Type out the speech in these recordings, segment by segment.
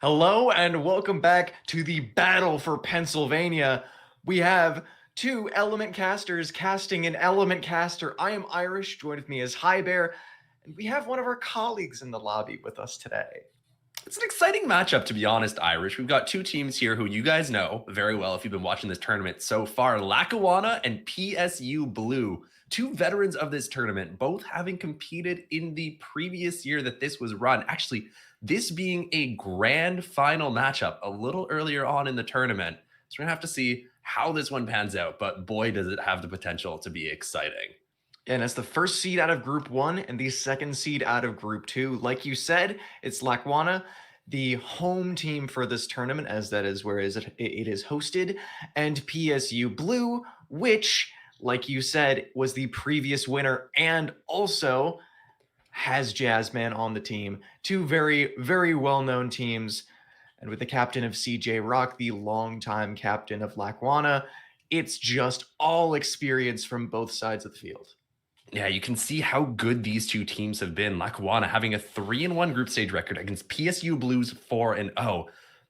Hello and welcome back to the battle for Pennsylvania. We have two element casters casting an element caster. I am Irish, joined with me is High Bear, and we have one of our colleagues in the lobby with us today. It's an exciting matchup, to be honest, Irish. We've got two teams here who you guys know very well if you've been watching this tournament so far. Lackawanna and PSU Blue, two veterans of this tournament, both having competed in the previous year that this was run. Actually, this being a grand final matchup a little earlier on in the tournament. So we're going to have to see how this one pans out. But boy, does it have the potential to be exciting. And it's the first seed out of Group 1 and the second seed out of Group 2. Like you said, it's Lackawanna, the home team for this tournament, as that is where it is hosted, and PSU Blue, which, like you said, was the previous winner and also has Jazzman on the team. Two very, very well-known teams. And with the captain of CJ Rock, the longtime captain of Lackawanna, it's just all experience from both sides of the field. Yeah, you can see how good these two teams have been. Lackawanna having a 3-1 group stage record against PSU Blues 4-0.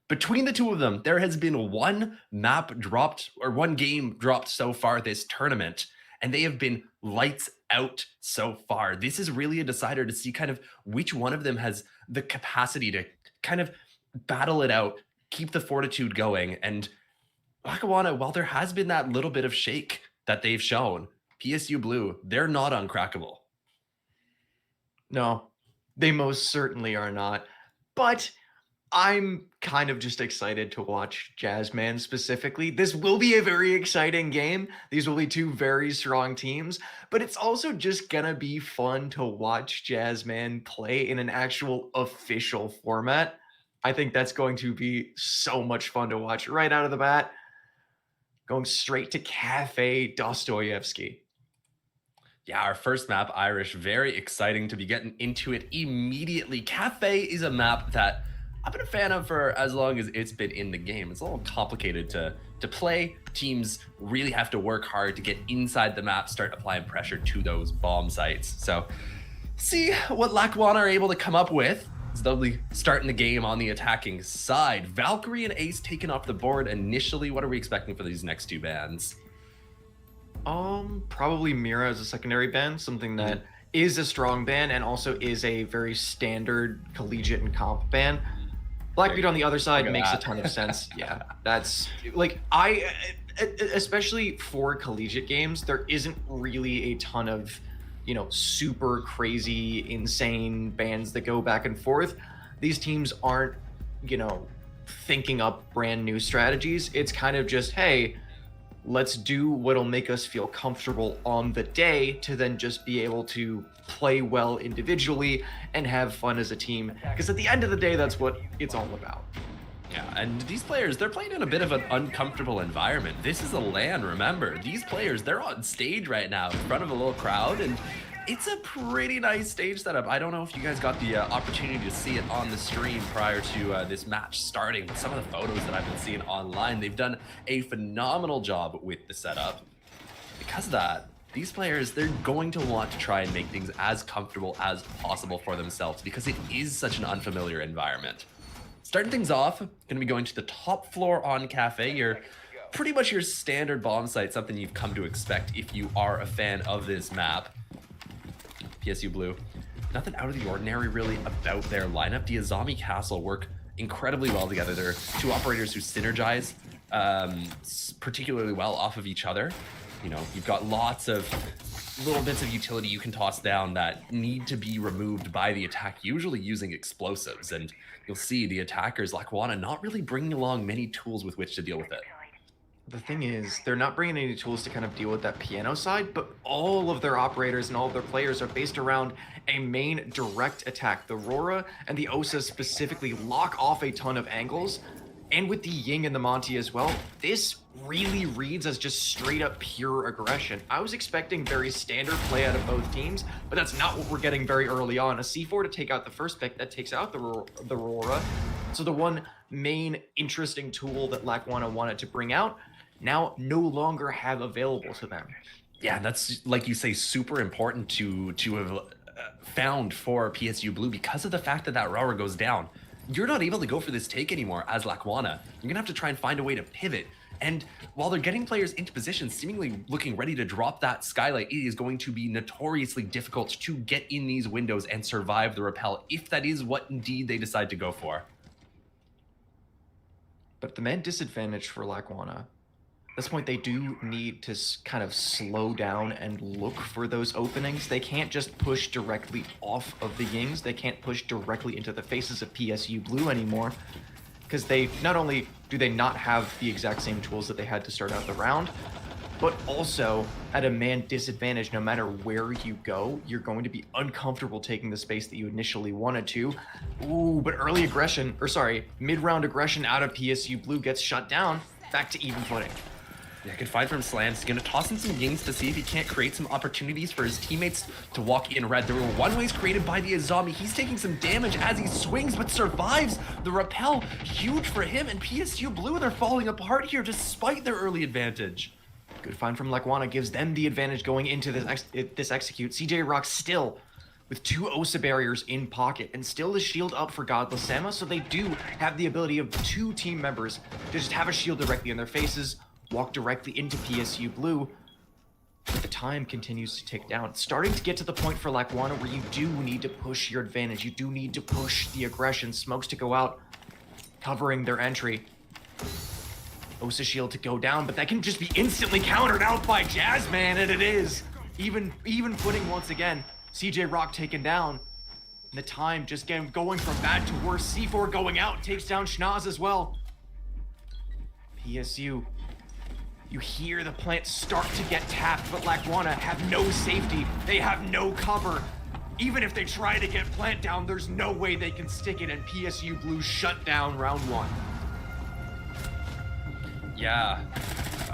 Between the two of them, there has been one map dropped or one game dropped so far this tournament, and they have been lights out so far. This is really a decider to see kind of which one of them has the capacity to kind of battle it out, keep the fortitude going. And Lackawanna, while there has been that little bit of shake that they've shown, PSU Blue, they're not uncrackable. No, they most certainly are not. But I'm kind of just excited to watch Jazzman specifically. This will be a very exciting game. These will be two very strong teams, but it's also just gonna be fun to watch Jazzman play in an actual official format. I think that's going to be so much fun to watch right out of the bat. Going straight to Cafe Dostoevsky. Yeah, our first map, Irish, very exciting to be getting into it immediately. Cafe is a map that I've been a fan of for as long as it's been in the game. It's a little complicated to play. Teams really have to work hard to get inside the map, start applying pressure to those bomb sites. So see what Lackawanna are able to come up with. They'll be starting the game on the attacking side. Valkyrie and Ace taken off the board initially. What are we expecting for these next two bands? Probably Mira as a secondary band, something that is a strong band and also is a very standard collegiate and comp band. Blackbeard on the other side makes a ton of sense. Yeah, that's like especially for collegiate games, there isn't really a ton of, super crazy, insane bands that go back and forth. These teams aren't, thinking up brand new strategies. It's kind of just, hey, let's do what'll make us feel comfortable on the day to then just be able to play well individually and have fun as a team. Because at the end of the day, that's what it's all about. Yeah, and these players, they're playing in a bit of an uncomfortable environment. This is a LAN, remember. These players, they're on stage right now in front of a little crowd, and it's a pretty nice stage setup. I don't know if you guys got the opportunity to see it on the stream prior to this match starting. Some of the photos that I've been seeing online, they've done a phenomenal job with the setup. Because of that, these players, they're going to want to try and make things as comfortable as possible for themselves because it is such an unfamiliar environment. Starting things off, going to be going to the top floor on Cafe. You're pretty much your standard bomb site, something you've come to expect if you are a fan of this map. PSU Blue, nothing out of the ordinary really about their lineup. Diazami Castle work incredibly well together. They're two operators who synergize particularly well off of each other. You've got lots of little bits of utility you can toss down that need to be removed by the attack, usually using explosives. And you'll see the attackers, Lackawanna, not really bringing along many tools with which to deal with it. The thing is, they're not bringing any tools to kind of deal with that piano side, but all of their operators and all of their players are based around a main direct attack. The Aurora and the Osa specifically lock off a ton of angles, and with the Ying and the Monty as well, this really reads as just straight up pure aggression. I was expecting very standard play out of both teams, but that's not what we're getting very early on. A C4 to take out the first pick, that takes out the Aurora. So the one main interesting tool that Lackawanna wanted to bring out now no longer have available to them. Yeah, that's, like you say, super important to have found for PSU Blue because of the fact that Aurora goes down. you're not able to go for this take anymore as Lakwana. You're gonna have to try and find a way to pivot. And while they're getting players into position, seemingly looking ready to drop that skylight, it is going to be notoriously difficult to get in these windows and survive the rappel if that is what indeed they decide to go for. But the man disadvantage for Lakwana, at this point, they do need to kind of slow down and look for those openings. They can't just push directly off of the Yings. They can't push directly into the faces of PSU Blue anymore, because they not only do they not have the exact same tools that they had to start out the round, but also at a man disadvantage. No matter where you go, you're going to be uncomfortable taking the space that you initially wanted to. Ooh, but early aggression, or sorry, mid-round aggression out of PSU Blue gets shut down. Back to even footing. Yeah, good find from Slam. He's gonna toss in some Yings to see if he can't create some opportunities for his teammates to walk in red. There were one-ways created by the Azami. He's taking some damage as he swings, but survives the rappel. Huge for him, and PSU Blue, they're falling apart here despite their early advantage. Good find from Lakwana gives them the advantage going into this execute. CJ Rock still with 2 Osa barriers in pocket and still the shield up for Godless Sama, so they do have the ability of 2 team members to just have a shield directly in their faces, walk directly into PSU Blue. But the time continues to tick down. It's starting to get to the point for Lakwana where you do need to push your advantage. You do need to push the aggression. Smokes to go out, covering their entry. Osa shield to go down, but that can just be instantly countered out by Jazzman, and it is. Even footing once again. CJ Rock taken down. And the time just going from bad to worse. C4 going out, takes down Schnoz as well. PSU. You hear the plant start to get tapped, but Lakwana have no safety. They have no cover. Even if they try to get plant down, there's no way they can stick it, and PSU Blue shut down round 1. Yeah,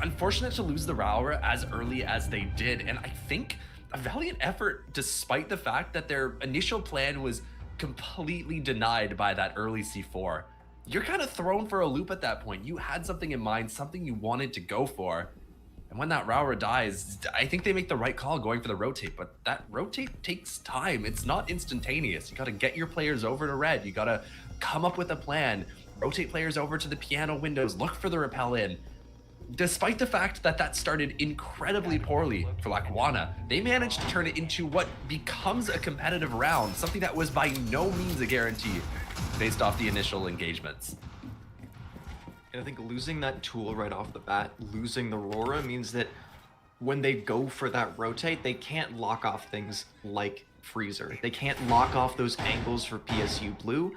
unfortunate to lose the Raura as early as they did, and I think a valiant effort despite the fact that their initial plan was completely denied by that early C4. You're kind of thrown for a loop at that point. You had something in mind, something you wanted to go for. And when that Raura dies, I think they make the right call going for the rotate, but that rotate takes time. It's not instantaneous. You gotta get your players over to red. You gotta come up with a plan, rotate players over to the piano windows, look for the rappel in. Despite the fact that that started incredibly poorly for Lakwana, they managed to turn it into what becomes a competitive round, something that was by no means a guarantee based off the initial engagements. And I think losing that tool right off the bat, losing the Raura, means that when they go for that rotate, they can't lock off things like Freezer. They can't lock off those angles for PSU Blue.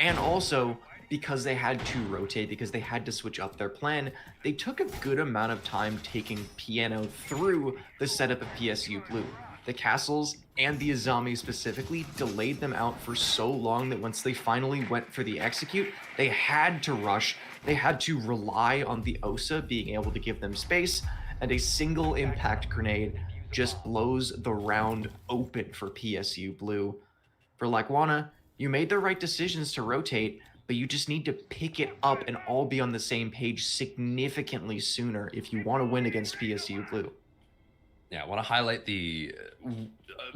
And also, because they had to rotate, because they had to switch up their plan, they took a good amount of time taking piano through the setup of PSU Blue. The castles and the Azami specifically delayed them out for so long that once they finally went for the execute, they had to rush. They had to rely on the Osa being able to give them space, and a single impact grenade just blows the round open for PSU Blue. For Lakwana, you made the right decisions to rotate, but you just need to pick it up and all be on the same page significantly sooner if you want to win against PSU Blue. Yeah, I want to highlight the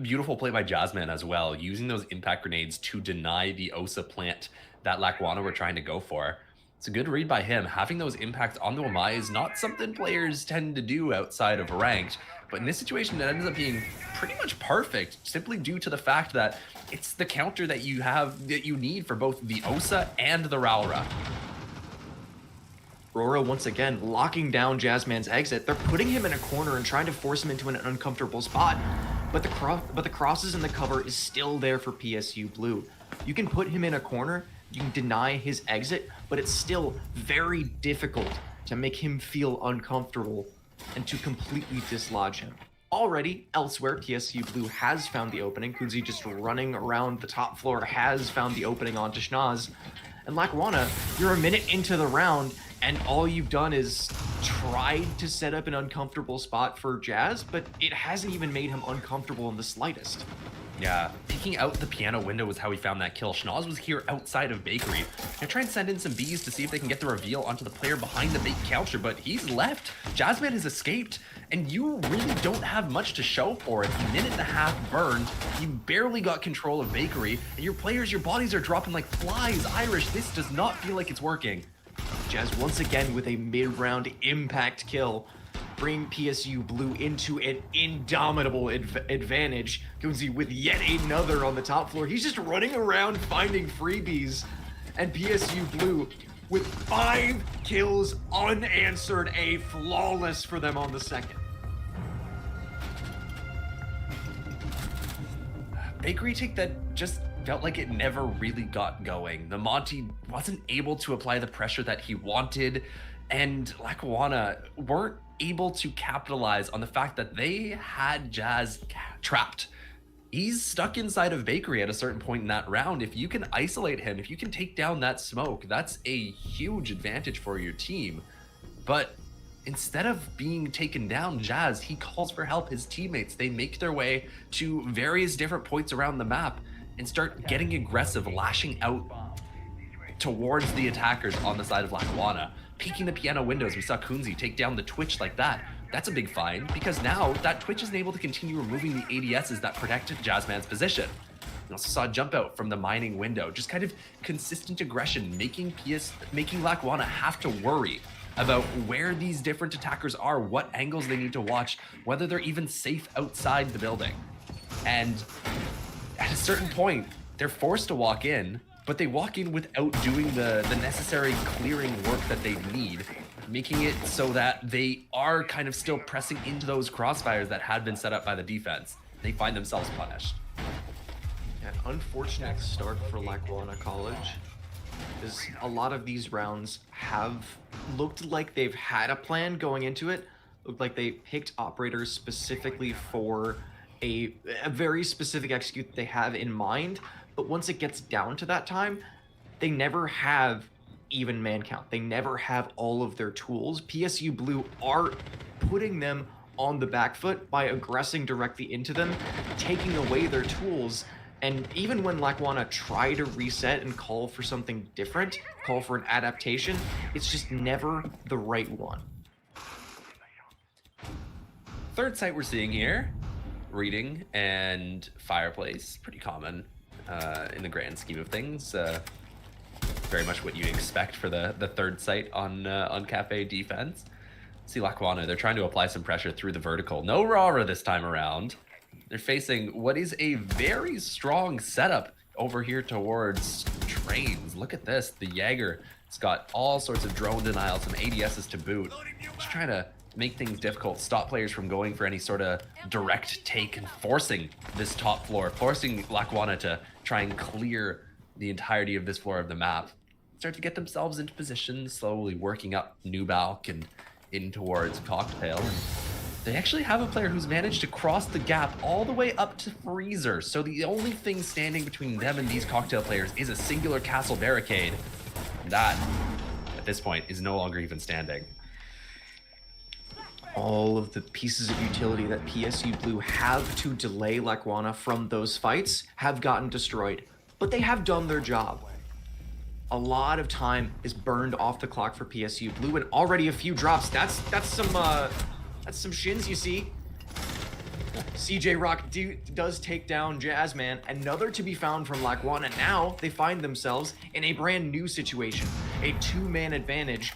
beautiful play by Jazzman as well, using those impact grenades to deny the Osa plant that Lakwana were trying to go for. It's a good read by him. Having those impacts on the Wamai is not something players tend to do outside of ranked, but in this situation, it ends up being pretty much perfect, simply due to the fact that it's the counter that you have, that you need for both the Osa and the Raura. Raura once again locking down Jazzman's exit. They're putting him in a corner and trying to force him into an uncomfortable spot, but the crosses and the cover is still there for PSU Blue. You can put him in a corner, you can deny his exit, but it's still very difficult to make him feel uncomfortable and to completely dislodge him. Already, elsewhere, PSU Blue has found the opening. Kunzi just running around the top floor has found the opening onto Schnoz. And Lakwana, you're a minute into the round, and all you've done is tried to set up an uncomfortable spot for Jazz, but it hasn't even made him uncomfortable in the slightest. Yeah, peeking out the piano window was how he found that kill. Schnoz was here outside of Bakery. Gonna try and send in some bees to see if they can get the reveal onto the player behind the bait counter, but he's left. Jazzman has escaped, and you really don't have much to show for it. A minute and a half burned, you barely got control of Bakery, and your players, your bodies are dropping like flies. Irish, this does not feel like it's working. Jazz once again with a mid-round impact kill, bring PSU Blue into an indomitable advantage. Kunzi with yet another on the top floor. He's just running around finding freebies. And PSU Blue with 5 kills unanswered, a flawless for them on the second. Bakery take that just felt like it never really got going. The Monty wasn't able to apply the pressure that he wanted, and Lackawanna weren't able to capitalize on the fact that they had Jazz trapped. He's stuck inside of Bakery at a certain point in that round. If you can isolate him, if you can take down that smoke, that's a huge advantage for your team. But instead of being taken down, Jazz, he calls for help. His teammates, they make their way to various different points around the map and start getting aggressive, lashing out towards the attackers on the side of Lackawanna. Peeking the piano windows, we saw Kunzi take down the Twitch like that. That's a big find, because now that Twitch isn't able to continue removing the ADSs that protected Jazzman's position. We also saw a jump out from the mining window, just kind of consistent aggression, making Lackawanna have to worry about where these different attackers are, what angles they need to watch, whether they're even safe outside the building. And at a certain point, they're forced to walk in, but they walk in without doing the necessary clearing work that they need, making it so that they are kind of still pressing into those crossfires that had been set up by the defense. They find themselves punished. An unfortunate start for Lackawanna College, is a lot of these rounds have looked like they've had a plan going into it. Looked like they picked operators specifically for a very specific execute that they have in mind. But once it gets down to that time, they never have even man count. They never have all of their tools. PSU Blue are putting them on the back foot by aggressing directly into them, taking away their tools. And even when Lackawanna try to reset and call for something different, call for an adaptation, it's just never the right one. Third site we're seeing here, Reading and Fireplace, pretty common in the grand scheme of things. Very much what you'd expect for the third site on Cafe defense. See Lackawanna, they're trying to apply some pressure through the vertical. No Rara this time around. They're facing what is a very strong setup over here towards trains. Look at this, the Jaeger. It's got all sorts of drone denial, some ADSs to boot. Just trying to make things difficult, stop players from going for any sort of direct take and forcing this top floor, forcing Lackawanna to try and clear the entirety of this floor of the map. Start to get themselves into position, slowly working up Nubalk and in towards Cocktail. And they actually have a player who's managed to cross the gap all the way up to Freezer. So the only thing standing between them and these Cocktail players is a singular castle barricade. And that, at this point, is no longer even standing. All of the pieces of utility that PSU Blue have to delay Lackawanna from those fights have gotten destroyed, but they have done their job. A lot of time is burned off the clock for PSU Blue, and already a few drops. That's some shins you see. CJ Rock does take down Jazzman. Another to be found from Lackawanna. Now they find themselves in a brand new situation, a 2-man advantage,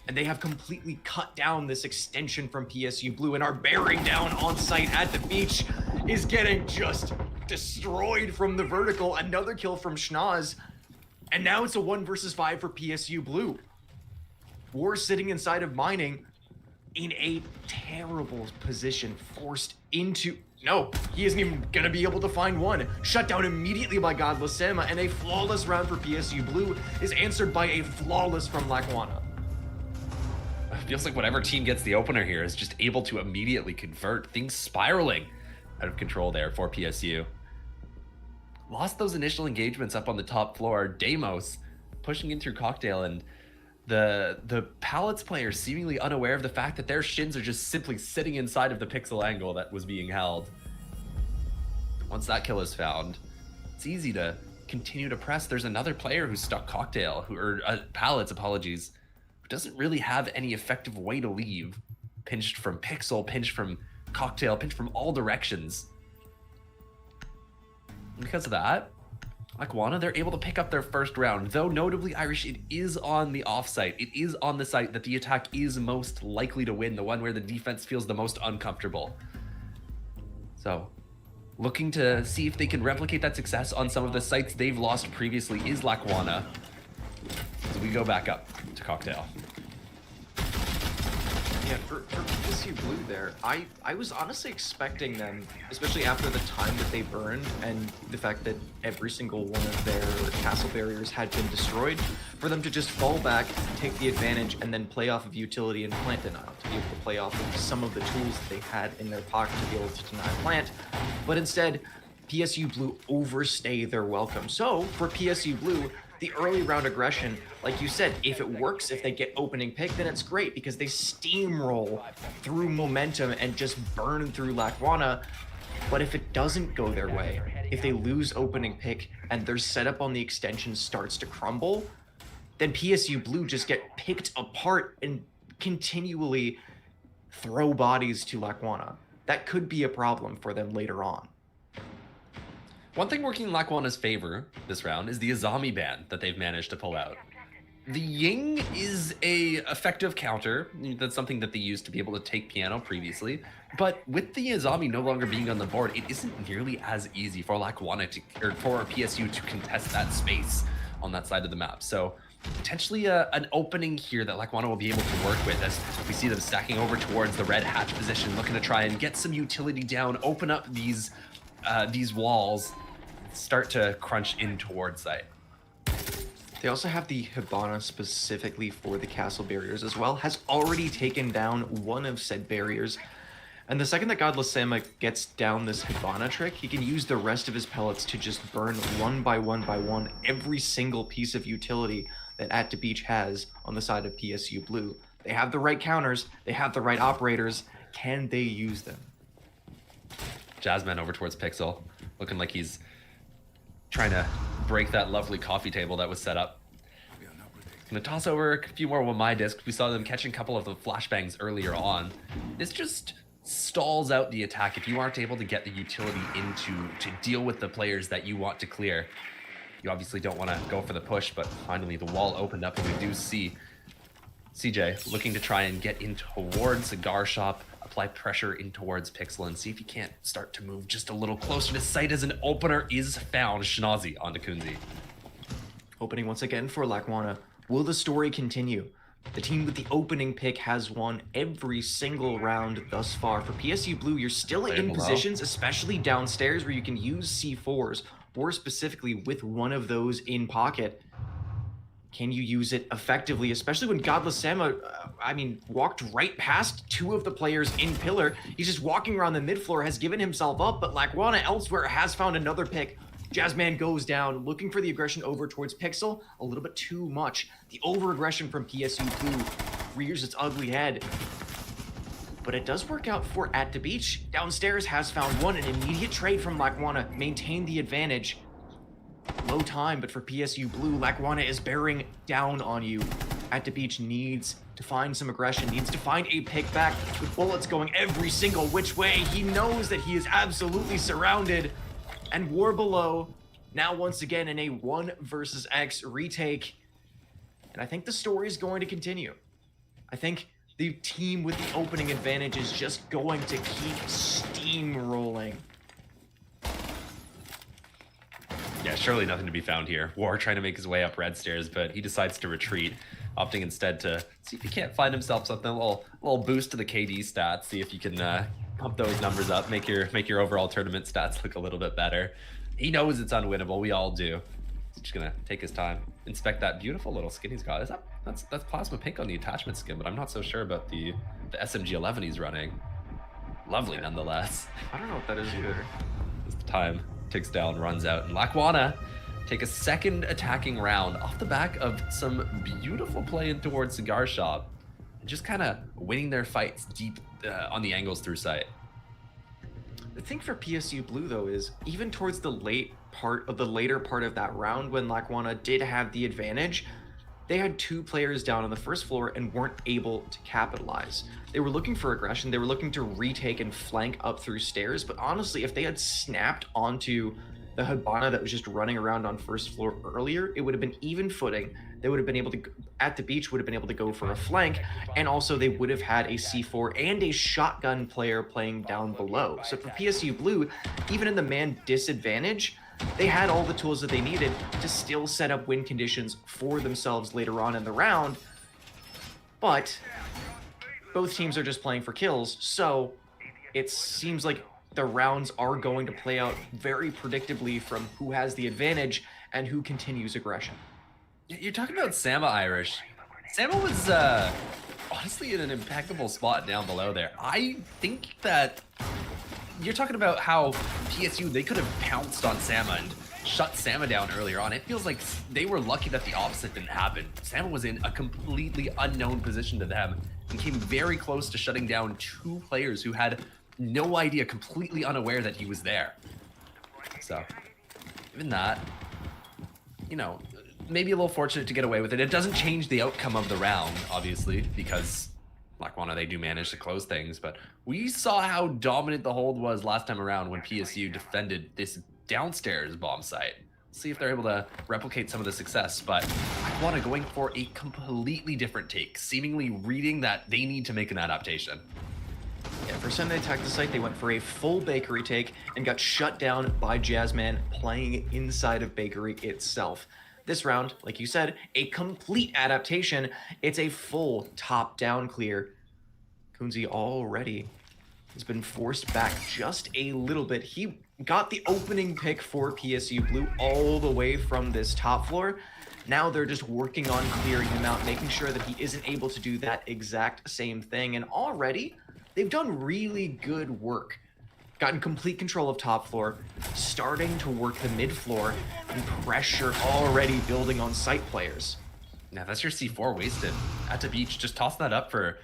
and they have completely cut down this extension from PSU Blue and are bearing down on site at the beach. Is getting just destroyed from the vertical. Another kill from Schnoz. And now it's a 1 versus 5 for PSU Blue. War sitting inside of mining in a terrible position, forced into... No, he isn't even gonna be able to find one. Shut down immediately by Godless Sema, and a flawless round for PSU Blue is answered by a flawless from Lackawanna. It feels like whatever team gets the opener here is just able to immediately convert. Things spiraling out of control there for PSU. Lost those initial engagements up on the top floor. Deimos pushing in through Cocktail, and the Pallets player seemingly unaware of the fact that their shins are just simply sitting inside of the pixel angle that was being held. Once that kill is found, it's easy to continue to press. There's another player who's stuck Cocktail, or Pallets, apologies, who doesn't really have any effective way to leave. Pinched from Pixel, pinched from Cocktail, pinched from all directions. And because of that, Lackawanna, they're able to pick up their first round, though notably, Irish, it is on the offsite. It is on the site that the attack is most likely to win, the one where the defense feels the most uncomfortable. So, looking to see if they can replicate that success on some of the sites they've lost previously is Lackawanna. So we go back up to Cocktail. Yeah, for PSU Blue there, I was honestly expecting them, especially after the time that they burned and the fact that every single one of their castle barriers had been destroyed, for them to just fall back, take the advantage, and then play off of utility and plant denial, to be able to play off of some of the tools that they had in their pocket to be able to deny plant. But instead, PSU Blue overstay their welcome. So, for PSU Blue, the early round aggression, like you said, if it works, if they get opening pick, then it's great because they steamroll through momentum and just burn through Lackawanna. But if it doesn't go their way, if they lose opening pick and their setup on the extension starts to crumble, then PSU Blue just get picked apart and continually throw bodies to Lackawanna. That could be a problem for them later on. One thing working in Lackawanna's favor this round is the Azami ban that they've managed to pull out. The Ying is a effective counter. That's something that they used to be able to take piano previously. But with the Azami no longer being on the board, it isn't nearly as easy for Lackawanna or for PSU to contest that space on that side of the map. So potentially an opening here that Lackawanna will be able to work with as we see them stacking over towards the red hatch position, looking to try and get some utility down, open up these walls, start to crunch in towards site. They also have the Hibana specifically for the castle barriers as well, has already taken down one of said barriers. And the second that Godless Sama gets down this Hibana trick, he can use the rest of his pellets to just burn one by one every single piece of utility that At the Beach has on the side of PSU Blue. They have the right counters, they have the right operators. Can they use them? Jazzman over towards Pixel, looking like he's trying to break that lovely coffee table that was set up. Gonna toss over a few more with my disc. We saw them catching a couple of the flashbangs earlier on. This just stalls out the attack if you aren't able to get the utility to deal with the players that you want to clear. You obviously don't want to go for the push, but finally the wall opened up and we do see CJ looking to try and get in towards Cigar Shop, apply pressure in towards Pixel, and see if he can't start to move just a little closer to sight as an opener is found. Schnazi onto Kunzi. Opening once again for Lackawanna. Will the story continue? The team with the opening pick has won every single round thus far. For PSU Blue, you're still in positions, especially downstairs, where you can use C4s, or specifically with one of those in pocket. Can you use it effectively, especially when Godless Sama, walked right past two of the players in pillar. He's just walking around the mid floor, has given himself up, but Lackawanna elsewhere has found another pick. Jazzman goes down, looking for the aggression over towards Pixel. A little bit too much. The over-aggression from PSU Blue rears its ugly head. But it does work out for At the Beach. Downstairs has found one, an immediate trade from Lackawanna, maintain the advantage. Low time, but for PSU Blue, Lackawanna is bearing down on you. At the Beach needs to find some aggression, needs to find a pick back with bullets going every single which way. He knows that he is absolutely surrounded. And War Below, now once again in a 1 versus X retake. And I think the story is going to continue. I think the team with the opening advantage is just going to keep steamrolling. Yeah, surely nothing to be found here. War trying to make his way up red stairs, but he decides to retreat, opting instead to see if he can't find himself something, a little boost to the KD stats, see if you can pump those numbers up, make your overall tournament stats look a little bit better. He knows it's unwinnable, we all do. He's just gonna take his time, inspect that beautiful little skin he's got. That's plasma pink on the attachment skin, but I'm not so sure about the SMG11 he's running. Lovely nonetheless. I don't know what that is either. As the time ticks down, runs out, and Lackawanna take a second attacking round off the back of some beautiful play in towards Cigar Shop, and just kind of winning their fights deep on the angles through sight. The thing for PSU Blue though is even towards the later part of that round when Lackawanna did have the advantage, they had two players down on the first floor and weren't able to capitalize. They were looking for aggression, they were looking to retake and flank up through stairs, but honestly, if they had snapped onto the Hibana that was just running around on first floor earlier, it would have been even footing. They would have been able to, at the beach, would have been able to go for a flank, and also they would have had a C4 and a shotgun player playing down below. So for PSU Blue, even in the man disadvantage, they had all the tools that they needed to still set up win conditions for themselves later on in the round, but both teams are just playing for kills, so it seems like the rounds are going to play out very predictably from who has the advantage and who continues aggression. You're talking about Sama Irish. Sama was honestly in an impeccable spot down below there. I think that you're talking about how PSU, they could have pounced on Sama and shut Sama down earlier on. It feels like they were lucky that the opposite didn't happen. Sama was in a completely unknown position to them and came very close to shutting down two players who had no idea, completely unaware that he was there. So, even that, you know, maybe a little fortunate to get away with it. It doesn't change the outcome of the round, obviously, because Lackawanna, they do manage to close things, but we saw how dominant the hold was last time around when PSU defended this downstairs bomb site. See if they're able to replicate some of the success, but Lackawanna going for a completely different take, seemingly reading that they need to make an adaptation. Yeah, first time they attacked the site, they went for a full bakery take and got shut down by Jazzman playing inside of bakery itself. This round, like you said, a complete adaptation. It's a full top-down clear. Kunzi already has been forced back just a little bit. He got the opening pick for PSU Blue all the way from this top floor. Now they're just working on clearing him out, making sure that he isn't able to do that exact same thing. And already, they've done really good work. Gotten complete control of top floor, starting to work the mid floor, and pressure already building on site players. Now that's your C4 wasted. At the beach, just toss that up for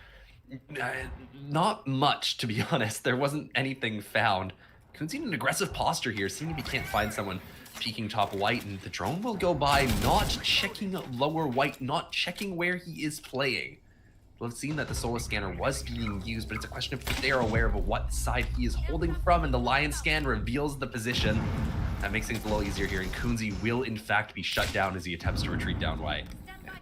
not much, to be honest. There wasn't anything found. Kunzi in an aggressive posture here, seeing if he can't find someone peeking top white, and the drone will go by, not checking lower white, not checking where he is playing. We'll have seen that the Solar Scanner was being used, but it's a question of if they are aware of what side he is holding from, and the Lion Scan reveals the position. That makes things a little easier here, and Kunzi will in fact be shut down as he attempts to retreat down white.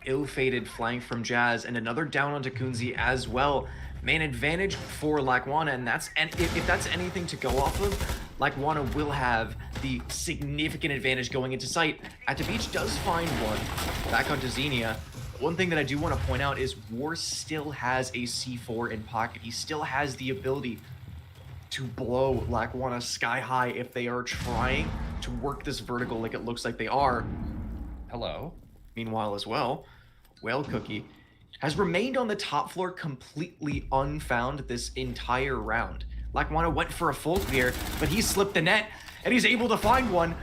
Ill-fated flank from Jazz, and another down onto Kunzi as well. Main advantage for Lackawanna, and if that's anything to go off of, Lackawanna will have the significant advantage going into site. At the beach does find one back onto Xenia. One thing that I do want to point out is War still has a C4 in pocket. He still has the ability to blow Lackawanna sky high if they are trying to work this vertical like it looks like they are. Hello. Meanwhile as well, Whale Cookie has remained on the top floor completely unfound this entire round. Lackawanna went for a full clear, but he slipped the net and he's able to find one.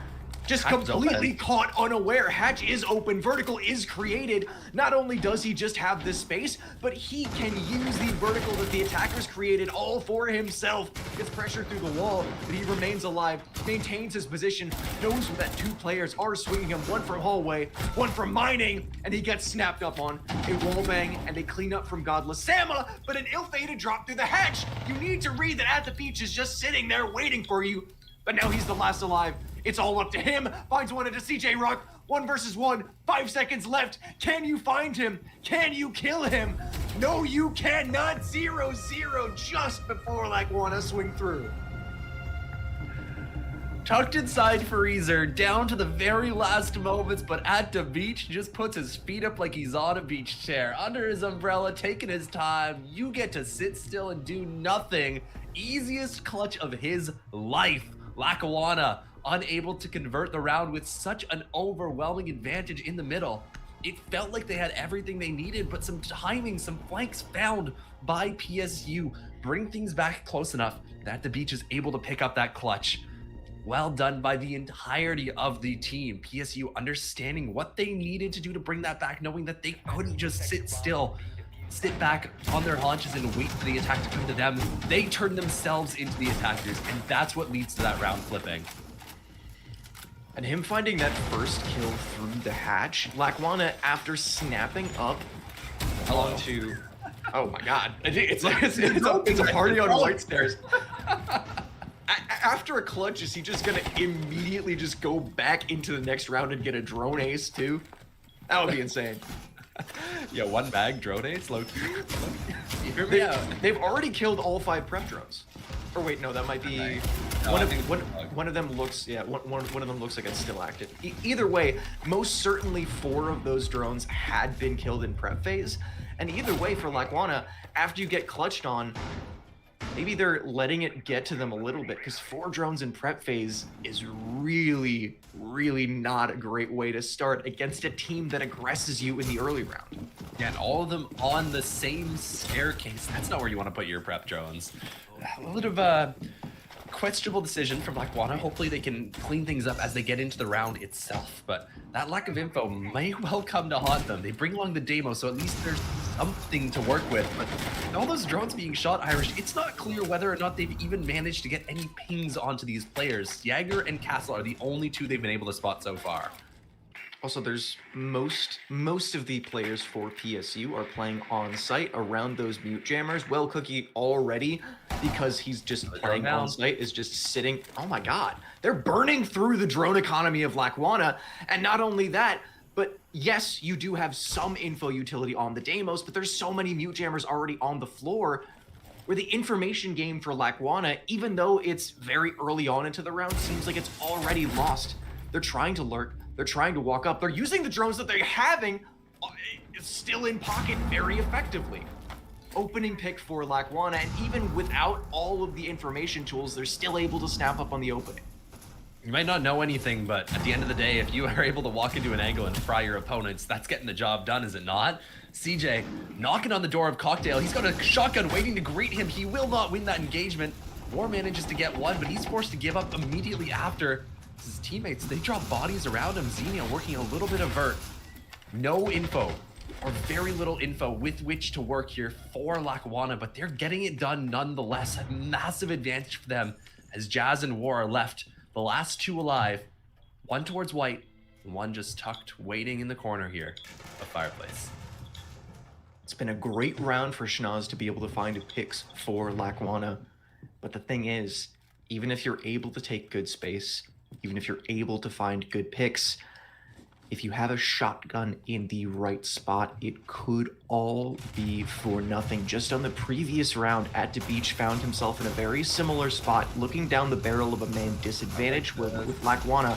Just completely caught unaware. Hatch is open. Vertical is created. Not only does he just have this space, but he can use the vertical that the attackers created all for himself. Gets pressure through the wall, but he remains alive, maintains his position, knows that two players are swinging him, one from hallway, one from mining, and he gets snapped up on. A wallbang and a cleanup from Godless Sama, but an ill-fated drop through the hatch. You need to read that At the Beach is just sitting there waiting for you, but now he's the last alive. It's all up to him. Finds one into CJ Rock. 1 versus 1. 5 seconds left. Can you find him? Can you kill him? No, you cannot. 0-0 just before Lackawanna swing through. Tucked inside Freezer, down to the very last moments, but At the Beach just puts his feet up like he's on a beach chair, under his umbrella, taking his time. You get to sit still and do nothing. Easiest clutch of his life. Lackawanna unable to convert the round with such an overwhelming advantage in the middle. It felt like they had everything they needed, but some timing, some flanks found by PSU bring things back close enough that the beach is able to pick up that clutch. Well done by the entirety of the team. PSU understanding what they needed to do to bring that back, knowing that they couldn't just sit still. sit back on their haunches and wait for the attack to come to them. They turn themselves into the attackers, and that's what leads to that round flipping. And him finding that first kill through the hatch, Lackawanna, after snapping up onto... Oh my god. It's a party on white stairs. After a clutch, is he just gonna immediately just go back into the next round and get a drone ace too? That would be insane. Yeah, one bag drone ace, low key. You hear me out. They've already killed all 5 prep drones. Or wait, no, that might be one of them looks one of them looks like it's still active. Either way, most certainly 4 of those drones had been killed in prep phase, and either way for Lackawanna, after you get clutched on, maybe they're letting it get to them a little bit, because 4 drones in prep phase is really, really not a great way to start against a team that aggresses you in the early round. Yeah, and all of them on the same staircase. That's not where you want to put your prep drones. A little bit of a questionable decision from Lackawanna. Hopefully they can clean things up as they get into the round itself, but that lack of info may well come to haunt them. They bring along the demo, so at least there's something to work with, but all those drones being shot, Irish, it's not clear whether or not they've even managed to get any pings onto these players. Jaeger and Castle are the only 2 they've been able to spot so far. Also, there's most of the players for PSU are playing on site around those mute jammers. Well, Cookie already, because he's just playing on site, is just sitting. Oh my god, they're burning through the drone economy of Lackawanna, and not only that, but yes, you do have some info utility on the Deimos, but there's so many mute jammers already on the floor, where the information game for Lackawanna, even though it's very early on into the round, seems like it's already lost. They're trying to lurk. They're trying to walk up. They're using the drones that they're having still in pocket very effectively. Opening pick for Lackawanna, and even without all of the information tools, they're still able to snap up on the opening. You might not know anything, but at the end of the day, if you are able to walk into an angle and fry your opponents, that's getting the job done, is it not? CJ knocking on the door of Cocktail. He's got a shotgun waiting to greet him. He will not win that engagement. War manages to get 1, but he's forced to give up immediately after. His teammates, they drop bodies around him. Xenia working a little bit of vert. No info, or very little info with which to work here for Lackawanna, but they're getting it done nonetheless. A massive advantage for them as Jazz and War are left, the last 2 alive. 1 towards white, and 1 just tucked, waiting in the corner here of Fireplace. It's been a great round for Schnoz to be able to find picks for Lackawanna, but the thing is, even if you're able to take good space, even if you're able to find good picks, if you have a shotgun in the right spot, it could all be for nothing. Just on the previous round, At the Beach found himself in a very similar spot, looking down the barrel of a man disadvantaged with Lackawanna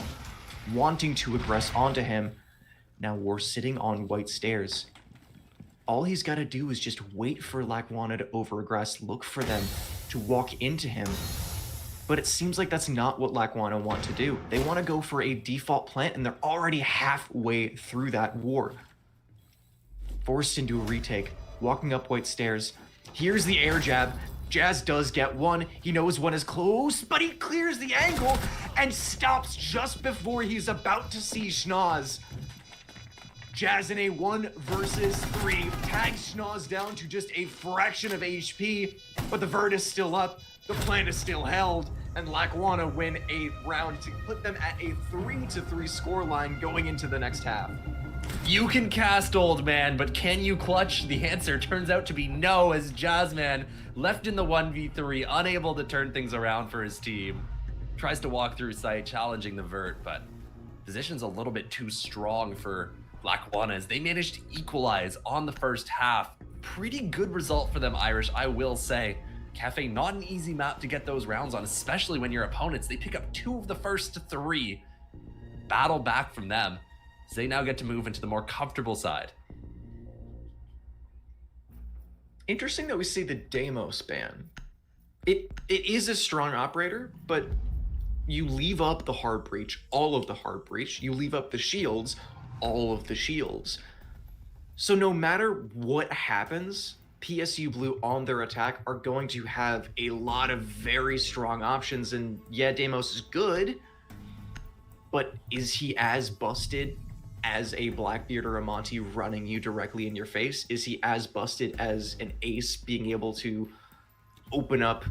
wanting to aggress onto him. Now we're sitting on white stairs. All he's got to do is just wait for Lackawanna to overaggress, look for them to walk into him. But it seems like that's not what Lackawanna want to do. They want to go for a default plant, and they're already halfway through that war. Forced into a retake, walking up white stairs. Here's the air jab. Jazz does get 1. He knows 1 is close, but he clears the angle and stops just before he's about to see Schnoz. Jazz in a 1 versus 3 tags Schnoz down to just a fraction of HP, but the vert is still up. The plant is still held, and Lackawanna win a round to put them at a 3-3 scoreline going into the next half. You can cast, old man, but can you clutch? The answer turns out to be no, as Jazzman, left in the 1v3, unable to turn things around for his team. Tries to walk through sight, challenging the vert, but position's a little bit too strong for Lackawanna as they managed to equalize on the first half. Pretty good result for them, Irish, I will say. Cafe, not an easy map to get those rounds on, especially when your opponents, they pick up 2 of the first 3. Battle back from them, so they now get to move into the more comfortable side. Interesting that we see the Deimos ban. It is a strong operator, but you leave up the hard breach, all of the hard breach. You leave up the shields, all of the shields. So no matter what happens, PSU Blue on their attack are going to have a lot of very strong options, and yeah, Deimos is good, but is he as busted as a Blackbeard or a Monty running you directly in your face? Is he as busted as an ace being able to open up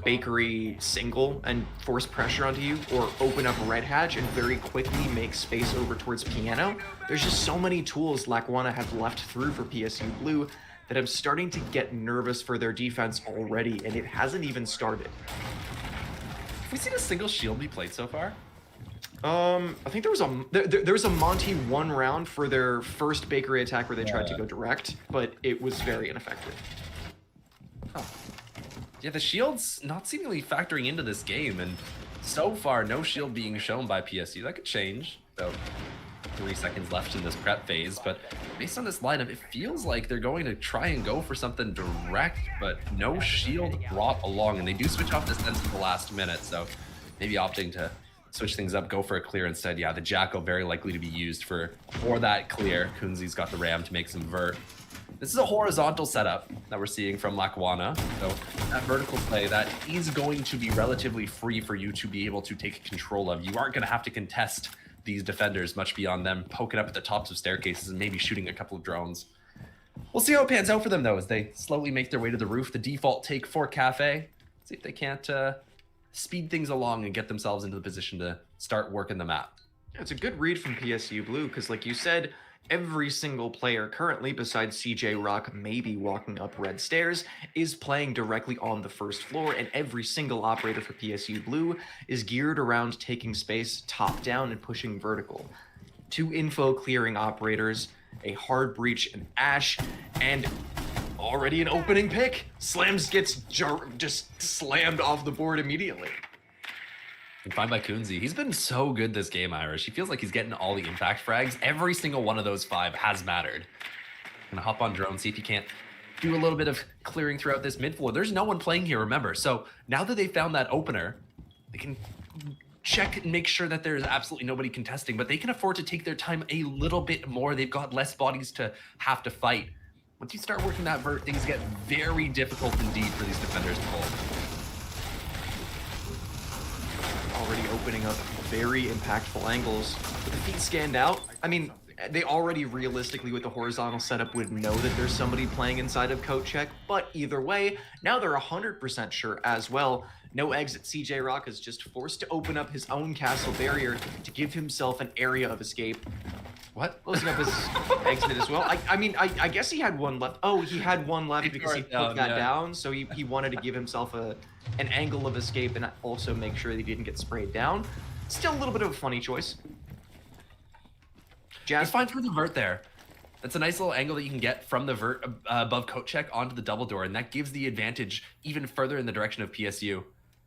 bakery single and force pressure onto you, or open up red hatch and very quickly make space over towards piano? There's just so many tools Lackawanna have left through for PSU Blue that I'm starting to get nervous for their defense already, and it hasn't even started. Have we seen a single shield be played so far? I think there was a Monty 1 round for their first bakery attack where they tried to go direct, but it was very ineffective. Huh. Yeah, the shield's not seemingly factoring into this game, and so far, no shield being shown by PSU. That could change. About 3 seconds left in this prep phase, but based on this lineup, it feels like they're going to try and go for something direct, but no shield brought along, and they do switch off the sense at the last minute, so maybe opting to switch things up, go for a clear instead. Yeah, the Jackal very likely to be used for that clear. Kunzi's got the Ram to make some vert. This is a horizontal setup that we're seeing from Lackawanna, so that vertical play, that is going to be relatively free for you to be able to take control of. You aren't going to have to contest these defenders much beyond them poking up at the tops of staircases and maybe shooting a couple of drones. We'll see how it pans out for them, though, as they slowly make their way to the roof. The default take for Cafe. See if they can't speed things along and get themselves into the position to start working the map. It's a good read from PSU Blue, because like you said, every single player currently, besides CJ Rock maybe walking up red stairs, is playing directly on the first floor, and every single operator for PSU Blue is geared around taking space top down and pushing vertical. 2 info clearing operators, a hard breach, an Ash, and already an opening pick. Slams gets just slammed off the board immediately. And fine by Kunzi. He's been so good this game, Irish. He feels like he's getting all the impact frags. Every single one of those 5 has mattered. Gonna hop on drone, see if he can't do a little bit of clearing throughout this mid floor. There's no one playing here, remember. So now that they found that opener, they can check and make sure that there's absolutely nobody contesting, but they can afford to take their time a little bit more. They've got less bodies to have to fight. Once you start working that vert, things get very difficult indeed for these defenders to hold. Already opening up very impactful angles. With the feet scanned out, I mean, they already realistically with the horizontal setup would know that there's somebody playing inside of coat check, but either way, now they're 100% sure as well. No exit. CJ Rock is just forced to open up his own castle barrier to give himself an area of escape. What? Closing up his exit as well. I guess he had one left. Oh, he had one left because he put that down, so he wanted to give himself an angle of escape and also make sure that he didn't get sprayed down. Still a little bit of a funny choice. Jazz fine through the vert there. That's a nice little angle that you can get from the vert above coat check onto the double door, and that gives the advantage even further in the direction of PSU.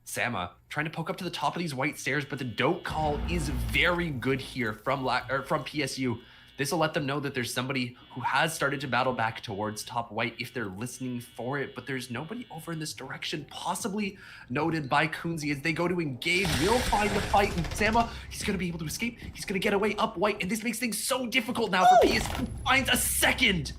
Sama trying to poke up to the top of these white stairs, but the dope call is very good here from PSU. This will let them know that there's somebody who has started to battle back towards top white if they're listening for it, but there's nobody over in this direction, possibly noted by Kunzi as they go to engage. Will find the fight, and Sama, he's going to be able to escape. He's going to get away up white, and this makes things so difficult now for PSU. Finds a second.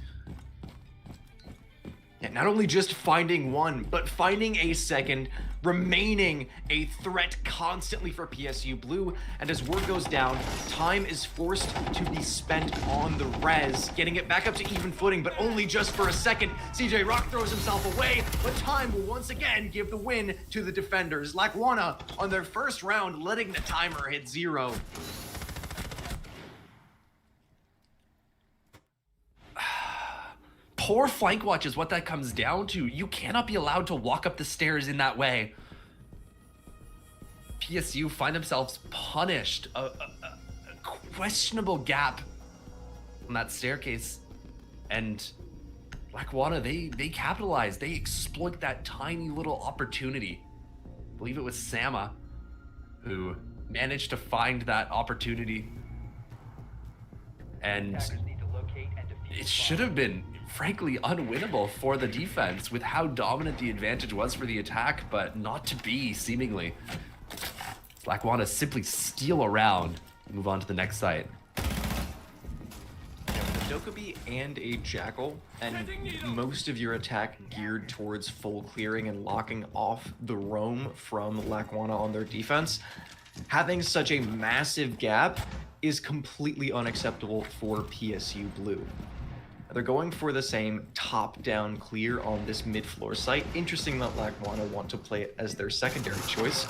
Yeah, not only just finding one, but finding a second, remaining a threat constantly for PSU Blue. And as word goes down, time is forced to be spent on the res, getting it back up to even footing, but only just for a second. CJ Rock throws himself away, but time will once again give the win to the defenders. Lackawanna on their first round, letting the timer hit 0. Poor flank watch is what that comes down to. You cannot be allowed to walk up the stairs in that way. PSU find themselves punished. A questionable gap on that staircase. And Lackawanna, they capitalize. They exploit that tiny little opportunity. I believe it was Sama who managed to find that opportunity. And it should have been frankly unwinnable for the defense with how dominant the advantage was for the attack, but not to be, seemingly. Lackawanna simply steal around and move on to the next site. Yeah, with a Dokkaebi and a Jackal, and most of your attack geared towards full clearing and locking off the roam from Lackawanna on their defense, having such a massive gap is completely unacceptable for PSU Blue. They're going for the same top-down clear on this mid-floor site. Interesting that Lackawanna want to play it as their secondary choice.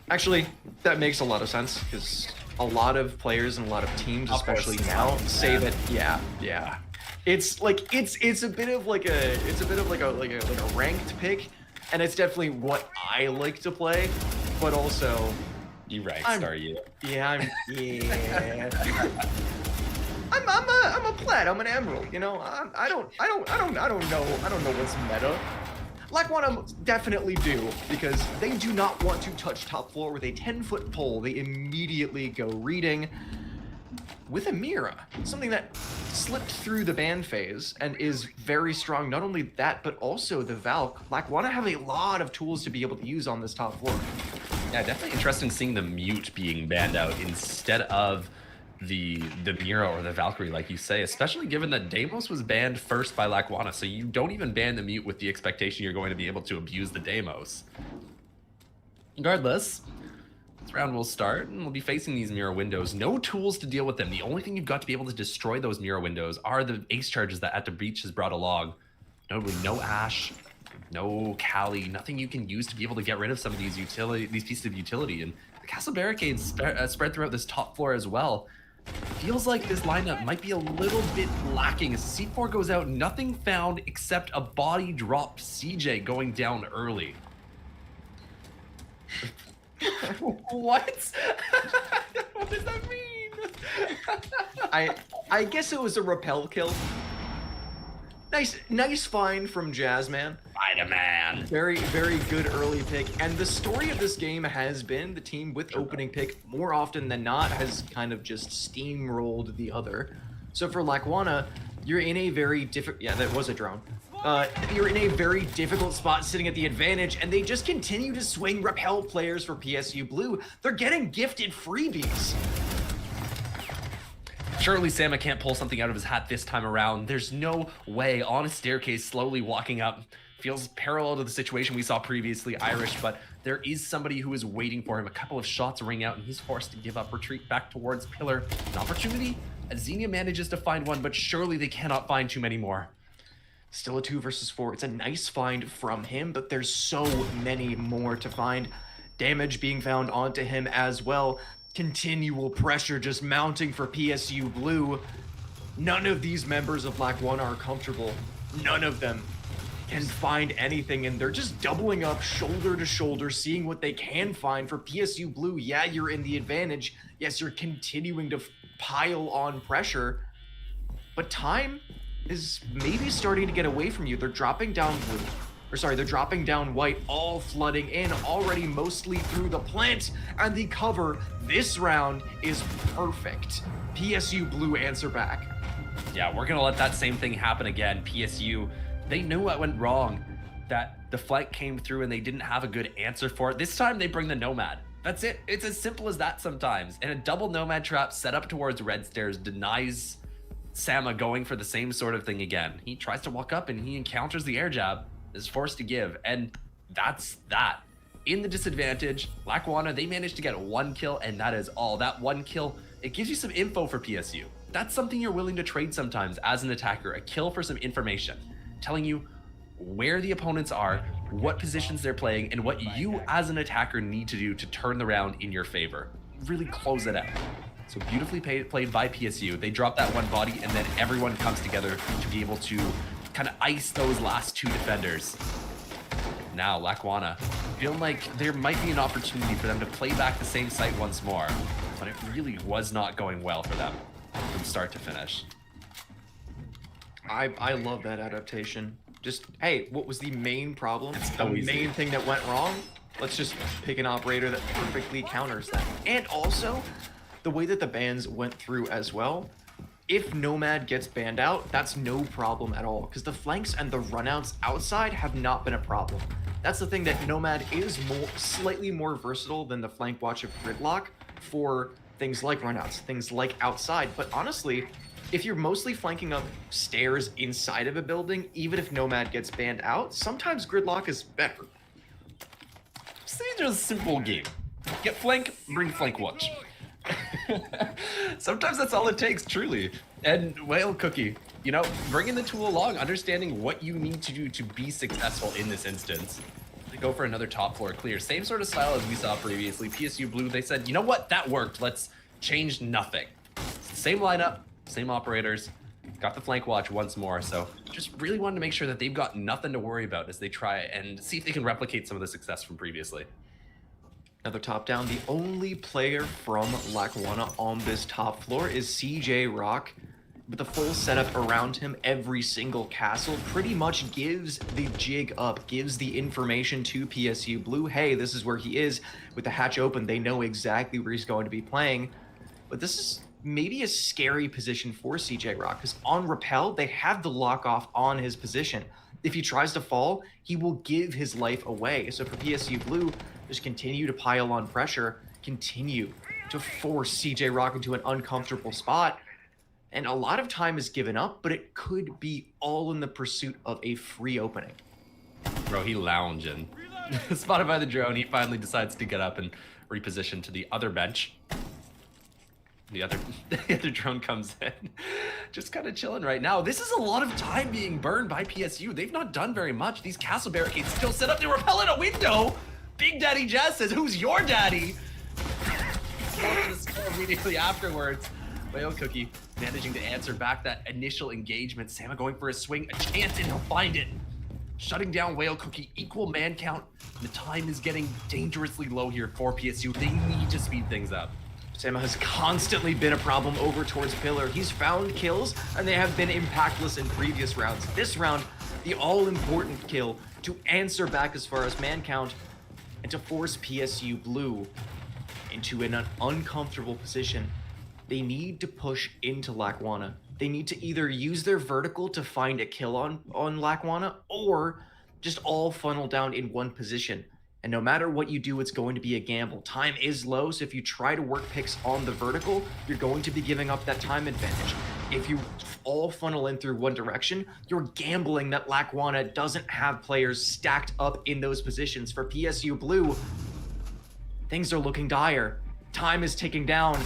Actually, that makes a lot of sense, because a lot of players and a lot of teams, especially now, say that, yeah. It's like, it's a bit of like a ranked pick, and it's definitely what I like to play, but also... You ranked, are you? Yeah, I'm a plat. I'm an emerald. You know, I don't know what's meta. Lackawanna definitely do, because they do not want to touch top floor with a 10-foot pole. They immediately go reading with a Mira, something that slipped through the ban phase and is very strong. Not only that, but also the Valk. Lackawanna have a lot of tools to be able to use on this top floor. Yeah, definitely interesting seeing the Mute being banned out instead of the Mira or the Valkyrie, like you say, especially given that Deimos was banned first by Lackawanna, so you don't even ban the Mute with the expectation you're going to be able to abuse the Deimos. Regardless, this round will start, and we'll be facing these Mira windows. No tools to deal with them. The only thing you've got to be able to destroy those Mira windows are the ace charges that At the Breach has brought along. Notably, no Ashe, no Kali, nothing you can use to be able to get rid of some of these pieces of utility. And the castle barricades spread throughout this top floor as well. Feels like this lineup might be a little bit lacking. As C4 goes out, nothing found except a body dropped CJ going down early. What? What does that mean? I guess it was a rappel kill. Nice find from Jazzman. Spider-Man. Very good early pick. And the story of this game has been the team with opening pick more often than not has kind of just steamrolled the other. So for Lackawanna, you're in a very difficult... Yeah, that was a drone. You're in a very difficult spot sitting at the advantage, and they just continue to swing rappel players for PSU Blue. They're getting gifted freebies. Surely Sama can't pull something out of his hat this time around. There's no way. On a staircase, slowly walking up. Feels parallel to the situation we saw previously, Irish, but there is somebody who is waiting for him. A couple of shots ring out, and he's forced to give up, retreat back towards Pillar. An opportunity, Xenia manages to find one, but surely they cannot find too many more. Still a 2 versus 4. It's a nice find from him, but there's so many more to find. Damage being found onto him as well. Continual pressure just mounting for PSU Blue. None of these members of Lackawanna are comfortable. None of them can find anything, and they're just doubling up shoulder to shoulder, seeing what they can find. For PSU Blue, yeah, you're in the advantage. Yes, you're continuing to pile on pressure, but time is maybe starting to get away from you. They're dropping down blue. Or sorry, they're dropping down white, all flooding in, already mostly through the plant, and the cover this round is perfect. PSU Blue answer back. Yeah, we're gonna let that same thing happen again. PSU, they knew what went wrong, that the flank came through and they didn't have a good answer for it. This time they bring the Nomad. That's it. It's as simple as that sometimes. And a double Nomad trap set up towards red stairs denies Sama going for the same sort of thing again. He tries to walk up and he encounters the air jab, is forced to give, and that's that. In the disadvantage, Lackawanna, they managed to get 1 kill, and that is all. That 1 kill, it gives you some info for PSU. That's something you're willing to trade sometimes as an attacker, a kill for some information, telling you where the opponents are, what positions they're playing, and what you as an attacker need to do to turn the round in your favor. Really close it out. So beautifully played by PSU. They drop that one body, and then everyone comes together to be able to kind of ice those last 2 defenders. Now, Lackawanna, feeling like there might be an opportunity for them to play back the same site once more, but it really was not going well for them from start to finish. I love that adaptation. Just, hey, what was the main problem? So the easy. main thing that went wrong? Let's just pick an operator that perfectly counters that. And also, the way that the bans went through as well, if Nomad gets banned out, that's no problem at all, because the flanks and the runouts outside have not been a problem. That's the thing, that Nomad is slightly more versatile than the flank watch of Gridlock for things like runouts, things like outside. But honestly, if you're mostly flanking up stairs inside of a building, even if Nomad gets banned out, sometimes Gridlock is better. Such a simple game. Get flank, bring flank watch. Sometimes that's all it takes, truly. And Whale Cookie, you know, bringing the tool along, understanding what you need to do to be successful in this instance. They go for another top floor clear. Same sort of style as we saw previously. PSU Blue, they said, you know what, that worked. Let's change nothing. Same lineup, same operators. Got the flank watch once more, so just really wanted to make sure that they've got nothing to worry about as they try and see if they can replicate some of the success from previously. Another top down. The only player from Lackawanna on this top floor is CJ Rock. With the full setup around him, every single castle pretty much gives the jig up, gives the information to PSU Blue. Hey, this is where he is. With the hatch open, they know exactly where he's going to be playing. But this is maybe a scary position for CJ Rock, because on Repel, they have the lock off on his position. If he tries to fall, he will give his life away. So for PSU Blue, just continue to pile on pressure, continue to force CJ Rock into an uncomfortable spot. And a lot of time is given up, but it could be all in the pursuit of a free opening. Bro, he lounging. Spotted by the drone, he finally decides to get up and reposition to the other bench. The other drone comes in. Just kind of chilling right now. This is a lot of time being burned by PSU. They've not done very much. These castle barricades still set up to repel in a window. Big Daddy Jazz says, who's your daddy? Immediately afterwards, Whale Cookie managing to answer back that initial engagement. Sama going for a swing, a chance, and he'll find it. Shutting down Whale Cookie, equal man count. The time is getting dangerously low here for PSU. They need to speed things up. Sama has constantly been a problem over towards Pillar. He's found kills, and they have been impactless in previous rounds. This round, the all-important kill to answer back as far as man count and to force PSU Blue into an uncomfortable position. They need to push into Lackawanna. They need to either use their vertical to find a kill on Lackawanna, or just all funnel down in one position. And no matter what you do, it's going to be a gamble. Time is low, so if you try to work picks on the vertical, you're going to be giving up that time advantage. If you all funnel in through one direction, you're gambling that Lackawanna doesn't have players stacked up in those positions. For PSU Blue, things are looking dire. Time is ticking down.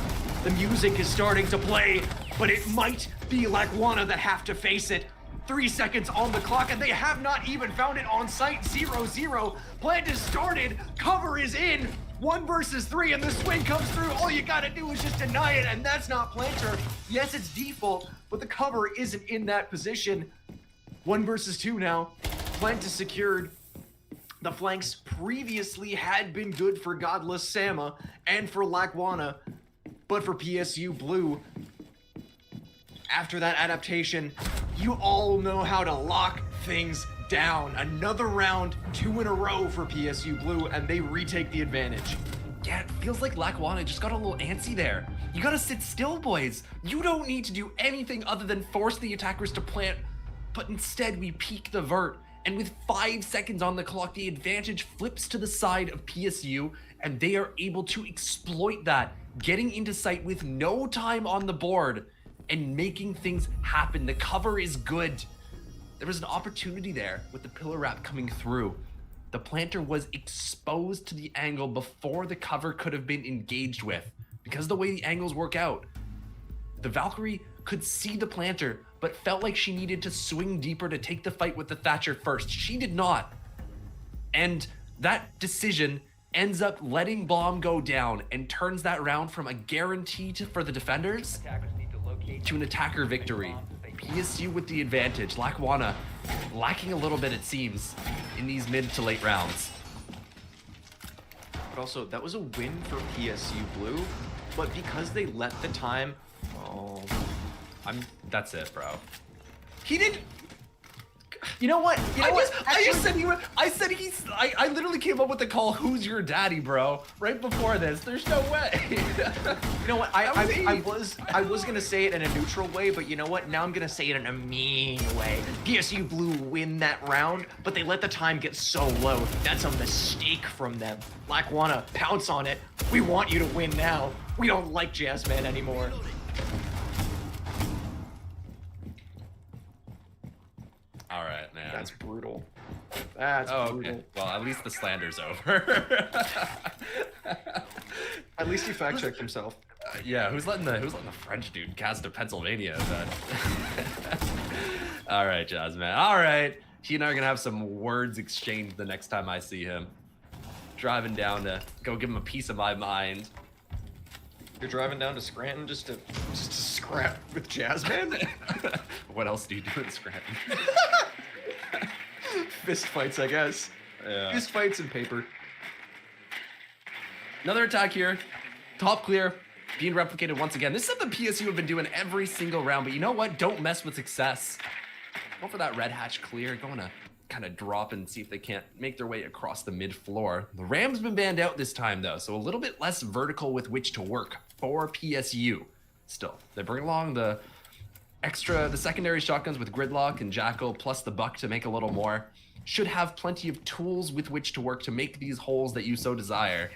The music is starting to play, but it might be Lackawanna that have to face it. 3 seconds on the clock, and they have not even found it on site. 0-0. Plant is started. Cover is in. 1 versus 3, and the swing comes through. All you gotta do is just deny it, and that's not Planter. Yes, it's default, but the cover isn't in that position. 1 versus 2 now. Plant is secured. The flanks previously had been good for Godless Sama and for Lackawanna, but for PSU Blue, after that adaptation, you all know how to lock things down. Another round, 2 in a row for PSU Blue, and they retake the advantage. Yeah, it feels like Lackawanna just got a little antsy there. You gotta sit still, boys. You don't need to do anything other than force the attackers to plant, but instead we peek the vert. And with 5 seconds on the clock, the advantage flips to the side of PSU, and they are able to exploit that, getting into sight with no time on the board and making things happen. The cover is good. There was an opportunity there with the pillar wrap coming through. The planter was exposed to the angle before the cover could have been engaged with. Because of the way the angles work out, the Valkyrie could see the planter, but felt like she needed to swing deeper to take the fight with the Thatcher first. She did not. And that decision ends up letting Bomb go down and turns that round from a guarantee for the defenders to an attacker victory. PSU with the advantage. Lackawanna lacking a little bit, it seems, in these mid to late rounds. But also, that was a win for PSU Blue, but because they let the time... Oh, That's it, bro. he did... You know what? I literally came up with the call, who's your daddy, bro? Right before this. There's no way. You know what? I was gonna say it in a neutral way, but you know what? Now I'm gonna say it in a mean way. PSU Blue win that round, but they let the time get so low. That's a mistake from them. Lackawanna, pounce on it. We want you to win now. We don't like Jazzman anymore. All right, man. That's brutal. That's brutal. Okay. Well, at least the slander's over. At least he fact-checked himself. Yeah, who's letting the French dude cast a Pennsylvania event? All right, Jazzman. All right, he and I are gonna have some words exchanged the next time I see him. Driving down to go give him a piece of my mind. You're driving down to Scranton just to scrap with Jazzman? What else do you do in Scranton? Fist fights, I guess. Yeah. Fist fights and paper. Another attack here. Top clear. Being replicated once again. This is something PSU have been doing every single round, but you know what? Don't mess with success. Go for that red hatch clear. Going to kind of drop and see if they can't make their way across the mid floor. The Ram's been banned out this time though, so a little bit less vertical with which to work for PSU. Still, they bring along the secondary shotguns with Gridlock and Jackal, plus the Buck to make a little more. Should have plenty of tools with which to work to make these holes that you so desire.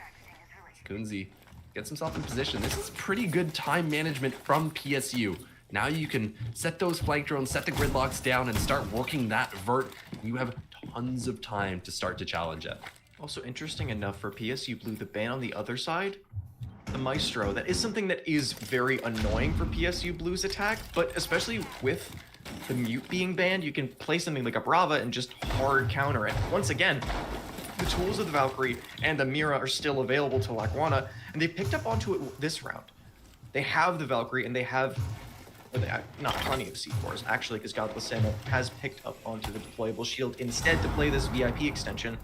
Kunzi gets himself in position. This is pretty good time management from PSU. Now you can set those flank drones, set the gridlocks down, and start working that vert. You have tons of time to start to challenge it. Also interesting enough for PSU Blue, the ban on the other side, the Maestro, that is something that is very annoying for PSU Blue's attack, but especially with the mute being banned, you can play something like a Brava and just hard counter it. Once again, the tools of the Valkyrie and the Mira are still available to Lackawanna, and they picked up onto it this round. They have the Valkyrie, and they have not plenty of C4s, actually, because God Laceno has picked up onto the deployable shield instead to play this VIP extension,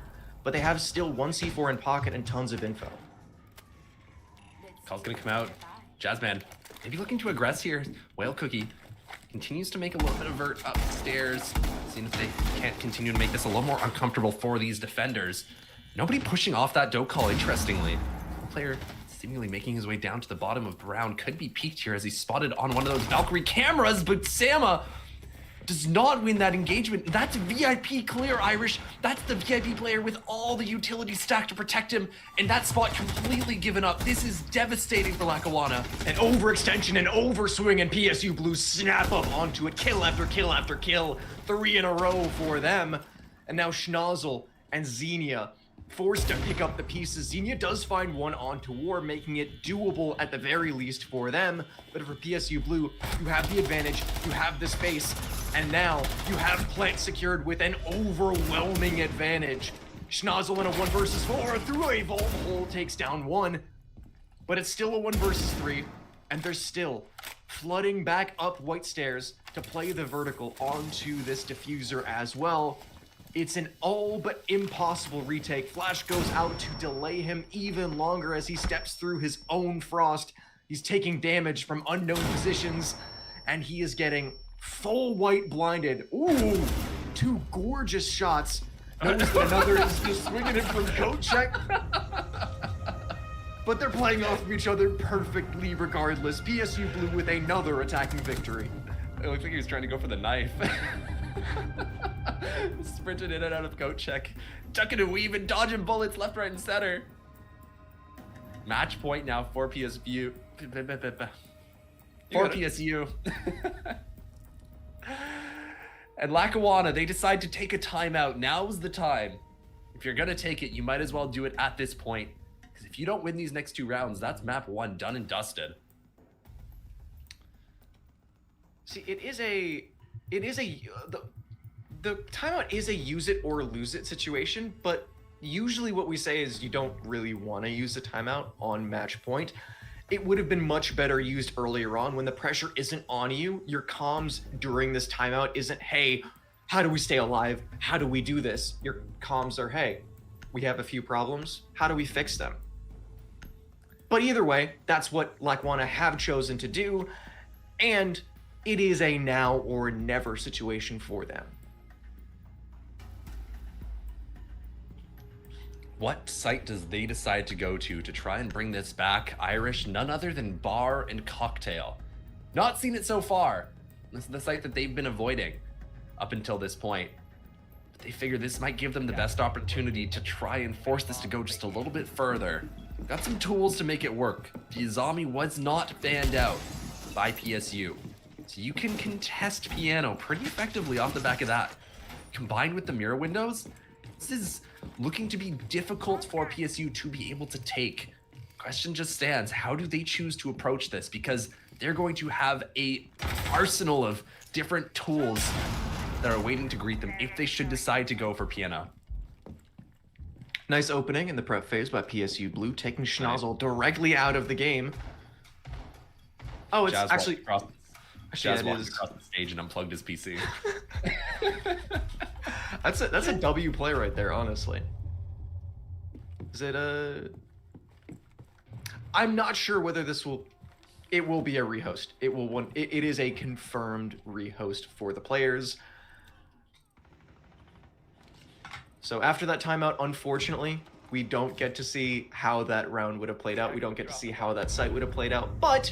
but they have still one C4 in pocket and tons of info. Call's gonna come out. Jazzman, maybe looking to aggress here. Whale Cookie continues to make a little bit of vert upstairs. Seeing if they can't continue to make this a little more uncomfortable for these defenders. Nobody pushing off that dope call, interestingly. Player seemingly making his way down to the bottom of Brown could be peeked here as he's spotted on one of those Valkyrie cameras, but Sama does not win that engagement. That's VIP clear, Irish. That's the VIP player with all the utility stacked to protect him, and that spot completely given up. This is devastating for Lackawanna. An overextension, an overswing, and PSU Blue snap up onto it. Kill after kill after kill. 3 in a row for them. And now Schnozzle and Xenia forced to pick up the pieces. Xenia does find one onto War, making it doable at the very least for them. But for PSU Blue, you have the advantage, you have the space, and now you have plant secured with an overwhelming advantage. Schnozzle in a 1 versus 4 through a vault hole takes down 1, but it's still a 1 versus 3, and they're still flooding back up White Stairs to play the vertical onto this diffuser as well. It's an all but impossible retake. Flash goes out to delay him even longer as he steps through his own frost. He's taking damage from unknown positions, and he is getting full white blinded. Ooh, 2 gorgeous shots. Notice that another is just swinging it from coat check. But they're playing off of each other perfectly regardless. PSU Blue with another attacking victory. It looked like he was trying to go for the knife. Sprinted in and out of coat check. Ducking and weaving, dodging bullets left, right, and center. Match point now for PSU. For PSU. And Lackawanna, they decide to take a timeout. Now's the time. If you're gonna take it, you might as well do it at this point. Because if you don't win these next 2 rounds, that's map 1 done and dusted. See, the timeout is a use it or lose it situation, but usually what we say is you don't really want to use the timeout on match point. It would have been much better used earlier on when the pressure isn't on you. Your comms during this timeout isn't, hey, how do we stay alive? How do we do this? Your comms are, hey, we have a few problems. How do we fix them? But either way, that's what Lackawanna have chosen to do, and it is a now or never situation for them. What site does they decide to go to try and bring this back? Irish, none other than Bar and Cocktail. Not seen it so far. This is the site that they've been avoiding up until this point. But they figure this might give them the best opportunity to try and force this to go just a little bit further. Got some tools to make it work. The Izami was not banned out by PSU. So you can contest Piano pretty effectively off the back of that. Combined with the mirror windows, this is looking to be difficult for PSU to be able to take. question just stands. How do they choose to approach this? Because they're going to have a arsenal of different tools that are waiting to greet them if they should decide to go for Piano. Nice opening in the prep phase by PSU Blue, taking Schnozzle directly out of the game. Oh, it's Jazz actually... Jazz walked across the stage and unplugged his PC. That's a W play right there, honestly. Is it a... I'm not sure whether this will... It will be a rehost. It is a confirmed rehost for the players. So after that timeout, unfortunately, we don't get to see how that round would have played out. We don't get to see how that site would have played out. But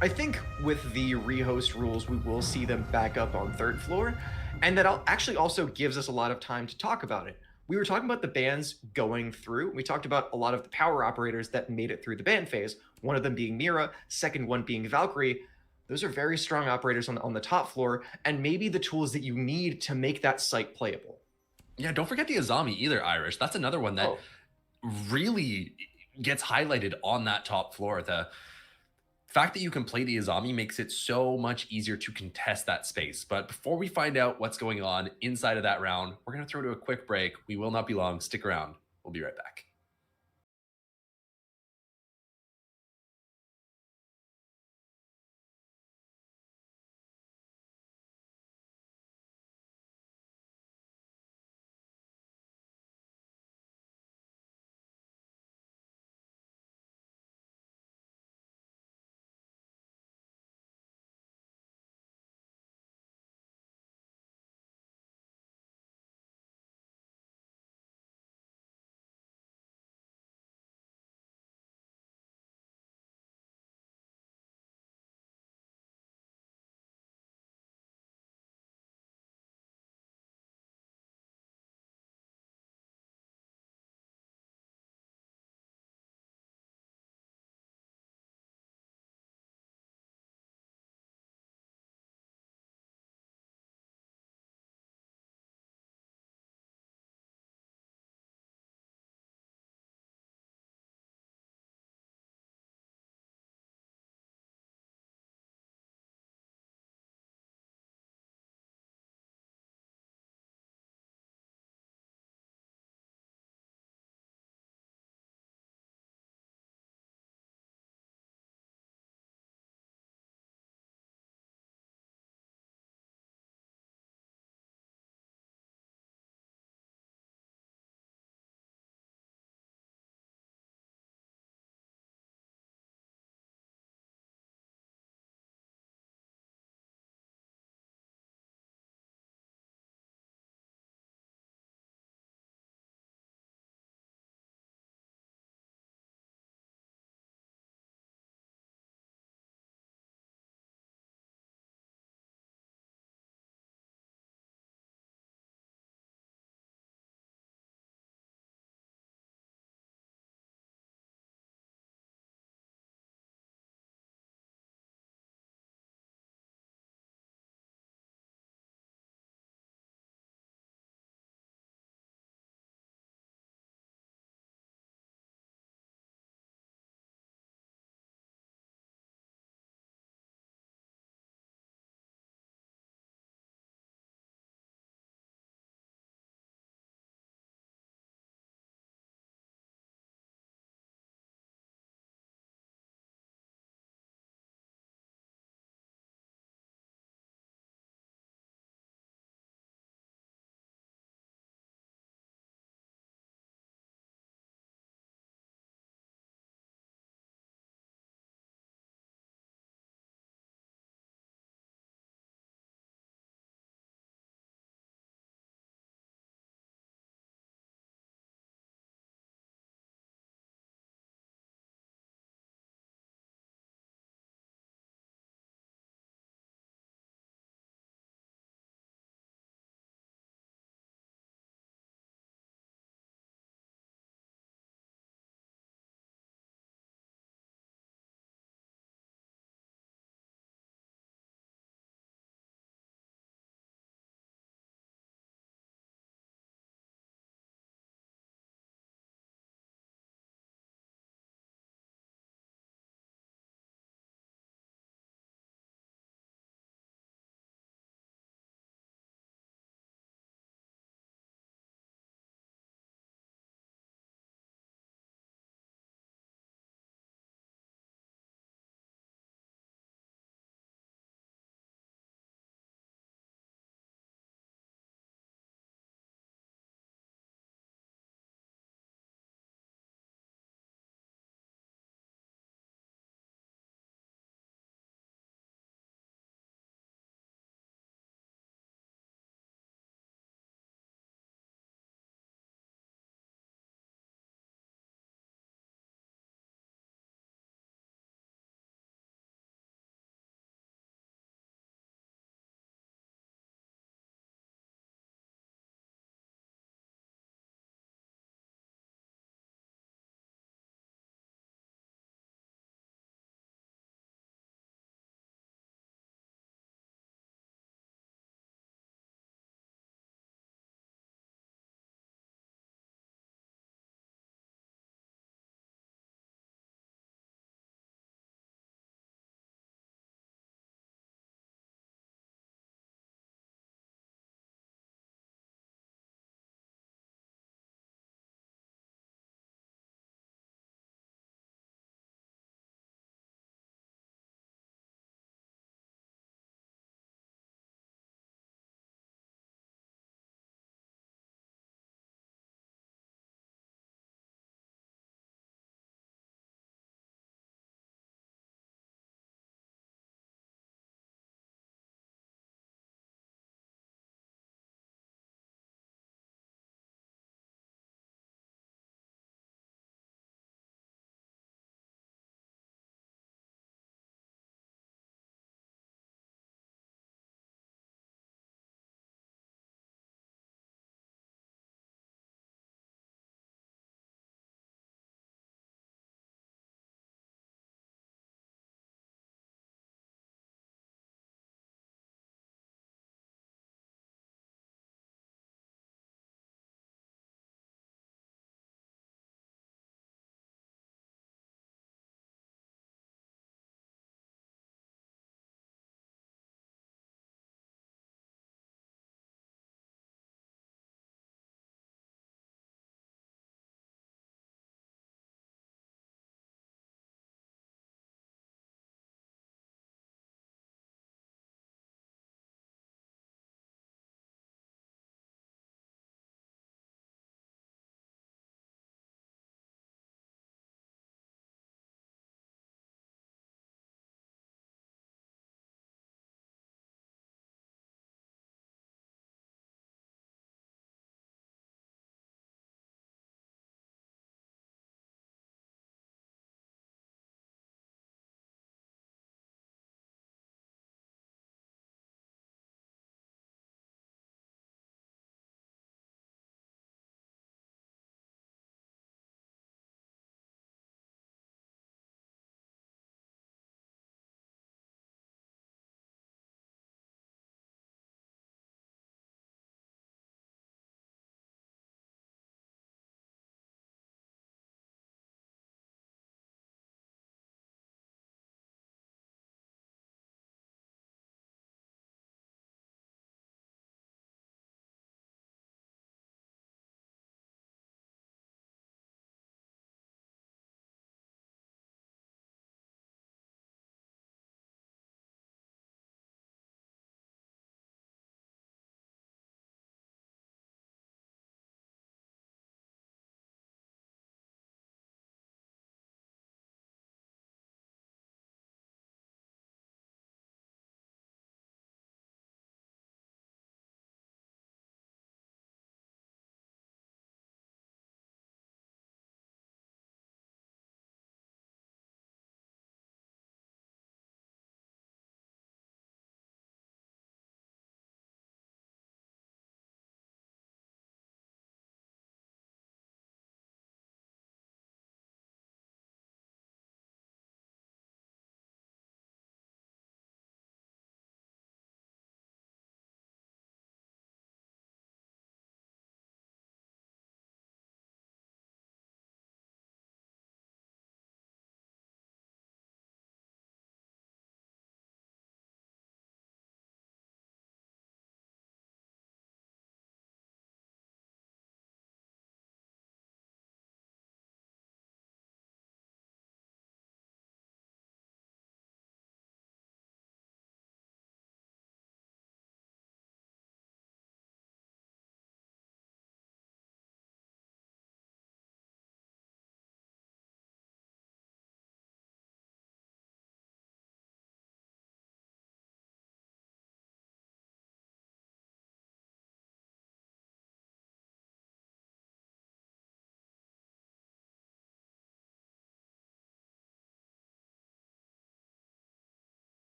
I think with the rehost rules, we will see them back up on third floor. And that actually also gives us a lot of time to talk about it. We were talking about the bans going through. We talked about a lot of the power operators that made it through the ban phase. One of them being Mira, second one being Valkyrie. Those are very strong operators on the top floor, and maybe the tools that you need to make that site playable. Yeah, don't forget the Azami either, Irish. That's another one that really gets highlighted on that top floor. The fact that you can play the Azami makes it so much easier to contest that space. But before we find out what's going on inside of that round, we're going to throw to a quick break. We will not be long. Stick around. We'll be right back.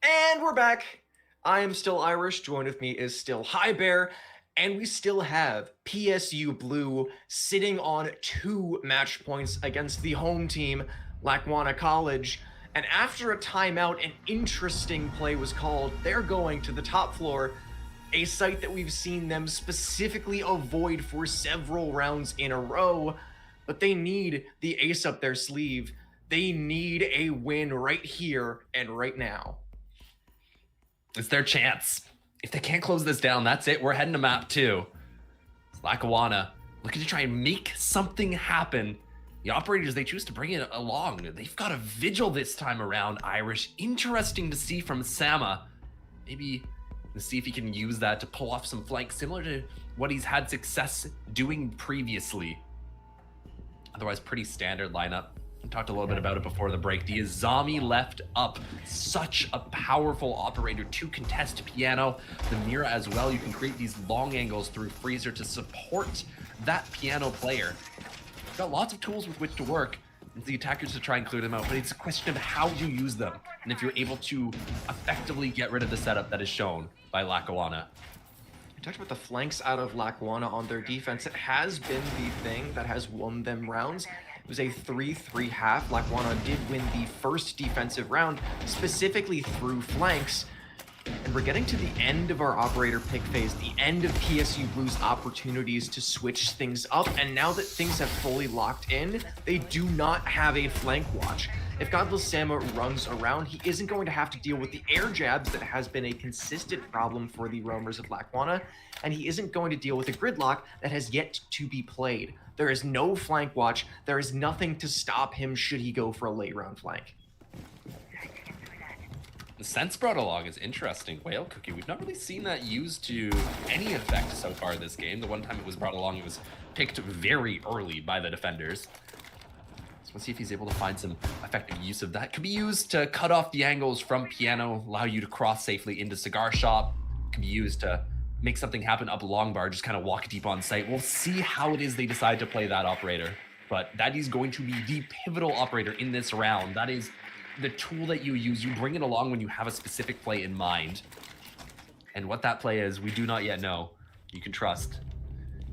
And we're back. I am still Irish. Joined with me is still High Bear. And we still have PSU Blue sitting on 2 match points against the home team, Lackawanna College. And after a timeout, an interesting play was called. They're going to the top floor, a site that we've seen them specifically avoid for several rounds in a row. But they need the ace up their sleeve. They need a win right here and right now. It's their chance. If they can't close this down, that's it. We're heading to map 2. It's Lackawanna looking to try and make something happen. The operators, they choose to bring it along. They've got a vigil this time around, Irish. Interesting to see from Sama. Maybe to see if he can use that to pull off some flanks similar to what he's had success doing previously. Otherwise, pretty standard lineup. We talked a little bit about it before the break. The Azami left up. Such a powerful operator to contest piano. The Mira as well. You can create these long angles through Freezer to support that piano player. You've got lots of tools with which to work. It's the attackers to try and clear them out, but it's a question of how you use them. And if you're able to effectively get rid of the setup that is shown by Lackawanna. We talked about the flanks out of Lackawanna on their defense. It has been the thing that has won them rounds. It was a 3-3 half. Lackawanna did win the first defensive round, specifically through flanks. And we're getting to the end of our operator pick phase, the end of PSU Blue's opportunities to switch things up. And now that things have fully locked in, they do not have a flank watch. If Godless Sama runs around, he isn't going to have to deal with the air jabs that has been a consistent problem for the roamers of Lackawanna, and he isn't going to deal with a gridlock that has yet to be played. There is no flank watch. There is nothing to stop him should he go for a late round flank. The sense brought along is interesting. Whale Cookie, we've not really seen that used to any effect so far this game. The one time it was brought along, it was picked very early by the defenders. So let's see if he's able to find some effective use of that. Could be used to cut off the angles from piano, allow you to cross safely into cigar shop. Could be used to make something happen up long bar, just kind of walk deep on site. We'll see how it is they decide to play that operator. But that is going to be the pivotal operator in this round. That is the tool that you use. You bring it along when you have a specific play in mind. And what that play is, we do not yet know. You can trust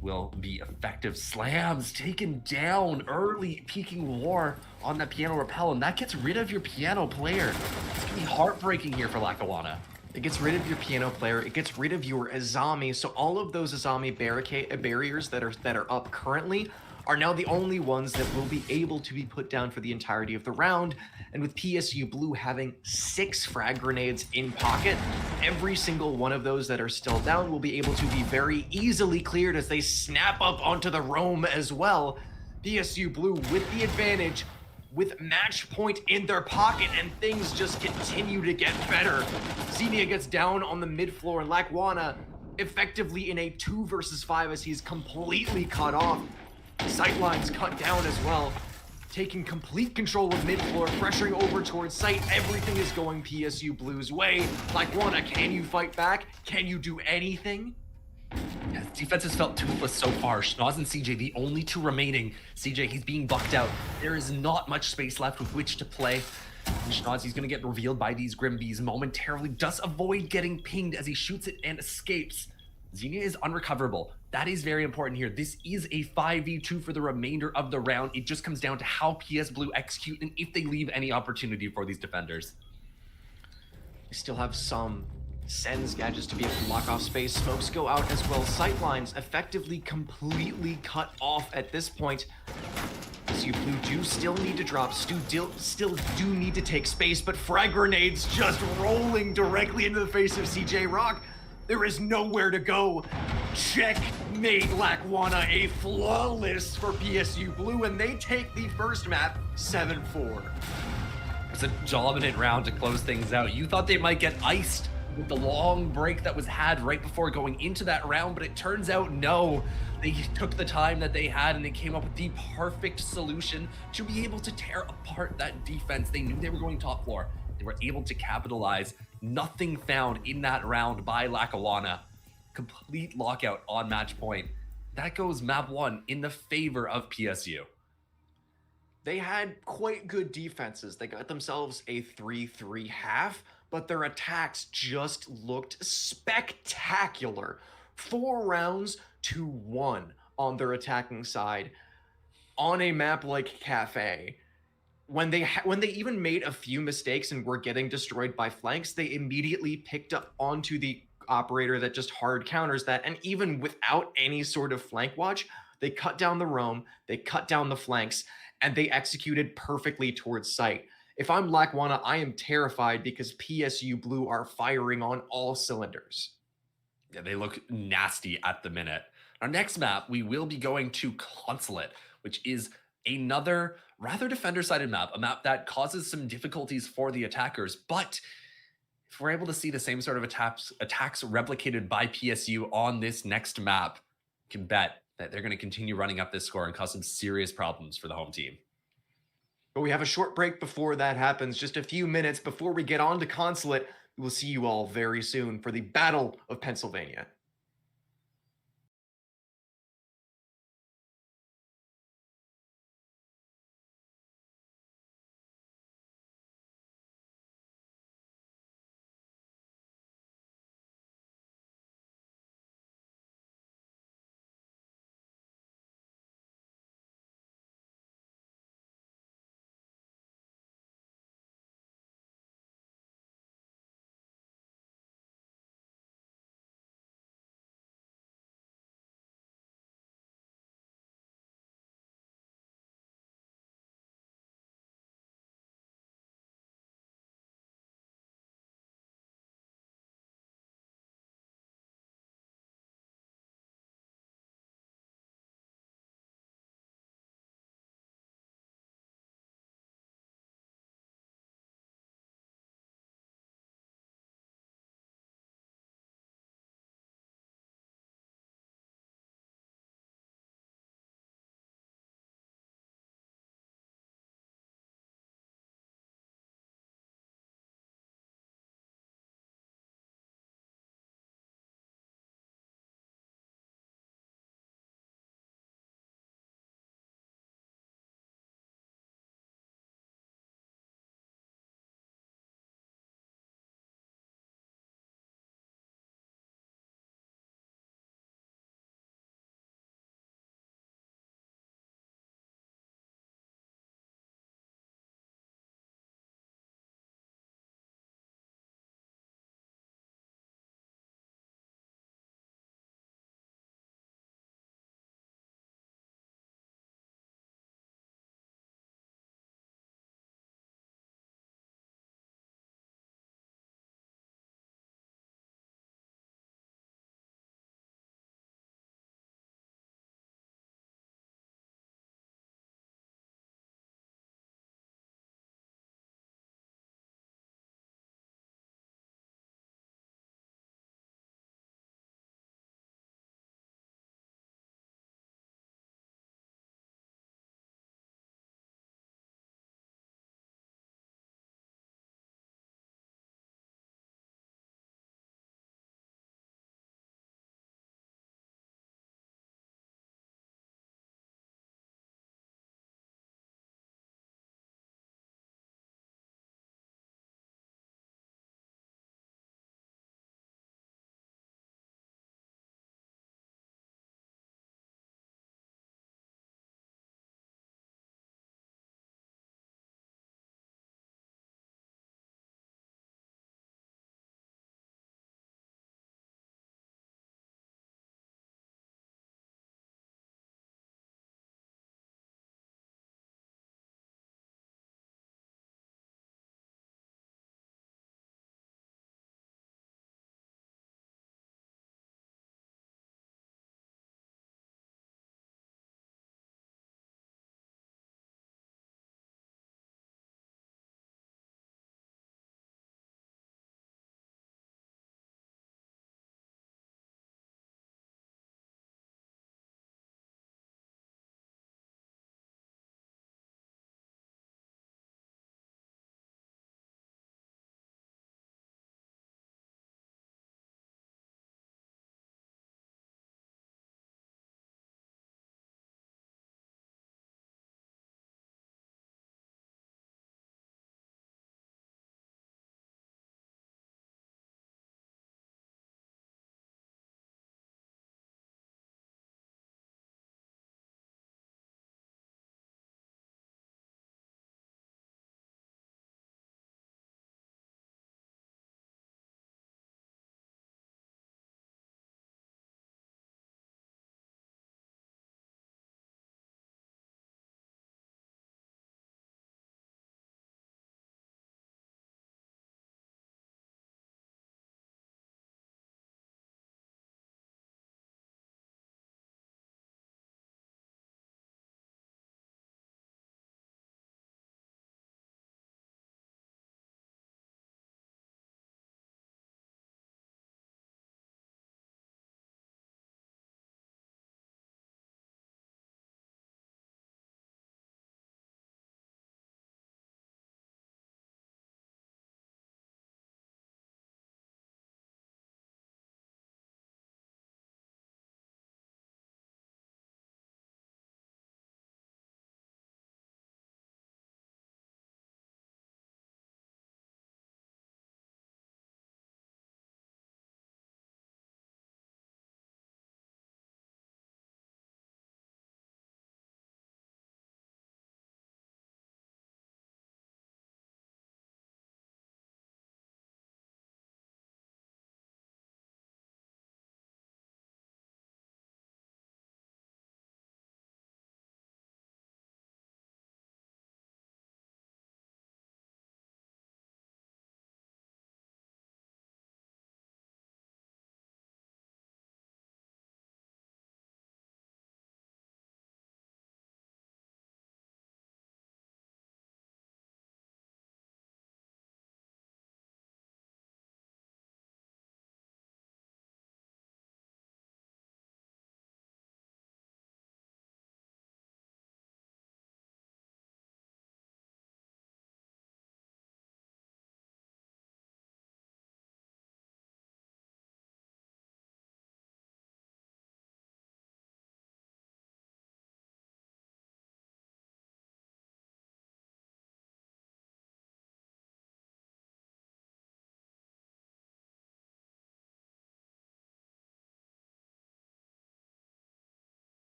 will be effective. Slams taken down early, peaking war on that piano repel, and that gets rid of your piano player. It's gonna be heartbreaking here for Lackawanna. It gets rid of your piano player. It gets rid of your Azami. So all of those Azami barriers that are up currently are now the only ones that will be able to be put down for the entirety of the round. And with PSU Blue having 6 frag grenades in pocket, every single one of those that are still down will be able to be very easily cleared as they snap up onto the roam as well. PSU Blue with the advantage, with match point in their pocket, and things just continue to get better. Xenia gets down on the mid floor, and Lackawanna effectively in a 2 versus 5 as he's completely cut off. Sightlines cut down as well, taking complete control of mid-floor, pressuring over towards site. Everything is going PSU Blue's way. Lackawanna, can you fight back? Can you do anything? Yeah, defense has felt toothless so far. Schnoz and CJ, the only 2 remaining. CJ, he's being bucked out. There is not much space left with which to play. And Schnoz, he's going to get revealed by these Grimbees momentarily. Does avoid getting pinged as he shoots it and escapes. Xenia is unrecoverable. That is very important here. This is a 5v2 for the remainder of the round. It just comes down to how PS Blue execute and if they leave any opportunity for these defenders. We still have some Sens gadgets to be able to lock off space. Smokes go out as well. Sightlines effectively completely cut off at this point. PSU Blue do still need to drop, still do need to take space, but frag grenades just rolling directly into the face of CJ Rock. There is nowhere to go. Checkmate Lackawanna, a flawless for PSU Blue, and they take the first map 7-4. It's a dominant round to close things out. You thought they might get iced with the long break that was had right before going into that round, but it turns out no. They took the time that they had and they came up with the perfect solution to be able to tear apart that defense. They knew they were going top floor. They were able to capitalize. Nothing found in that round by Lackawanna. Complete lockout on match point. That goes map 1 in the favor of PSU. They had quite good defenses. They got themselves a 3-3 half, but their attacks just looked spectacular. 4 rounds to 1 on their attacking side on a map like Cafe. When they even made a few mistakes and were getting destroyed by flanks, they immediately picked up onto the operator that just hard counters that. And even without any sort of flank watch, they cut down the roam, they cut down the flanks, and they executed perfectly towards site. If I'm Lackawanna, I am terrified because PSU Blue are firing on all cylinders. Yeah, they look nasty at the minute. Our next map, we will be going to Consulate, which is another rather defender-sided map, a map that causes some difficulties for the attackers. But if we're able to see the same sort of attacks replicated by PSU on this next map, you can bet that they're going to continue running up this score and cause some serious problems for the home team. But we have a short break before that happens, just a few minutes before we get on to Consulate. We will see you all very soon for the Battle of Pennsylvania.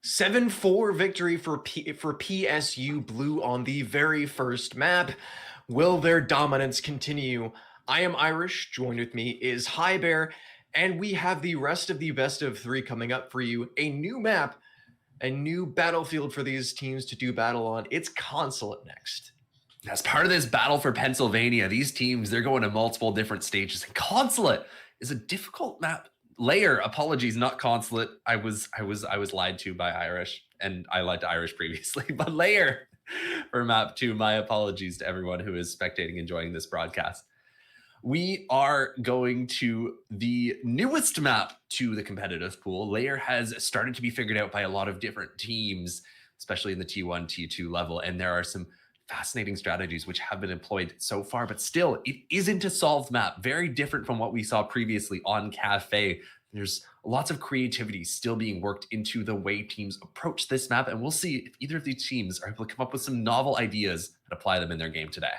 7-4 victory for PSU Blue on the very first map. Will their dominance continue? I am Irish. Joined with me is High Bear, and we have the rest of the best of three coming up for you. A new map, a new battlefield for these teams to do battle on. It's Consulate next. As part of this battle for Pennsylvania, these teams, they're going to multiple different stages. And Consulate is a difficult map. Layer, apologies, not Consulate. I was lied to by Irish, and I lied to Irish previously. But Layer for map 2. My apologies to everyone who is spectating, enjoying this broadcast. We are going to the newest map to the competitive pool. Layer has started to be figured out by a lot of different teams, especially in the T1, T2 level, and there are some fascinating strategies which have been employed so far, but still, it isn't a solved map. Very different from what we saw previously on Cafe. There's lots of creativity still being worked into the way teams approach this map, and we'll see if either of these teams are able to come up with some novel ideas and apply them in their game today.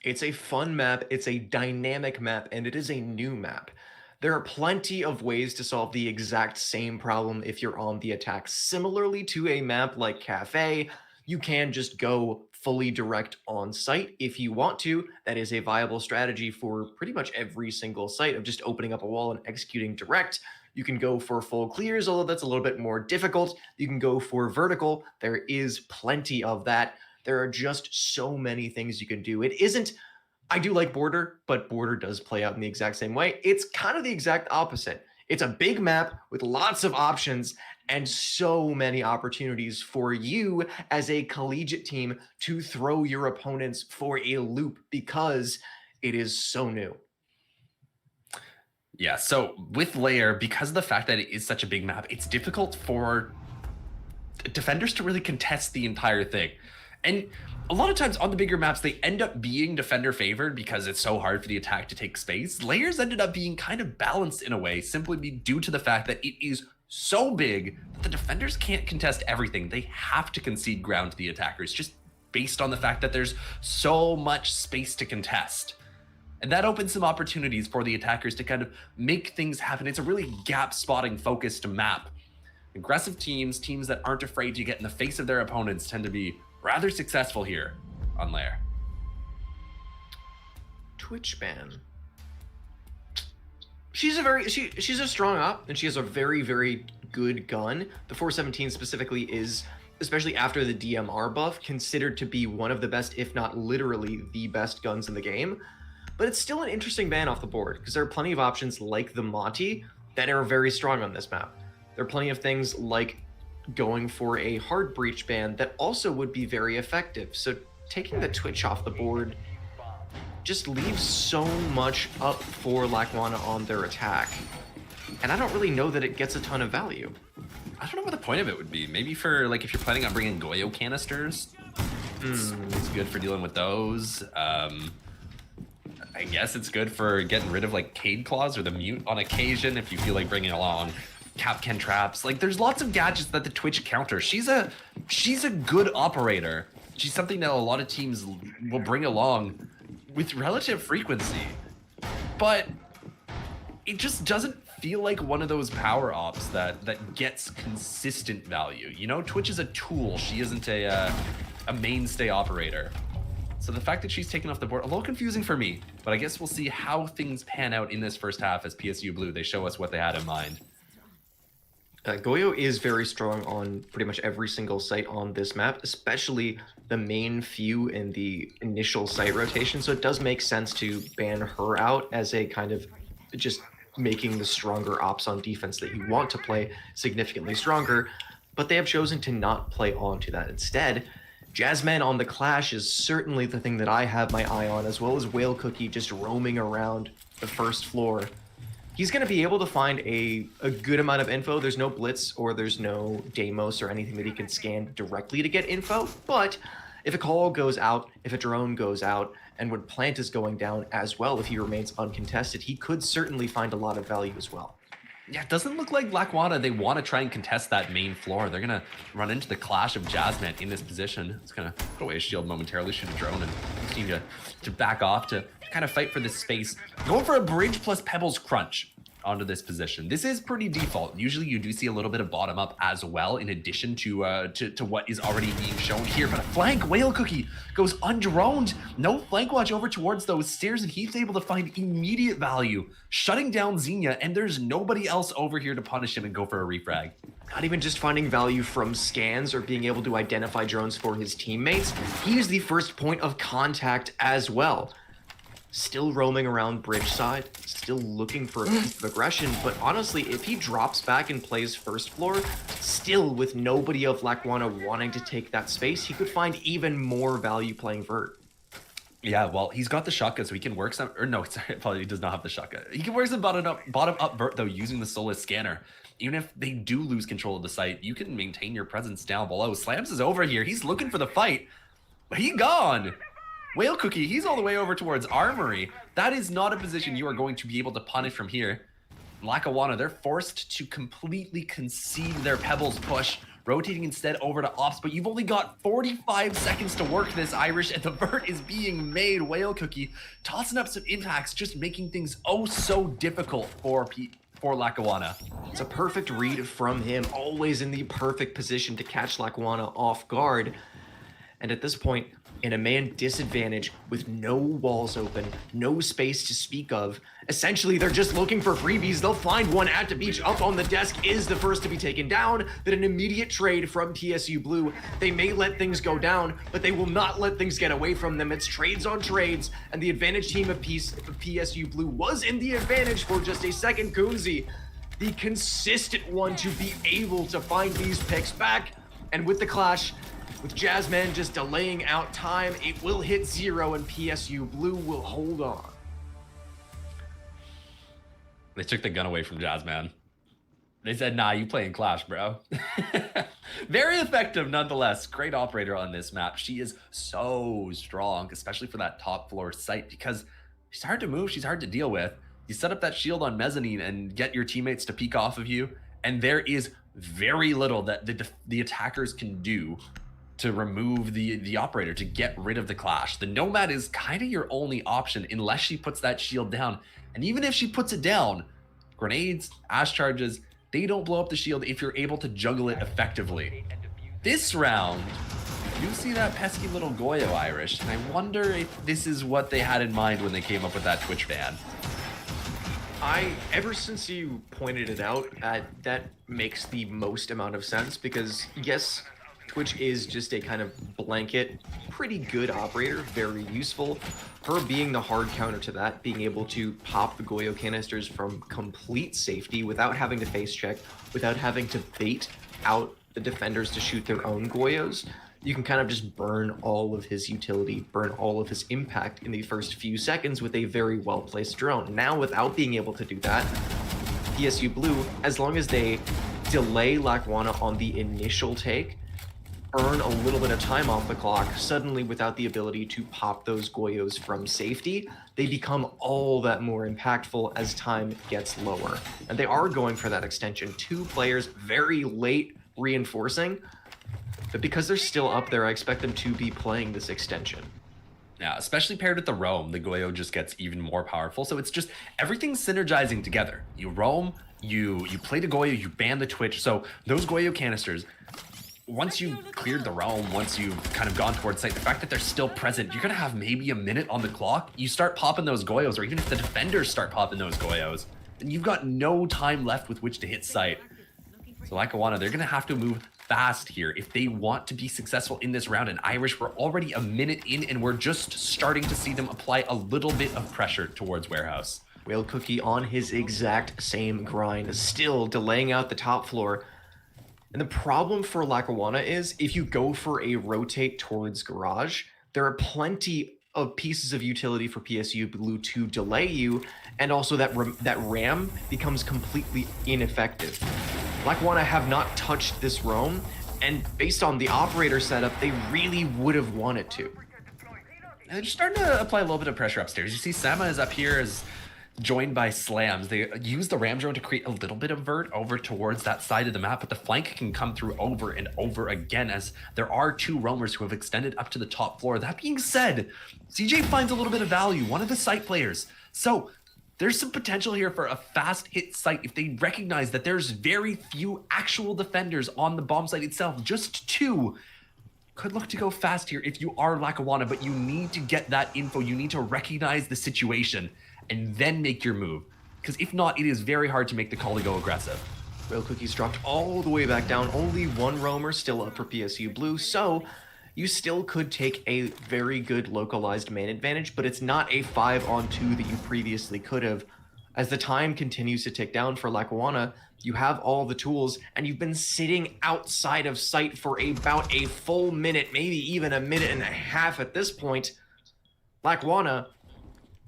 It's a fun map, it's a dynamic map, and it is a new map. There are plenty of ways to solve the exact same problem if you're on the attack. Similarly to a map like Cafe, you can just go fully direct on site if you want to. That is a viable strategy for pretty much every single site of just opening up a wall and executing direct. You can go for full clears, although that's a little bit more difficult. You can go for vertical. There is plenty of that. There are just so many things you can do. It isn't, I do like Border, but Border does play out in the exact same way. It's kind of the exact opposite. It's a big map with lots of options and so many opportunities for you as a collegiate team to throw your opponents for a loop because it is so new. Yeah, so with Layer, because of the fact that it is such a big map, it's difficult for defenders to really contest the entire thing. And a lot of times on the bigger maps, they end up being defender favored because it's so hard for the attack to take space. Layers ended up being kind of balanced in a way, simply due to the fact that it is so big that the defenders can't contest everything. They have to concede ground to the attackers just based on the fact that there's so much space to contest. And that opens some opportunities for the attackers to kind of make things happen. It's a really gap spotting focused map. Aggressive teams, teams that aren't afraid to get in the face of their opponents, tend to be rather successful here on Layer. Twitch ban. She's a strong op, and she has a very, very good gun. The 417 specifically is, especially after the DMR buff, considered to be one of the best, if not literally the best guns in the game. But it's still an interesting ban off the board, because there are plenty of options like the Monty that are very strong on this map. There are plenty of things like going for a hard breach ban that also would be very effective. So taking the Twitch off the board just leaves so much up for Lackawanna on their attack. And I don't really know that it gets a ton of value. I don't know what the point of it would be. Maybe for, like, if you're planning on bringing Goyo canisters, it's good for dealing with those. I guess it's good for getting rid of, like, Cade Claws or the Mute on occasion if you feel like bringing along Capcan traps. Like, there's lots of gadgets that the Twitch counter. She's a good operator. She's something that a lot of teams will bring along with relative frequency, but it just doesn't feel like one of those power ops that gets consistent value. You know, Twitch is a tool. She isn't a mainstay operator. So the fact that she's taken off the board, a little confusing for me, but I guess we'll see how things pan out in this first half as PSU Blue, they show us what they had in mind. Goyo is very strong on pretty much every single site on this map, especially the main few in the initial site rotation. So it does make sense to ban her out as a kind of just making the stronger ops on defense that you want to play significantly stronger. But they have chosen to not play onto that. Instead, Jazzman on the Clash is certainly the thing that I have my eye on, as well as Whale Cookie just roaming around the first floor. He's going to be able to find a good amount of info. There's no blitz or there's no Deimos or anything that he can scan directly to get info. But if a call goes out, if a drone goes out, and when plant is going down as well, if he remains uncontested, he could certainly find a lot of value as well. Yeah, it doesn't look like Lackawanna, they want to try and contest that main floor. They're going to run into the clash of Jazzman in this position. It's going to put away a shield momentarily, shoot a drone, and continue to back off to kind of fight for this space. Going for a bridge plus Pebbles crunch onto this position. This is pretty default. Usually you do see a little bit of bottom up as well, in addition to what is already being shown here. But a flank, Whale Cookie goes undroned. No flank watch over towards those stairs, and he's able to find immediate value, shutting down Xenia, and there's nobody else over here to punish him and go for a refrag. Not even just finding value from scans or being able to identify drones for his teammates, he is the first point of contact as well. Still roaming around bridge side, still looking for a piece of aggression, but honestly, if he drops back and plays first floor, still with nobody of Lackawanna wanting to take that space, he could find even more value playing vert. Yeah, well, he's got the shotgun, so he can work some, or no, sorry, probably he does not have the shotgun. He can work some bottom up vert, though, using the Soulless Scanner. Even if they do lose control of the site, you can maintain your presence down below. Slams is over here. He's looking for the fight, but he gone. Whale Cookie, he's all the way over towards Armory. That is not a position you are going to be able to punish from here. Lackawanna, they're forced to completely concede their Pebbles push, rotating instead over to Ops, but you've only got 45 seconds to work this, Irish, and the vert is being made. Whale Cookie tossing up some impacts, just making things oh so difficult for Lackawanna. It's a perfect read from him, always in the perfect position to catch Lackawanna off guard. And at this point, in a man disadvantage with no walls open, no space to speak of, essentially they're just looking for freebies. They'll find one at the beach. Up on the desk is the first to be taken down. Then an immediate trade from PSU Blue. They may let things go down, but they will not let things get away from them. It's trades on trades, and the advantage team of PSU Blue was in the advantage for just a second. Kunzi, the consistent one to be able to find these picks back, and with the clash, with Jazzman just delaying out time, it will hit 0 and PSU Blue will hold on. They took the gun away from Jazzman. They said, nah, you playing Clash, bro. Very effective nonetheless. Great operator on this map. She is so strong, especially for that top floor site, because she's hard to move, she's hard to deal with. You set up that shield on mezzanine and get your teammates to peek off of you, and there is very little that the attackers can do to remove the operator, to get rid of the clash. The Nomad is kind of your only option unless she puts that shield down. And even if she puts it down, grenades, ash charges, they don't blow up the shield if you're able to juggle it effectively. This round, you see that pesky little Goyo, Irish, and I wonder if this is what they had in mind when they came up with that Twitch ban. Ever since you pointed it out, that makes the most amount of sense, because yes, Twitch is just a kind of blanket, pretty good operator, very useful. Her being the hard counter to that, being able to pop the Goyo canisters from complete safety without having to face check, without having to bait out the defenders to shoot their own Goyos. You can kind of just burn all of his utility, burn all of his impact in the first few seconds with a very well-placed drone. Now, without being able to do that, PSU Blue, as long as they delay Lackawanna on the initial take, earn a little bit of time off the clock, suddenly without the ability to pop those Goyos from safety, they become all that more impactful as time gets lower. And they are going for that extension. 2 players very late reinforcing, but because they're still up there, I expect them to be playing this extension. Yeah, especially paired with the roam, the Goyo just gets even more powerful. So it's just everything's synergizing together. You roam, you play the Goyo, you ban the Twitch. So those Goyo canisters, once you cleared the realm, once you've kind of gone towards site, the fact that they're still present, you're going to have maybe a minute on the clock. You start popping those Goyos, or even if the defenders start popping those Goyos, then you've got no time left with which to hit site. So Lackawanna, they're going to have to move fast here if they want to be successful in this round. And Irish, we're already a minute in, and we're just starting to see them apply a little bit of pressure towards Warehouse. Whale Cookie on his exact same grind, still delaying out the top floor. And the problem for Lackawanna is if you go for a rotate towards Garage, there are plenty of pieces of utility for PSU Blue to delay you, and also that RAM becomes completely ineffective. Lackawanna have not touched this roam, and based on the operator setup, they really would have wanted to. And they're just starting to apply a little bit of pressure upstairs. You see Sama is up here, is joined by Slams. They use the Ram drone to create a little bit of vert over towards that side of the map, but the flank can come through over and over again, as there are 2 roamers who have extended up to the top floor. That being said, CJ finds a little bit of value, one of the site players. So there's some potential here for a fast hit site if they recognize that there's very few actual defenders on the bomb site itself. Just 2. Could look to go fast here if you are Lackawanna, but you need to get that info. You need to recognize the situation and then make your move. Because if not, it is very hard to make the Collie go aggressive. Whale Cookie's dropped all the way back down. Only 1 roamer still up for PSU Blue, so you still could take a very good localized man advantage, but it's not a 5-on-2 that you previously could have. As the time continues to tick down for Lackawanna, you have all the tools, and you've been sitting outside of sight for about a full minute, maybe even a minute and a half at this point. Lackawanna,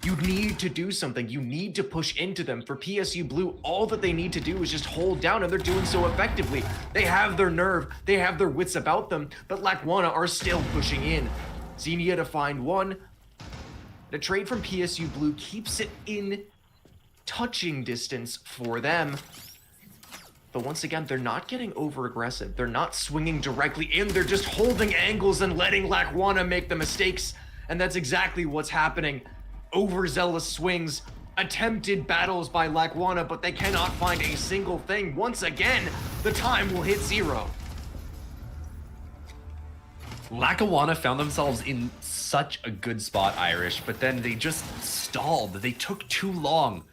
you need to do something. You need to push into them. For PSU Blue, all that they need to do is just hold down, and they're doing so effectively. They have their nerve, they have their wits about them, but Lackawanna are still pushing in. Xenia to find 1. The trade from PSU Blue keeps it in touching distance for them. But once again, they're not getting over-aggressive. They're not swinging directly in. They're just holding angles and letting Lackawanna make the mistakes. And that's exactly what's happening. Overzealous swings, attempted battles by Lackawanna, but they cannot find a single thing. Once again, the time will hit 0. Lackawanna found themselves in such a good spot, Irish, but then they just stalled. They took too long.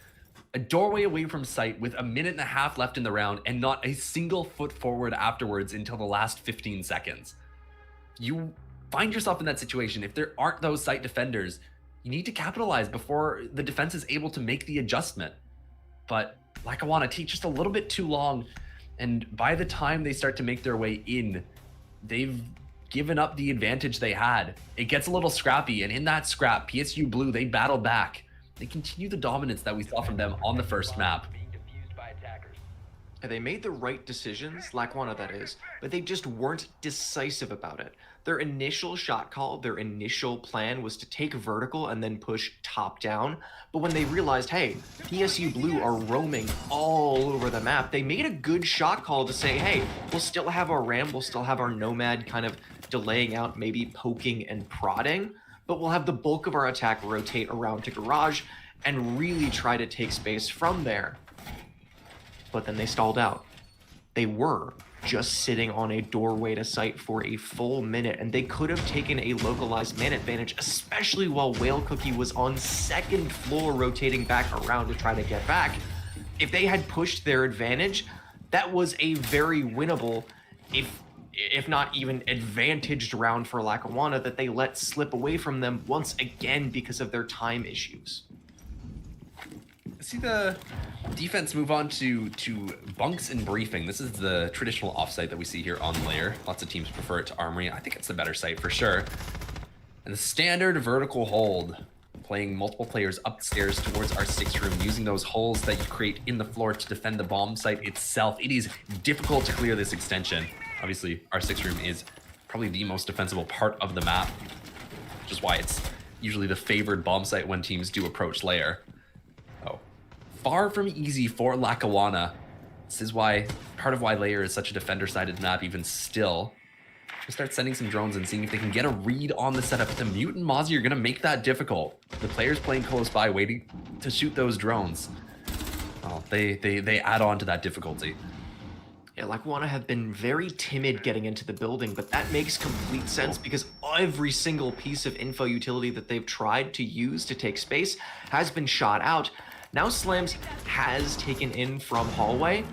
A doorway away from sight with a minute and a half left in the round and not a single foot forward afterwards until the last 15 seconds. You find yourself in that situation. If there aren't those site defenders, you need to capitalize before the defense is able to make the adjustment. But Lackawanna take just a little bit too long, and by the time they start to make their way in, they've given up the advantage they had. It gets a little scrappy, and in that scrap, PSU Blue, they battle back. They continue the dominance that we saw from them on the first map. And they made the right decisions, Lackawanna that is, but they just weren't decisive about it. Their initial shot call, their initial plan was to take vertical and then push top down. But when they realized, hey, PSU Blue are roaming all over the map, they made a good shot call to say, hey, we'll still have our ram, we'll still have our nomad kind of delaying out, maybe poking and prodding, but we'll have the bulk of our attack rotate around to garage and really try to take space from there. But then they stalled out. They were just sitting on a doorway to sight for a full minute, and they could have taken a localized man advantage, especially while Whale Cookie was on second floor rotating back around to try to get back. If they had pushed their advantage, that was a very winnable, if not even advantaged round for Lackawanna that they let slip away from them once again because of their time issues. See the defense move on to bunks and briefing. This is the traditional offsite that we see here on layer. Lots of teams prefer it to armory. I think it's the better site for sure. And the standard vertical hold, playing multiple players upstairs towards our 6th room, using those holes that you create in the floor to defend the bomb site itself. It is difficult to clear this extension. Obviously, our 6th room is probably the most defensible part of the map, which is why it's usually the favored bomb site when teams do approach layer. Oh, far from easy for Lackawanna. This is why, part of why layer is such a defender-sided map even still. We'll start sending some drones and seeing if they can get a read on the setup. The Mute and Mozzie are going to make that difficult. The players playing close by waiting to shoot those drones. Oh, they add on to that difficulty. Yeah, Lackawanna have been very timid getting into the building, but that makes complete sense because every single piece of info utility that they've tried to use to take space has been shot out. Now Slams has taken in from hallway,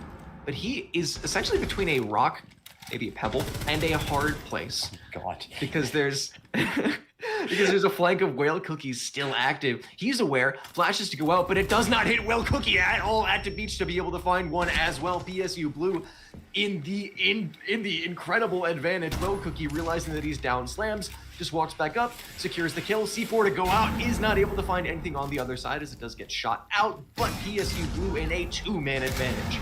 but he is essentially between a rock, maybe a pebble, and a hard place. God. Because there's because there's a flank of Whale Cookies still active. He's aware, flashes to go out, but it does not hit Whale Cookie at all at the beach to be able to find one as well. PSU Blue in the incredible advantage. Whale Cookie realizing that he's down slams, just walks back up, secures the kill. C4 to go out, is not able to find anything on the other side as it does get shot out, but PSU Blue in a 2-man advantage.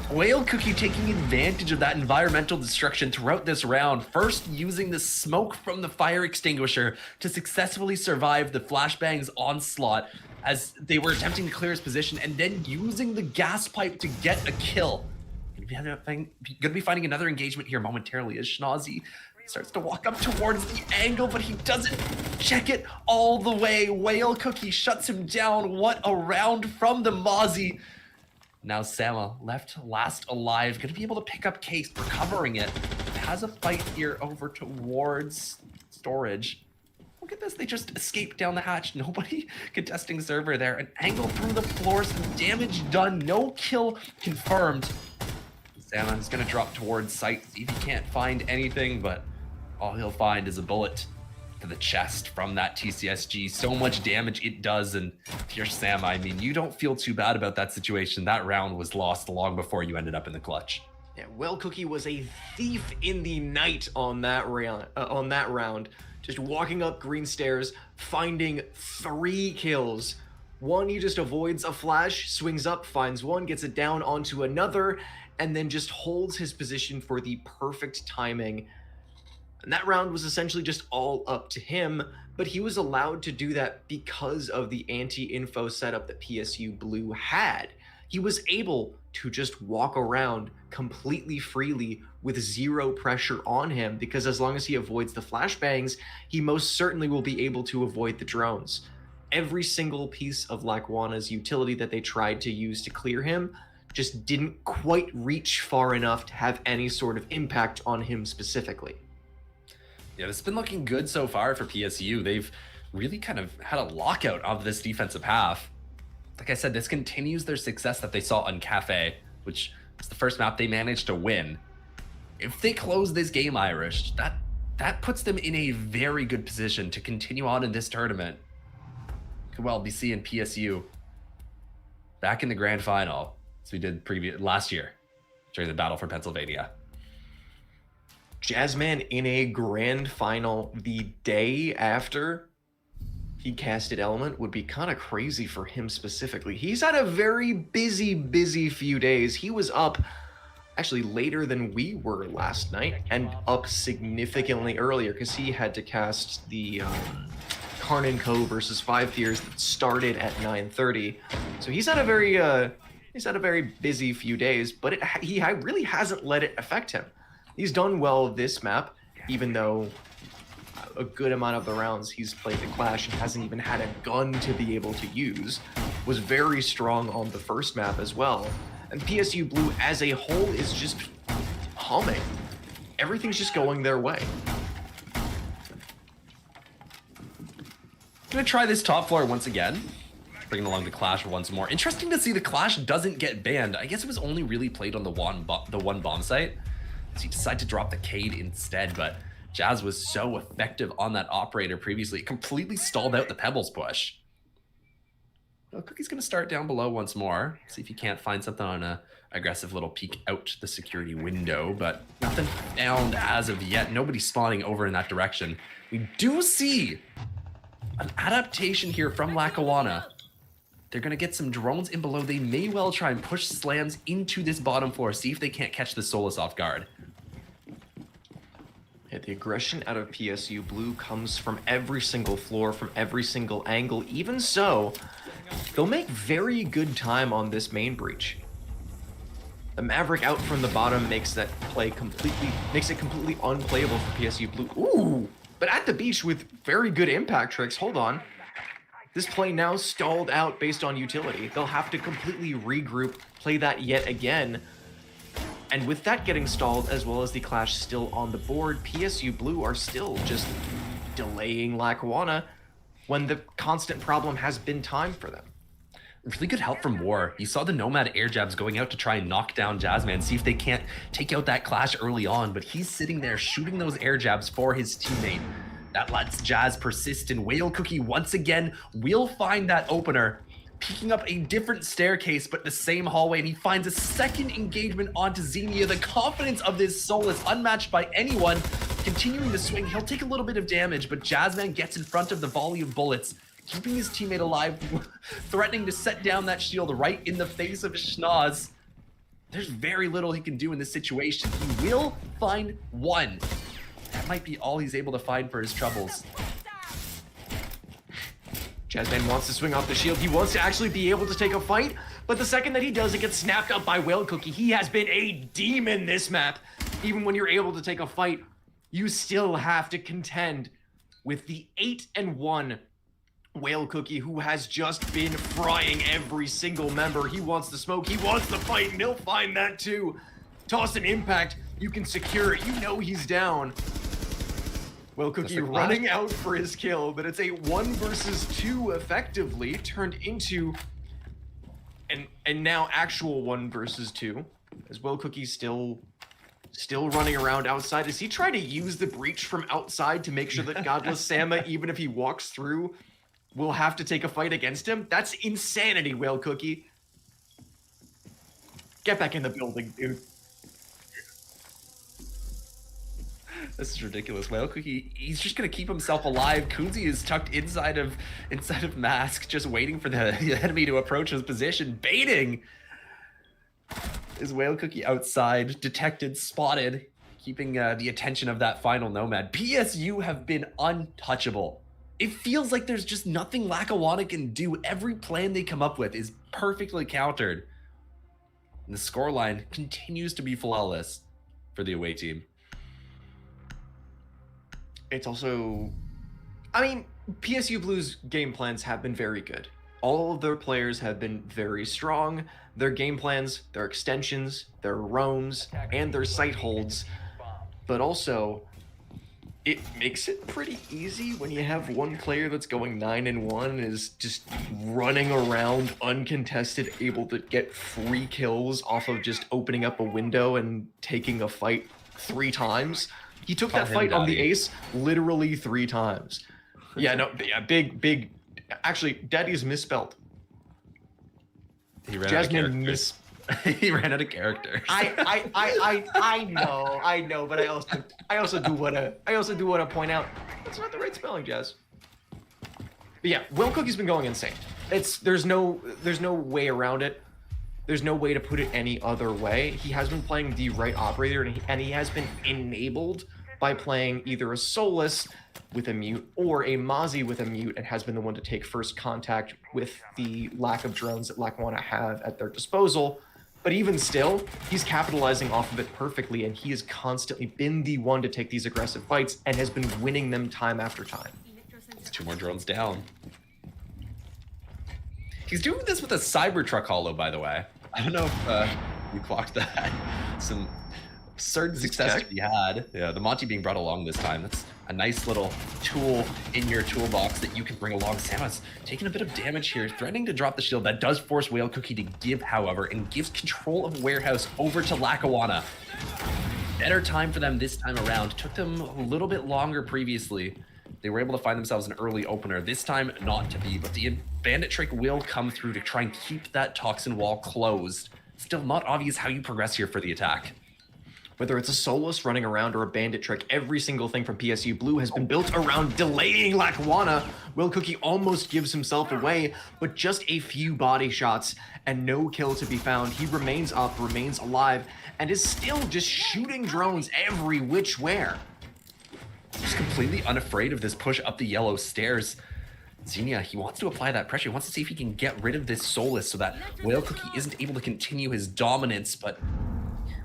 Whale Cookie taking advantage of that environmental destruction throughout this round, first using the smoke from the fire extinguisher to successfully survive the flashbang's onslaught as they were attempting to clear his position, and then using the gas pipe to get a kill. Gonna be finding another engagement here momentarily as Schnazi Starts to walk up towards the angle, but he doesn't check it all the way. Whale Cookie shuts him down. What a round from the Mozzie. Now Sama left last alive, gonna be able to pick up Case, recovering it. Has a fight here over towards storage. Look at this, they just escaped down the hatch. Nobody contesting server there. An angle through the floor, some damage done, no kill confirmed. Sama is gonna drop towards site, see if he can't find anything, but all he'll find is a bullet to the chest from that TCSG. So much damage it does, and dear Sam, I mean, you don't feel too bad about that situation. That round was lost long before you ended up in the clutch. Yeah, Well Cookie was a thief in the night on that round. Just walking up green stairs, finding 3 kills. One, he just avoids a flash, swings up, finds one, gets it down onto another, and then just holds his position for the perfect timing. And that round was essentially just all up to him, but he was allowed to do that because of the anti-info setup that PSU Blue had. He was able to just walk around completely freely with 0 pressure on him, because as long as he avoids the flashbangs, he most certainly will be able to avoid the drones. Every single piece of Lackawanna's utility that they tried to use to clear him just didn't quite reach far enough to have any sort of impact on him specifically. Yeah, it's been looking good so far for PSU. They've really kind of had a lockout of this defensive half. Like I said, this continues their success that they saw on Cafe, which was the first map they managed to win. If they close this game, Irish, that puts them in a very good position to continue on in this tournament. Could well be seeing PSU back in the grand final, as we did last year during the Battle for Pennsylvania. Jazzman in a grand final the day after he casted Element would be kind of crazy for him specifically. He's had a very busy few days. He was up actually later than we were last night, and up significantly earlier because he had to cast the Karn & Co versus 5 Tiers that started at 9:30. So he's had a very busy few days, but he really hasn't let it affect him. He's done well this map, even though a good amount of the rounds he's played the Clash and hasn't even had a gun to be able to use. Was very strong on the first map as well. And PSU Blue as a whole is just humming. Everything's just going their way. Gonna try this top floor once again. Bringing along the Clash once more. Interesting to see the Clash doesn't get banned. I guess it was only really played on the one bomb site. So he decided to drop the Cade instead, but Jazz was so effective on that operator previously, it completely stalled out the Pebbles push. Well, Cookie's gonna start down below once more. See if he can't find something on a aggressive little peek out the security window, but nothing found as of yet. Nobody spawning over in that direction. We do see an adaptation here from Lackawanna. They're gonna get some drones in below. They may well try and push slams into this bottom floor, see if they can't catch the Solus off guard. Yeah, the aggression out of PSU Blue comes from every single floor, from every single angle. Even so, they'll make very good time on this main breach. The Maverick out from the bottom makes it completely unplayable for PSU Blue. Ooh, but at the beach with very good impact tricks. Hold on. This play now stalled out based on utility. They'll have to completely regroup, play that yet again. And with that getting stalled, as well as the Clash still on the board, PSU Blue are still just delaying Lackawanna when the constant problem has been time for them. Really good help from War. You saw the Nomad air jabs going out to try and knock down Jazzman, see if they can't take out that Clash early on, but he's sitting there shooting those air jabs for his teammate. That lets Jazz persist, and Whale Cookie once again will find that opener, peeking up a different staircase, but the same hallway, and he finds a second engagement onto Xenia. The confidence of this Solus, unmatched by anyone, continuing to swing. He'll take a little bit of damage, but Jazzman gets in front of the volley of bullets, keeping his teammate alive, threatening to set down that shield right in the face of Schnoz. There's very little he can do in this situation. He will find one. That might be all he's able to find for his troubles. Jazzman wants to swing off the shield. He wants to actually be able to take a fight, but the second that he does, it gets snapped up by Whale Cookie. He has been a demon this map. Even when you're able to take a fight, you still have to contend with the 8-1 Whale Cookie, who has just been frying every single member. He wants the smoke, he wants the fight, and he'll find that too. Toss an impact, you can secure it, you know he's down. Whale Cookie running out for his kill, but it's a 1 versus 2 effectively turned into and now actual 1 versus 2. As Whale Cookie still running around outside. Is he trying to use the breach from outside to make sure that Godless Sama, even if he walks through, will have to take a fight against him? That's insanity, Whale Cookie. Get back in the building, dude. This is ridiculous. Whale Cookie, he's just gonna keep himself alive. Kunzi is tucked inside of Mask, just waiting for the enemy to approach his position, baiting. Is Whale Cookie outside, detected, spotted, keeping the attention of that final Nomad. PSU have been untouchable. It feels like there's just nothing Lackawanna can do. Every plan they come up with is perfectly countered. And the scoreline continues to be flawless for the away team. It's also, I mean, PSU Blue's game plans have been very good. All of their players have been very strong. Their game plans, their extensions, their roams, and their site holds. But also, it makes it pretty easy when you have one player that's going 9-1 and is just running around uncontested, able to get free kills off of just opening up a window and taking a fight 3 times. He took that fight on the ace literally 3 times. Yeah, no, yeah, big. Actually, Daddy's misspelled. He ran Jasmine he ran out of characters. I know, but I also do want to point out that's not the right spelling, Jazz. But yeah, Whale Cookie's been going insane. There's no way around it. There's no way to put it any other way. He has been playing the right operator, and he has been enabled by playing either a Solus with a mute or a Mozzie with a mute, and has been the one to take first contact with the lack of drones that Lackawanna have at their disposal. But even still, he's capitalizing off of it perfectly, and he has constantly been the one to take these aggressive fights and has been winning them time after time. It's 2 more drones down. He's doing this with a Cybertruck holo, by the way. I don't know if you clocked that. Some absurd success to be had. Yeah, the Monty being brought along this time. That's a nice little tool in your toolbox that you can bring along. Sama's taking a bit of damage here, threatening to drop the shield. That does force Whale Cookie to give, however, and gives control of Warehouse over to Lackawanna. Better time for them this time around. Took them a little bit longer previously. They were able to find themselves an early opener. This time, not to be, but the bandit trick will come through to try and keep that toxin wall closed. Still not obvious how you progress here for the attack. Whether it's a Solus running around or a bandit trick, every single thing from PSU Blue has been built around delaying Lackawanna. Whale Cookie almost gives himself away, but just a few body shots and no kill to be found. He remains up, remains alive, and is still just shooting drones every which where. Just completely unafraid of this push up the yellow stairs. Xenia, he wants to apply that pressure. He wants to see if he can get rid of this Solus so that Whale Cookie isn't able to continue his dominance, but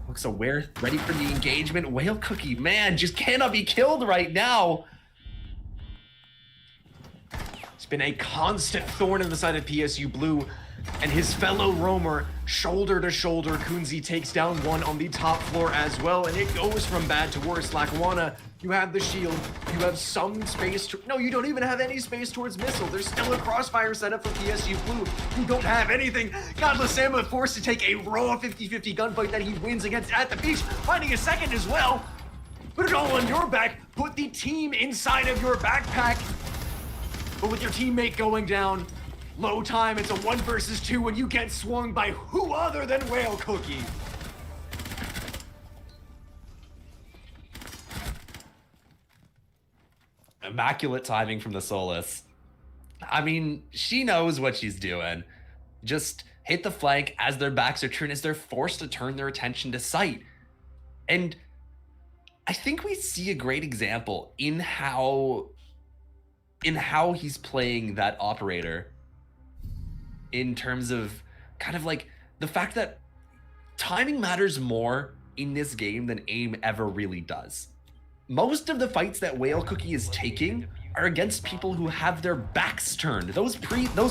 looks aware, ready for the engagement. Whale Cookie, man, just cannot be killed right now. It's been a constant thorn in the side of PSU Blue, and his fellow roamer, shoulder to shoulder. Kunzi takes down one on the top floor as well, and it goes from bad to worse. Lackawanna, you have the shield, you have some space to, no, you don't even have any space towards missile. There's still a crossfire setup for PSU Blue. You don't have anything. Godless Sama forced to take a raw 50-50 gunfight that he wins against at the beach, finding a second as well. Put it all on your back, put the team inside of your backpack. But with your teammate going down, low time, it's a 1 versus 2 when you get swung by who other than Whale Cookie. Immaculate timing from the Solus. I mean, she knows what she's doing. Just hit the flank as their backs are turned, as they're forced to turn their attention to sight. And I think we see a great example in how he's playing that operator, in terms of kind of like the fact that timing matters more in this game than aim ever really does. most of the fights that Whale Cookie is taking are against people who have their backs turned. Those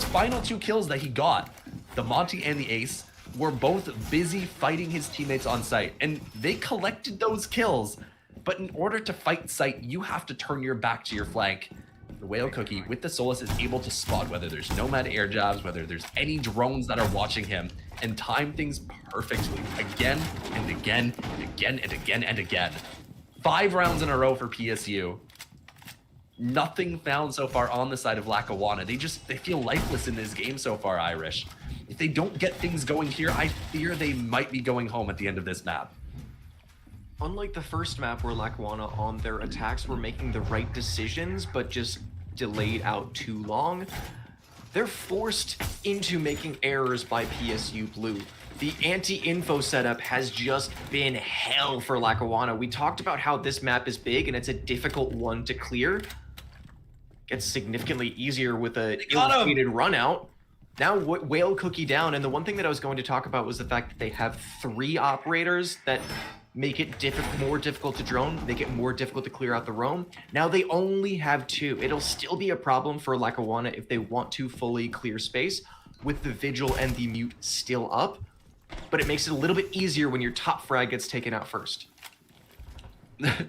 final 2 kills that he got, the Monty and the Ace, were both busy fighting his teammates on site, and they collected those kills. But in order to fight site, you have to turn your back to your flank. The Whale Cookie with the Solus is able to spot whether there's nomad air jabs, whether there's any drones that are watching him, and time things perfectly again and again and again and again and again. 5 rounds in a row for PSU. Nothing found so far on the side of Lackawanna. They feel lifeless in this game so far, Irish. If they don't get things going here, I fear they might be going home at the end of this map. Unlike the first map where Lackawanna on their attacks were making the right decisions, but just delayed out too long, they're forced into making errors by PSU Blue. The anti-info setup has just been hell for Lackawanna. We talked about how this map is big and it's a difficult one to clear. Gets significantly easier with a ill-fated run out. Now Whale Cookie down, and the one thing that I was going to talk about was the fact that they have 3 operators that make it more difficult to drone, make it more difficult to clear out the roam. Now they only have 2. It'll still be a problem for Lackawanna if they want to fully clear space with the Vigil and the Mute still up, but it makes it a little bit easier when your top frag gets taken out first.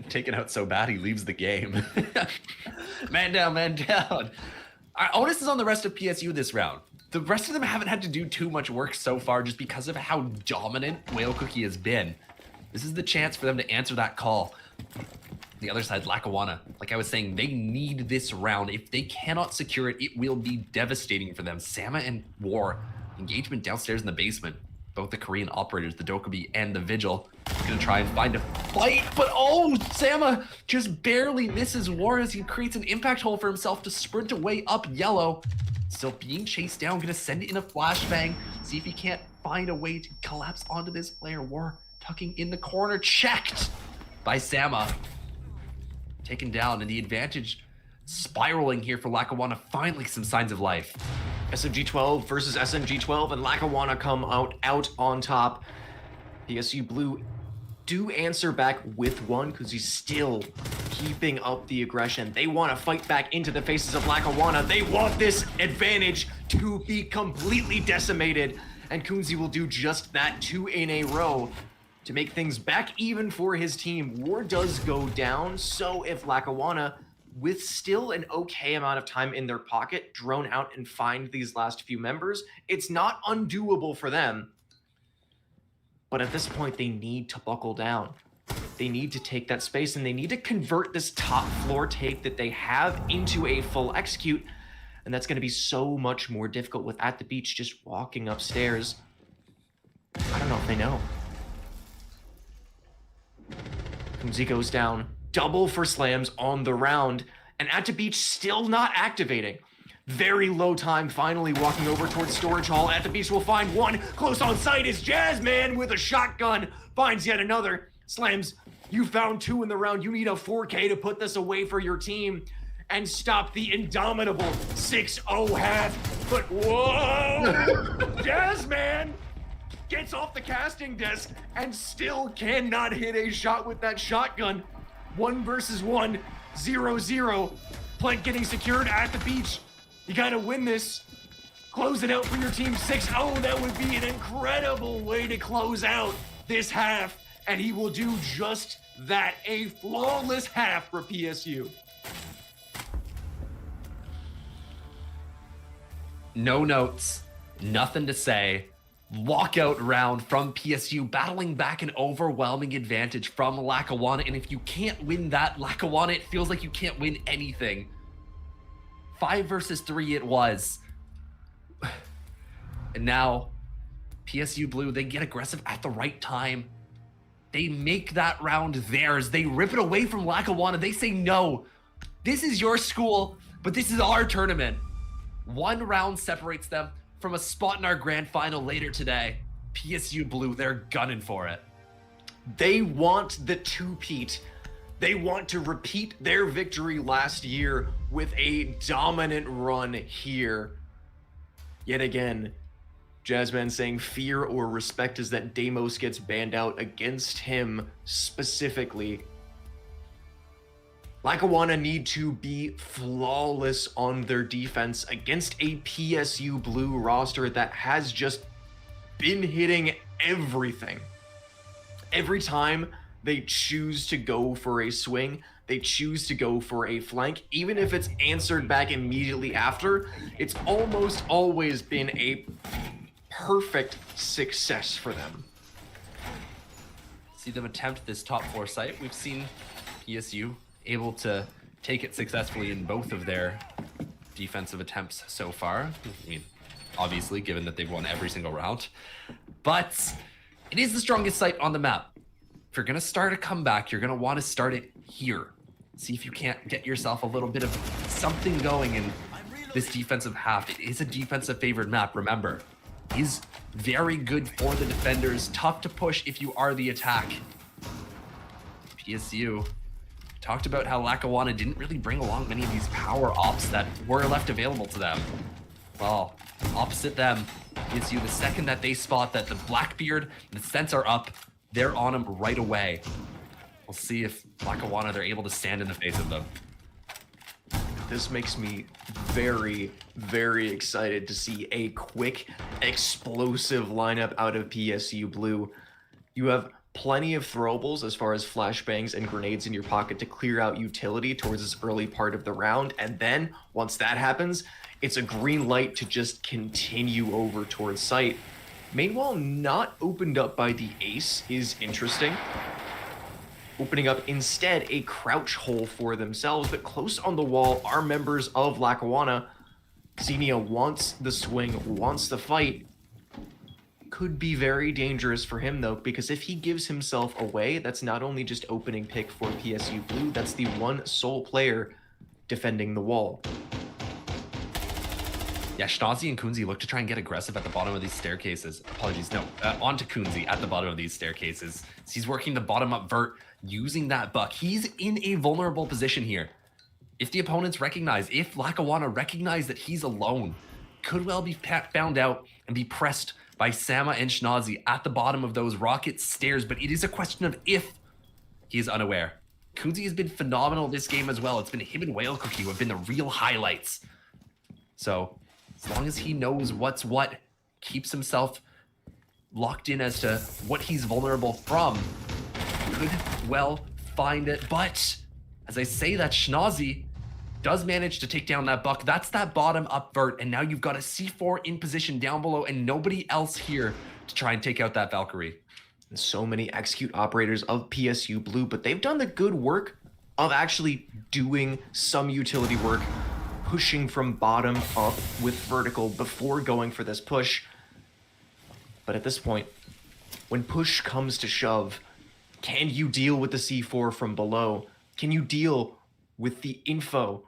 Taken out so bad he leaves the game. Man down, man down. Onus is on the rest of PSU this round. The rest of them haven't had to do too much work so far just because of how dominant Whale Cookie has been. This is the chance for them to answer that call. The other side, Lackawanna, like I was saying, they need this round. If they cannot secure it, it will be devastating for them. Sama and War, engagement downstairs in the basement. Both the Korean operators, the Dokkaebi and the Vigil, are gonna try and find a fight, but oh, Sama just barely misses War as he creates an impact hole for himself to sprint away up yellow. Still being chased down, gonna send it in a flashbang, see if he can't find a way to collapse onto this player. War tucking in the corner, checked by Sama. Taken down, and the advantage spiraling here for Lackawanna. Finally some signs of life. SMG-12 versus SMG-12, and Lackawanna come out on top. PSU Blue do answer back with 1 because he's still keeping up the aggression. They want to fight back into the faces of Lackawanna. They want this advantage to be completely decimated, and Kunzi will do just that 2 in a row to make things back even for his team. War does go down, so if Lackawanna, with still an okay amount of time in their pocket, drone out and find these last few members, it's not undoable for them. But at this point, they need to buckle down. They need to take that space, and they need to convert this top floor tape that they have into a full execute, and that's going to be so much more difficult with At the Beach just walking upstairs. I don't know if they know. Kumzi goes down, double for slams on the round, and At the Beach still not activating. Very low time, finally walking over towards Storage Hall. At the Beach will find 1. Close on sight is Jazzman with a shotgun. Finds yet another. Slams, you found 2 in the round. You need a 4K to put this away for your team and stop the indomitable 6-0 half. But whoa! Jazzman gets off the casting desk and still cannot hit a shot with that shotgun. 1 versus 1, 0-0. Plank getting secured At the Beach. You gotta win this. Close it out for your team. 6-0, that would be an incredible way to close out this half. And he will do just that. A flawless half for PSU. No notes, nothing to say. Walkout round from PSU, battling back an overwhelming advantage from Lackawanna. And if you can't win that, Lackawanna, it feels like you can't win anything. 5 versus 3 it was. And now, PSU Blue, they get aggressive at the right time. They make that round theirs. They rip it away from Lackawanna. They say, no, this is your school, but this is our tournament. 1 round separates them from a spot in our grand final later today. PSU Blue, they're gunning for it. They want the 2-peat. They want to repeat their victory last year with a dominant run here. Yet again, Jazzman saying fear or respect is that Deimos gets banned out against him specifically. Lackawanna need to be flawless on their defense against a PSU Blue roster that has just been hitting everything. Every time they choose to go for a swing, they choose to go for a flank, even if it's answered back immediately after, it's almost always been a perfect success for them. See them attempt this top 4 site. We've seen PSU able to take it successfully in both of their defensive attempts so far. I mean, obviously, given that they've won every single round. But it is the strongest site on the map. If you're going to start a comeback, you're going to want to start it here. See if you can't get yourself a little bit of something going in this defensive half. It is a defensive favored map, remember. It is very good for the defenders. Tough to push if you are the attack. PSU talked about how Lackawanna didn't really bring along many of these power ops that were left available to them. Well, opposite them, PSU, the second that they spot that the Blackbeard and the Scents are up, they're on them right away. We'll see if Lackawanna, they're able to stand in the face of them. This makes me very, very excited to see a quick, explosive lineup out of PSU Blue. You have plenty of throwables as far as flashbangs and grenades in your pocket to clear out utility towards this early part of the round, and then once that happens, it's a green light to just continue over towards site. Main wall not opened up by the ace is interesting. Opening up instead a crouch hole for themselves, but close on the wall are members of Lackawanna. Xenia wants the swing, wants the fight. Could be very dangerous for him though, because if he gives himself away, that's not only just opening pick for PSU Blue, that's the one sole player defending the wall. Yeah, Schnazi and Kunzi look to try and get aggressive at the bottom of these staircases. Apologies, no, onto Kunzi at the bottom of these staircases. So he's working the bottom up vert, using that buck. He's in a vulnerable position here. If the opponents recognize, if Lackawanna recognize that he's alone, could well be found out and be pressed by Sama and Schnazi at the bottom of those rocket stairs, but it is a question of if he is unaware. Kunzi has been phenomenal this game as well. It's been him and Whale Cookie who have been the real highlights. So as long as he knows what's what, keeps himself locked in as to what he's vulnerable from, could well find it. But as I say that, Schnazi does manage to take down that buck. That's that bottom up vert, and now you've got a C4 in position down below and nobody else here to try and take out that Valkyrie. And so many execute operators of PSU Blue, but they've done the good work of actually doing some utility work, pushing from bottom up with vertical before going for this push. But at this point, when push comes to shove, can you deal with the C4 from below? Can you deal with the info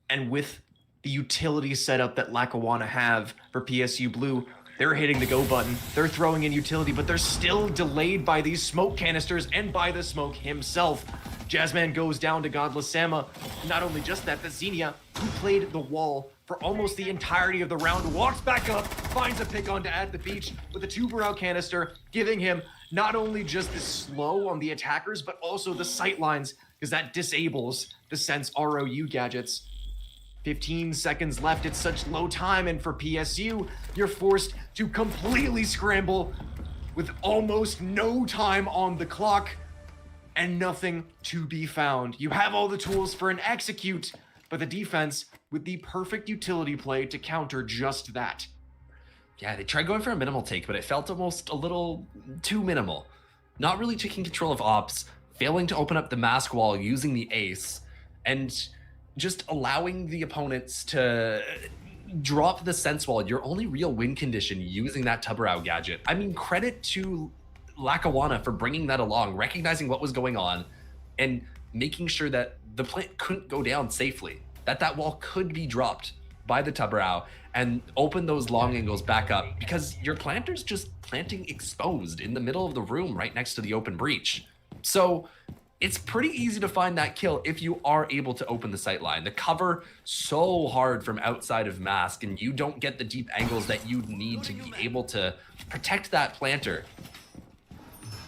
and with the utility setup that Lackawanna have for PSU Blue? They're hitting the go button, they're throwing in utility, but they're still delayed by these smoke canisters and by the smoke himself. Jazzman goes down to Godless Sama. Not only just that, but Xenia, who played the wall for almost the entirety of the round, walks back up, finds a pick onto At the Beach with a 2-barrel canister, giving him not only just the slow on the attackers, but also the sight lines, because that disables the Sense ROU gadgets. 15 seconds left, it's such low time, and for PSU, you're forced to completely scramble with almost no time on the clock and nothing to be found. You have all the tools for an execute, but the defense with the perfect utility play to counter just that. Yeah, they tried going for a minimal take, but it felt almost a little too minimal. Not really taking control of ops, failing to open up the mask wall using the ace, and just allowing the opponents to drop the sense wall, your only real win condition using that Tubarao gadget. I mean, credit to Lackawanna for bringing that along, recognizing what was going on, and making sure that the plant couldn't go down safely, that wall could be dropped by the Tubarao and open those long angles back up, because your planter's just planting exposed in the middle of the room right next to the open breach. So it's pretty easy to find that kill if you are able to open the sight line. The cover so hard from outside of mask, and you don't get the deep angles that you need to be able to protect that planter.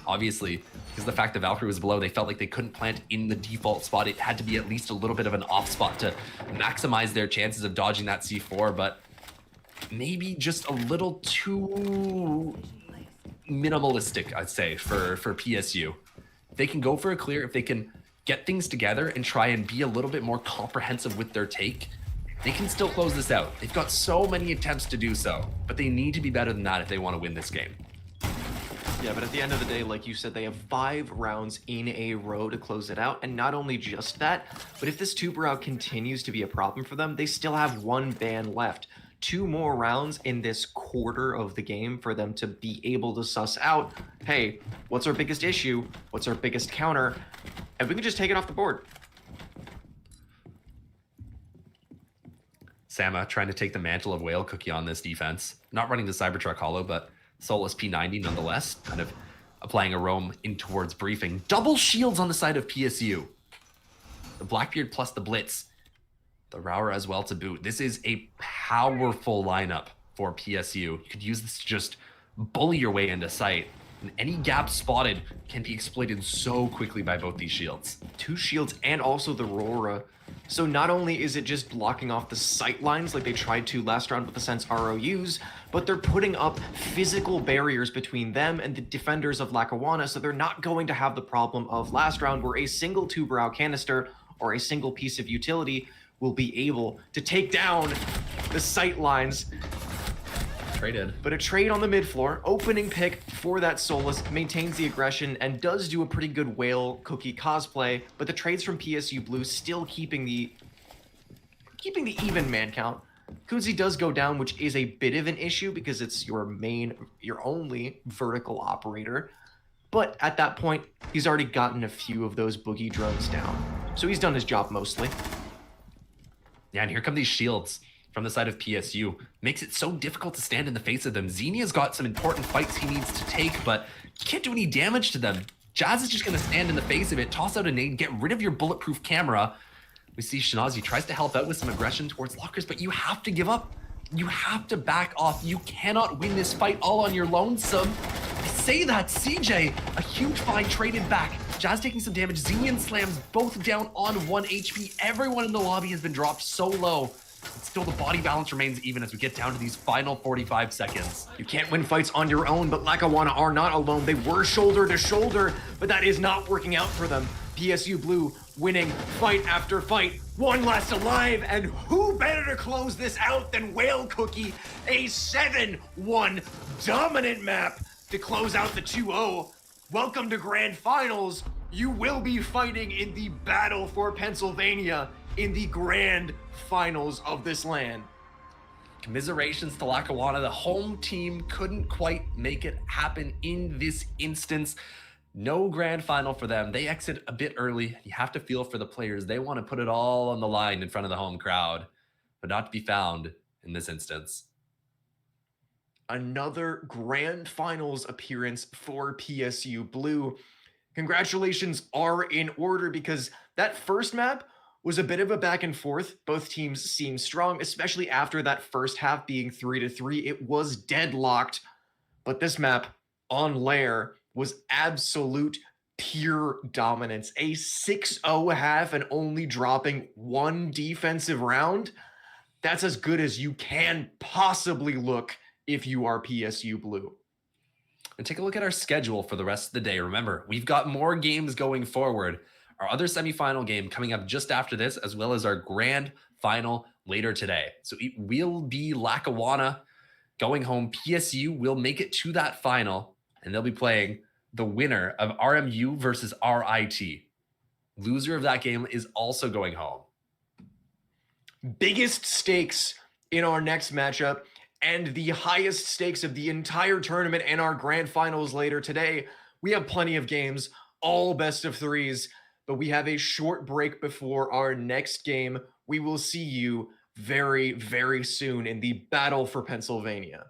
Obviously, because the fact that Valkyrie was below, they felt like they couldn't plant in the default spot. It had to be at least a little bit of an off spot to maximize their chances of dodging that C4, but maybe just a little too minimalistic, I'd say, for PSU. If they can go for a clear, if they can get things together and try and be a little bit more comprehensive with their take, they can still close this out. They've got so many attempts to do so, but they need to be better than that if they want to win this game. Yeah, but at the end of the day, like you said, they have 5 rounds in a row to close it out. And not only just that, but if this 2-brow continues to be a problem for them, they still have 1 ban left. 2 more rounds in this quarter of the game for them to be able to suss out, hey, what's our biggest issue? What's our biggest counter? And we can just take it off the board. Sama trying to take the mantle of Whale Cookie on this defense. Not running the Cybertruck Hollow, but Solus P90 nonetheless, kind of applying a roam in towards briefing. Double shields on the side of PSU. The Blackbeard plus the Blitz. The Rower as well to boot. This is a powerful lineup for PSU. You could use this to just bully your way into sight. And any gap spotted can be exploited so quickly by both these shields. 2 shields and also the Aurora. So not only is it just blocking off the sight lines like they tried to last round with the Sense ROUs, but they're putting up physical barriers between them and the defenders of Lackawanna, so they're not going to have the problem of last round where a single 2-brow canister or a single piece of utility will be able to take down the sight lines. Traded. But a trade on the mid floor, opening pick for that Solus, maintains the aggression and does do a pretty good Whale Cookie cosplay, but the trades from PSU Blue still keeping the even man count. Kudzi does go down, which is a bit of an issue because it's your only vertical operator. But at that point, he's already gotten a few of those boogie drones down. So he's done his job mostly. Yeah, and here come these shields from the side of PSU. Makes it so difficult to stand in the face of them. Xenia's got some important fights he needs to take, but you can't do any damage to them. Jazz is just going to stand in the face of it, toss out a nade, get rid of your bulletproof camera. We see Shinazi tries to help out with some aggression towards lockers, but you have to give up. You have to back off. You cannot win this fight all on your lonesome. I say that, CJ, a huge find traded back. Jazz taking some damage. Xenian slams both down on 1 HP. Everyone in the lobby has been dropped so low. But still, the body balance remains even as we get down to these final 45 seconds. You can't win fights on your own, but Lackawanna are not alone. They were shoulder to shoulder, but that is not working out for them. PSU Blue winning fight after fight, 1 last alive, and who better to close this out than Whale Cookie? A 7-1 dominant map to close out the 2-0. Welcome to Grand Finals. You will be fighting in the battle for Pennsylvania in the Grand Finals of this LAN. Commiserations to Lackawanna. The home team couldn't quite make it happen in this instance. No grand final for them. They exit a bit early. You have to feel for the players. They want to put it all on the line in front of the home crowd, but not to be found in this instance. Another Grand Finals appearance for PSU Blue. Congratulations are in order because that first map was a bit of a back and forth. Both teams seemed strong, especially after that first half being 3-3. It was deadlocked, but this map on Lair was absolute pure dominance. A 6-0 half and only dropping 1 defensive round. That's as good as you can possibly look if you are PSU Blue. And take a look at our schedule for the rest of the day. Remember, we've got more games going forward. Our other semifinal game coming up just after this, as well as our grand final later today. So it will be Lackawanna going home. PSU will make it to that final, and they'll be playing the winner of RMU versus RIT. Loser of that game is also going home. Biggest stakes in our next matchup and the highest stakes of the entire tournament and our grand finals later today. We have plenty of games, all best of 3s, but we have a short break before our next game. We will see you very, very soon in the battle for Pennsylvania.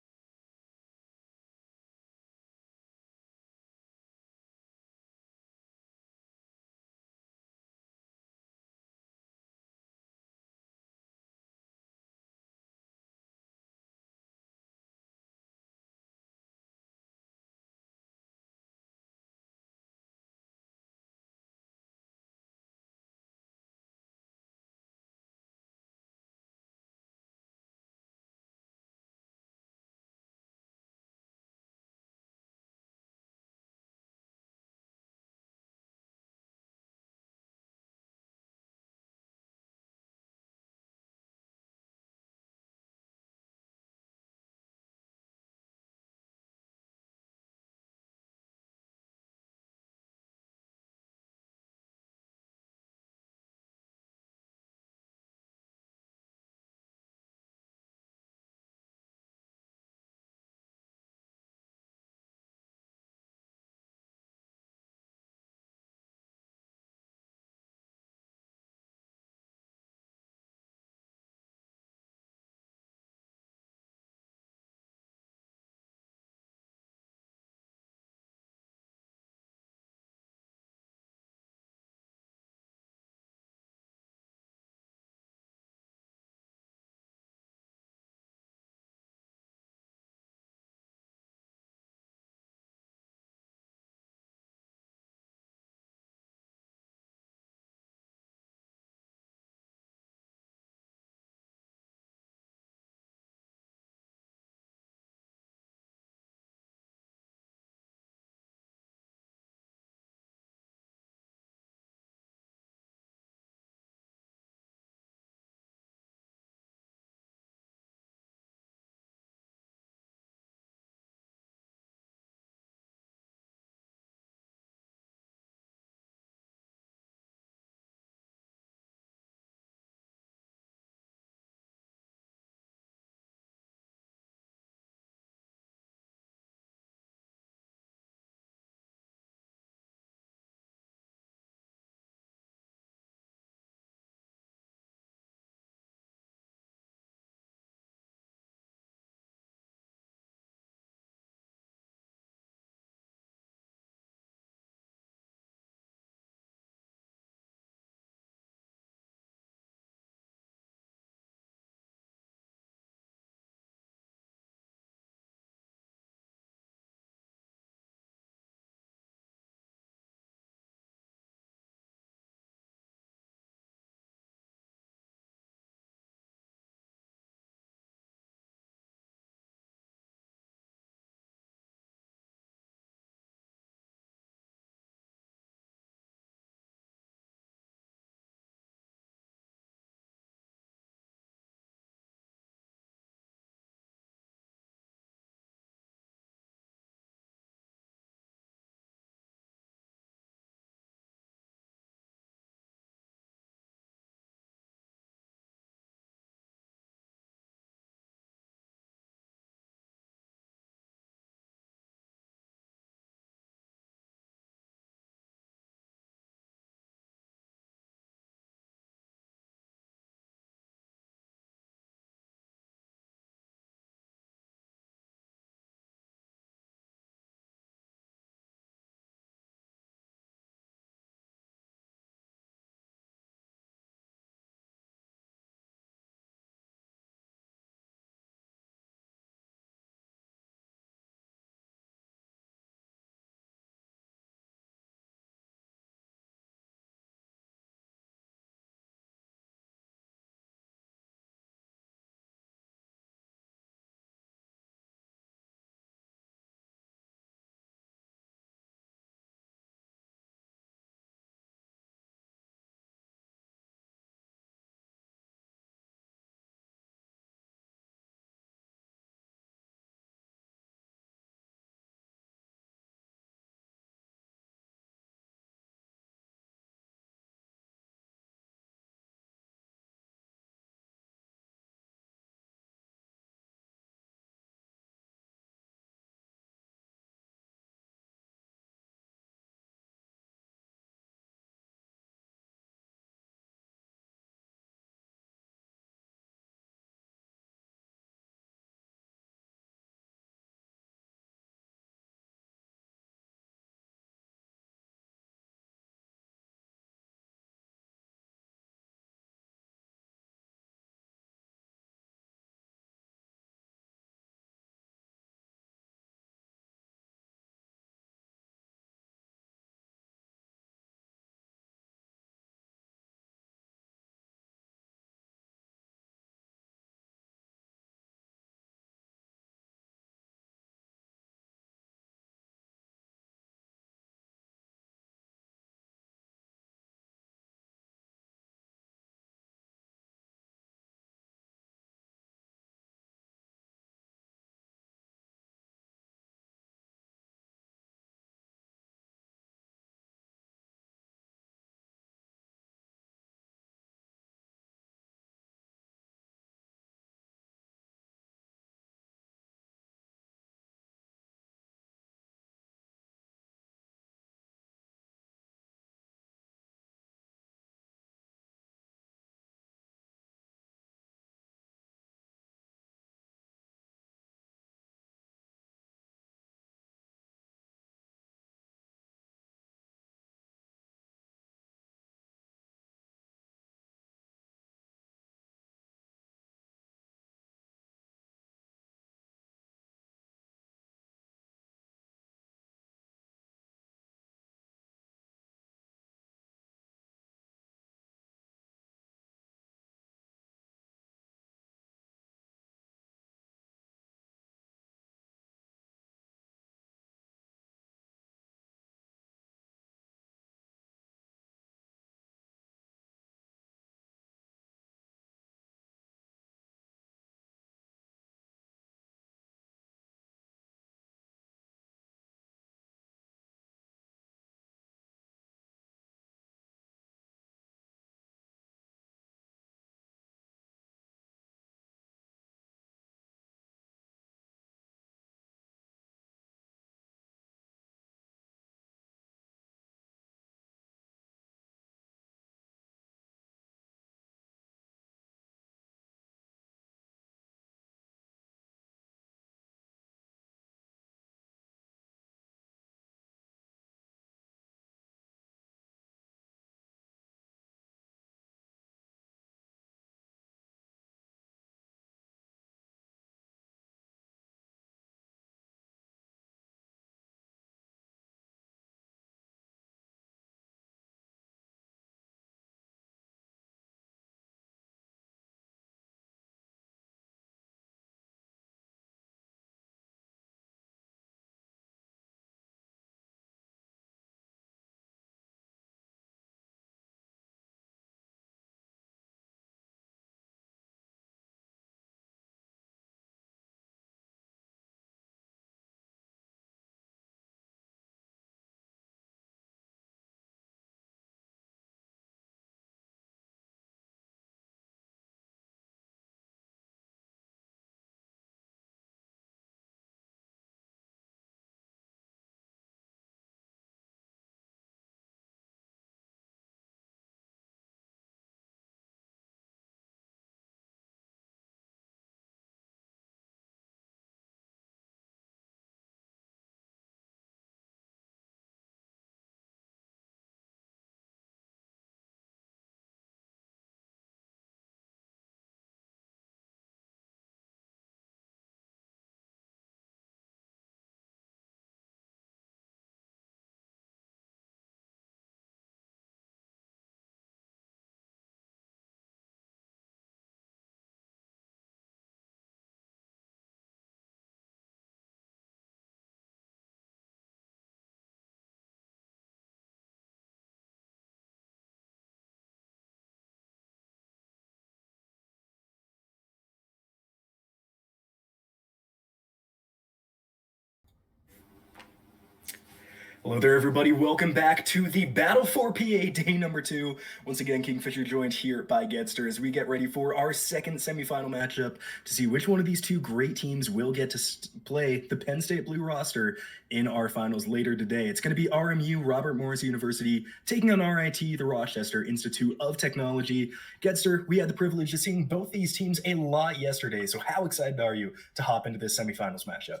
Hello there, everybody. Welcome back to the Battle for PA Day number 2. Once again, Kingfisher joined here by Getster as we get ready for our second semifinal matchup to see which one of these two great teams will get to play the Penn State Blue roster in our finals later today. It's going to be RMU, Robert Morris University, taking on RIT, the Rochester Institute of Technology. Getster, we had the privilege of seeing both these teams a lot yesterday, so how excited are you to hop into this semifinals matchup?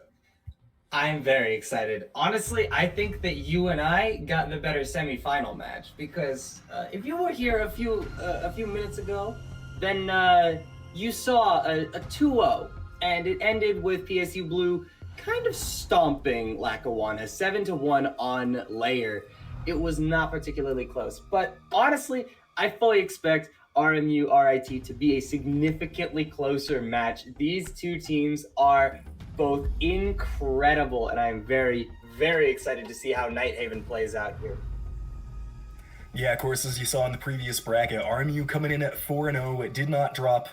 I'm very excited. Honestly, I think that you and I got the better semifinal match because if you were here a few minutes ago, then you saw a 2-0, and it ended with PSU Blue kind of stomping Lackawanna 7-1 on Layer. It was not particularly close, but honestly, I fully expect RMU RIT to be a significantly closer match. These two teams are both incredible, and I'm very, very excited to see how Nighthaven plays out here. Yeah, of course, as you saw in the previous bracket, RMU coming in at 4-0. It did not drop.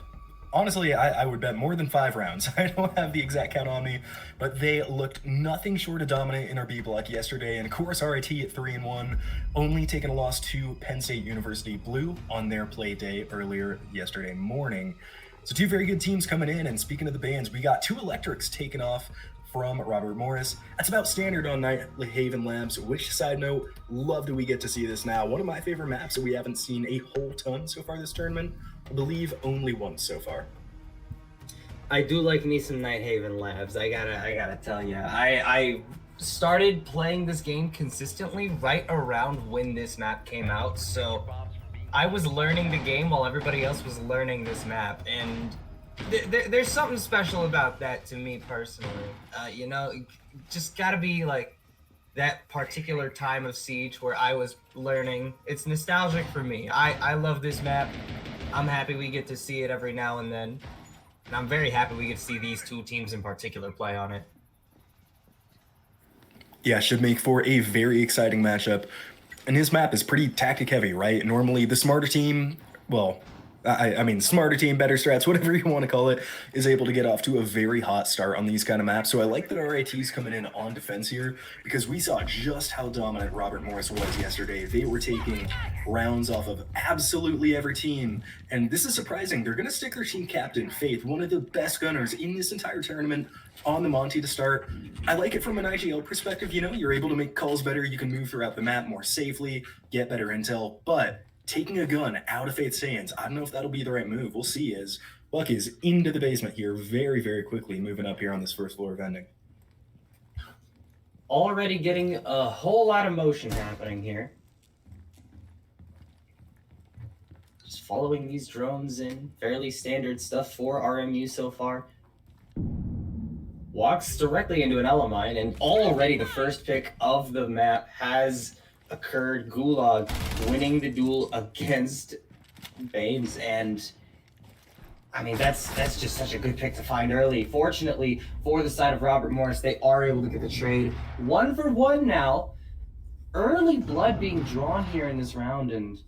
Honestly, I would bet more than 5 rounds. I don't have the exact count on me, but they looked nothing short of dominant in our B block yesterday. And of course, RIT at 3-1, only taking a loss to Penn State University Blue on their play day earlier yesterday morning. So 2 very good teams coming in, and speaking of the bans, we got 2 electrics taken off from Robert Morris. That's about standard on Nighthaven Labs, which, side note, love that we get to see this now. One of my favorite maps that we haven't seen a whole ton so far this tournament. I believe only once so far. I do like me some Nighthaven Labs. I gotta tell you, I started playing this game consistently right around when this map came out, so I was learning the game while everybody else was learning this map, and there's something special about that to me personally. You know, just gotta be like that particular time of Siege where I was learning. It's nostalgic for me. I love this map. I'm happy we get to see it every now and then. And I'm very happy we get to see these 2 teams in particular play on it. Yeah, should make for a very exciting matchup. And his map is pretty tactic heavy, right? Normally the smarter team, well, I mean, smarter team, better strats, whatever you want to call it, is able to get off to a very hot start on these kind of maps. So I like that RIT's coming in on defense here, because we saw just how dominant Robert Morris was yesterday. They were taking rounds off of absolutely every team. And this is surprising. They're going to stick their team captain, Faith, one of the best gunners in this entire tournament, on the Monty to start. I like it from an IGL perspective. You know, you're able to make calls better. You can move throughout the map more safely, get better intel, but taking a gun out of Faith's hands, I don't know if that'll be the right move. We'll see, as Buck is into the basement here very, very quickly, moving up here on this first floor of vending. Already getting a whole lot of motion happening here. Just following these drones in. Fairly standard stuff for RMU so far. Walks directly into an Elamine, and already the first pick of the map has occurred. Gulag winning the duel against Baines, and I mean that's just such a good pick to find early. Fortunately for the side of Robert Morris, they are able to get the trade 1 for 1 now. Early blood being drawn here in this round, and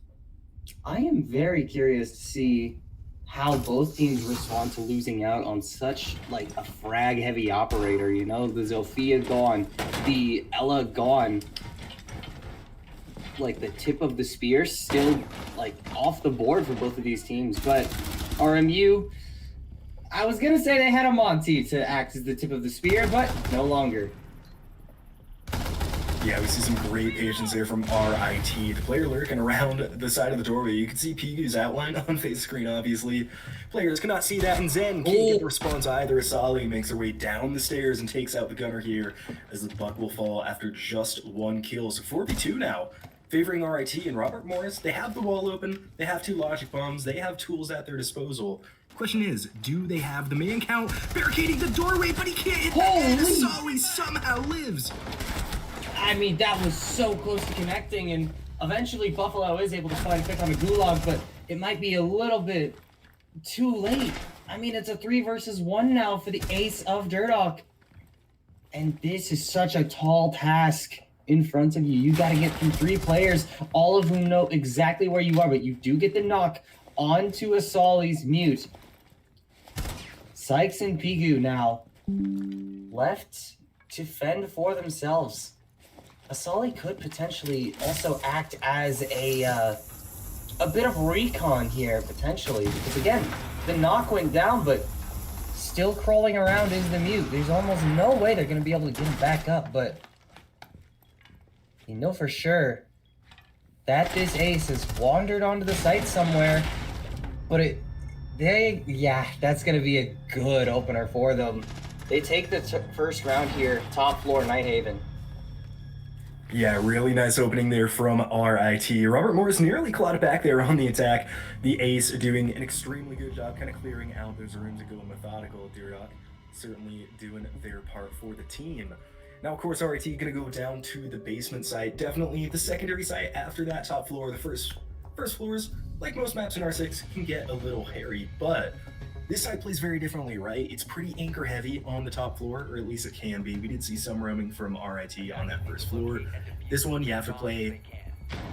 I am very curious to see how both teams respond to losing out on such like a frag heavy operator. You know, the Zofia gone, the Ella gone. Like the tip of the spear still like off the board for both of these teams, but RMU, I was gonna say they had a Monty to act as the tip of the spear, but no longer. Yeah, we see some great patience there from RIT. The player lurking around the side of the doorway. You can see Pigu's outline on face screen, obviously. Players cannot see that, and Zen can't get the response either. Asali makes her way down the stairs and takes out the gunner here, as the buck will fall after just 1 kill. So 4v2 now, favoring RIT, and Robert Morris. They have the wall open, they have 2 logic bombs, they have tools at their disposal. Question is, do they have the man count barricading the doorway? But he can't hit the head. Asali somehow lives. I mean, that was so close to connecting, and eventually Buffalo is able to find a pick on the Gulag, but it might be a little bit too late. I mean, it's a 3 versus 1 now for the ace of Durdok. And this is such a tall task in front of you. You got to get through 3 players, all of whom know exactly where you are, but you do get the knock onto Asali's mute. Sykes and Pigu now left to fend for themselves. Asali could potentially also act as a bit of recon here, potentially, because again, the knock went down, but still crawling around is the mute. There's almost no way they're going to be able to get him back up, but you know for sure that this ace has wandered onto the site somewhere, but that's going to be a good opener for them. They take the first round here, top floor, Nighthaven. Yeah, really nice opening there from RIT. Robert Morris nearly clawed it back there on the attack. The ace doing an extremely good job kind of clearing out those rooms and going methodical. Duroc certainly doing their part for the team. Now, of course, RIT going to go down to the basement site. Definitely the secondary site after that top floor. The first floors, like most maps in R6, can get a little hairy, but this side plays very differently, right? It's pretty anchor heavy on the top floor, or at least it can be. We did see some roaming from RIT on that first floor. This one, you have to play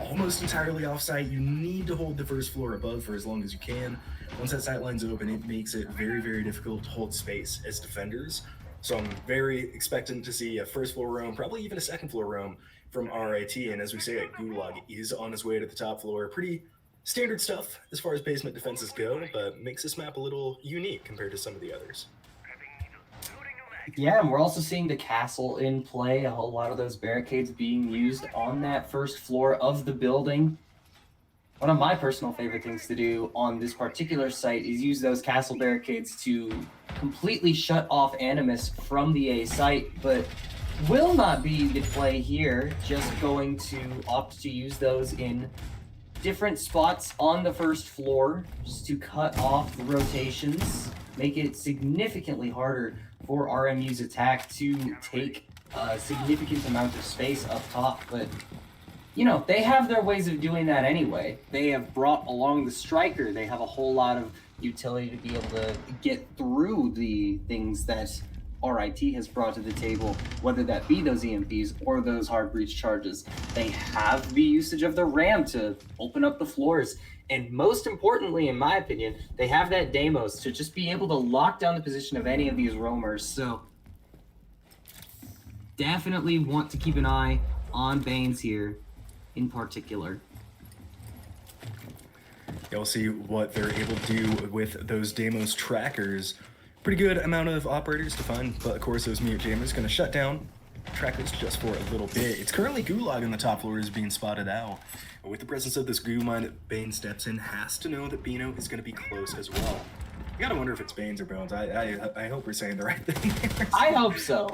almost entirely off-site. You need to hold the first floor above for as long as you can. Once that sight line's open, it makes it very, very difficult to hold space as defenders. So I'm very expectant to see a first floor roam, probably even a second floor roam from RIT. And as we say, Gulag is on his way to the top floor. Pretty standard stuff as far as basement defenses go, but makes this map a little unique compared to some of the others. Yeah, and we're also seeing the castle in play, a whole lot of those barricades being used on that first floor of the building. One of my personal favorite things to do on this particular site is use those castle barricades to completely shut off Animus from the A site, but will not be the play here, just going to opt to use those in different spots on the first floor just to cut off the rotations, make it significantly harder for RMU's attack to take a significant amount of space up top. But you know, they have their ways of doing that anyway. They have brought along the striker. They have a whole lot of utility to be able to get through the things that RIT has brought to the table, whether that be those EMPs or those hard breach charges. They have the usage of the RAM to open up the floors. And most importantly, in my opinion, they have that Deimos to just be able to lock down the position of any of these roamers. So definitely want to keep an eye on Baines here in particular. You'll see what they're able to do with those Deimos trackers. Pretty good amount of operators to find, but of course those mute jammers going to shut down trackers just for a little bit. It's currently Gulag on the top floor is being spotted out. With the presence of this goo mine, Bane steps in, has to know that Bino is going to be close as well. I gotta wonder if it's Baines or Bones. I hope we're saying the right thing. I hope so.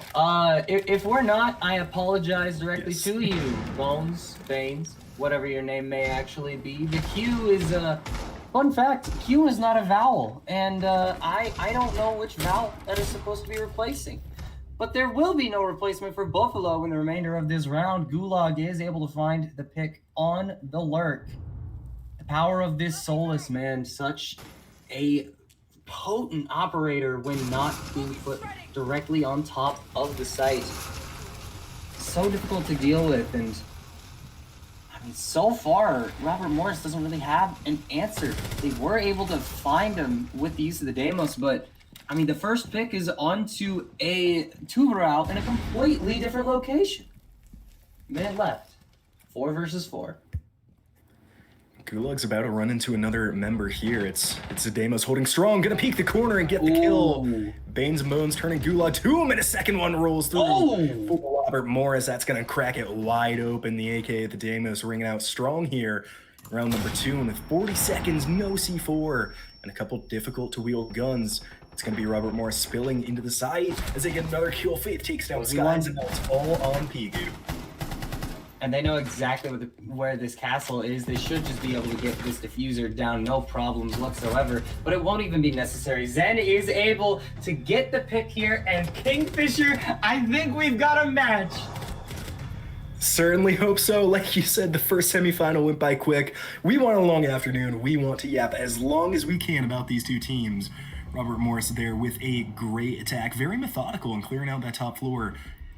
If we're not, I apologize directly to you, Bones, Baines, whatever your name may actually be. The Q is fun fact, Q is not a vowel, and I don't know which vowel that is supposed to be replacing. But there will be no replacement for Buffalo in the remainder of this round. Gulag is able to find the pick on the lurk. The power of this Solus, man, such a potent operator when not being put directly on top of the site. So difficult to deal with, and I mean, so far, Robert Morris doesn't really have an answer. They were able to find him with the use of the Deimos, but I mean, the first pick is onto a tuber route in a completely different location. Minute left. 4 versus 4. Gulag's about to run into another member here. It's a Deimos holding strong, gonna peek the corner and get the kill. Baines moans, turning Gulag to him, and a second one rolls through. For Robert Morris, that's gonna crack it wide open. The AK at the Deimos ringing out strong here. Round number 2, and with 40 seconds, no C4, and a couple difficult to wield guns. It's going to be Robert Morris spilling into the side as they get another kill. Faith takes down Skies, and it's all on Pigu. And they know exactly where this castle is. They should just be able to get this diffuser down, no problems whatsoever. But it won't even be necessary. Zen is able to get the pick here, and Kingfisher, I think we've got a match. Certainly hope so. Like you said, the first semifinal went by quick. We want a long afternoon. We want to yap as long as we can about these two teams. Robert Morris there with a great attack, very methodical in clearing out that top floor.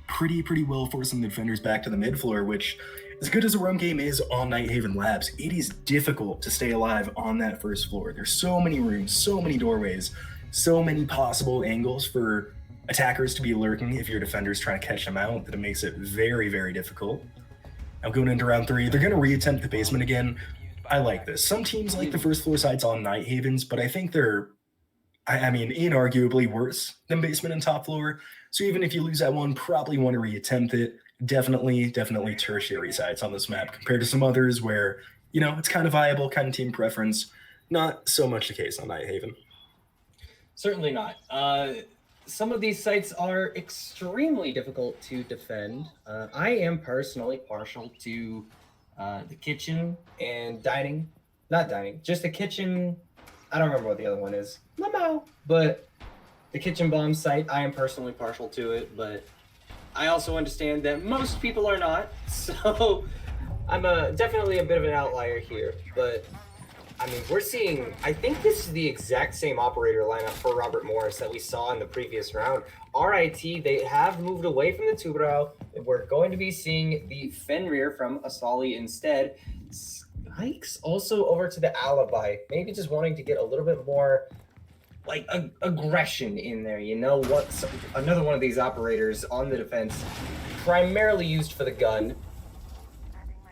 Pretty well forcing the defenders back to the mid floor, which, as good as a roam game is on Nighthaven Labs, it is difficult to stay alive on that first floor. There's so many rooms, so many doorways, so many possible angles for attackers to be lurking if your defender's trying to catch them out, that it makes it very, very difficult. Now going into round 3, they're going to reattempt the basement again. I like this. Some teams like the first floor sites on Night Havens, but I think they're, I mean, inarguably worse than basement and top floor. So even if you lose that one, probably want to reattempt it. Definitely tertiary sites on this map compared to some others where, you know, it's kind of viable, kind of team preference. Not so much the case on Night Haven. Certainly not. Some of these sites are extremely difficult to defend. I am personally partial to the kitchen and dining. Not dining, just the kitchen. I don't remember what the other one is. But the kitchen bomb site, I am personally partial to it, but I also understand that most people are not. So I'm definitely a bit of an outlier here, but I mean, we're seeing, I think this is the exact same operator lineup for Robert Morris that we saw in the previous round. RIT, they have moved away from the Tubarão. We're going to be seeing the Fenrir from Asali instead. Spikes also over to the Alibi, maybe just wanting to get a little bit more like aggression in there. You know what? Another one of these operators on the defense, primarily used for the gun.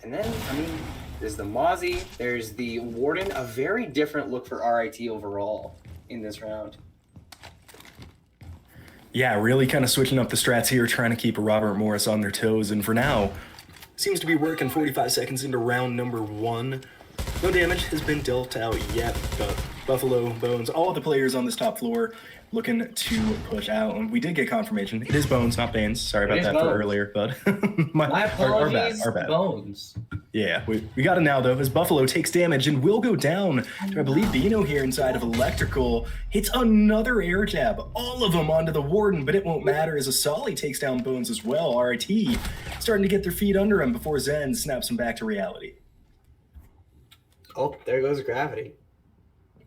And then, I mean, there's the Mozzie, there's the Warden, a very different look for RIT overall in this round. Yeah, really kind of switching up the strats here, trying to keep Robert Morris on their toes, and for now, seems to be working. 45 seconds into round number 1. No damage has been dealt out yet, but Buffalo, Bones, all of the players on this top floor looking to push out. And we did get confirmation. It is Bones, not Banes. Sorry about that for earlier, bud. My apologies, our bad. Bones. Yeah, we got it now, though, as Buffalo takes damage and will go down to, I believe, Bino here inside of Electrical. Hits another air jab, all of them onto the Warden, but it won't matter as Asali takes down Bones as well. RIT starting to get their feet under him before Zen snaps him back to reality. Oh, there goes gravity.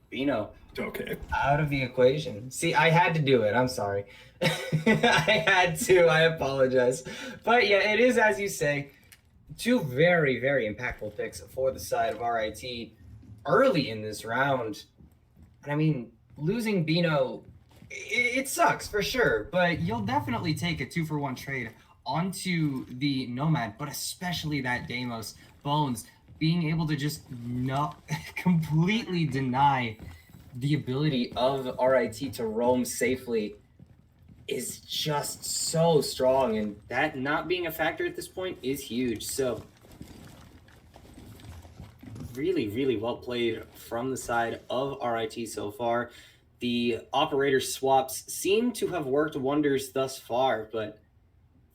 Bino. Okay. Out of the equation. See, I had to do it. I'm sorry. I had to. I apologize. But yeah, it is, as you say, two very, very impactful picks for the side of RIT early in this round. And I mean, losing Bino, it sucks for sure, but you'll definitely take a 2-for-1 trade onto the Nomad, but especially that Deimos. Bones being able to just not completely deny the ability of RIT to roam safely is just so strong, and that not being a factor at this point is huge. So really, really well played from the side of RIT so far. The operator swaps seem to have worked wonders thus far, but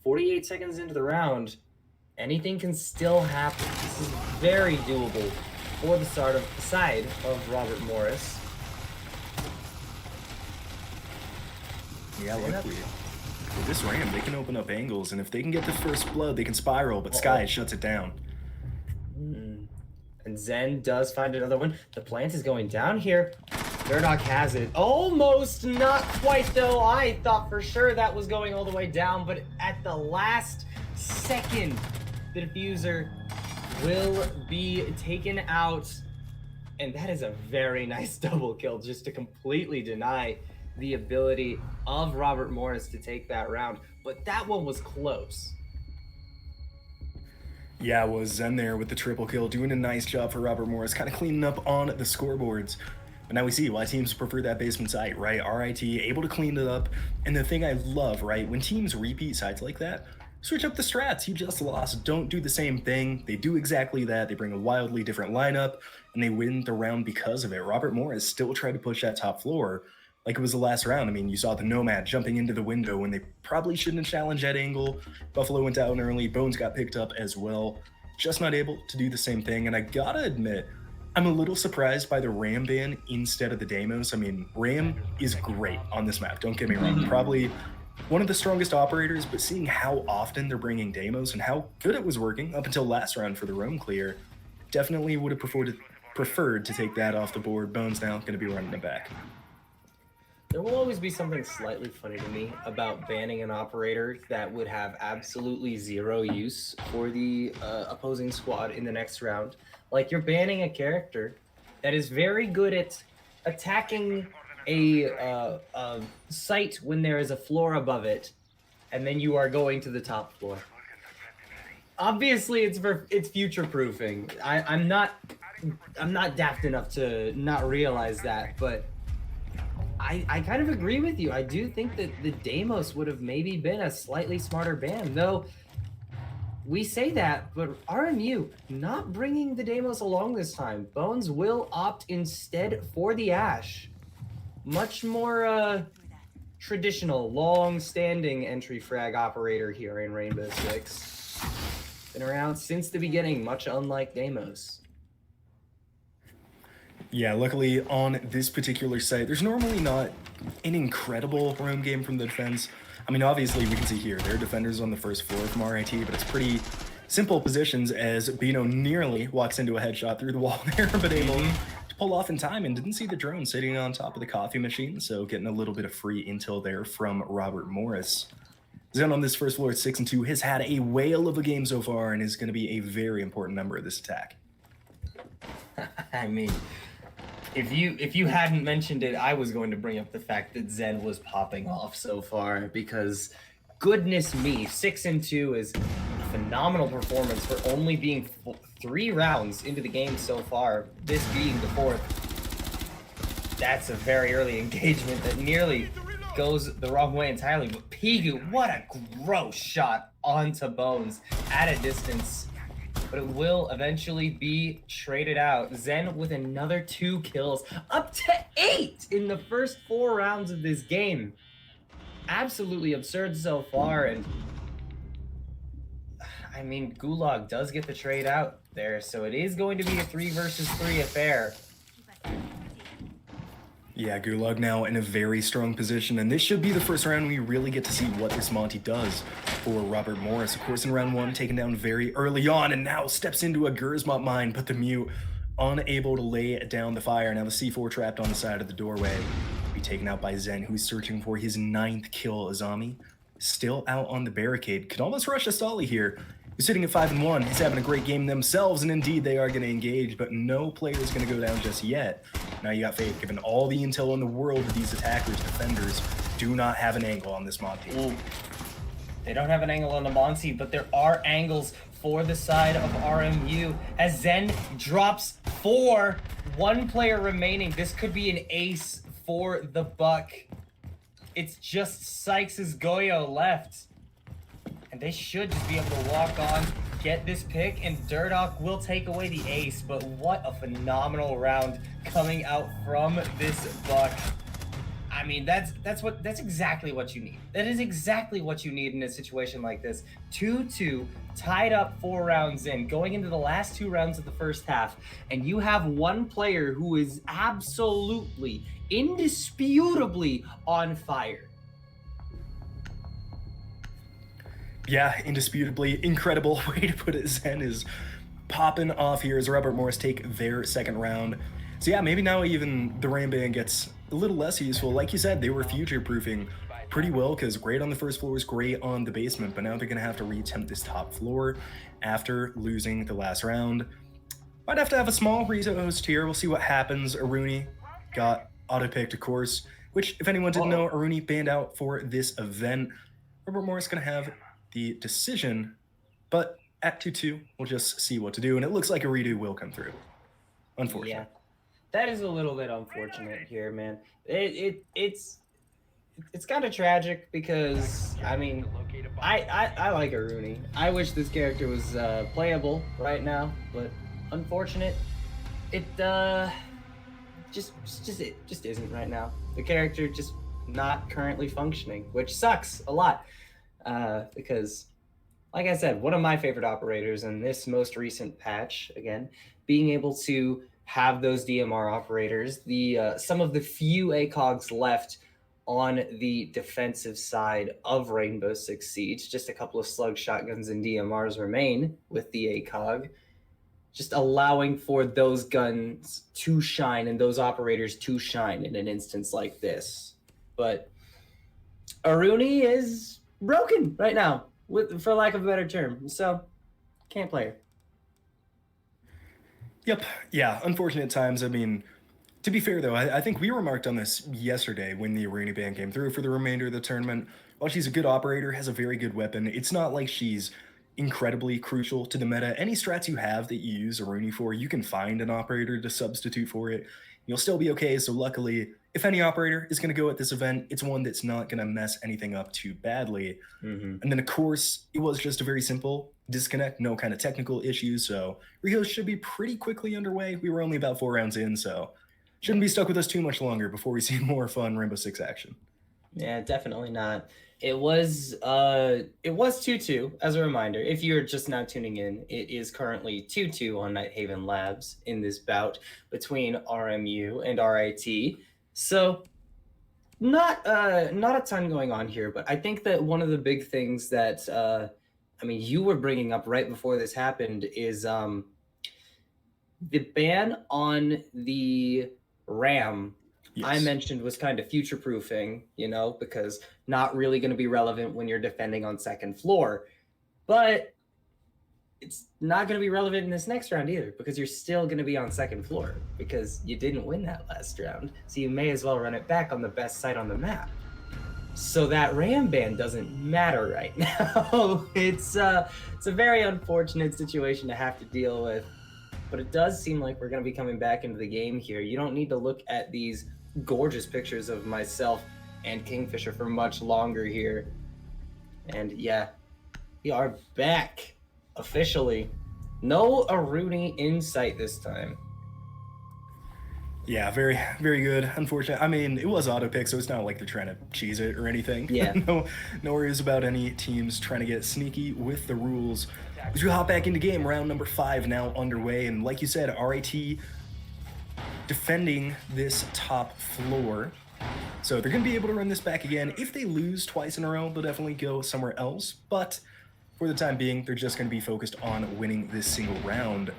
48 seconds into the round, anything can still happen. This is very doable for the side of Robert Morris. Yeah, luckily, with this Ram, they can open up angles, and if they can get the first blood, they can spiral, but Sky shuts it down. And Zen does find another one. The plant is going down here. Murdoch has it. Almost, not quite though. I thought for sure that was going all the way down, but at the last second, the diffuser will be taken out. And that is a very nice double kill, just to completely deny the ability of Robert Morris to take that round. But that one was close. Yeah, it was Zen there with the triple kill, doing a nice job for Robert Morris, kind of cleaning up on the scoreboards. But now we see why teams prefer that basement site, right? RIT able to clean it up. And the thing I love, right, when teams repeat sites like that, switch up the strats. You just lost. Don't do the same thing. They do exactly that. They bring a wildly different lineup, and they win the round because of it. Robert Morris still tried to push that top floor like it was the last round. I mean, you saw the Nomad jumping into the window when they probably shouldn't have challenged that angle. Buffalo went down early. Bones got picked up as well. Just not able to do the same thing. And I gotta admit, I'm a little surprised by the Ram ban instead of the Deimos. I mean, Ram is great on this map. Don't get me wrong. Probably one of the strongest operators, but seeing how often they're bringing Deimos and how good it was working up until last round for the roam clear, definitely would have preferred to take that off the board. Bones now going to be running it back. There will always be something slightly funny to me about banning an operator that would have absolutely zero use for the opposing squad in the next round. Like, you're banning a character that is very good at attacking a site when there is a floor above it, and then you are going to the top floor. Obviously, it's future proofing. I'm not daft enough to not realize that, but I kind of agree with you. I do think that the Deimos would have maybe been a slightly smarter ban, though. We say that, but RMU not bringing the Deimos along this time. Bones will opt instead for the Ashe. Much more traditional, long-standing entry frag operator here in Rainbow Six. Been around since the beginning, much unlike Deimos. Yeah, luckily on this particular site, there's normally not an incredible roam game from the defense. I mean, obviously, we can see here, there are defenders on the first floor from RIT, but it's pretty simple positions as Bino nearly walks into a headshot through the wall there, but able to pull off in time and didn't see the drone sitting on top of the coffee machine, so getting a little bit of free intel there from Robert Morris. Zen on this first floor at 6-2 has had a whale of a game so far and is going to be a very important member of this attack. I mean, if you hadn't mentioned it, I was going to bring up the fact that Zen was popping off so far because, goodness me, 6-2 is a phenomenal performance for only being 3 rounds into the game so far, this being the 4th. That's a very early engagement that nearly goes the wrong way entirely, but Pigu, what a gross shot onto Bones at a distance. But it will eventually be traded out. Zen with another 2 kills, up to 8 in the first 4 rounds of this game. Absolutely absurd so far, and I mean, Gulag does get the trade out there, so it is going to be a 3 versus 3 affair. Yeah, Gulag now in a very strong position, and this should be the first round we really get to see what this Monty does for Robert Morris. Of course, in round 1, taken down very early on, and now steps into a Gersmont mine, but the Mute unable to lay down the fire. Now the C4 trapped on the side of the doorway. Be taken out by Zen, who's searching for his 9th kill. Azami still out on the barricade. Could almost rush a Stolly here. He's sitting at 5-1. He's having a great game themselves, and indeed they are going to engage, but no player is going to go down just yet. Now you got Faith, given all the intel in the world of these attackers, defenders do not have an angle on this Monty. Ooh. They don't have an angle on the Monty, but there are angles for the side of RMU as Zen drops 4. 1 player remaining. This could be an ace for the Buck. It's just Sykes' Goyo left. And they should just be able to walk on, get this pick, and Durdok will take away the ace. But what a phenomenal round coming out from this Buck. I mean, that's exactly what you need. That is exactly what you need in a situation like this. 2-2, tied up 4 rounds in, going into the last 2 rounds of the first half, and you have 1 player who is absolutely, indisputably on fire. Yeah, indisputably incredible way to put it. Zen is popping off here as Robert Morris take their 2nd round. So yeah, maybe now even the Rain Band gets a little less useful. Like you said, they were future-proofing pretty well because great on the first floor is great on the basement, but now they're going to have to reattempt this top floor after losing the last round. Might have to have a small rehost here. We'll see what happens. Aruni got auto-picked, of course, which, if anyone didn't know, Aruni banned out for this event. Robert Morris going to have the decision, but at 2-2, we'll just see what to do, and it looks like a redo will come through. Unfortunately. Yeah, that is a little bit unfortunate here, man. It's kind of tragic because, I mean, I like Aruni. I wish this character was playable right now, but unfortunate. It just isn't right now. The character just not currently functioning, which sucks a lot. Because, like I said, one of my favorite operators in this most recent patch, again, being able to have those DMR operators, some of the few ACOGs left on the defensive side of Rainbow Six Siege, just a couple of slug shotguns and DMRs remain with the ACOG, just allowing for those guns to shine and those operators to shine in an instance like this. But Aruni is broken right now, for lack of a better term, so can't play her. Yep. Yeah, unfortunate times. I mean, To be fair, though, I think we remarked on this yesterday when the Arena ban came through for the remainder of the tournament. While she's a good operator, has a very good weapon, it's not like she's incredibly crucial to the meta. Any strats you have that you use Aruni for, you can find an operator to substitute for it. You'll still be okay, so luckily, if any operator is going to go at this event, it's one that's not going to mess anything up too badly. And then, of course, it was just a very simple disconnect, no kind of technical issues, so Rio should be pretty quickly underway. We were only about 4 rounds in, so shouldn't be stuck with us too much longer before we see more fun Rainbow Six action. Yeah, definitely not. It was 2-2 as a reminder. If you're just now tuning in, it is currently 2-2 on Nighthaven Labs in this bout between RMU and RIT. So not a ton going on here, but I think that one of the big things that you were bringing up right before this happened is the ban on the RAM. Yes. I mentioned was kind of future proofing, because not really going to be relevant when you're defending on second floor, but it's not going to be relevant in this next round either, because you're still going to be on second floor because you didn't win that last round. So you may as well run it back on the best site on the map. So that RAM ban doesn't matter right now. It's a very unfortunate situation to have to deal with, but it does seem like we're going to be coming back into the game here. You don't need to look at these gorgeous pictures of myself and Kingfisher for much longer here. And yeah, we are back officially. No Aruni in sight this time. Yeah, very, very good. Unfortunate. I mean, it was auto pick, so it's not like they're trying to cheese it or anything. Yeah. No worries about any teams trying to get sneaky with the rules. As we hop back into game, round number 5 now underway, and like you said, RIT defending this top floor. So they're going to be able to run this back again. If they lose twice in a row, they'll definitely go somewhere else. But for the time being, they're just going to be focused on winning this single round.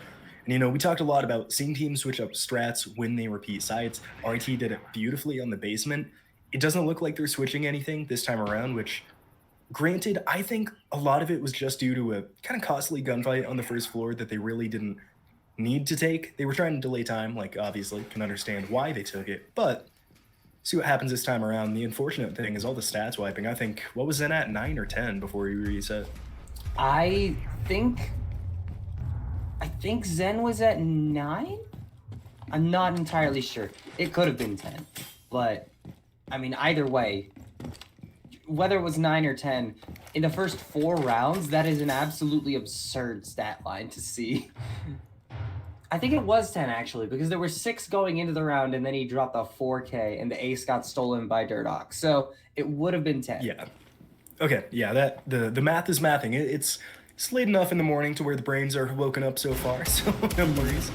And, we talked a lot about seeing teams switch up strats when they repeat sites. RIT did it beautifully on the basement. It doesn't look like they're switching anything this time around, which, granted, I think a lot of it was just due to a kind of costly gunfight on the first floor that they really didn't need to take. They were trying to delay time, obviously, can understand why they took it, but see what happens this time around. The unfortunate thing is all the stats wiping. I think, what was Zen at, 9 or 10 before he reset? I think Zen was at 9? I'm not entirely sure. It could have been 10, but either way, whether it was 9 or 10, in the first 4 rounds, that is an absolutely absurd stat line to see. I think it was 10 actually, because there were 6 going into the round and then he dropped a 4K and the ace got stolen by Durdock. So it would have been 10. Yeah. Okay, yeah, that the math is mathing. It's late enough in the morning to where the brains are woken up so far, so no worries.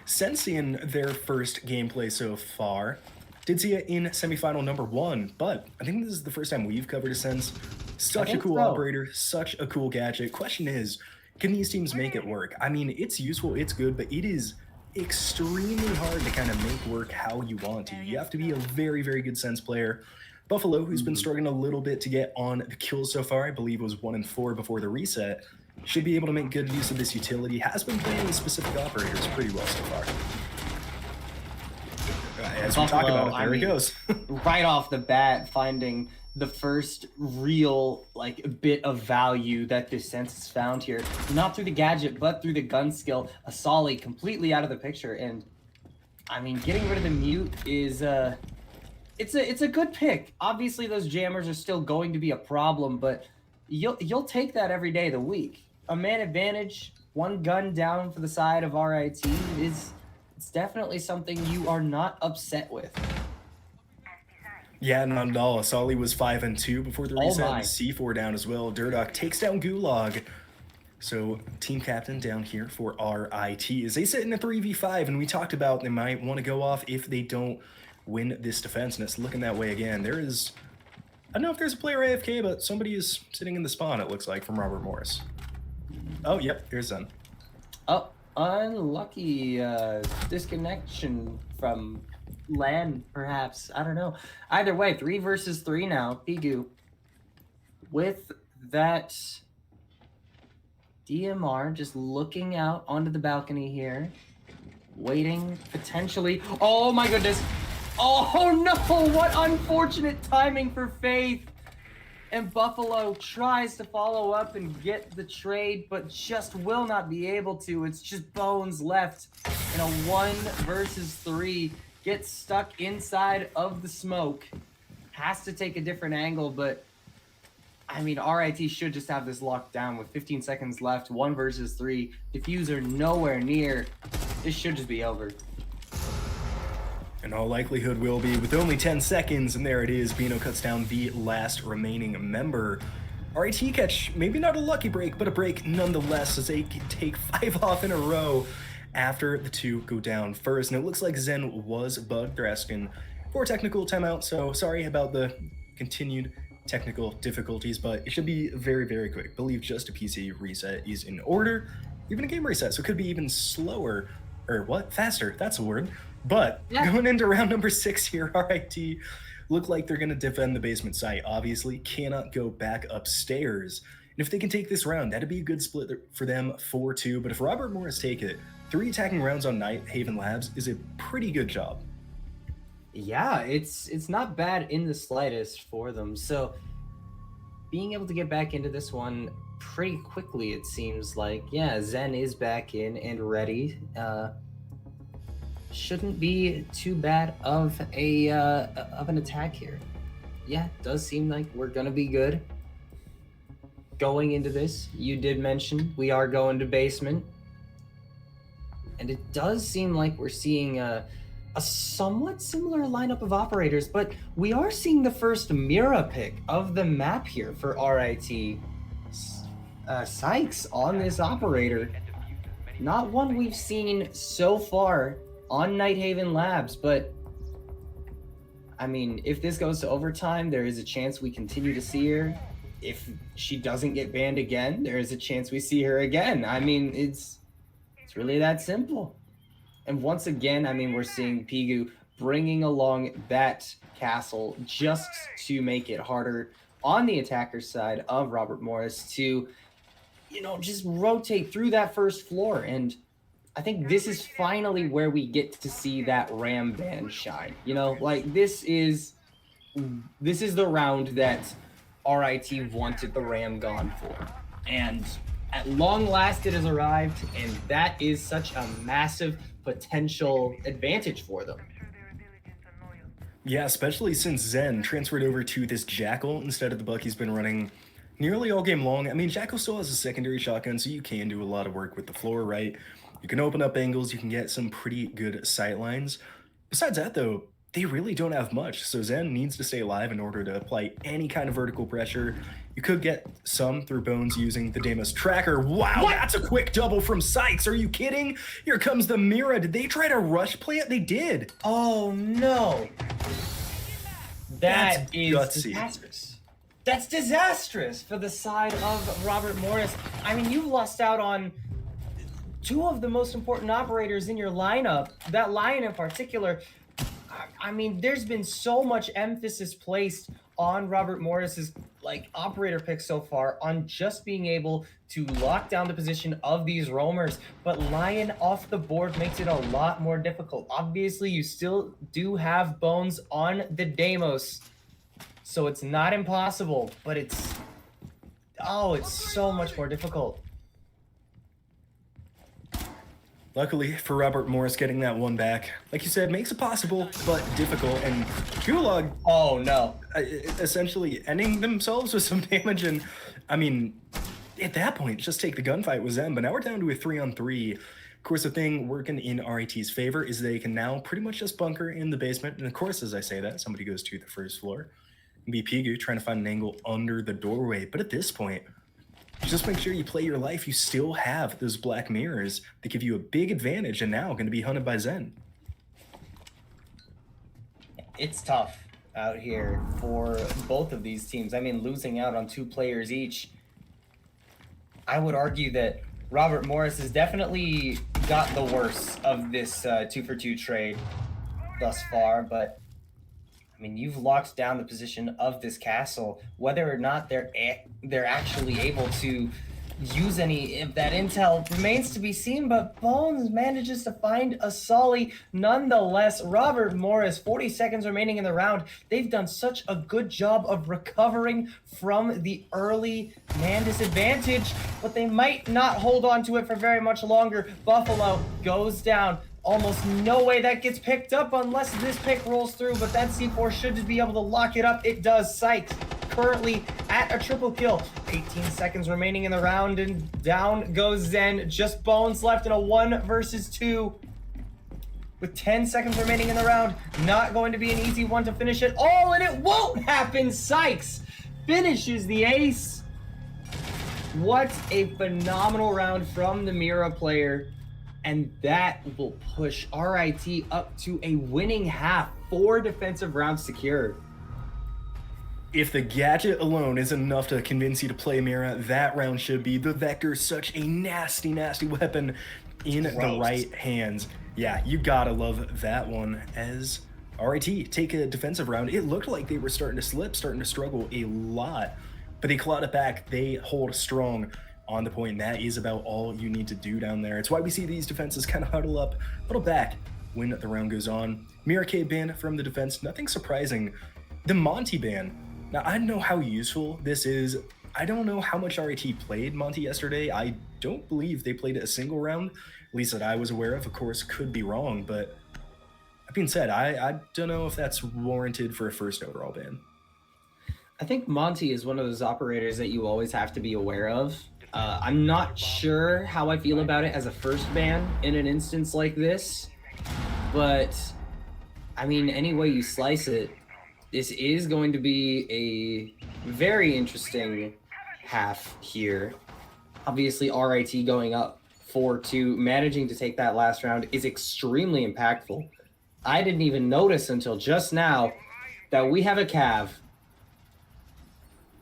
Sensing their first gameplay so far. Did see it in semifinal number 1, but I think this is the first time we've covered a Sense. Such a cool operator, such a cool gadget. Question is, can these teams make it work? It's useful, it's good, but it is extremely hard to kind of make work how you want to. You have to be a very, very good Sense player. Buffalo, who's been struggling a little bit to get on the kills so far, I believe was 1 and 4 before the reset, should be able to make good use of this utility. Has been playing with specific operators pretty well so far. As we talk about it, there he goes. Right off the bat, finding the first real bit of value that this Sense has found here, not through the gadget but through the gun skill. Asali completely out of the picture, and getting rid of the mute is it's a good pick. Obviously those jammers are still going to be a problem, but you'll take that every day of the week. A man advantage, 1 gun down for the side of RIT it's definitely something you are not upset with. Yeah, not at all. Asali was 5 and 2 before the reset. C4 down as well. Durdock takes down Gulag. So team captain down here for RIT as they sit in a 3v5, and we talked about they might want to go off if they don't win this defense, and it's looking that way again. There is, I don't know if there's a player AFK, but somebody is sitting in the spawn, it looks like, from Robert Morris. Oh, yep, here's Zen. Oh, unlucky disconnection from LAN, perhaps. I don't know. Either way, 3 versus 3 now. Pigu with that DMR just looking out onto the balcony here. waiting, potentially. Oh my goodness. Oh no, what unfortunate timing for Faith. And Buffalo tries to follow up and get the trade, but just will not be able to. It's just Bones left in a 1 versus 3. Gets stuck inside of the smoke. Has to take a different angle, but I mean, RIT should just have this locked down with 15 seconds left, 1 versus 3. Diffuser nowhere near. This should just be over. In all likelihood will be, with only 10 seconds, and there it is. Bino cuts down the last remaining member. RIT catch, maybe not a lucky break, but a break nonetheless, as they take 5 off in a row after the 2 go down first. And it looks like Zen was bugged. They're asking for a technical timeout, so sorry about the continued technical difficulties, but it should be very, very quick. I believe just a PC reset is in order, even a game reset, so it could be even slower, or what? Faster, that's a word. But yeah. Going into round number 6 here, RIT look like they're going to defend the basement site. Obviously, cannot go back upstairs. And if they can take this round, that'd be a good split for them, 4-2. But if Robert Morris take it, 3 attacking rounds on Night Haven Labs is a pretty good job. Yeah, it's not bad in the slightest for them. So being able to get back into this one pretty quickly, it seems like. Yeah, Zen is back in and ready. Shouldn't be too bad of an attack here. Yeah, it does seem like we're gonna be good going into this. You did mention we are going to basement, and it does seem like we're seeing a somewhat similar lineup of operators, but we are seeing the first Mira pick of the map here for RIT. Sykes on this operator, not one we've seen so far on Night Haven Labs, but I mean, if this goes to overtime, there is a chance we continue to see her. If she doesn't get banned again, there is a chance we see her again. I mean, it's really that simple. And once again, I mean, we're seeing Pigu bringing along that castle just to make it harder on the attacker side of Robert Morris to, you know, just rotate through that first floor. And I think this is finally where we get to see that Ram ban shine. You know, like this is the round that RIT wanted the Ram gone for. And at long last it has arrived, and that is such a massive potential advantage for them. Yeah, especially since Zen transferred over to this Jackal instead of the buck he's been running nearly all game long. I mean, Jackal still has a secondary shotgun, so you can do a lot of work with the floor, right? You can open up angles, you can get some pretty good sight lines. Besides that, though, they really don't have much, so Zen needs to stay alive in order to apply any kind of vertical pressure. You could get some through Bones using the Deimos tracker. Wow, that's a quick double from Sykes. Are you kidding? Here comes the Mira. Did they try to rush plant? They did. Oh, no. That is gutsy. Disastrous. That's disastrous for the side of Robert Morris. I mean, you've lost out on 2 of the most important operators in your lineup. That Lion in particular, I mean, there's been so much emphasis placed on Robert Morris's operator pick so far on just being able to lock down the position of these roamers, but Lion off the board makes it a lot more difficult. Obviously, you still do have Bones on the Deimos, so it's not impossible, but it's so much more difficult. Luckily for Robert Morris, getting that one back, like you said, makes it possible, but difficult. And Gulag, oh no, essentially ending themselves with some damage. And I mean, at that point, just take the gunfight with them. But now we're down to a 3-on-3. Of course, the thing working in RIT's favor is they can now pretty much just bunker in the basement. And of course, as I say that, somebody goes to the first floor. Be Pigu trying to find an angle under the doorway. But at this point, just make sure you play your life. You still have those black mirrors that give you a big advantage, and now going to be hunted by Zen. It's tough out here for both of these teams. I mean, losing out on 2 players each. I would argue that Robert Morris has definitely got the worst of this 2-for-2 trade thus far, but I mean, you've locked down the position of this castle. Whether or not they're actually able to use any of that intel remains to be seen, but Bones manages to find a Solly nonetheless. Robert Morris, 40 seconds remaining in the round. They've done such a good job of recovering from the early man disadvantage, but they might not hold on to it for very much longer. Buffalo goes down. Almost no way that gets picked up unless this pick rolls through, but that C4 should be able to lock it up. It does. Sykes currently at a triple kill. 18 seconds remaining in the round, and down goes Zen. Just Bones left in a 1 versus 2. With 10 seconds remaining in the round, not going to be an easy one to finish it all, and it won't happen. Sykes finishes the ace. What a phenomenal round from the Mira player. And that will push RIT up to a winning half. 4 defensive rounds secured. If the gadget alone is enough to convince you to play Mira, that round should be. The Vector's such a nasty, nasty weapon in the right hands. Yeah, you gotta love that one. As RIT take a defensive round, it looked like they were starting to slip, starting to struggle a lot, but they clawed it back. They hold strong on the point, and that is about all you need to do down there. It's why we see these defenses kind of huddle up, huddle back when the round goes on. Miracade ban from the defense, nothing surprising. The Monty ban. Now, I don't know how useful this is. I don't know how much RIT played Monty yesterday. I don't believe they played it a single round, at least that I was aware of. Of course, could be wrong, but that being said, I don't know if that's warranted for a first overall ban. I think Monty is one of those operators that you always have to be aware of. I'm not sure how I feel about it as a first ban in an instance like this, but I mean, any way you slice it, this is going to be a very interesting half here. Obviously, RIT going up 4-2, managing to take that last round is extremely impactful. I didn't even notice until just now that we have a Cav.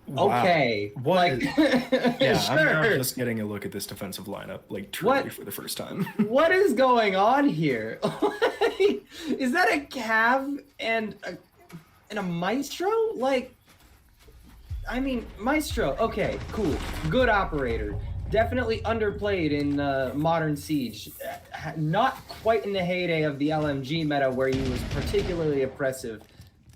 Wow. Okay. What? Yeah, sure. I'm now just getting a look at this defensive lineup, like truly for the first time. What is going on here? Is that a Cav and a Maestro? Like, I mean, Maestro. Okay, cool, good operator. Definitely underplayed in Modern Siege. Not quite in the heyday of the LMG meta where he was particularly oppressive.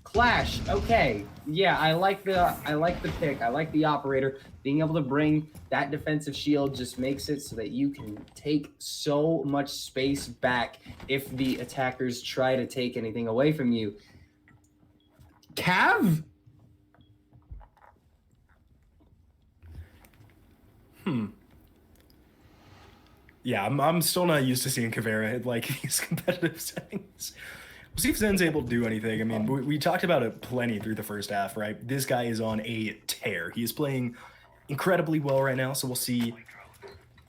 Clash, okay, yeah, I like the pick. I like the operator. Being able to bring that defensive shield just makes it so that you can take so much space back if the attackers try to take anything away from you. Cav? Yeah, I'm still not used to seeing Caveira in like these competitive settings. We'll see if Zen's able to do anything. I mean, we talked about it plenty through the first half, right? This guy is on a tear. He is playing incredibly well right now, so we'll see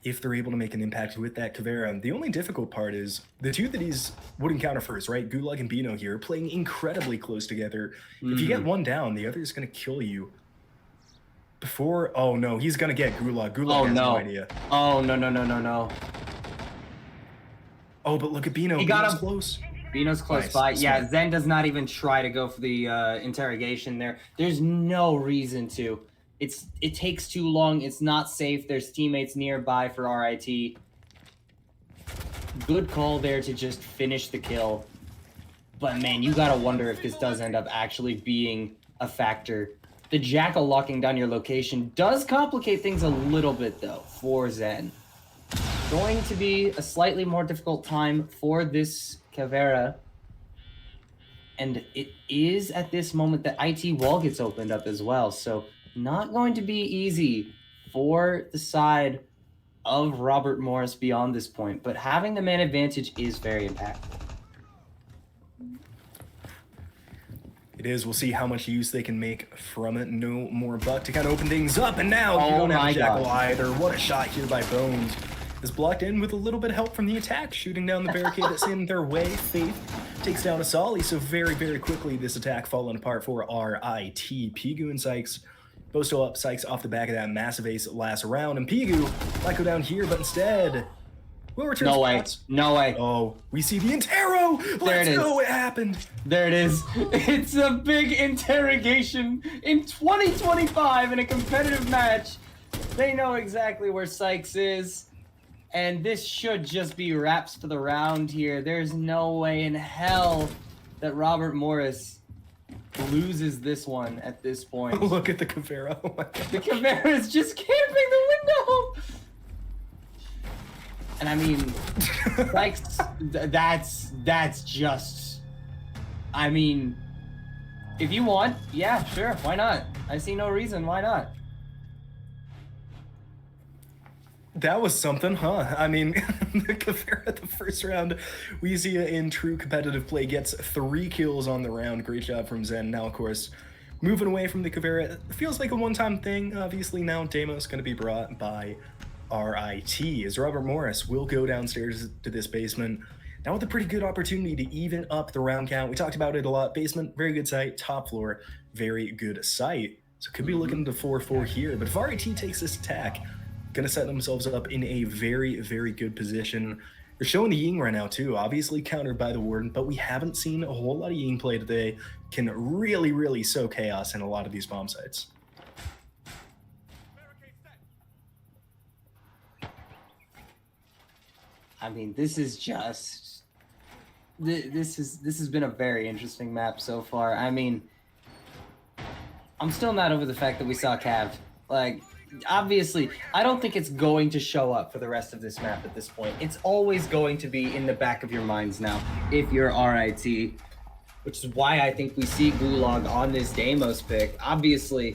if they're able to make an impact with that Caveira. The only difficult part is the two that he's would encounter first, right? Gulag and Bino here playing incredibly close together. If you get one down, the other is going to kill you. Before, oh no, he's going to get Gulag. Gulag has no idea. Oh, no. Oh, but look at Bino. He got him close. Bino's close by. Yeah, Zen does not even try to go for the interrogation there. There's no reason to. It takes too long. It's not safe. There's teammates nearby for RIT. Good call there to just finish the kill. But man, you gotta wonder if this does end up actually being a factor. The Jackal locking down your location does complicate things a little bit though for Zen. Going to be a slightly more difficult time for this Caveira. And it is at this moment that IT wall gets opened up as well. So not going to be easy for the side of Robert Morris beyond this point. But having the man advantage is very impactful. It is. We'll see how much use they can make from it. No more Buck to kind of open things up. And now you don't have Jackal either. What a shot here by Bones. Is blocked in with a little bit of help from the attack, shooting down the barricade that's in their way. Faith takes down a Solly, so very, very quickly this attack falling apart for RIT. Pigu and Sykes both still up. Sykes off the back of that massive ace last round, and Pigu might go down here, but instead will return. No way. No way. Oh, we see the Intero. Let's go. It happened. There it is. It's a big interrogation in 2025 in a competitive match. They know exactly where Sykes is. And this should just be wraps for the round here. There's no way in hell that Robert Morris loses this one at this point. Look at the Caveira. Oh my God. The Caveira is just camping the window. And I mean, Sykes, that's just, I mean, if you want, yeah, sure, why not? I see no reason, why not? That was something, huh? I mean, the Caveira the first round, we see it in true competitive play, gets 3 kills on the round. Great job from Zen. Now, of course, moving away from the Caveira, it feels like a one-time thing. Obviously, now Deimos going to be brought by RIT, as Robert Morris will go downstairs to this basement. Now with a pretty good opportunity to even up the round count. We talked about it a lot. Basement, very good site. Top floor, very good site. So could be looking to 4-4 here. But if RIT takes this attack, gonna set themselves up in a very, very good position. They're showing the Ying right now too, obviously countered by the Warden, but we haven't seen a whole lot of Ying play today. Can really, really sow chaos in a lot of these bomb sites. I mean, this is just, this has been a very interesting map so far. I mean, I'm still not over the fact that we saw Cav. Like, obviously, I don't think it's going to show up for the rest of this map at this point. It's always going to be in the back of your minds now, if you're RIT, which is why I think we see Gulag on this Deimos pick. Obviously,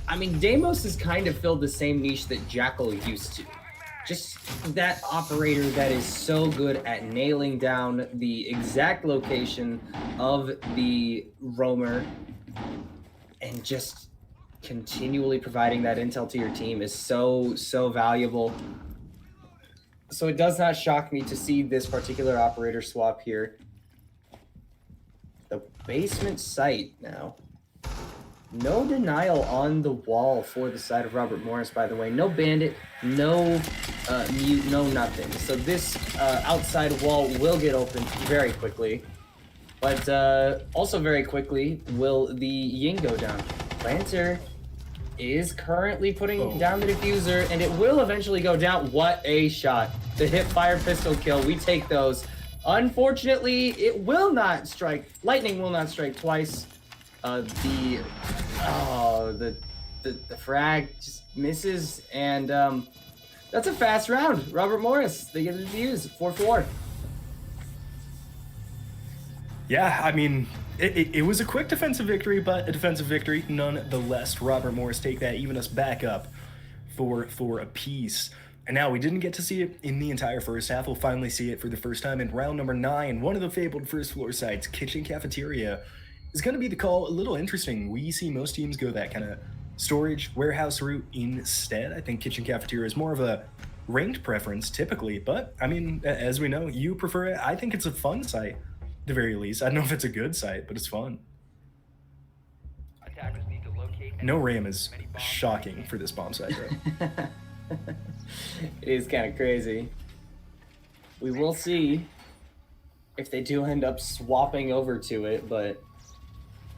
I mean, Deimos has kind of filled the same niche that Jackal used to. Just that operator that is so good at nailing down the exact location of the roamer and just continually providing that intel to your team is so valuable. So it does not shock me to see this particular operator swap here. The basement site now. No denial on the wall for the side of Robert Morris, by the way. No bandit, no mute, no nothing. So this outside wall will get opened very quickly. But also very quickly will the Ying go down. Planter is currently putting down the diffuser, and it will eventually go down. What a shot. The hip fire pistol kill, we take those. Unfortunately, it will not strike. Lightning will not strike twice. The frag just misses, and that's a fast round. Robert Morris, they get the defuse, 4-4. Yeah, I mean, it was a quick defensive victory, but a defensive victory nonetheless. Robert Morris take that, even us back up for a piece. And now we didn't get to see it in the entire first half. We'll finally see it for the first time in round number 9. One of the fabled first floor sites, Kitchen Cafeteria, is going to be the call. A little interesting. We see most teams go that kind of storage warehouse route instead. I think Kitchen Cafeteria is more of a ranked preference typically, but I mean, as we know, you prefer it. I think it's a fun site. At the very least, I don't know if it's a good site, but it's fun. No RAM is shocking for this bomb site, though. It is kind of crazy. We will see if they do end up swapping over to it, but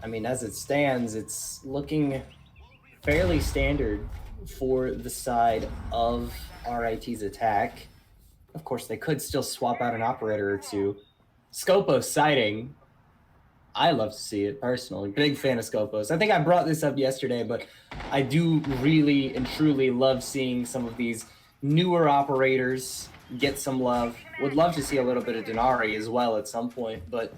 I mean, as it stands, it's looking fairly standard for the side of RIT's attack. Of course, they could still swap out an operator or two. Scopos sighting. I love to see it personally. Big fan of Scopos. I think I brought this up yesterday, but I do really and truly love seeing some of these newer operators get some love. Would love to see a little bit of Denari as well at some point, but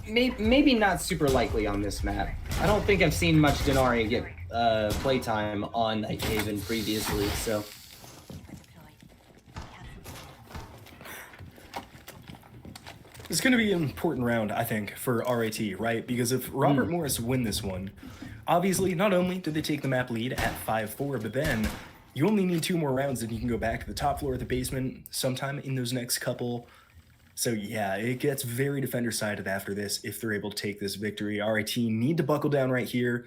maybe not super likely on this map. I don't think I've seen much Denari get playtime on Nighthaven previously, so. It's going to be an important round, I think, for RIT, right? Because if Robert Morris win this one, obviously, not only did they take the map lead at 5-4, but then you only need 2 more rounds and you can go back to the top floor of the basement sometime in those next couple. So yeah, it gets very defender-sided after this if they're able to take this victory. RIT need to buckle down right here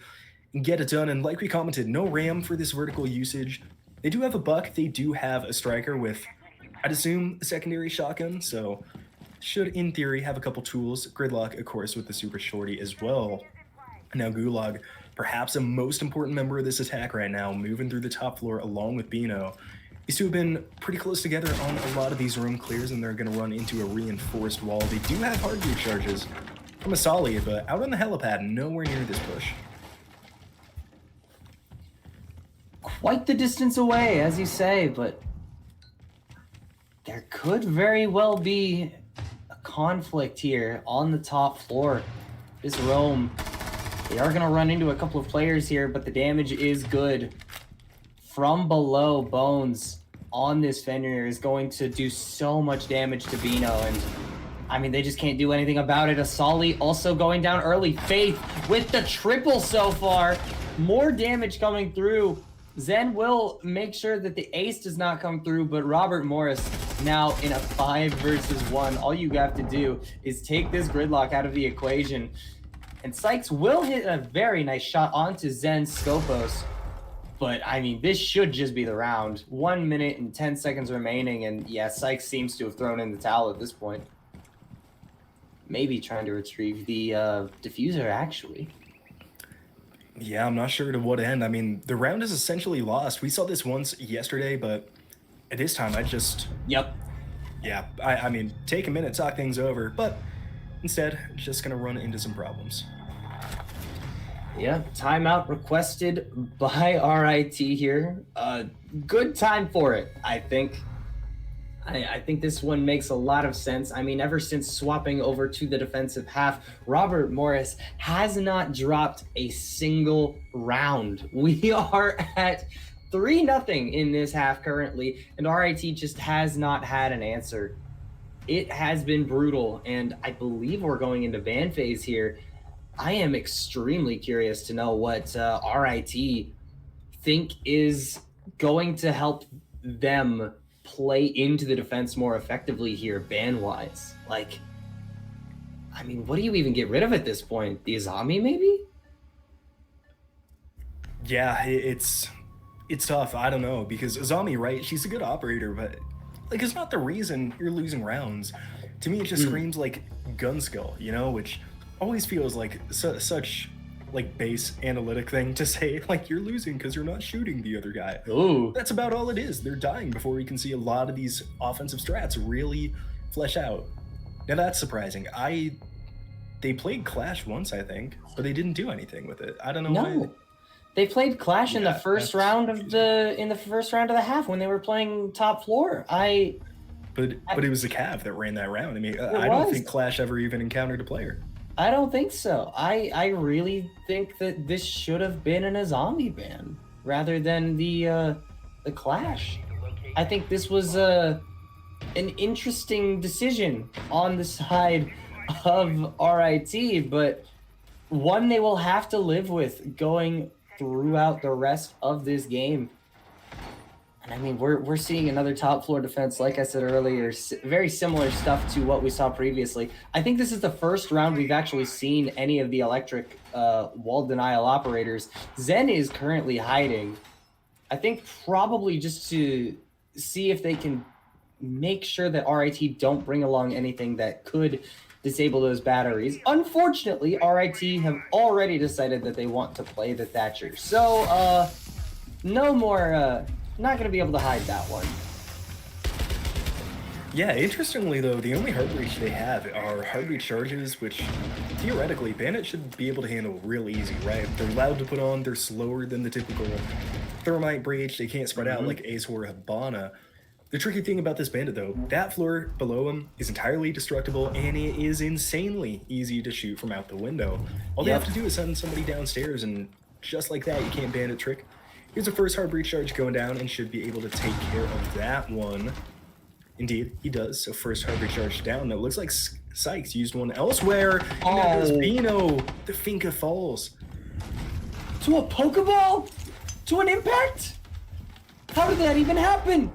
and get it done. And like we commented, no RAM for this vertical usage. They do have a buck. They do have a striker with, I'd assume, a secondary shotgun. So should, in theory, have a couple tools. Gridlock, of course, with the super shorty as well. Now Gulag perhaps the most important member of this attack right now, moving through the top floor along with Bino. These two have been pretty close together on a lot of these room clears, and they're going to run into a reinforced wall. They do have heartbeat charges from Asali, but out on the helipad, nowhere near this push. Quite the distance away, as you say, but there could very well be a conflict here on the top floor. This roam, they are going to run into a couple of players here, but the damage is good. From below, Bones on this Fenrir is going to do so much damage to Bino, and I mean, they just can't do anything about it. Asali also going down early. Faith with the triple so far. More damage coming through. Zen will make sure that the ace does not come through, but Robert Morris now in a 5 versus 1. All you have to do is take this gridlock out of the equation. And Sykes will hit a very nice shot onto Zen's Skopos. But, I mean, this should just be the round. 1 minute and 10 seconds remaining, and yeah, Sykes seems to have thrown in the towel at this point. Maybe trying to retrieve the diffuser, actually. Yeah, I'm not sure to what end. I mean, the round is essentially lost. We saw this once yesterday, but at this time, I just... Yep. Yeah, I mean, take a minute, talk things over, but instead, just going to run into some problems. Yeah, timeout requested by RIT here. Good time for it, I think. I think this one makes a lot of sense. I mean, ever since swapping over to the defensive half, Robert Morris has not dropped a single round. We are at 3-0 in this half currently, and RIT just has not had an answer. It has been brutal, and I believe we're going into ban phase here. I am extremely curious to know what RIT think is going to help them play into the defense more effectively here, ban-wise. Like, I mean, what do you even get rid of at this point? The Azami, maybe? Yeah, it's tough. I don't know, because Azami, right, she's a good operator, but like, it's not the reason you're losing rounds. To me, it just screams like gun skill, you know, which always feels like such like base analytic thing to say, like, you're losing because you're not shooting the other guy. Ooh. That's about all it is. They're dying before we can see a lot of these offensive strats really flesh out. Now that's surprising. They played Clash once, I think, but they didn't do anything with it. I don't know why. They played Clash in the first round of the half when they were playing top floor. But it was the Cav that ran that round. I mean, I don't think Clash ever even encountered a player. I don't think so. I really think that this should have been an Azami ban rather than the Clash. I think this was an interesting decision on the side of RIT, but one they will have to live with going throughout the rest of this game. And I mean, we're seeing another top floor defense, like I said earlier, very similar stuff to what we saw previously. I think this is the first round we've actually seen any of the electric wall denial operators. Zen is currently hiding. I think probably just to see if they can make sure that RIT don't bring along anything that could disable those batteries. Unfortunately, RIT have already decided that they want to play the Thatcher. So, no more... not going to be able to hide that one. Yeah, interestingly though, the only heart breach they have are heartbeat charges, which theoretically Bandit should be able to handle real easy, right? They're loud to put on, they're slower than the typical thermite breach, they can't spread out like Ace or Habana. The tricky thing about this Bandit though, that floor below him is entirely destructible, and it is insanely easy to shoot from out the window. All they have to do is send somebody downstairs, and just like that, you can't Bandit trick. Here's the first hard breach charge going down and should be able to take care of that one. Indeed, he does. So first hard breach charge down. That looks like Sykes used one elsewhere. And that is Bino. The Finka falls. To a Pokeball? To an impact? How did that even happen?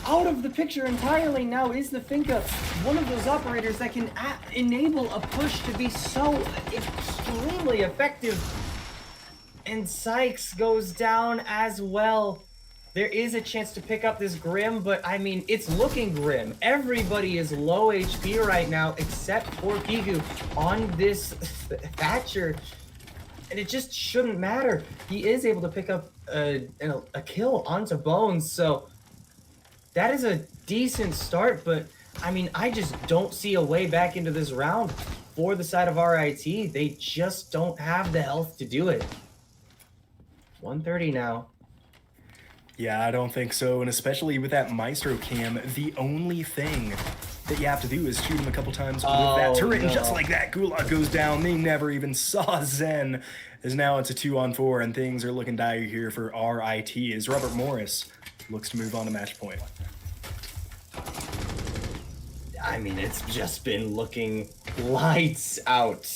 Out of the picture entirely now is the Finka, one of those operators that can enable a push to be so extremely effective. And Sykes goes down as well. There is a chance to pick up this Grim, but I mean, it's looking grim. Everybody is low HP right now, except for Pigu on this Thatcher. And it just shouldn't matter. He is able to pick up a kill onto Bones, so that is a decent start, but I mean, I just don't see a way back into this round for the side of RIT. They just don't have the health to do it. 130 now. Yeah, I don't think so, and especially with that Maestro cam, the only thing that you have to do is shoot him a couple times with that turret, and just like that, Gulag goes down. They never even saw Zen, as now it's a 2-on-4, and things are looking dire here for RIT, as Robert Morris looks to move on to match point. I mean, it's just been looking lights out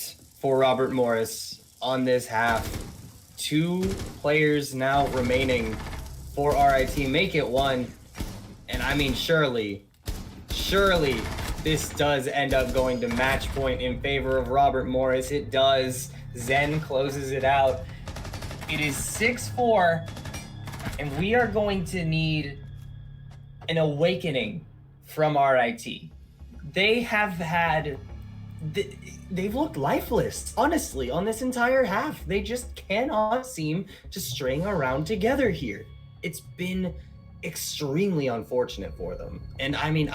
for Robert Morris on this half. 2 players now remaining for RIT. Make it 1. And I mean, surely this does end up going to match point in favor of Robert Morris. It does. Zen closes it out. It is 6-4, and we are going to need an awakening from RIT. They have had... They've looked lifeless, honestly, on this entire half. They just cannot seem to string around together here. It's been extremely unfortunate for them. And I mean,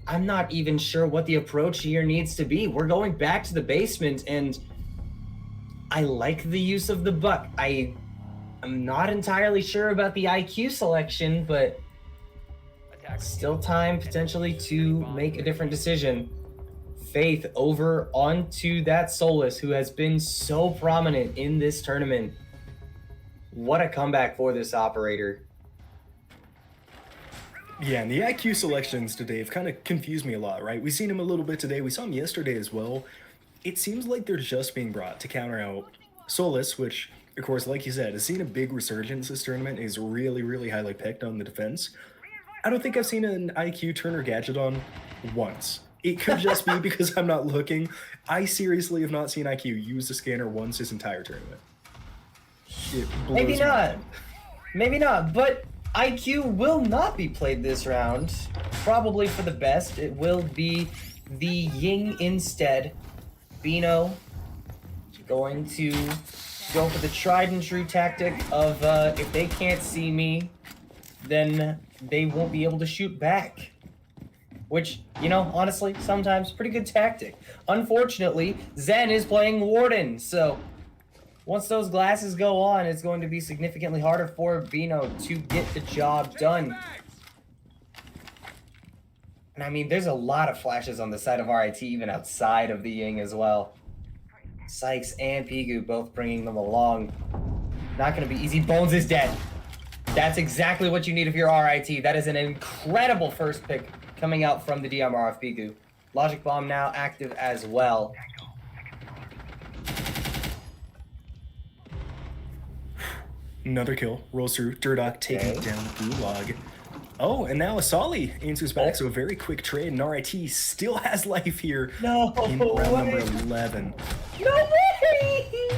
I'm not even sure what the approach here needs to be. We're going back to the basement, and I like the use of the buck. I'm not entirely sure about the IQ selection, but still time potentially to make a different decision. Faith over onto that Solus, who has been so prominent in this tournament. What a comeback for this operator. Yeah, and the IQ selections today have kind of confused me a lot, right? We've seen him a little bit today. We saw him yesterday as well. It seems like they're just being brought to counter out Solus, which, of course, like you said, has seen a big resurgence this tournament. Is really, really highly picked on the defense. I don't think I've seen an IQ Turner gadget on once. It could just be because I'm not looking. I seriously have not seen IQ use the scanner once this entire tournament. Maybe not. Maybe not, but IQ will not be played this round. Probably for the best. It will be the Ying instead. Bino going to go for the tried and true tactic of if they can't see me, then they won't be able to shoot back. Which, you know, honestly, sometimes pretty good tactic. Unfortunately, Zen is playing Warden, so once those glasses go on, it's going to be significantly harder for Bino to get the job done. And I mean, there's a lot of flashes on the side of RIT, even outside of the Ying as well. Sykes and Pigu both bringing them along. Not going to be easy. Bones is dead. That's exactly what you need if you're RIT. That is an incredible first pick coming out from the DMR of Pigu. Logic Bomb now active as well. Another kill. Rolls through. Durdock taking down Gulag. Oh, and now Asali answers back, so a very quick trade, and RIT still has life here in round number 11. No way!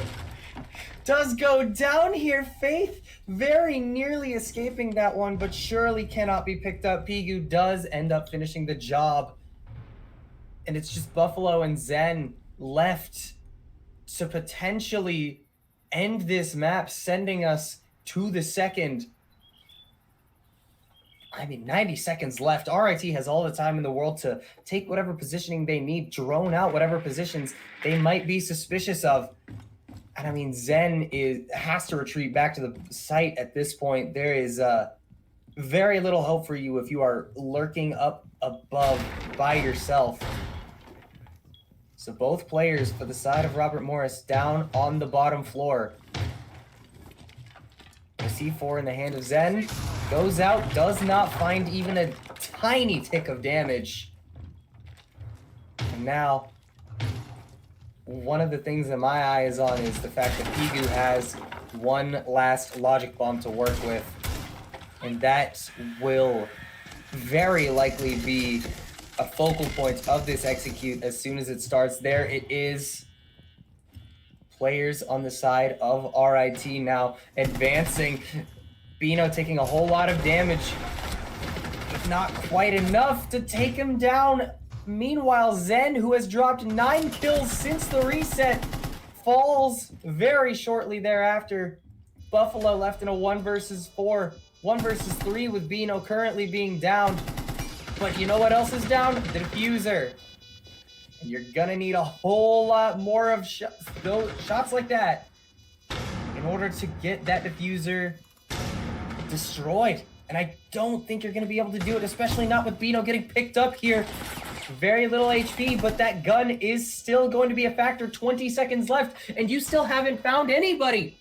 Does go down here. Faith very nearly escaping that one, but surely cannot be picked up. Pigu does end up finishing the job. And it's just Buffalo and Zen left to potentially end this map, sending us to the second. I mean, 90 seconds left. RIT has all the time in the world to take whatever positioning they need, drone out whatever positions they might be suspicious of. And I mean, Zen has to retreat back to the site at this point. There is very little hope for you if you are lurking up above by yourself. So both players for the side of Robert Morris down on the bottom floor. The C4 in the hand of Zen goes out, does not find even a tiny tick of damage. And now, one of the things that my eye is on is the fact that Pigu has one last logic bomb to work with. And that will very likely be a focal point of this execute as soon as it starts. There it is. Players on the side of RIT now advancing. Bino taking a whole lot of damage, but not quite enough to take him down. Meanwhile, Zen, who has dropped 9 kills since the reset, falls very shortly thereafter. Buffalo left in a 1 versus 4, 1 versus 3 with Bino currently being down. But you know what else is down? The diffuser. And you're gonna need a whole lot more of shots like that in order to get that diffuser destroyed. And I don't think you're gonna be able to do it, especially not with Bino getting picked up here. Very little HP, but that gun is still going to be a factor. 20 seconds left, and you still haven't found anybody.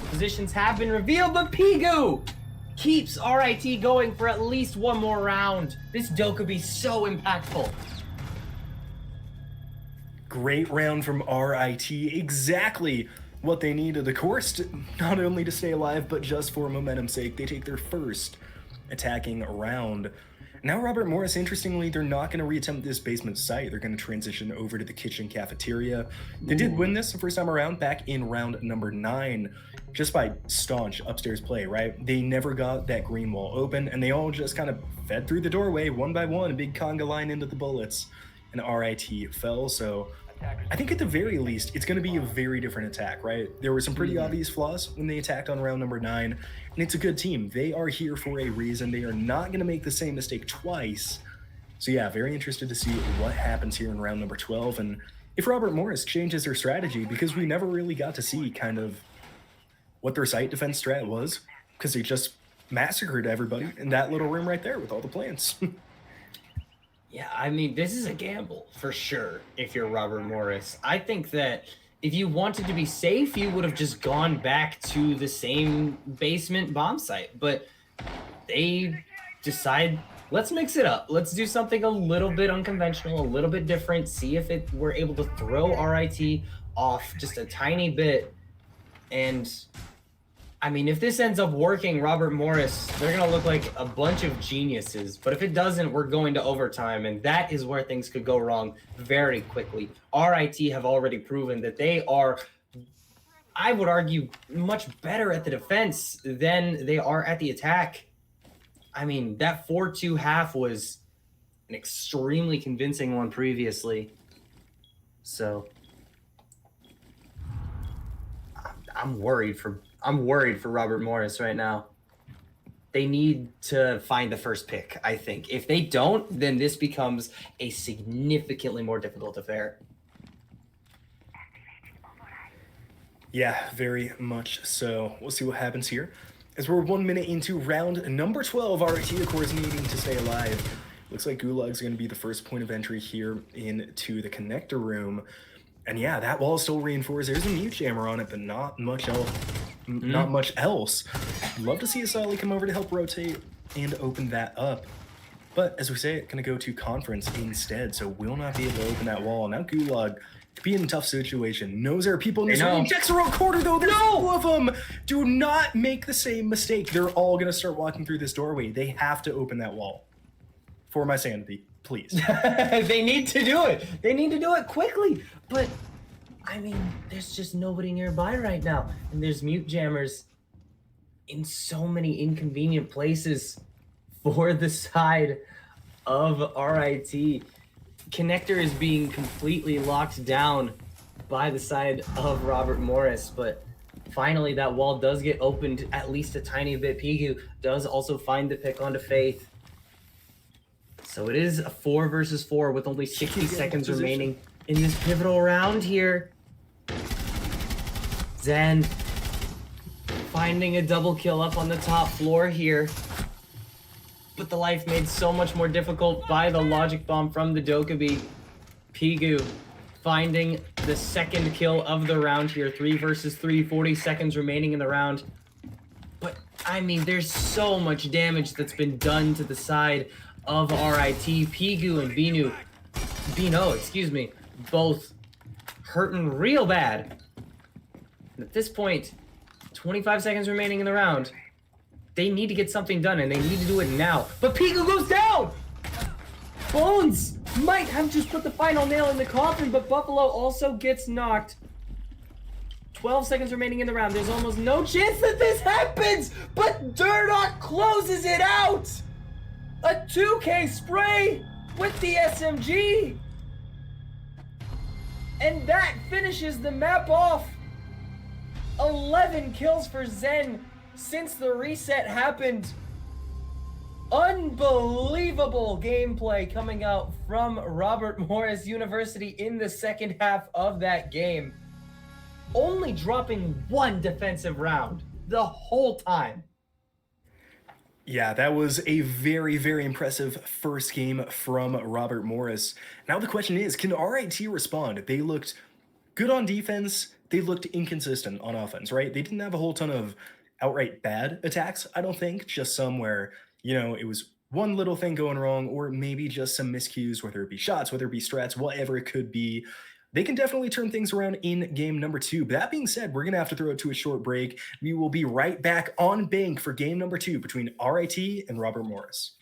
Positions have been revealed, but Pigu keeps RIT going for at least one more round. This Do could be so impactful. Great round from RIT. Exactly what they needed. Of course, not only to stay alive, but just for momentum's sake. They take their first attacking round. Now Robert Morris, interestingly, they're not going to reattempt this basement site. They're going to transition over to the kitchen cafeteria. They did win this the first time around back in round number 9, just by staunch upstairs play, right? They never got that green wall open, and they all just kind of fed through the doorway one by one, a big conga line into the bullets, and RIT fell. So I think at the very least, it's going to be a very different attack, right? There were some pretty obvious flaws when they attacked on round number 9, and it's a good team. They are here for a reason. They are not going to make the same mistake twice. So yeah, very interested to see what happens here in round number 12, and if Robert Morris changes their strategy, because we never really got to see kind of what their site defense strat was, because they just massacred everybody in that little room right there with all the plants. Yeah, I mean, this is a gamble for sure if you're Robert Morris. I think that if you wanted to be safe, you would have just gone back to the same basement bomb site. But they decide, let's mix it up. Let's do something a little bit unconventional, a little bit different, see if we're able to throw RIT off just a tiny bit. And I mean, if this ends up working, Robert Morris, they're going to look like a bunch of geniuses. But if it doesn't, we're going to overtime, and that is where things could go wrong very quickly. RIT have already proven that they are, I would argue, much better at the defense than they are at the attack. I mean, that 4-2 half was an extremely convincing one previously. So I'm worried for Robert Morris right now. They need to find the first pick, I think. If they don't, then this becomes a significantly more difficult affair. Yeah, very much so. We'll see what happens here. As we're 1 minute into round number 12, RIT, of course, needing to stay alive. Looks like Gulag's going to be the first point of entry here into the connector room. And yeah, that wall is still reinforced. There's a mute jammer on it, but not much else. Not much else. Love to see Asali come over to help rotate and open that up. But as we say, it's going to go to conference instead, so will not be able to open that wall. Now Gulag could be in a tough situation. Knows there are people in this room. Checks around corner though. There's two of them. Do not make the same mistake. They're all going to start walking through this doorway. They have to open that wall. For my sanity, please. They need to do it. They need to do it quickly. But I mean, there's just nobody nearby right now. And there's mute jammers in so many inconvenient places for the side of RIT. Connector is being completely locked down by the side of Robert Morris, but finally that wall does get opened at least a tiny bit. Pigu does also find the pick onto Faith. So it is a 4 versus 4 with only 60 seconds remaining in this pivotal round here. Zen finding a double kill up on the top floor here. But the life made so much more difficult by the logic bomb from the Dokkaebi. Pigu finding the second kill of the round here. 3 versus 3, 40 seconds remaining in the round. But I mean, there's so much damage that's been done to the side of RIT. Pigu and Bino, both hurting real bad. And at this point, 25 seconds remaining in the round. They need to get something done, and they need to do it now. But Pigu goes down! Bones might have just put the final nail in the coffin, but Buffalo also gets knocked. 12 seconds remaining in the round. There's almost no chance that this happens, but Durdock closes it out! A 2K spray with the SMG! And that finishes the map off. 11 kills for Zen since the reset happened. Unbelievable gameplay coming out from Robert Morris University in the second half of that game. Only dropping one defensive round the whole time. Yeah, that was a very, very impressive first game from Robert Morris. Now the question is, can RIT respond? They looked good on defense. They looked inconsistent on offense, right? They didn't have a whole ton of outright bad attacks, I don't think. Just some where, it was one little thing going wrong, or maybe just some miscues, whether it be shots, whether it be strats, whatever it could be. They can definitely turn things around in game number 2. But that being said, we're going to have to throw it to a short break. We will be right back on bank for game number 2 between RIT and Robert Morris.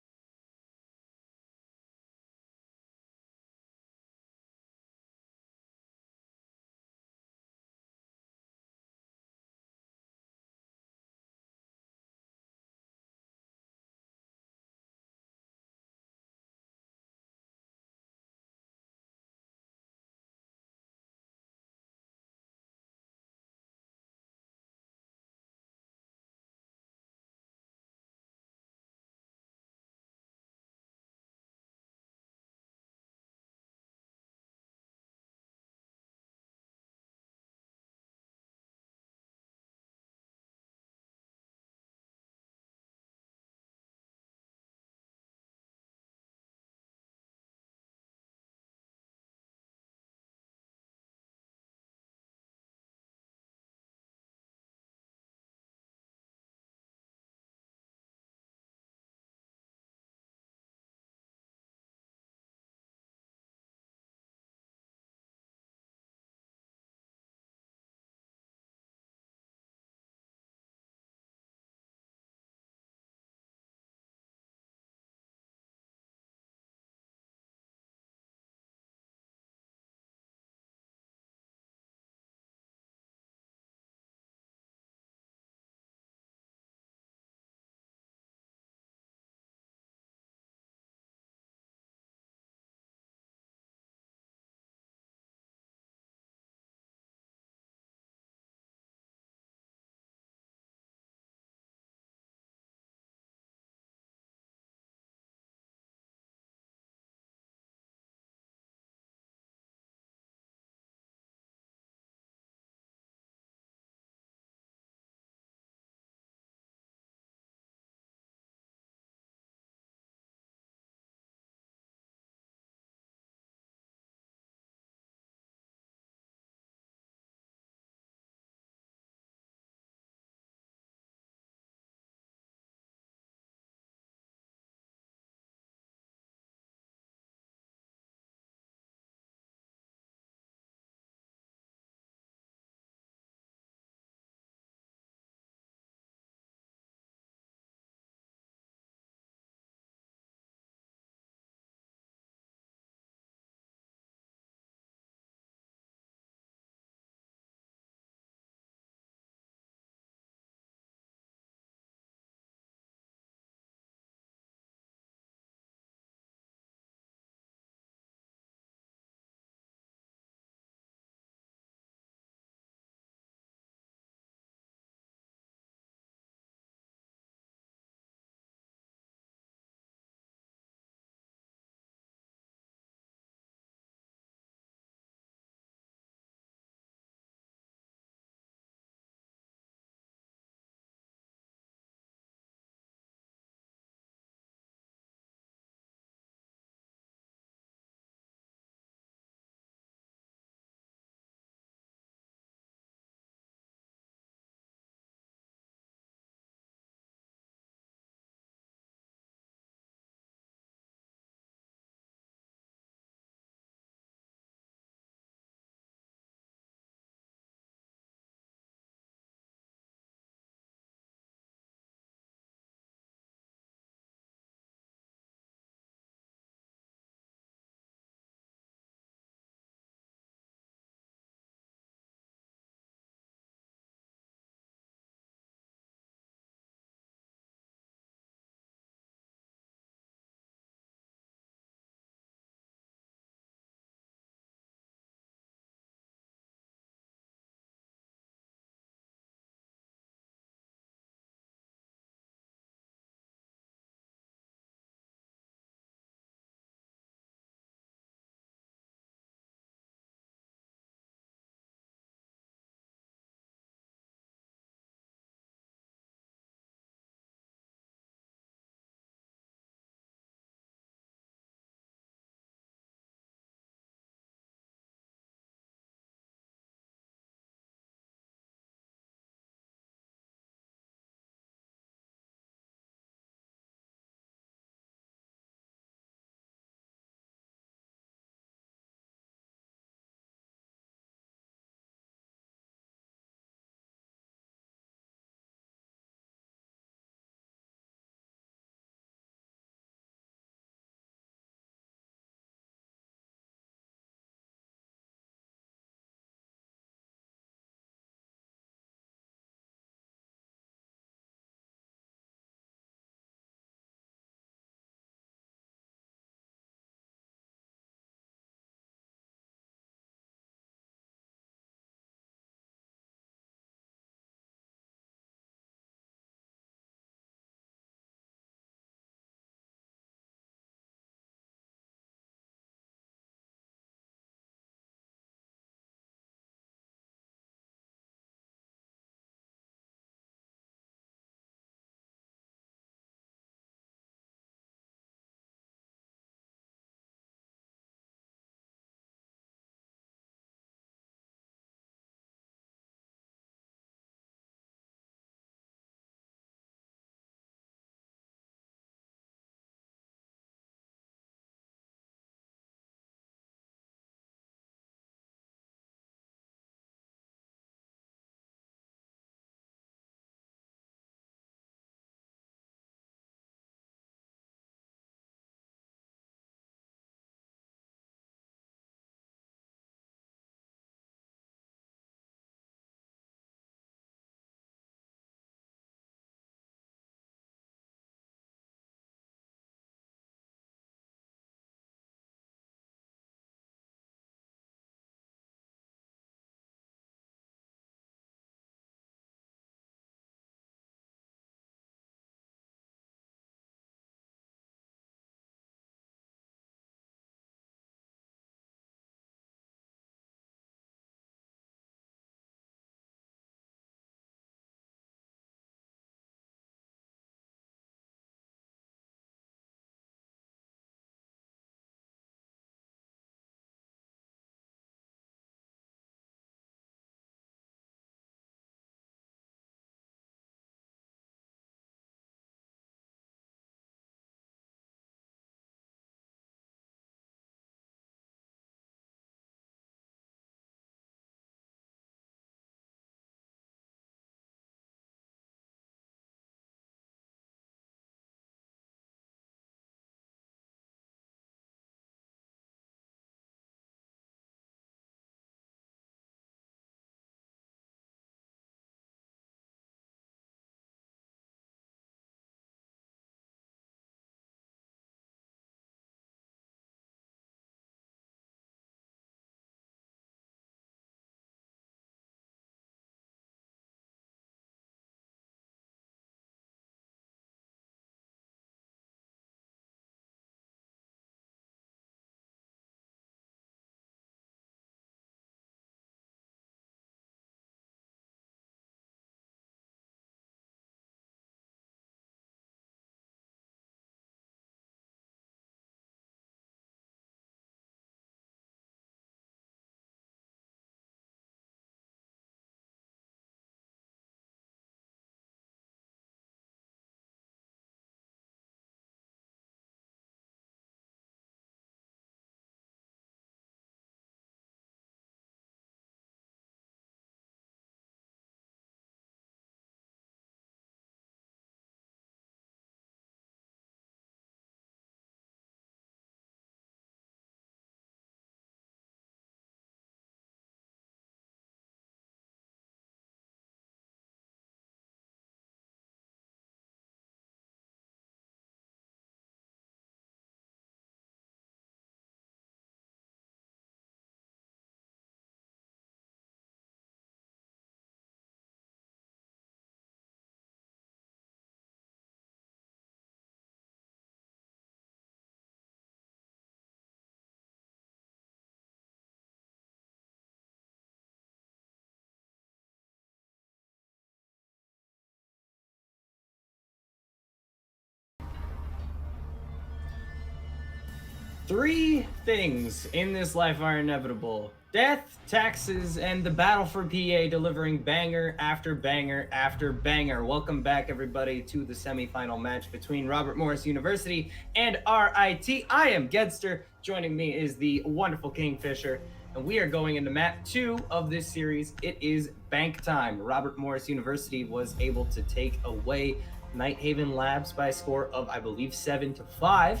Three things in this life are inevitable: death, taxes, and the battle for PA, delivering banger after banger after banger. Welcome back, everybody, to the semifinal match between Robert Morris University and RIT. I am Gedster. Joining me is the wonderful Kingfisher, and we are going into map 2 of this series. It is bank time. Robert Morris University was able to take away Nighthaven Labs by a score of, I believe, 7-5.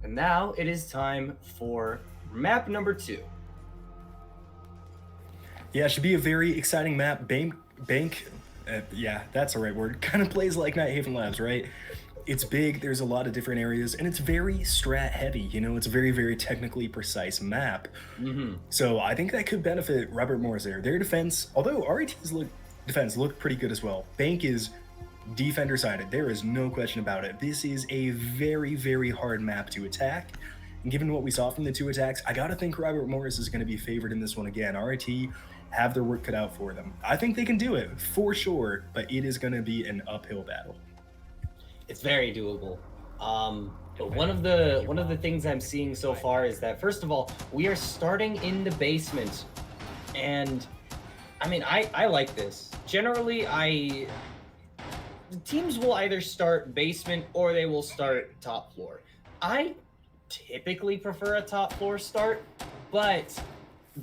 And now it is time for map number 2. Yeah, it should be a very exciting map. Yeah, that's the right word. Kind of plays like Nighthaven Labs, right? It's big, there's a lot of different areas, and it's very strat heavy. You know, it's a very, very technically precise map. So I think that could benefit Robert Morris there. Their defense, although RIT's defense looked pretty good as well. Bank is defender sided. There is no question about it. This is a very, very hard map to attack. And given what we saw from the two attacks, I gotta think Robert Morris is going to be favored in this one again. RIT have their work cut out for them. I think they can do it for sure, but it is going to be an uphill battle. It's very doable. But one of the things I'm seeing so far is that, first of all, we are starting in the basement, and I mean, I like this. Generally, the teams will either start basement or they will start top floor. I typically prefer a top floor start, but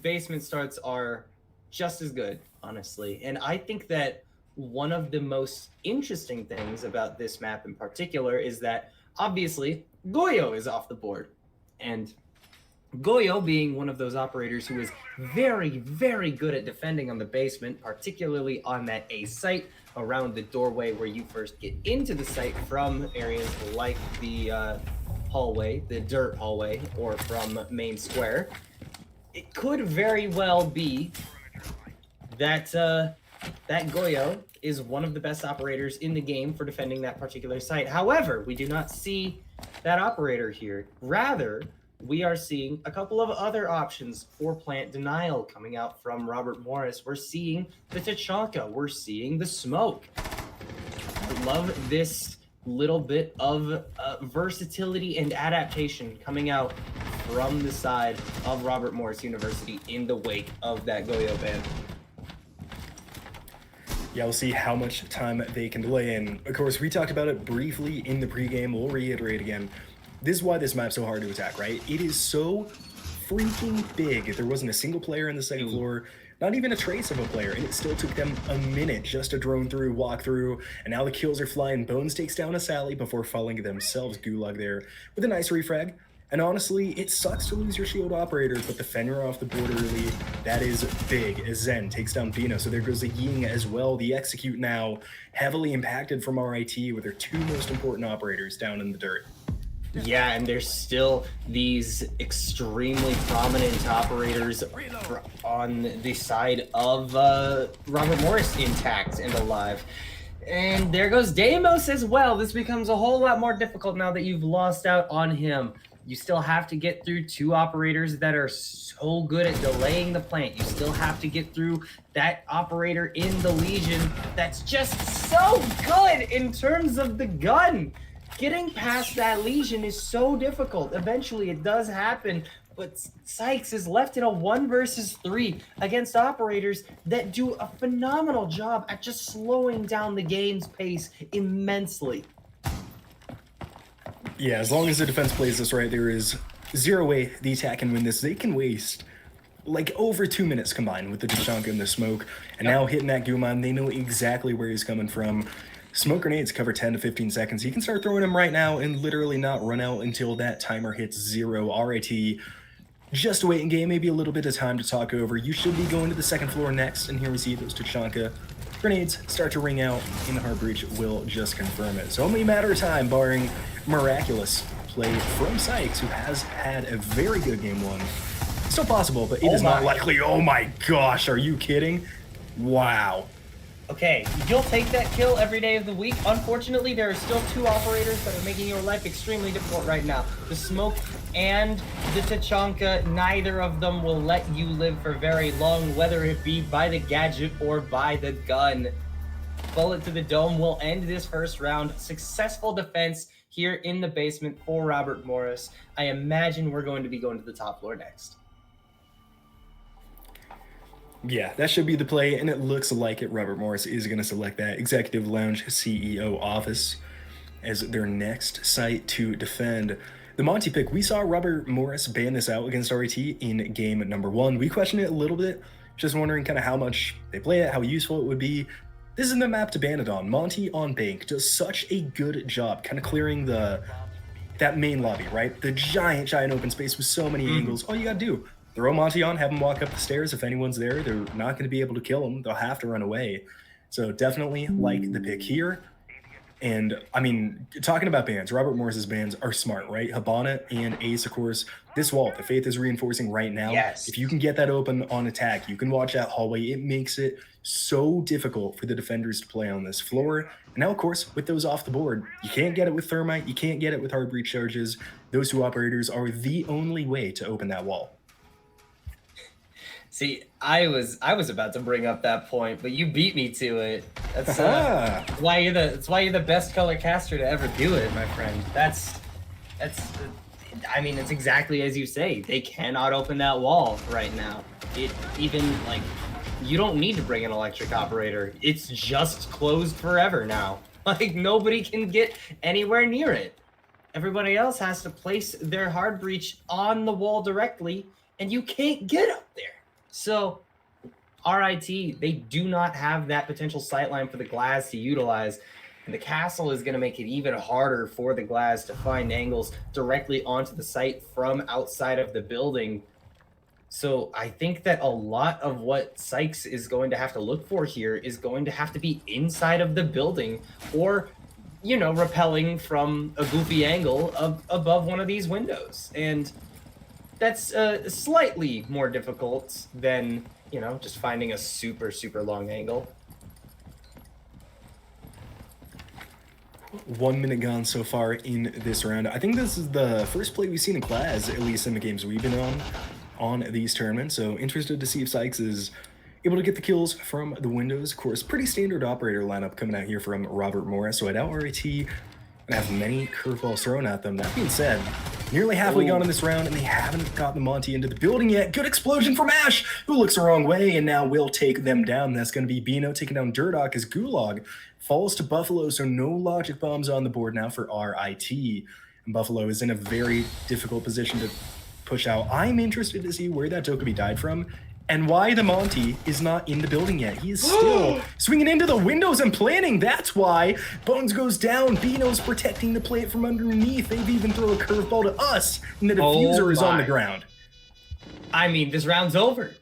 basement starts are just as good, honestly. And I think that one of the most interesting things about this map in particular is that obviously Goyo is off the board. And Goyo, being one of those operators who is very, very good at defending on the basement, particularly on that A site around the doorway where you first get into the site from areas like the hallway, the dirt hallway, or from main square, it could very well be that that Goyo is one of the best operators in the game for defending that particular site. However, we do not see that operator here. Rather, we are seeing a couple of other options for plant denial coming out from Robert Morris. We're seeing the Tachanka. We're seeing the smoke. I love this little bit of versatility and adaptation coming out from the side of Robert Morris University in the wake of that Goyo ban. Yeah, we'll see how much time they can delay. And of course, we talked about it briefly in the pregame. We'll reiterate again. This is why this map's so hard to attack, right? It is so freaking big. There wasn't a single player in the second floor, not even a trace of a player, and it still took them a minute just to drone through, walk through, and now the kills are flying. Bones takes down a Sally before falling themselves gulag there with a nice refrag. And honestly, it sucks to lose your shield operators, but the Fenrir off the board early, that is big. As Zen takes down Bino, so there goes the Ying as well. The Execute now heavily impacted from RIT with their two most important operators down in the dirt. Yeah, and there's still these extremely prominent operators on the side of Robert Morris intact and alive. And there goes Deimos as well. This becomes a whole lot more difficult now that you've lost out on him. You still have to get through two operators that are so good at delaying the plant. You still have to get through that operator in the Legion that's just so good in terms of the gun. Getting past that Legion is so difficult. Eventually it does happen, but Sykes is left in a 1 versus 3 against operators that do a phenomenal job at just slowing down the game's pace immensely. Yeah, as long as the defense plays this right, there is zero way the attack can win this. They can waste like over 2 minutes combined with the Tachanka and the smoke, and now hitting that Guman, they know exactly where he's coming from. Smoke grenades cover 10 to 15 seconds. You can start throwing them right now and literally not run out until that timer hits 0. RIT, just a waiting game, maybe a little bit of time to talk over. You should be going to the second floor next, and here we see those Tachanka grenades start to ring out, and the Heart Breach will just confirm it. So only a matter of time, barring miraculous play from Sykes, who has had a very good game one. Still possible, but it is not likely. Oh my gosh, are you kidding? Wow. Okay, you'll take that kill every day of the week. Unfortunately, there are still two operators that are making your life extremely difficult right now. The smoke and the Tachanka, neither of them will let you live for very long, whether it be by the gadget or by the gun. Bullet to the dome will end this first round. Successful defense here in the basement for Robert Morris. I imagine we're going to be going to the top floor next. Yeah, that should be the play, and it looks like it. Robert Morris is going to select that Executive Lounge CEO office as their next site to defend. The Monty pick, we saw Robert Morris ban this out against RET in game number 1. We questioned it a little bit, just wondering kind of how much they play it, how useful it would be. This is the map to ban it on. Monty on Bank does such a good job kind of clearing that main lobby, right? The giant open space with so many angles. All you gotta do, throw Monty on, have him walk up the stairs. If anyone's there, they're not going to be able to kill him. They'll have to run away. So definitely like the pick here. And I mean, talking about bans, Robert Morris's bans are smart, right? Habana and Ace, of course. This wall, the Faith is reinforcing right now. Yes. If you can get that open on attack, you can watch that hallway. It makes it so difficult for the defenders to play on this floor. And now, of course, with those off the board, you can't get it with Thermite. You can't get it with hard breach charges. Those two operators are the only way to open that wall. See, I was about to bring up that point, but you beat me to it. That's why you're the best color caster to ever do it, my friend. I mean, it's exactly as you say. They cannot open that wall right now. You don't need to bring an electric operator. It's just closed forever now. Like, nobody can get anywhere near it. Everybody else has to place their hard breach on the wall directly, and you can't get up there. So, RIT, they do not have that potential sightline for the Glaz to utilize. And the castle is going to make it even harder for the Glaz to find angles directly onto the site from outside of the building. So I think that a lot of what Sykes is going to have to look for here is going to have to be inside of the building, or, you know, rappelling from a goofy angle above one of these windows. And that's slightly more difficult than, you know, just finding a super long angle. 1 minute gone so far in this round. I think this is the first play we've seen in Glaz, at least in the games we've been on these tournaments. So interested to see if Sykes is able to get the kills from the windows. Of course, pretty standard operator lineup coming out here from Robert Morris. So I doubt RAT and have many curveballs thrown at them. That being said, nearly halfway gone in this round, and they haven't gotten the Monty into the building yet. Good explosion from Ash, who looks the wrong way, and now will take them down. That's going to be Bino taking down Durdock as Gulag falls to Buffalo, so no logic bombs on the board now for RIT. And Buffalo is in a very difficult position to push out. I'm interested to see where that Dokkaebi died from, and why the Monty is not in the building yet. He is still swinging into the windows and planning. That's why Bones goes down. Bino's protecting the plate from underneath. They've even thrown a curveball to us, and the diffuser is on the ground. I mean, this round's over.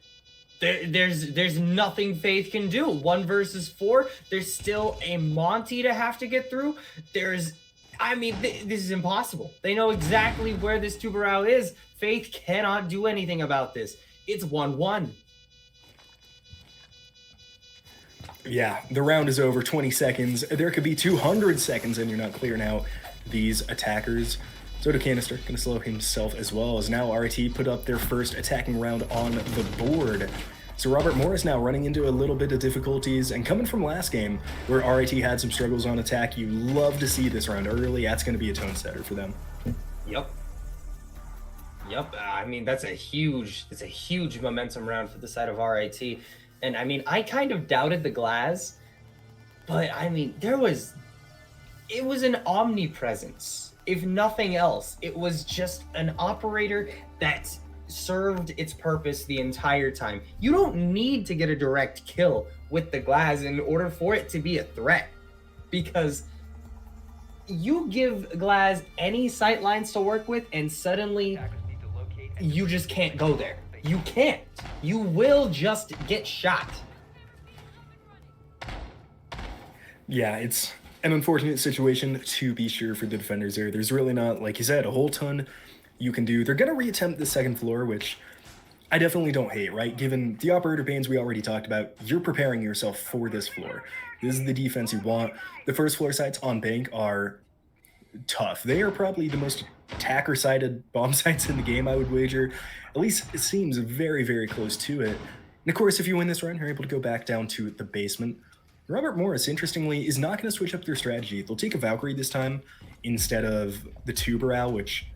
There's nothing Faith can do. 1 versus 4. There's still a Monty to have to get through. This is impossible. They know exactly where this Tubarão is. Faith cannot do anything about this. It's 1-1. Yeah, the round is over. 20 seconds. There could be 200 seconds, and you're not clearing out these attackers. Soda Canister going to slow himself as well, as now RIT put up their first attacking round on the board. So Robert Morris now running into a little bit of difficulties, and coming from last game where RIT had some struggles on attack, you love to see this round early. That's going to be a tone setter for them. Yep. I mean, it's a huge momentum round for the side of RIT. And I mean, I kind of doubted the Glaz, but I mean, it was an omnipresence. If nothing else, it was just an operator that served its purpose the entire time. You don't need to get a direct kill with the Glaz in order for it to be a threat, because you give Glaz any sight lines to work with and suddenly you just can't go there. You can't. You will just get shot. Yeah, it's an unfortunate situation to be sure for the defenders there. There's really not, like you said, a whole ton you can do. They're going to reattempt the second floor, which I definitely don't hate, right? Given the operator bans we already talked about, you're preparing yourself for this floor. This is the defense you want. The first floor sites on Bank are tough. They are probably the most attacker-sided bomb sites in the game, I would wager. At least it seems very, very close to it. And of course, if you win this run, you're able to go back down to the basement. Robert Morris, interestingly, is not going to switch up their strategy. They'll take a Valkyrie this time instead of the Tuberal, which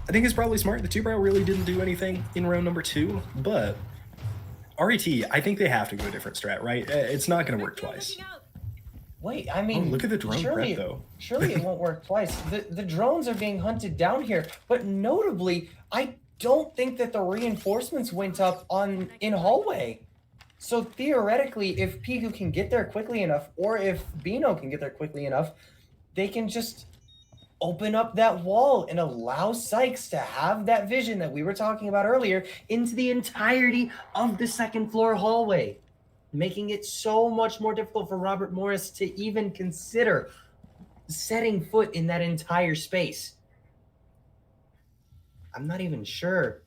I think is probably smart. The Tuberal really didn't do anything in round number 2, but RET, I think they have to go a different strat, right? It's not going to work twice. Wait, I mean, look at the drone prep, though. Surely it won't work twice. The drones are being hunted down here, but notably, I don't think that the reinforcements went up in hallway. So theoretically, if Pigu can get there quickly enough, or if Bino can get there quickly enough, they can just open up that wall and allow Sykes to have that vision that we were talking about earlier into the entirety of the second floor hallway, making it so much more difficult for Robert Morris to even consider setting foot in that entire space. I'm not even sure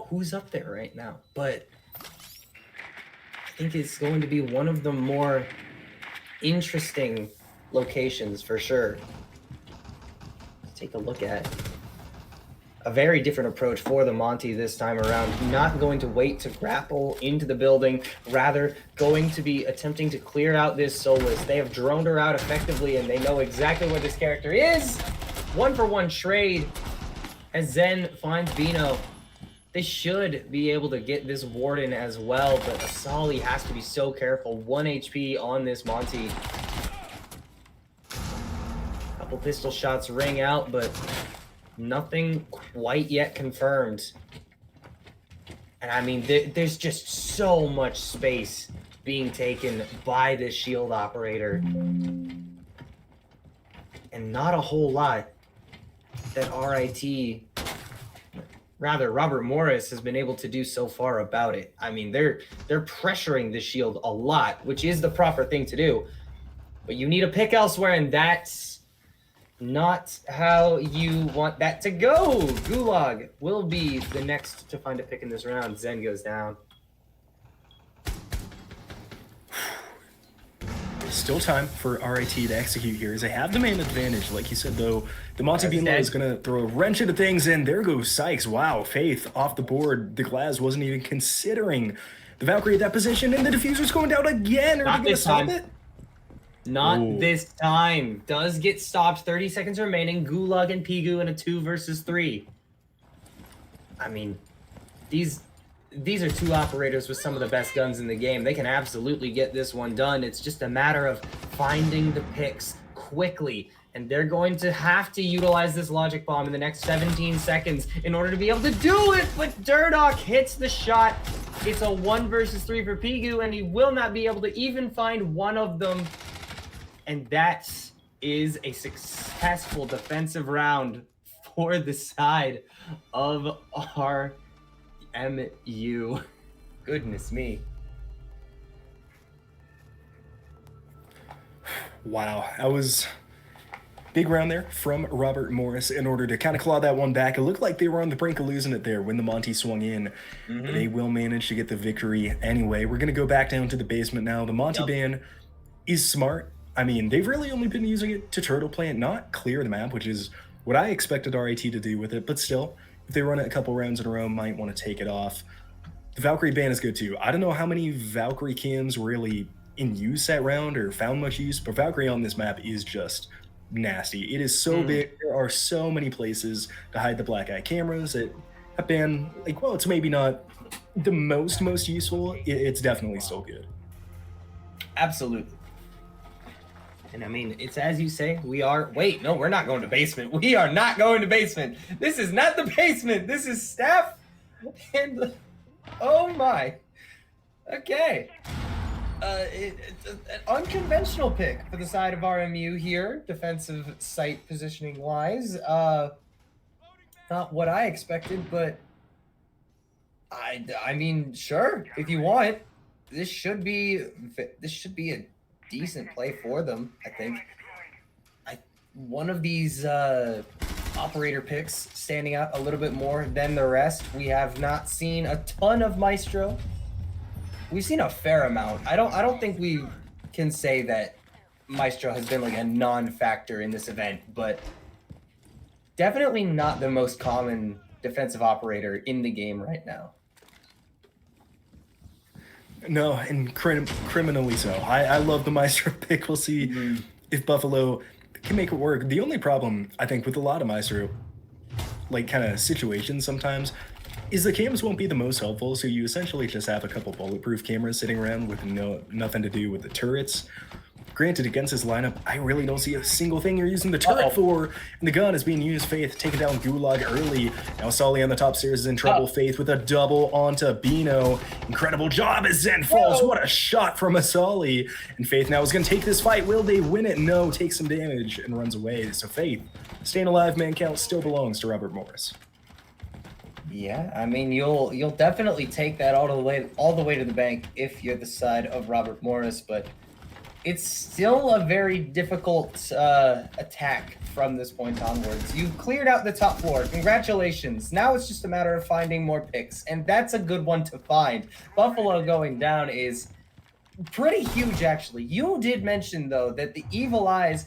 who's up there right now, but I think it's going to be one of the more interesting locations for sure. Let's take a look at a very different approach for the Monty this time around. Not going to wait to grapple into the building, rather going to be attempting to clear out this Solus. They have droned her out effectively and they know exactly where this character is. 1-for-1 trade as Zen finds Bino. They should be able to get this Warden as well, but Asali has to be so careful. 1 HP on this Monty. Couple pistol shots ring out, but nothing quite yet confirmed. And I mean, there's just so much space being taken by this shield operator. And not a whole lot that Robert Morris has been able to do so far about it. I mean, they're pressuring the shield a lot, which is the proper thing to do. But you need a pick elsewhere, and that's not how you want that to go. Gulag will be the next to find a pick in this round. Zen goes down. Still time for RIT to execute here as they have the main advantage. Like you said, though, the Monty Bino is going to throw a wrench into things, and there goes Sykes. Wow, Faith off the board. The Glaz wasn't even considering the Valkyrie at that position, and the diffuser's going down again. Are they going to stop it? Not this time. Does get stopped. 30 seconds remaining. Gulag and Pigu in a 2 versus 3. I mean, these are two operators with some of the best guns in the game. They can absolutely get this one done. It's just a matter of finding the picks quickly. And they're going to have to utilize this logic bomb in the next 17 seconds in order to be able to do it. But Durdok hits the shot. It's a 1 versus 3 for Pigu, and he will not be able to even find one of them. And that is a successful defensive round for the side of our MU. Goodness me. Wow, that was big round there from Robert Morris in order to kind of claw that one back. It looked like they were on the brink of losing it there when the Monty swung in. They will manage to get the victory anyway. We're going to go back down to the basement now. The Monty ban is smart. I mean, they've really only been using it to turtle plant, not clear the map, which is what I expected RIT to do with it. But still, if they run it a couple rounds in a row, might want to take it off. The Valkyrie ban is good too. I don't know how many Valkyrie cams were really in use that round or found much use, but Valkyrie on this map is just nasty. It is so big. There are so many places to hide the black eye cameras. That ban, like, well, it's maybe not the most useful. It's definitely still good. Absolutely. And I mean, it's as you say, wait, no, we're not going to basement. We are not going to basement. This is not the basement. This is staff. And, oh my. Okay. It's an unconventional pick for the side of RMU here, defensive site positioning wise. Not what I expected, but I mean, sure, if you want, this should be a decent play for them, I think. One of these operator picks standing out a little bit more than the rest. We have not seen a ton of Maestro. We've seen a fair amount. I don't think we can say that Maestro has been like a non-factor in this event, but definitely not the most common defensive operator in the game right now. No, and criminally so. I love the Maestro pick. We'll see if Buffalo can make it work. The only problem, I think, with a lot of Maestro, like, kind of situations sometimes, is the cams won't be the most helpful, so you essentially just have a couple bulletproof cameras sitting around with nothing to do with the turrets. Granted, against his lineup, I really don't see a single thing you're using the turret for, and the gun is being used. Faith taking down Gulag early. Now Sully on the top stairs is in trouble. Faith with a double onto Bino. Incredible job as Zen falls. What a shot from Asali. And Faith now is going to take this fight. Will they win it? No, takes some damage and runs away. So Faith, staying alive man count still belongs to Robert Morris. Yeah, I mean, you'll definitely take that all the way to the bank if you're the side of Robert Morris, but it's still a very difficult attack from this point onwards. You've cleared out the top floor. Congratulations. Now it's just a matter of finding more picks, and that's a good one to find. Buffalo going down is pretty huge, actually. You did mention, though, that the Evil Eyes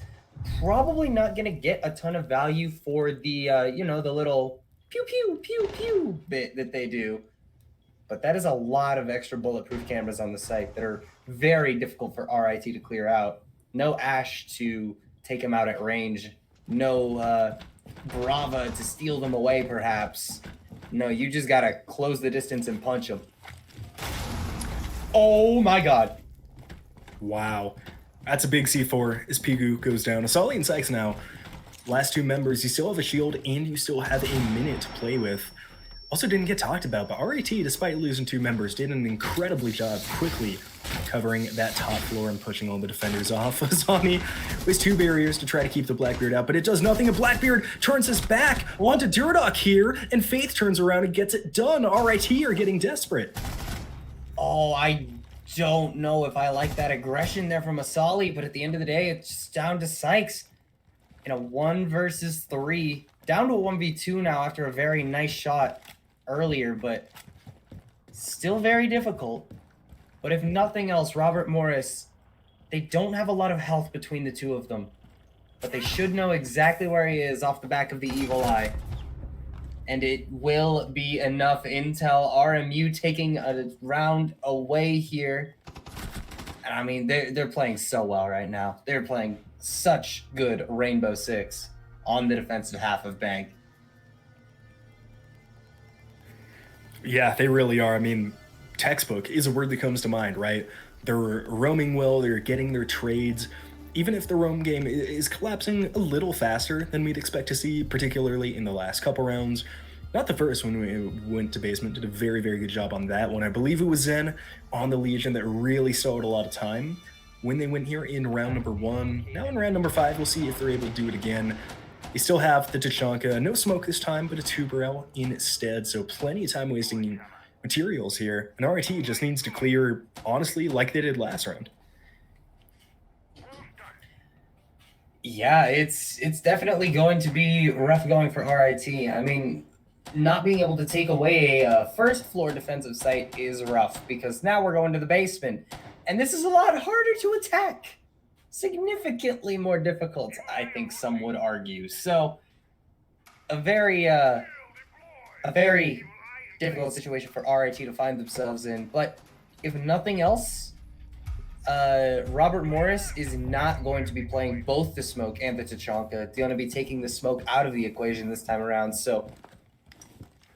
probably not going to get a ton of value for the, the little pew, pew, pew, pew bit that they do. But that is a lot of extra bulletproof cameras on the site that are very difficult for RIT to clear out. No Ash to take him out at range. No Brava to steal them away, perhaps. No, you just gotta close the distance and punch them. Oh my god. Wow. That's a big C4 as Pigu goes down. Asali and Sykes now. Last two members, you still have a shield and you still have a minute to play with. Also didn't get talked about, but RAT, despite losing two members, did an incredible job quickly covering that top floor and pushing all the defenders off. Azami with two barriers to try to keep the Blackbeard out, but it does nothing, and Blackbeard turns his back onto Durdok here, and Faith turns around and gets it done. RIT are getting desperate. Oh, I don't know if I like that aggression there from Asali, but at the end of the day, it's just down to Sykes. In a 1 versus 3, down to a 1v2 now after a very nice shot earlier, but still very difficult. But if nothing else, Robert Morris, they don't have a lot of health between the two of them, but they should know exactly where he is off the back of the Evil Eye. And it will be enough intel. RMU taking a round away here. And I mean, they're playing so well right now. They're playing such good Rainbow Six on the defensive half of Bank. Yeah, they really are. I mean, textbook is a word that comes to mind, right? They're roaming well, they're getting their trades. Even if the roam game is collapsing a little faster than we'd expect to see, particularly in the last couple rounds. Not the first when we went to basement, did a very, very good job on that one. I believe it was Zen on the Legion that really stalled a lot of time when they went here in round number 1. Now in round number 5, we'll see if they're able to do it again. They still have the Tachanka, no smoke this time, but a 2-barrel instead, so plenty of time wasting materials here. And RIT just needs to clear, honestly, like they did last round. Yeah, it's definitely going to be rough going for RIT. I mean, not being able to take away a first floor defensive site is rough because now we're going to the basement. And this is a lot harder to attack. Significantly more difficult, I think some would argue. So a very difficult situation for RIT to find themselves in. But if nothing else, Robert Morris is not going to be playing both the smoke and the Tachanka. They're going to be taking the smoke out of the equation this time around. So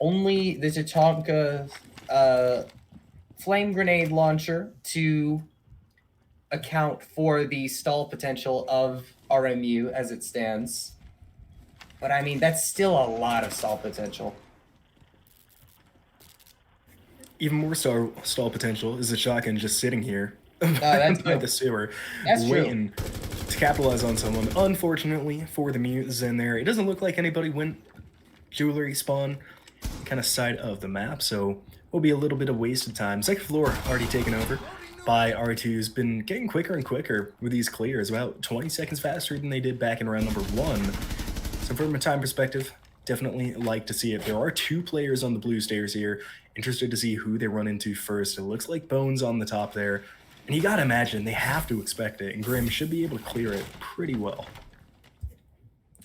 only the Tachanka flame grenade launcher to account for the stall potential of RMU as it stands. But I mean, that's still a lot of stall potential. Even more stall potential is the shotgun just sitting here That's by the sewer, That's waiting to capitalize on someone. Unfortunately for the mutants in there, it doesn't look like anybody went jewelry spawn kind of side of the map, so will be a little bit of wasted time. Second floor already taken over by R2, who's been getting quicker and quicker with these clears, about 20 seconds faster than they did back in round number 1. So from a time perspective, definitely like to see it. There are 2 players on the blue stairs here. Interested to see who they run into first. It looks like Bones on the top there. And you gotta imagine they have to expect it, and Grim should be able to clear it pretty well.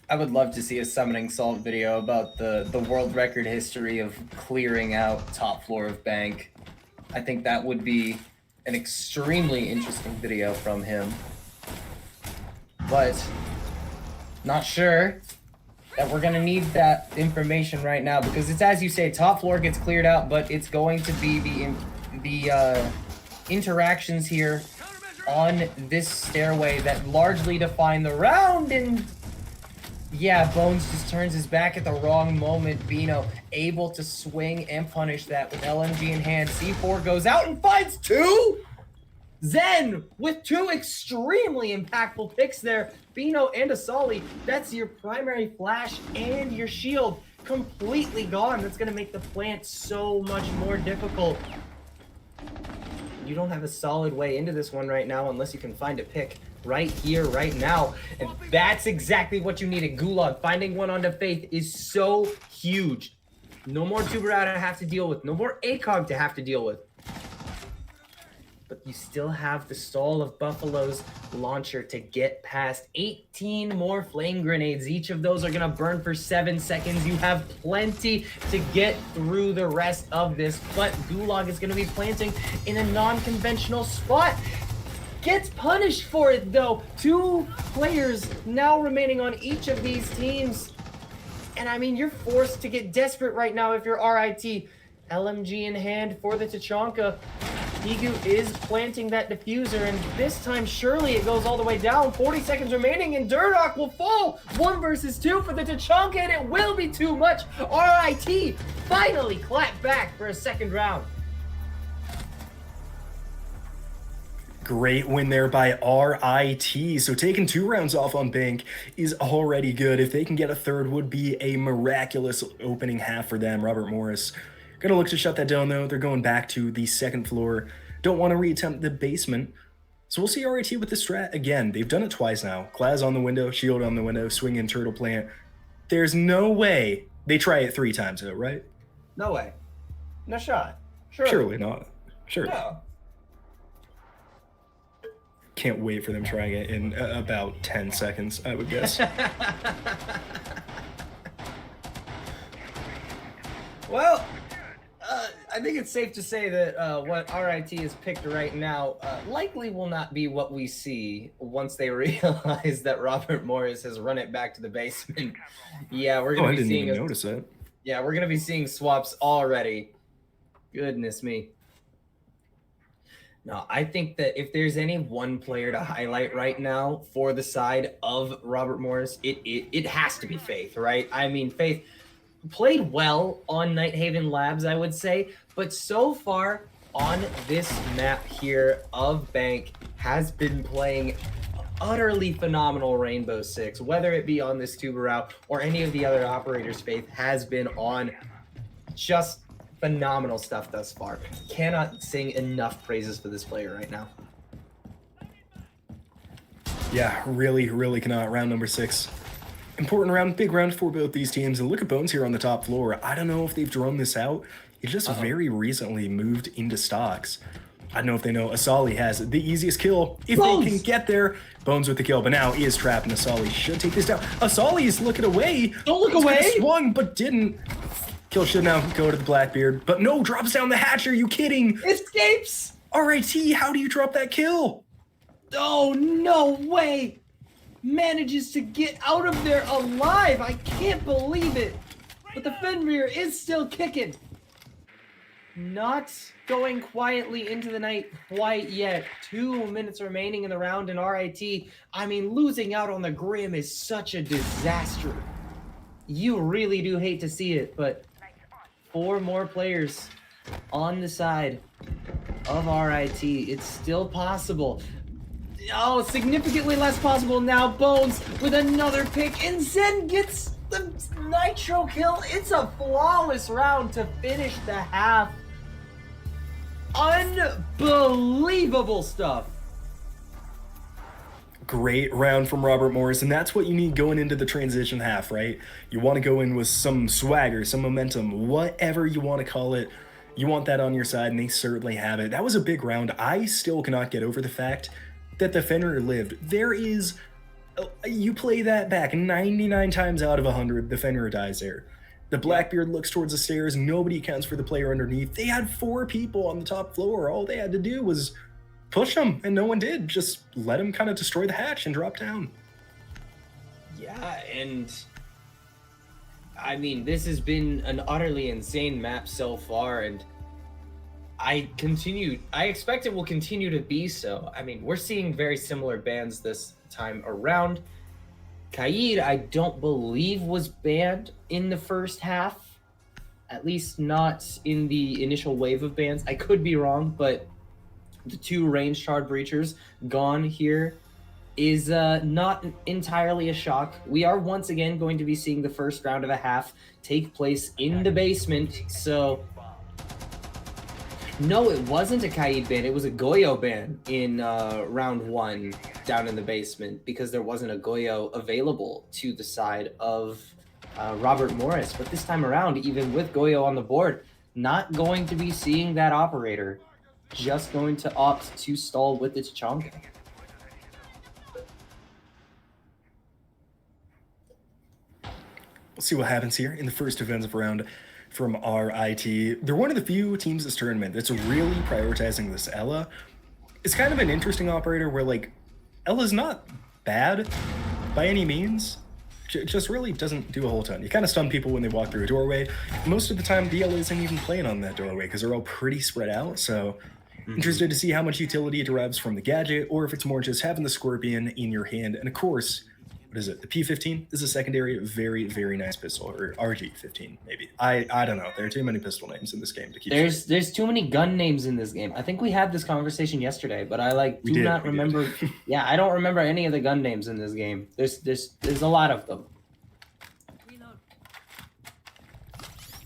I would love to see a Summoning Salt video about the world record history of clearing out top floor of Bank. I think that would be an extremely interesting video from him. But not sure that we're gonna need that information right now, because it's, as you say, top floor gets cleared out, but it's going to be the interactions here on this stairway that largely define the round. And yeah, Bones just turns his back at the wrong moment. Bino able to swing and punish that with LMG in hand. C4 goes out and finds two. Zen with two extremely impactful picks there. Bino and Asali, that's your primary flash and your shield completely gone. That's going to make the plant so much more difficult. You don't have a solid way into this one right now unless you can find a pick right here, right now. And that's exactly what you needed. Gulag finding one onto Faith is so huge. No more Tuberata to have to deal with. No more ACOG to have to deal with. But you still have the stall of Buffalo's launcher to get past. 18 more flame grenades. Each of those are going to burn for 7 seconds. You have plenty to get through the rest of this. But Gulag is going to be planting in a non-conventional spot. Gets punished for it, though. 2 players now remaining on each of these teams. And I mean, you're forced to get desperate right now if you're RIT. LMG in hand for the Tachanka. Higu is planting that diffuser, and this time surely it goes all the way down. 40 seconds remaining, and Durdock will fall. 1 versus 2 for the Tachanka, and it will be too much. RIT finally clapped back for a second round. Great win there by RIT. So taking 2 rounds off on Bank is already good. If they can get a third, would be a miraculous opening half for them. Robert Morris gonna look to shut that down, though. They're going back to the second floor. Don't want to reattempt the basement. So we'll see RIT with the strat again. They've done it twice now. Glass on the window, shield on the window, swing in turtle plant. There's no way they try it 3 times, though, right? No way. No shot. Surely not. Surely. No. Can't wait for them trying it in about 10 seconds, I would guess. Well, I think it's safe to say that what RIT has picked right now likely will not be what we see once they realize that Robert Morris has run it back to the basement. Yeah, we're gonna I be didn't seeing even notice that. Yeah, we're gonna be seeing swaps already. Goodness me. No, I think that if there's any one player to highlight right now for the side of Robert Morris, it has to be Faith, right? I mean, Faith played well on Nighthaven Labs, I would say, but so far on this map here of Bank has been playing utterly phenomenal Rainbow Six, whether it be on this Tuberao or any of the other operators. Faith has been on just phenomenal stuff thus far. Cannot sing enough praises for this player right now. Yeah, really cannot. Round number 6. Important round, big round for both these teams. And look at Bones here on the top floor. I don't know if they've drawn this out. It just very recently moved into stocks. I don't know if they know Asali has the easiest kill if Bones! they can get there. Bones with the kill, but now he is trapped, and Asali should take this down. Asali is looking away. Don't look away! Swung, but didn't. Kill should now go to the Blackbeard, but no, drops down the hatch. Are you kidding? Escapes! RIT, how do you drop that kill? Oh, no way! Manages to get out of there alive. I can't believe it. But the Fenrir is still kicking. Not going quietly into the night quite yet. 2 minutes remaining in the round in RIT. I mean, losing out on the Grim is such a disaster. You really do hate to see it, but 4 more players on the side of RIT. It's still possible. Oh, significantly less possible now. Bones with another pick, and Zen gets the nitro kill. It's a flawless round to finish the half. Unbelievable stuff. Great round from Robert Morris, and that's what you need going into the transition half, right? You want to go in with some swagger, some momentum, whatever you want to call it. You want that on your side, and they certainly have it. That was a big round. I still cannot get over the fact that the Fenrir lived. There is, you play that back 99 times out of 100, the Fenrir dies there. The Blackbeard looks towards the stairs, nobody accounts for the player underneath. They had 4 people on the top floor. All they had to do was push him, and no one did. Just let him kind of destroy the hatch and drop down. Yeah, and I mean, this has been an utterly insane map so far, and I expect it will continue to be so. I mean, we're seeing very similar bans this time around. Kaid, I don't believe, was banned in the first half, at least not in the initial wave of bans. I could be wrong, but the 2 range shard breachers gone here is not entirely a shock. We are once again going to be seeing the first round of a half take place in the basement. So, no, it wasn't a Kaid ban. It was a Goyo ban in round 1 down in the basement because there wasn't a Goyo available to the side of Robert Morris. But this time around, even with Goyo on the board, not going to be seeing that operator. Just going to opt to stall with the Tachanka. We'll see what happens here in the first defensive round from RIT. They're one of the few teams this tournament that's really prioritizing this Ella. It's kind of an interesting operator where, like, Ella's not bad by any means. Just really doesn't do a whole ton. You kind of stun people when they walk through a doorway. Most of the time, the Ella isn't even playing on that doorway because they're all pretty spread out, so interested to see how much utility it derives from the gadget, or if it's more just having the Scorpion in your hand. And of course, what is it? The P15 is a secondary, very, very nice pistol, or RG15 maybe. I don't know. There are too many pistol names in this game to keep. There's too many gun names in this game. I think we had this conversation yesterday, but I do not remember. Yeah, I don't remember any of the gun names in this game. There's a lot of them.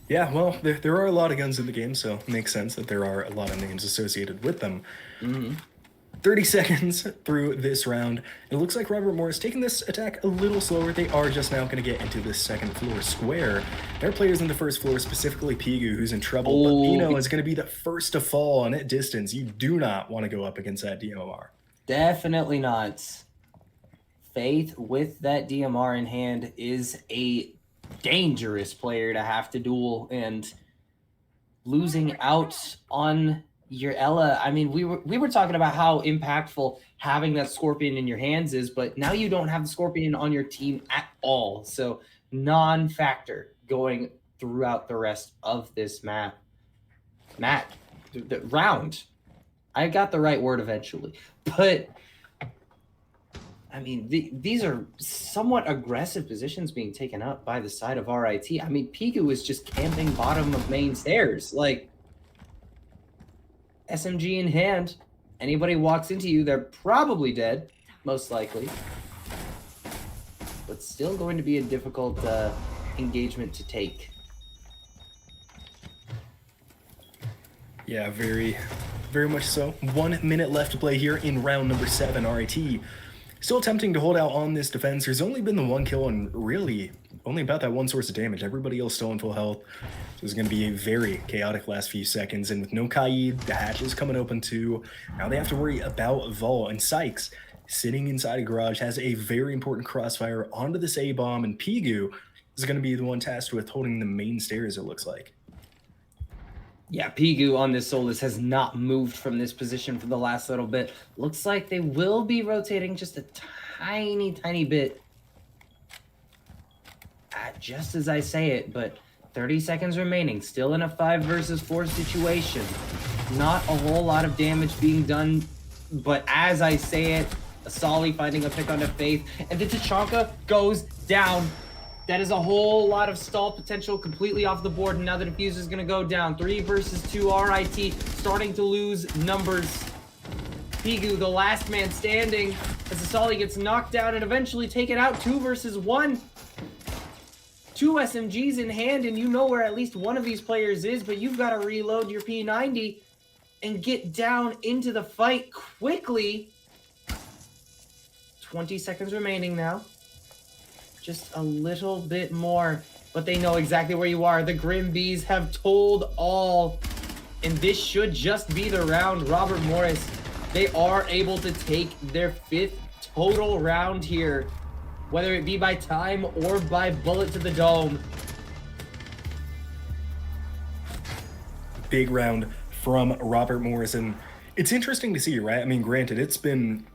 Yeah, well, there are a lot of guns in the game, so it makes sense that there are a lot of names associated with them. 30 seconds through this round. It looks like Robert Morris taking this attack a little slower. They are just now going to get into this second floor square. There are players in the first floor, specifically Pigu, who's in trouble. But Bino is going to be the first to fall on at distance. You do not want to go up against that DMR. Definitely not. Faith with that DMR in hand is a dangerous player to have to duel, and losing out on your Ella. I mean, we were talking about how impactful having that Scorpion in your hands is, but now you don't have the Scorpion on your team at all. So non-factor going throughout the rest of this map. The round. I got the right word eventually, but I mean, these are somewhat aggressive positions being taken up by the side of RIT. I mean, Pigu is just camping bottom of main stairs. Like, SMG in hand. Anybody walks into you, they're probably dead, most likely. But still going to be a difficult engagement to take. Yeah, very, very much so. 1 minute left to play here in round number 7, RIT. Still attempting to hold out on this defense. There's only been the 1 kill and really only about that 1 source of damage. Everybody else still in full health. So it's going to be a very chaotic last few seconds. And with no Kaid, the hatch is coming open too. Now they have to worry about Vol, and Sykes, sitting inside a garage, has a very important crossfire onto this A-bomb, and Pigu is going to be the one tasked with holding the main stairs, it looks like. Yeah, Pigu on this Solus has not moved from this position for the last little bit. Looks like they will be rotating just a tiny bit. Just as I say it, but 30 seconds remaining. Still in a 5 versus 4 situation. Not a whole lot of damage being done, but as I say it, Asali finding a pick onto Faith, and the Tachanka goes down. That is a whole lot of stall potential completely off the board, and now the diffuser is going to go down. 3 versus 2, RIT starting to lose numbers. Pigu, the last man standing, as Asali gets knocked down and eventually taken out. 2 versus 1. 2 SMGs in hand, and you know where at least one of these players is, but you've got to reload your P90 and get down into the fight quickly. 20 seconds remaining now. Just a little bit more, but they know exactly where you are. The Grim Bees have told all, and this should just be the round. Robert Morris, they are able to take their 5th total round here, whether it be by time or by bullet to the dome. Big round from Robert Morris, and It's interesting to see, right? I mean, granted, it's been,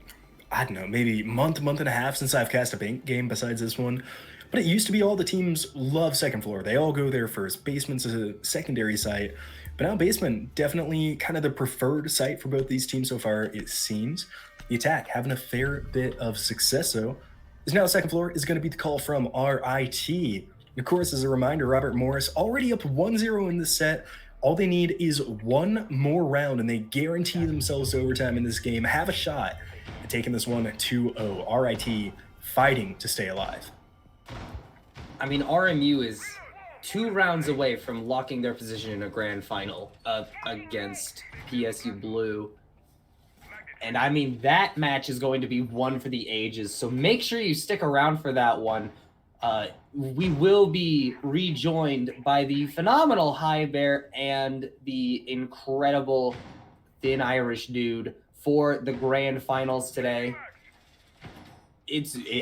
I don't know, maybe month and a half since I've cast a bank game besides this one. But it used to be all the teams love second floor. They all go there first. Basement's a secondary site. But now basement, definitely kind of the preferred site for both these teams so far, it seems. The attack having a fair bit of success, though, is now second floor is going to be the call from RIT. Of course, as a reminder, Robert Morris already up 1-0 in this set. All they need is one more round, and they guarantee themselves overtime in this game. Have a shot at taking this one 2-0. RIT fighting to stay alive. I mean, RMU is 2 rounds away from locking their position in a grand final against PSU Blue. And I mean, that match is going to be one for the ages. So make sure you stick around for that one. We will be rejoined by the phenomenal High Bear and the incredible Thin Irish Dude for the grand finals today.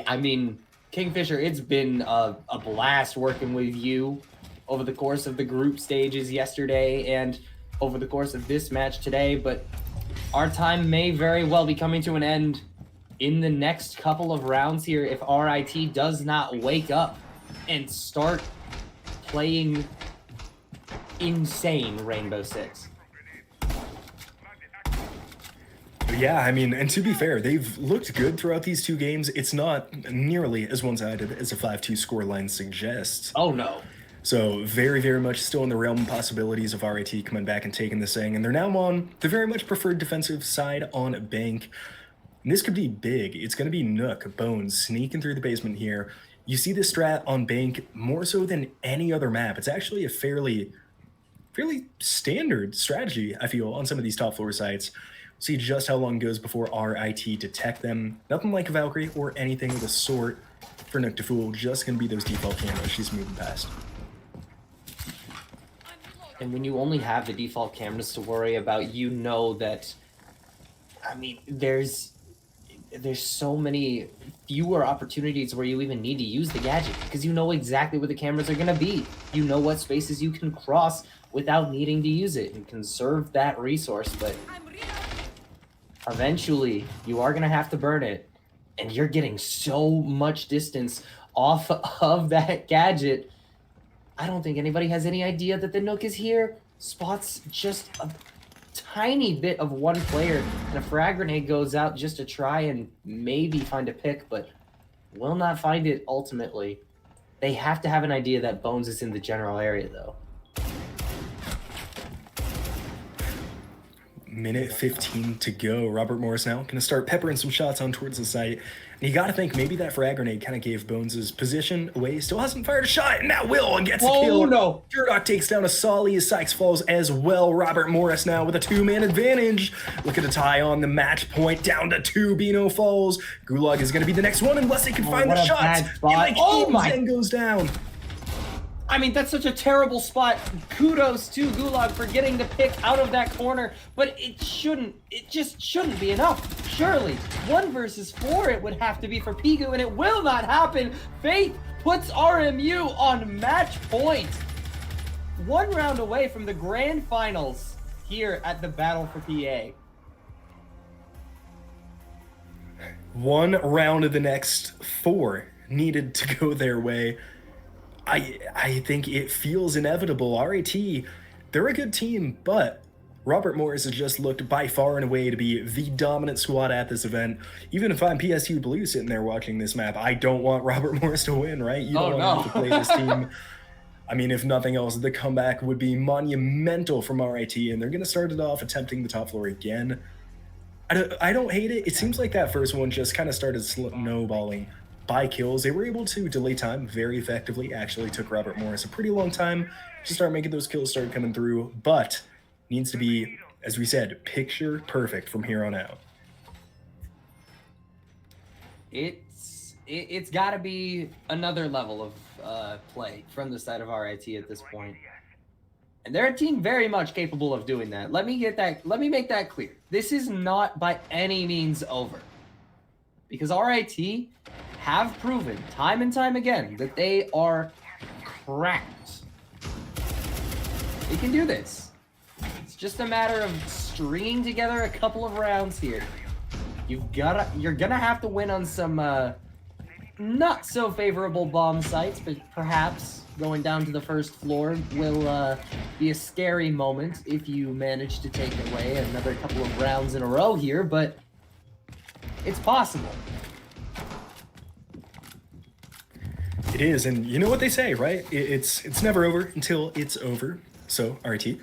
I mean, Kingfisher, it's been a blast working with you over the course of the group stages yesterday and over the course of this match today, but our time may very well be coming to an end in the next couple of rounds here if RIT does not wake up and start playing insane Rainbow Six. Yeah, I mean, and to be fair, they've looked good throughout these 2 games. It's not nearly as one-sided as a 5-2 scoreline suggests. Oh, no. So very, very much still in the realm of possibilities of RIT coming back and taking this thing. And they're now on the very much preferred defensive side on Bank. And this could be big. It's going to be Nook, Bones, sneaking through the basement here. You see this strat on Bank more so than any other map. It's actually a fairly standard strategy, I feel, on some of these top floor sites. See just how long it goes before RIT detect them. Nothing like a Valkyrie or anything of the sort for Nook to fool. Just going to be those default cameras she's moving past. And when you only have the default cameras to worry about, you know that, I mean, there's so many fewer opportunities where you even need to use the gadget because you know exactly where the cameras are going to be. You know what spaces you can cross without needing to use it and conserve that resource. But eventually, you are going to have to burn it. And you're getting so much distance off of that gadget. I don't think anybody has any idea that the Nook is here. Spots just a tiny bit of one player, and a frag grenade goes out just to try and maybe find a pick, but will not find it ultimately. They have to have an idea that Bones is in the general area, though. Minute 15 to go. Robert Morris now going to start peppering some shots on towards the site. And you got to think maybe that frag grenade kind of gave Bones' position away. Still hasn't fired a shot, and now will and gets a kill. Oh, no. Jurdock takes down a Solly as Sykes falls as well. Robert Morris now with a 2-man advantage. Look at the tie on the match point. Down to 2. Bino falls. Gulag is going to be the next one unless they can find the shots. Oh, my. And goes down. I mean, that's such a terrible spot. Kudos to Gulag for getting the pick out of that corner, but it just shouldn't be enough. Surely, 1 versus 4 it would have to be for Pigu, and it will not happen. Faith puts RMU on match point. 1 round away from the grand finals here at the Battle for PA. 1 round of the next 4 needed to go their way. I think it feels inevitable. RIT, they're a good team, but Robert Morris has just looked by far and away to be the dominant squad at this event. Even if I'm PSU Blue sitting there watching this map, I don't want Robert Morris to win, right? You don't want him to play this team. I mean, if nothing else, the comeback would be monumental from RIT, and they're going to start it off attempting the top floor again. I don't hate it. It seems like that first one just kind of started snowballing by kills. They were able to delay time very effectively. Actually took Robert Morris a pretty long time to start making those kills start coming through, but needs to be, as we said, picture perfect from here on out. It's got to be another level of play from the side of RIT at this point. And they're a team very much capable of doing that. Let me make that clear. This is not by any means over. Because RIT have proven time and time again that they are cracked. They can do this. It's just a matter of stringing together a couple of rounds here. You're gonna have to win on some not so favorable bomb sites, but perhaps going down to the first floor will be a scary moment if you manage to take away another couple of rounds in a row here, but it's possible. It is, and you know what they say, right? It's never over until it's over. So, RT,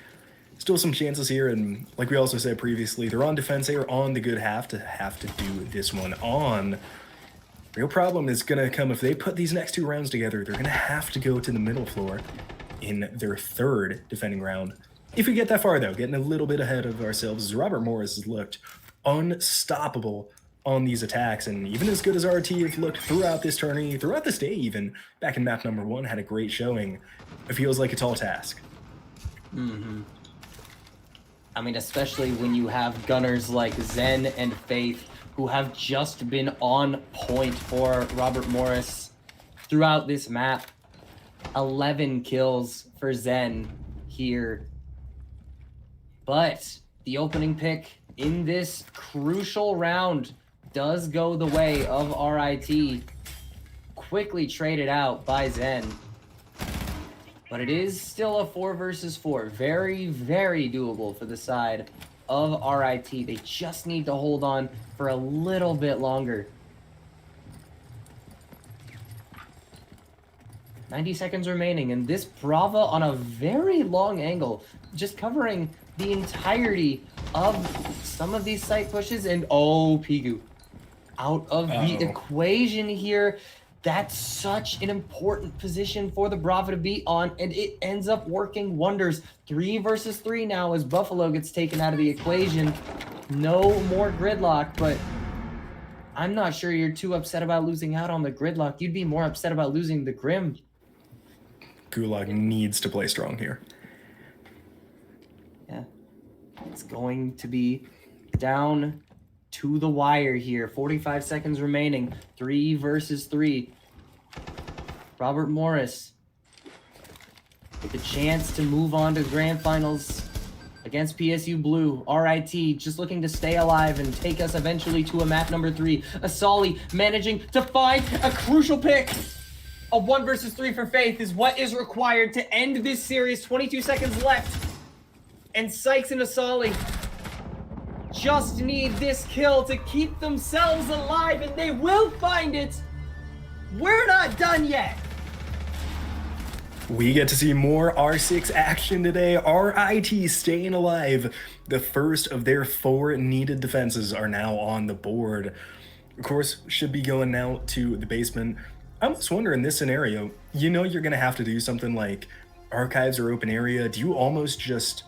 still some chances here, and like we also said previously, they're on defense, they are on the good half to do this one on. Real problem is gonna come if they put these next 2 rounds together, they're gonna have to go to the middle floor in their 3rd defending round. If we get that far though, getting a little bit ahead of ourselves, as Robert Morris has looked unstoppable on these attacks, and even as good as RT have looked throughout this tourney, throughout this day even, back in map number 1, had a great showing. It feels like a tall task. I mean, especially when you have gunners like Zen and Faith, who have just been on point for Robert Morris throughout this map. 11 kills for Zen here. But the opening pick in this crucial round does go the way of RIT. Quickly traded out by Zen. But it is still a 4 versus 4. Very, very doable for the side of RIT. They just need to hold on for a little bit longer. 90 seconds remaining, and this Brava on a very long angle, just covering the entirety of some of these site pushes, and oh, Pigu out of the equation here. That's such an important position for the Brava to be on, and it ends up working wonders. 3 versus 3 now as Buffalo gets taken out of the equation. No more gridlock, but I'm not sure you're too upset about losing out on the gridlock. You'd be more upset about losing the Grim. Gulag needs to play strong here. Yeah. It's going to be down to the wire here. 45 seconds remaining. 3 versus 3. Robert Morris with a chance to move on to grand finals against PSU Blue. RIT just looking to stay alive and take us eventually to a map number 3. Asali managing to find a crucial pick. A 1 versus 3 for Faith is what is required to end this series. 22 seconds left. And Sykes and Asali just need this kill to keep themselves alive, and they will find it. We're not done yet. We get to see more R6 action today. RIT staying alive. The first of their 4 needed defenses are now on the board. Of course, should be going now to the basement. I almost wonder in this scenario, you know you're going to have to do something like archives or open area. Do you almost just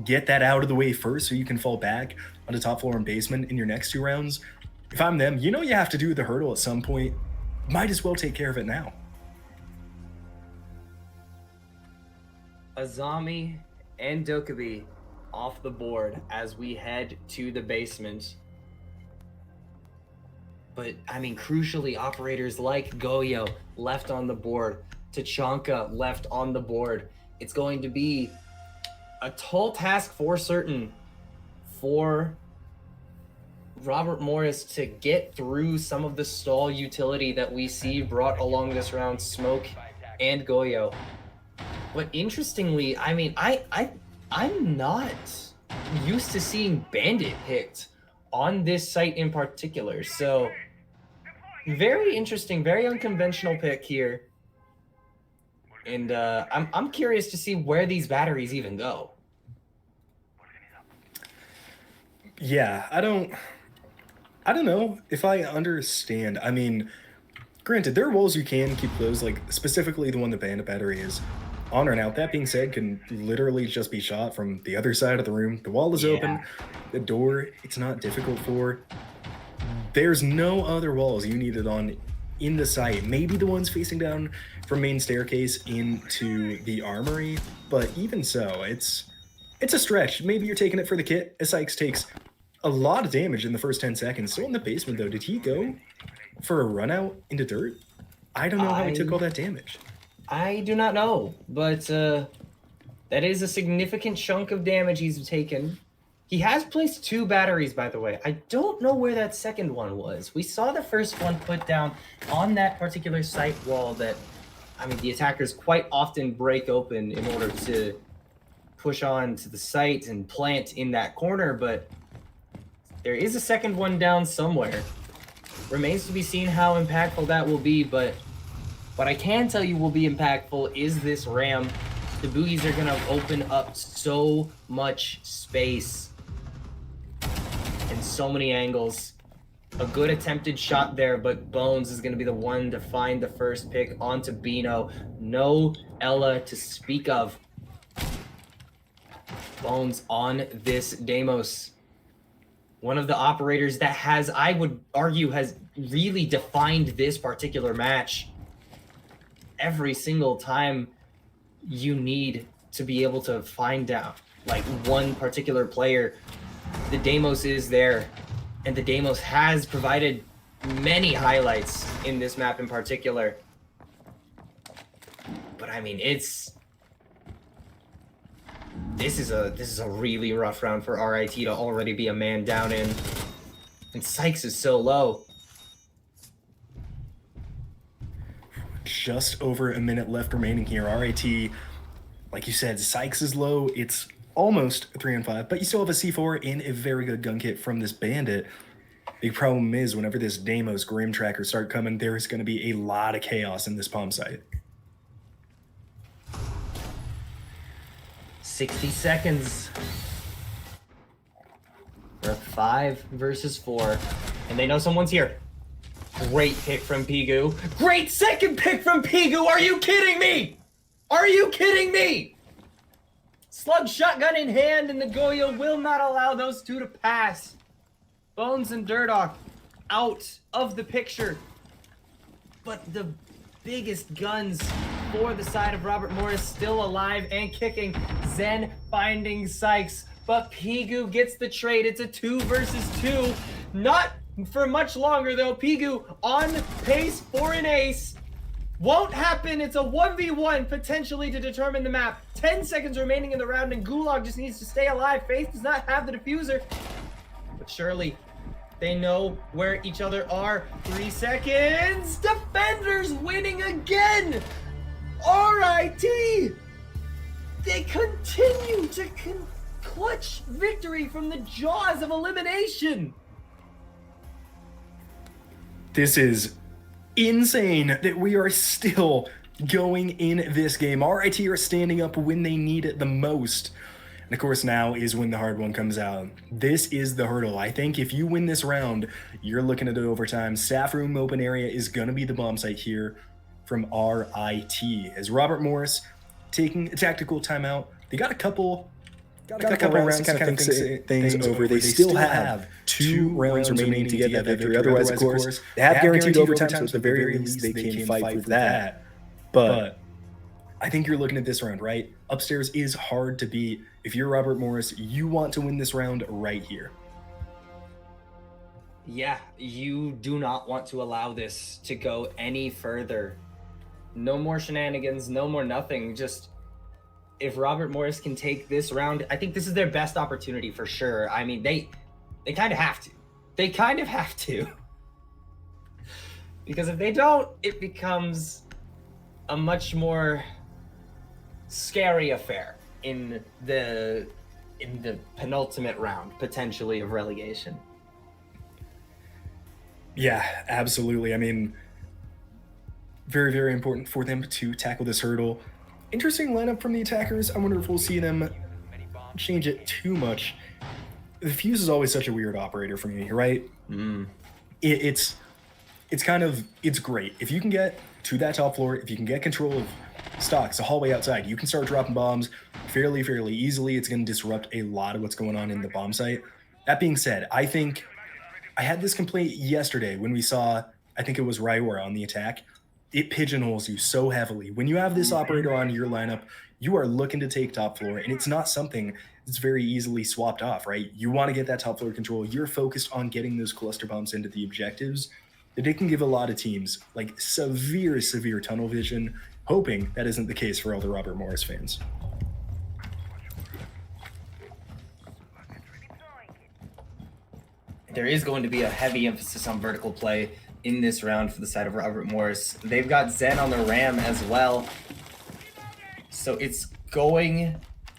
get that out of the way first so you can fall back onto top floor and basement in your next 2 rounds? If I'm them, you know you have to do the hurdle at some point. Might as well take care of it now. Azami and Dokubi off the board as we head to the basement. But, I mean, crucially, operators like Goyo left on the board. Tachanka left on the board. It's going to be a tall task for certain for Robert Morris to get through some of the stall utility that we see brought along this round, Smoke and Goyo. But interestingly, I mean, I'm not used to seeing Bandit picked on this site in particular. So very interesting, very unconventional pick here. And I'm curious to see where these batteries even go. Yeah, I don't know if I understand. I mean, granted, there are walls you can keep closed, like specifically the one the Bandit battery is on or out. That being said, can literally just be shot from the other side of the room. The wall is open, the door, it's not difficult for. There's no other walls you need it on in the site. Maybe the ones facing down from main staircase into the armory, but even so, it's a stretch. Maybe you're taking it for the kit. Sykes takes a lot of damage in the first 10 seconds. Still in the basement though. Did he go for a run out into dirt? I don't know how he took all that damage. I do not know, but that is a significant chunk of damage he's taken. He has placed 2 batteries, by the way. I don't know where that second one was. We saw the first one put down on that particular site wall that, I mean, the attackers quite often break open in order to push on to the site and plant in that corner, but there is a second one down somewhere. Remains to be seen how impactful that will be, but what I can tell you will be impactful is this ram. The boogies are going to open up so much space and so many angles. A good attempted shot there, but Bones is going to be the one to find the first pick onto Bino. No Ella to speak of. Bones on this Deimos. One of the operators that has, I would argue, has really defined this particular match. Every single time you need to be able to find out like one particular player, the Deimos is there, and the Deimos has provided many highlights in this map in particular. But I mean, this is a really rough round for RIT to already be a man down in, and Sykes is so low. Just over a minute left remaining here. RIT, like you said, Sykes is low. It's almost 3-5, but you still have a C4 in a very good gun kit from this Bandit. Big problem is whenever this Deimos Grim Tracker start coming, there is going to be a lot of chaos in this palm site. 60 seconds. We're 5 versus 4, and they know someone's here. Great pick from Pigu. Great second pick from Pigu. Are you kidding me? Are you kidding me? Slug shotgun in hand, and the Goyo will not allow those two to pass. Bones and Durdock out of the picture. But the biggest guns for the side of Robert Morris still alive and kicking. Zen finding Sykes, but Pigu gets the trade. It's a 2 versus 2. Not for much longer though. Pigu on pace for an ace. Won't happen. It's a 1v1 potentially to determine the map. 10 seconds remaining in the round, and Gulag just needs to stay alive. Faith does not have the diffuser, but surely they know where each other are. 3 seconds. Defenders winning again. RIT. They continue to clutch victory from the jaws of elimination. This is insane that we are still going in this game. RIT are standing up when they need it the most. And of course, now is when the hard one comes out. This is the hurdle. I think if you win this round, you're looking at it overtime. Staff room open area is going to be the bomb site here from RIT. As Robert Morris taking a tactical timeout. They got a couple rounds to kind of think things over. They still have 2 rounds remaining to get that victory. Otherwise, of course, they have guaranteed overtime, so at the very least, they can fight with that. But I think you're looking at this round, right? Upstairs is hard to beat. If you're Robert Morris, you want to win this round right here. Yeah, you do not want to allow this to go any further. No more shenanigans, no more nothing. Just, if Robert Morris can take this round, I think this is their best opportunity for sure. I mean, they kind of have to. They kind of have to. Because if they don't, it becomes a much more scary affair in the penultimate round, potentially, of relegation. Yeah, absolutely. I mean, very, very important for them to tackle this hurdle. Interesting lineup from the attackers. I wonder if we'll see them change it too much. The Fuse is always such a weird operator for me, right? It's great. If you can get to that top floor, if you can get control of stocks, the hallway outside, you can start dropping bombs fairly easily. It's going to disrupt a lot of what's going on in the bomb site. That being said, I think I had this complaint yesterday when we saw, I think it was Ryora on the attack. It pigeonholes you so heavily. When you have this operator on your lineup, you are looking to take top floor, and it's not something that's very easily swapped off, right? You want to get that top floor control. You're focused on getting those cluster bombs into the objectives. That it can give a lot of teams like severe tunnel vision, hoping that isn't the case for all the Robert Morris fans. there is going to be a heavy emphasis on vertical play in this round for the side of Robert Morris. They've got Zen on the Ram as well. So it's going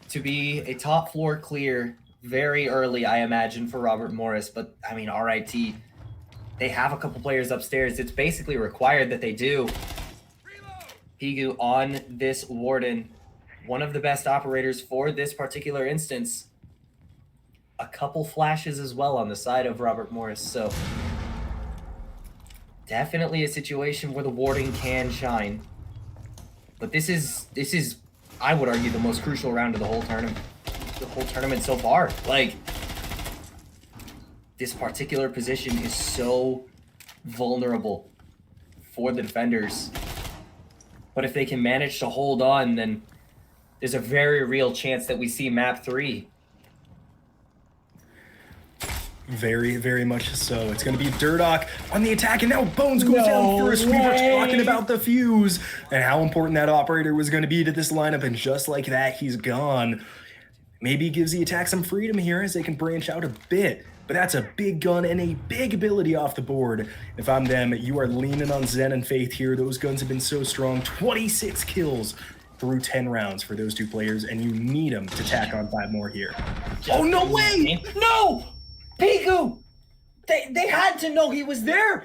to be a top floor clear very early, I imagine, for Robert Morris. But, I mean, RIT, they have a couple players upstairs. It's basically required that they do. Pigu on this Warden, one of the best operators for this particular instance. A couple flashes as well on the side of Robert Morris. So definitely a situation where the Warden can shine. But this is, I would argue, the most crucial round of the whole tournament. The whole tournament so far. Like, this particular position is so vulnerable for the defenders. But if they can manage to hold on, then there's a very real chance that we see map 3. Very, very much so. It's going to be Durdock on the attack, and now Bones goes down first. We were talking about the fuse and how important that operator was going to be to this lineup, and just like that, he's gone. Maybe he gives the attack some freedom here as they can branch out a bit, but that's a big gun and a big ability off the board. If I'm them, you are leaning on Zen and Faith here. Those guns have been so strong. 26 kills through 10 rounds for those two players, and you need them to tack on 5 more here. Oh, no way! No! Pigu! They had to know he was there!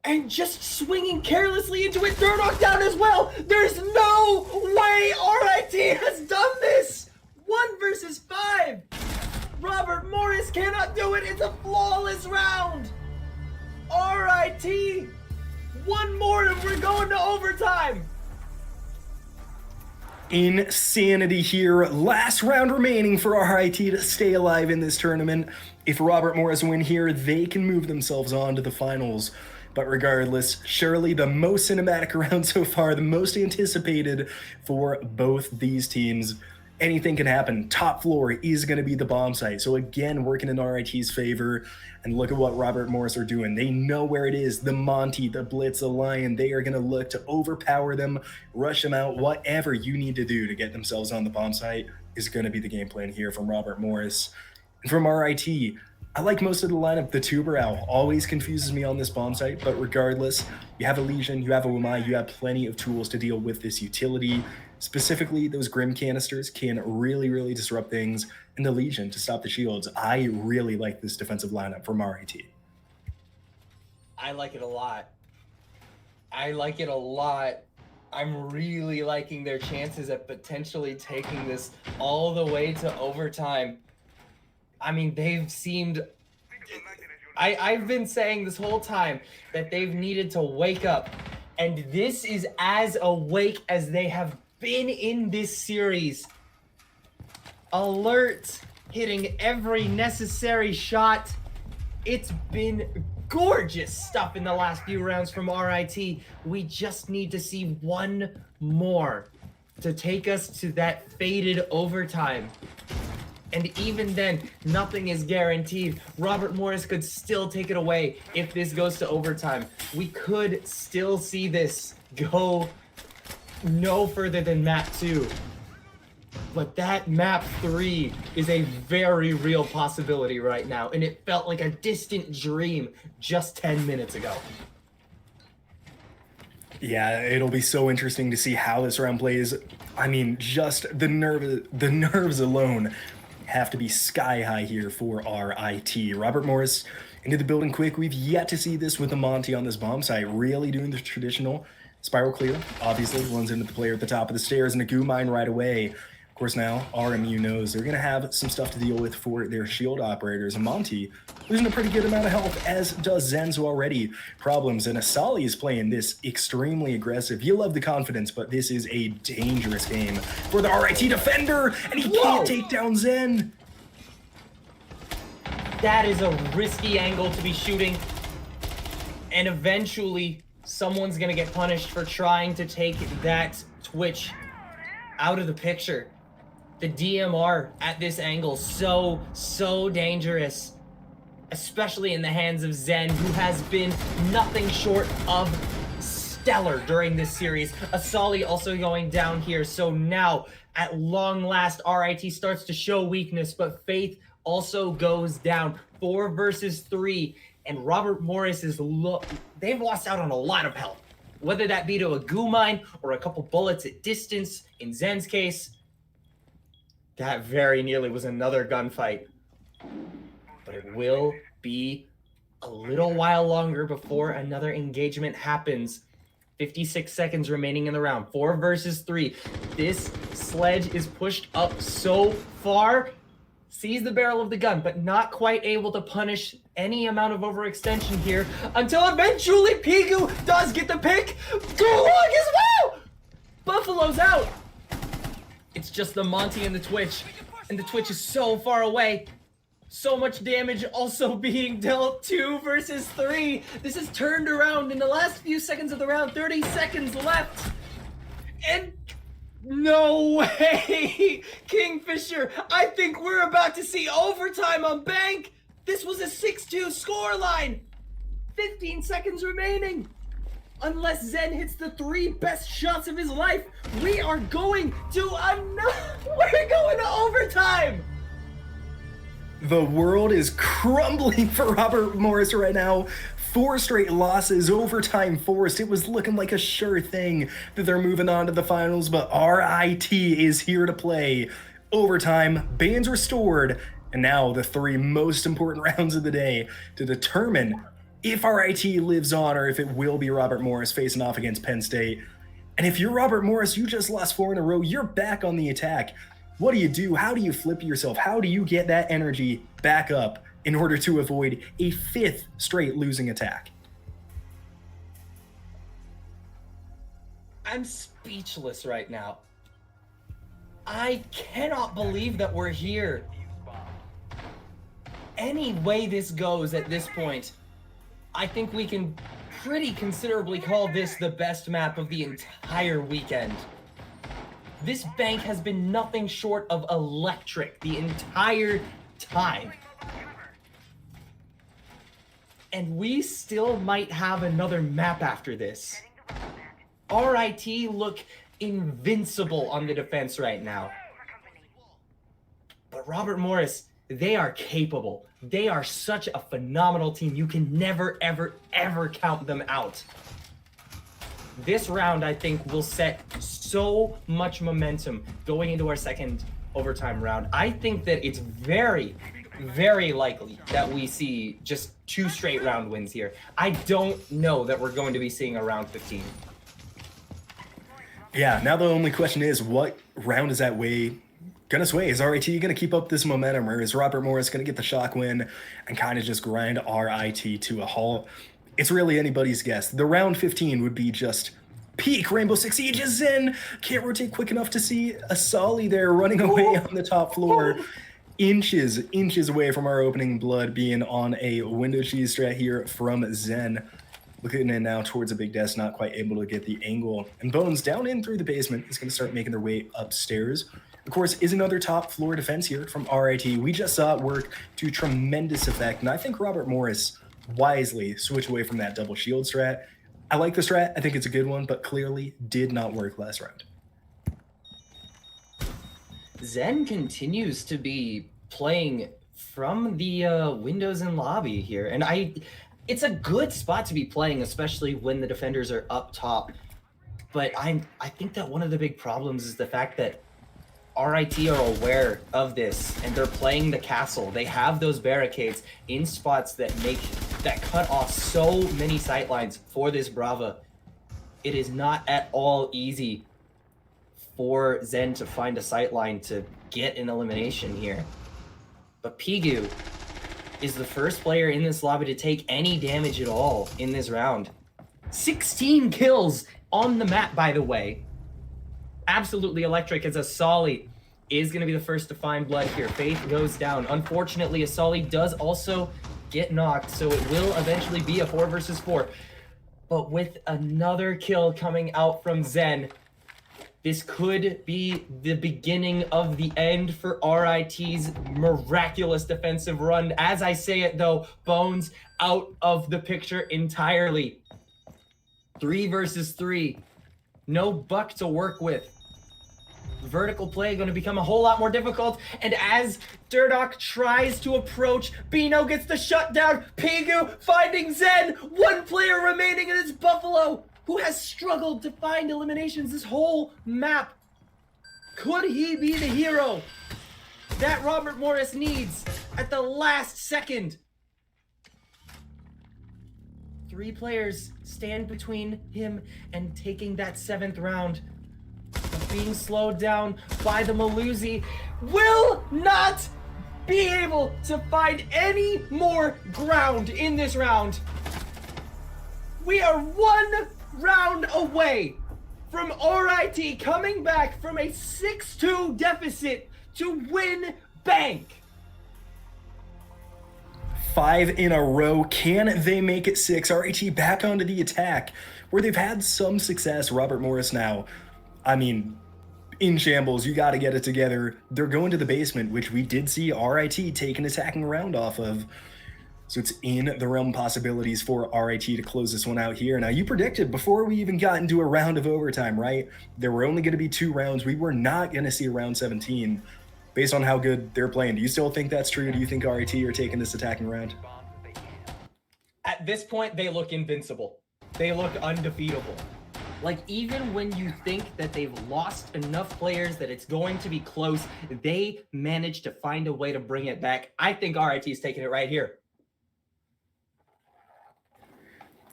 And just swinging carelessly into it, Durdock down as well! There's no way RIT has done this! 1 versus 5! Robert Morris cannot do it! It's a flawless round! RIT! 1 more and we're going to overtime! Insanity here. Last round remaining for RIT to stay alive in this tournament. If Robert Morris win here, they can move themselves on to the finals. But regardless, surely the most cinematic round so far, the most anticipated for both these teams. Anything can happen. Top floor is going to be the bomb site. So again, working in RIT's favor. And look at what Robert Morris are doing. They know where it is. The Monty, the Blitz, the Lion. They are going to look to overpower them, rush them out. Whatever you need to do to get themselves on the bomb site is going to be the game plan here from Robert Morris. And from RIT, I like most of the lineup. The Tuber Owl always confuses me on this bomb site, but regardless, you have a Legion, you have a Wamai, you have plenty of tools to deal with this utility. Specifically, those Grim canisters can really, really disrupt things, and the Legion to stop the shields. I really like this defensive lineup from RIT. I like it a lot. I like it a lot. I'm really liking their chances at potentially taking this all the way to overtime. I mean, they've seemed... I've been saying this whole time that they've needed to wake up. And this is as awake as they have been in this series. Alert, hitting every necessary shot. It's been gorgeous stuff in the last few rounds from RIT. We just need to see 1 more to take us to that fated overtime. And even then, nothing is guaranteed. Robert Morris could still take it away if this goes to overtime. We could still see this go no further than map 2. But that map 3 is a very real possibility right now, and it felt like a distant dream just 10 minutes ago. Yeah, it'll be so interesting to see how this round plays. I mean, just the nerves alone have to be sky high here for RIT. Robert Morris into the building quick. We've yet to see this with the Monty on this bomb site, really doing the traditional spiral clear. Obviously, runs into the player at the top of the stairs and a goo mine right away. Of course, now RMU knows they're going to have some stuff to deal with for their shield operators. And Monty losing a pretty good amount of health, as does Zenzu already. Problems, and Asali is playing this extremely aggressive. You love the confidence, but this is a dangerous game for the RIT defender, and he can't take down Zen. That is a risky angle to be shooting, and eventually someone's going to get punished for trying to take that Twitch out of the picture. The DMR at this angle, so dangerous, especially in the hands of Zen, who has been nothing short of stellar during this series. Asali also going down here, so now, at long last, RIT starts to show weakness, but Faith also goes down. 4 versus 3. And Robert Morris is they've lost out on a lot of health. Whether that be to a goo mine or a couple bullets at distance, in Zen's case, that very nearly was another gunfight. But it will be a little while longer before another engagement happens. 56 seconds remaining in the round. 4 versus 3. This sledge is pushed up so far. Sees the barrel of the gun, but not quite able to punish any amount of overextension here until eventually Pigu does get the pick. Gulag as well! Buffalo's out. It's just the Monty and the Twitch. And the Twitch is so far away. So much damage also being dealt. 2 versus 3. This is turned around in the last few seconds of the round. 30 seconds left. And no way! Kingfisher, I think we're about to see overtime on Bank. This was a 6-2 scoreline. 15 seconds remaining. Unless Zen hits the 3 best shots of his life, we are going to we're going to overtime. The world is crumbling for Robert Morris right now. 4 straight losses, overtime forced. It was looking like a sure thing that they're moving on to the finals, but RIT is here to play. Overtime, bans restored, and now the 3 most important rounds of the day to determine if RIT lives on or if it will be Robert Morris facing off against Penn State. And if you're Robert Morris, you just lost 4 in a row, you're back on the attack. What do you do? How do you flip yourself? How do you get that energy back up in order to avoid a 5th straight losing attack? I'm speechless right now. I cannot believe that we're here. Any way this goes at this point, I think we can pretty considerably call this the best map of the entire weekend. This bank has been nothing short of electric the entire time. And we still might have another map after this. RIT look invincible on the defense right now. But Robert Morris, they are capable. They are such a phenomenal team. You can never, ever, ever count them out. This round, I think, will set so much momentum going into our second overtime round. I think that it's very, very likely that we see just 2 straight round wins here. I don't know that we're going to be seeing a round 15. Yeah, now the only question is, what round is that gonna sway? Is RIT gonna keep up this momentum, or is Robert Morris gonna get the shock win and kind of just grind RIT to a halt? It's really anybody's guess. The round 15 would be just peak Rainbow Six Siege. Zen can't rotate quick enough to see a Solly there running away on the top floor. Inches away from our opening blood, being on a window cheese strat here from Zen. Looking in now towards a big desk, not quite able to get the angle. And Bones down in through the basement is going to start making their way upstairs. Of course, is another top floor defense here from RIT. We just saw it work to tremendous effect. And I think Robert Morris wisely switch away from that double shield strat. I like the strat. I think it's a good one, but clearly did not work last round. Zen continues to be playing from the windows and lobby here. And it's a good spot to be playing, especially when the defenders are up top. But I think that one of the big problems is the fact that RIT are aware of this and they're playing the castle. They have those barricades in spots that cut off so many sightlines for this Brava. It is not at all easy for Zen to find a sightline to get an elimination here. But Pigu is the first player in this lobby to take any damage at all in this round. 16 kills on the map, by the way. Absolutely electric, as Asali is going to be the first to find blood here. Faith goes down. Unfortunately, Asali does also get knocked, so it will eventually be a 4 versus 4. But with another kill coming out from Zen, this could be the beginning of the end for RIT's miraculous defensive run. As I say it, though, Bones out of the picture entirely. 3 versus 3. No Buck to work with. vertical play going to become a whole lot more difficult. And as Durdok tries to approach, Bino gets the shutdown. Pigu finding Zen. One player remaining, and it's Buffalo, who has struggled to find eliminations this whole map. Could he be the hero that Robert Morris needs at the last second? 3 players stand between him and taking that 7th round. But being slowed down by the Malusi, will not be able to find any more ground in this round. We are 1 round away from RIT coming back from a 6-2 deficit to win bank. 5 in a row. Can they make it 6? RIT back onto the attack, where they've had some success. Robert Morris now, I mean, in shambles. You got to get it together. They're going to the basement, which we did see RIT take an attacking round off of. So it's in the realm of possibilities for RIT to close this one out here. Now, you predicted before we even got into a round of overtime, right? There were only going to be 2 rounds. We were not going to see a round 17 based on how good they're playing. Do you still think that's true? Do you think RIT are taking this attacking round? At this point, they look invincible. They look undefeatable. Like, even when you think that they've lost enough players that it's going to be close, they manage to find a way to bring it back. I think RIT is taking it right here.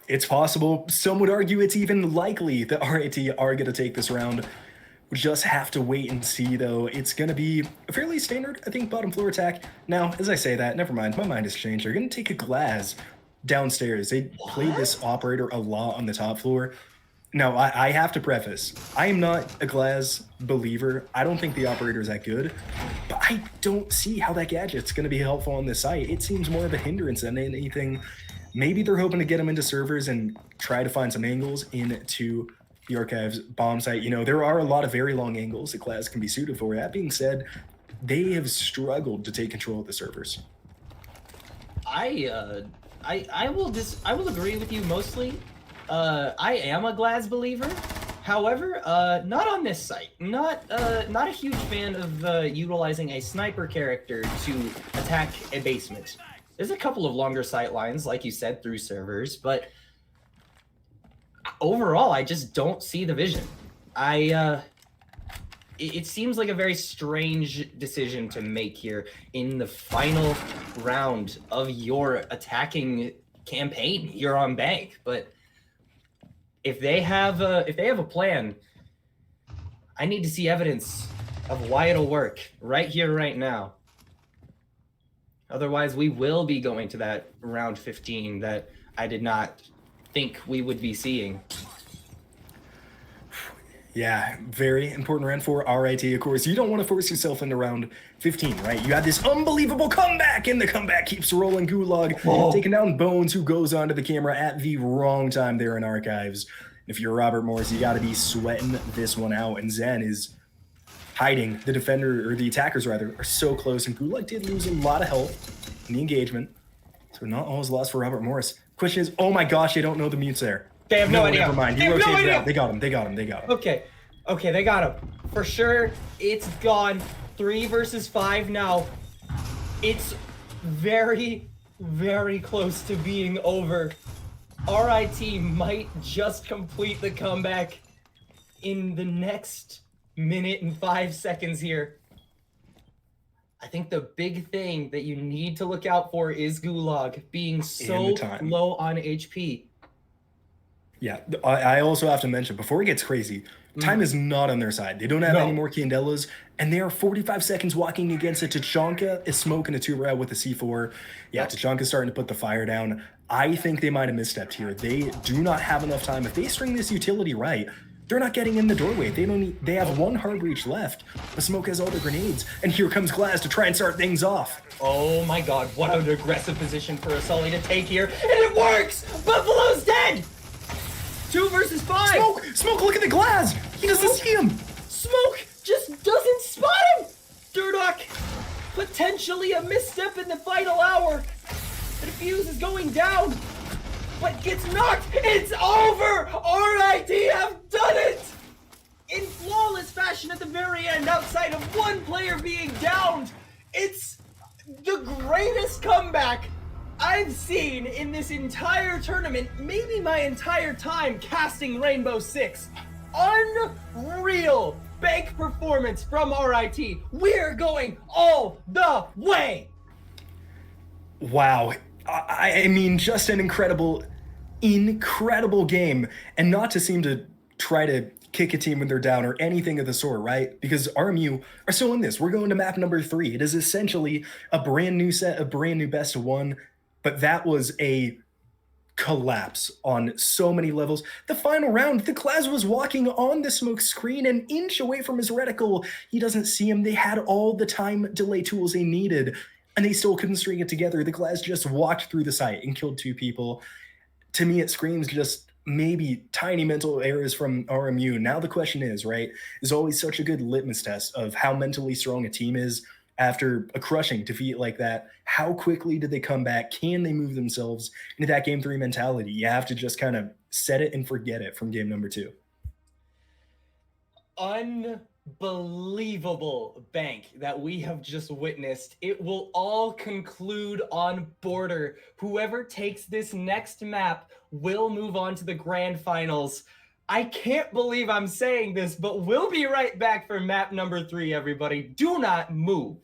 It's possible. Some would argue it's even likely that RIT are going to take this round. We just have to wait and see, though. It's going to be a fairly standard, I think, bottom floor attack. Now, as I say that, never mind. My mind has changed. They're going to take a glass downstairs. They played this operator a lot on the top floor. Now, I have to preface, I am not a Glaz believer. I don't think the operator is that good, but I don't see how that gadget's going to be helpful on this site. It seems more of a hindrance than anything. Maybe they're hoping to get them into servers and try to find some angles into the Archives bomb site. You know, there are a lot of very long angles that Glaz can be suited for. That being said, they have struggled to take control of the servers. I will agree with you mostly. I am a Glaz believer. However, not on this site. Not a huge fan of utilizing a sniper character to attack a basement. There's a couple of longer sight lines, like you said, through servers, but overall, I just don't see the vision. It seems like a very strange decision to make here in the final round of your attacking campaign here on Bank, but if they have a plan, I need to see evidence of why it'll work right here, right now. Otherwise, we will be going to that round 15 that I did not think we would be seeing. Yeah, very important round for RIT, of course. You don't want to force yourself into round 15, right? You had this unbelievable comeback, and the comeback keeps rolling. Gulag taking down Bones, who goes onto the camera at the wrong time there in Archives. If you're Robert Morris, you got to be sweating this one out, and Zen is hiding. The defender, or the attackers rather, are so close, and Gulag did lose a lot of health in the engagement, so not all is lost for Robert Morris. Question is, oh my gosh, I don't know the mute's there. They have no idea. Never mind. You rotated it out. They got him. They got him. They got him. Okay, they got him. For sure, it's gone. 3 versus 5 now. It's very, very close to being over. RIT might just complete the comeback in the next minute and 5 seconds here. I think the big thing that you need to look out for is Gulag being so low on HP. Yeah, I also have to mention, before it gets crazy, time is not on their side. They don't have any more Candelas, and they are 45 seconds walking against it. Tachanka is smoking a 2-round with a C4. Yeah, Tachanka's starting to put the fire down. I think they might have misstepped here. They do not have enough time. If they string this utility right, they're not getting in the doorway. They have 1 hard breach left. The smoke has all the grenades, and here comes Glaz to try and start things off. Oh my god, what an aggressive position for a Sully to take here, and it works! Buffalo's dead! 2 versus 5! Smoke, look at the Glaz! He doesn't see him! Smoke just doesn't spot him! Durdok, potentially a misstep in the final hour. The defuse is going down, but gets knocked. It's over! RIT have done it! In flawless flawless fashion at the very end, outside of one player being downed. It's the greatest comeback I've seen in this entire tournament, maybe my entire time casting Rainbow Six. Unreal bank performance from RIT. We're going all the way. Wow. I mean, just an incredible game. And not to seem to try to kick a team when they're down or anything of the sort, right? Because RMU are still in this. We're going to map number 3. It is essentially a brand new set, a brand new best of 1. But that was a collapse on so many levels. The final round, the Claz was walking on the smoke screen an inch away from his reticle. He doesn't see him. They had all the time delay tools they needed, and they still couldn't string it together. The Claz just walked through the site and killed 2 people. To me, it screams just maybe tiny mental errors from RMU. Now the question is, right, is always such a good litmus test of how mentally strong a team is after a crushing defeat like that. How quickly did they come back? Can they move themselves into that game 3 mentality? You have to just kind of set it and forget it from game number 2. Unbelievable bank that we have just witnessed. It will all conclude on Border. Whoever takes this next map will move on to the grand finals. I can't believe I'm saying this, but we'll be right back for map number 3, everybody. Do not move.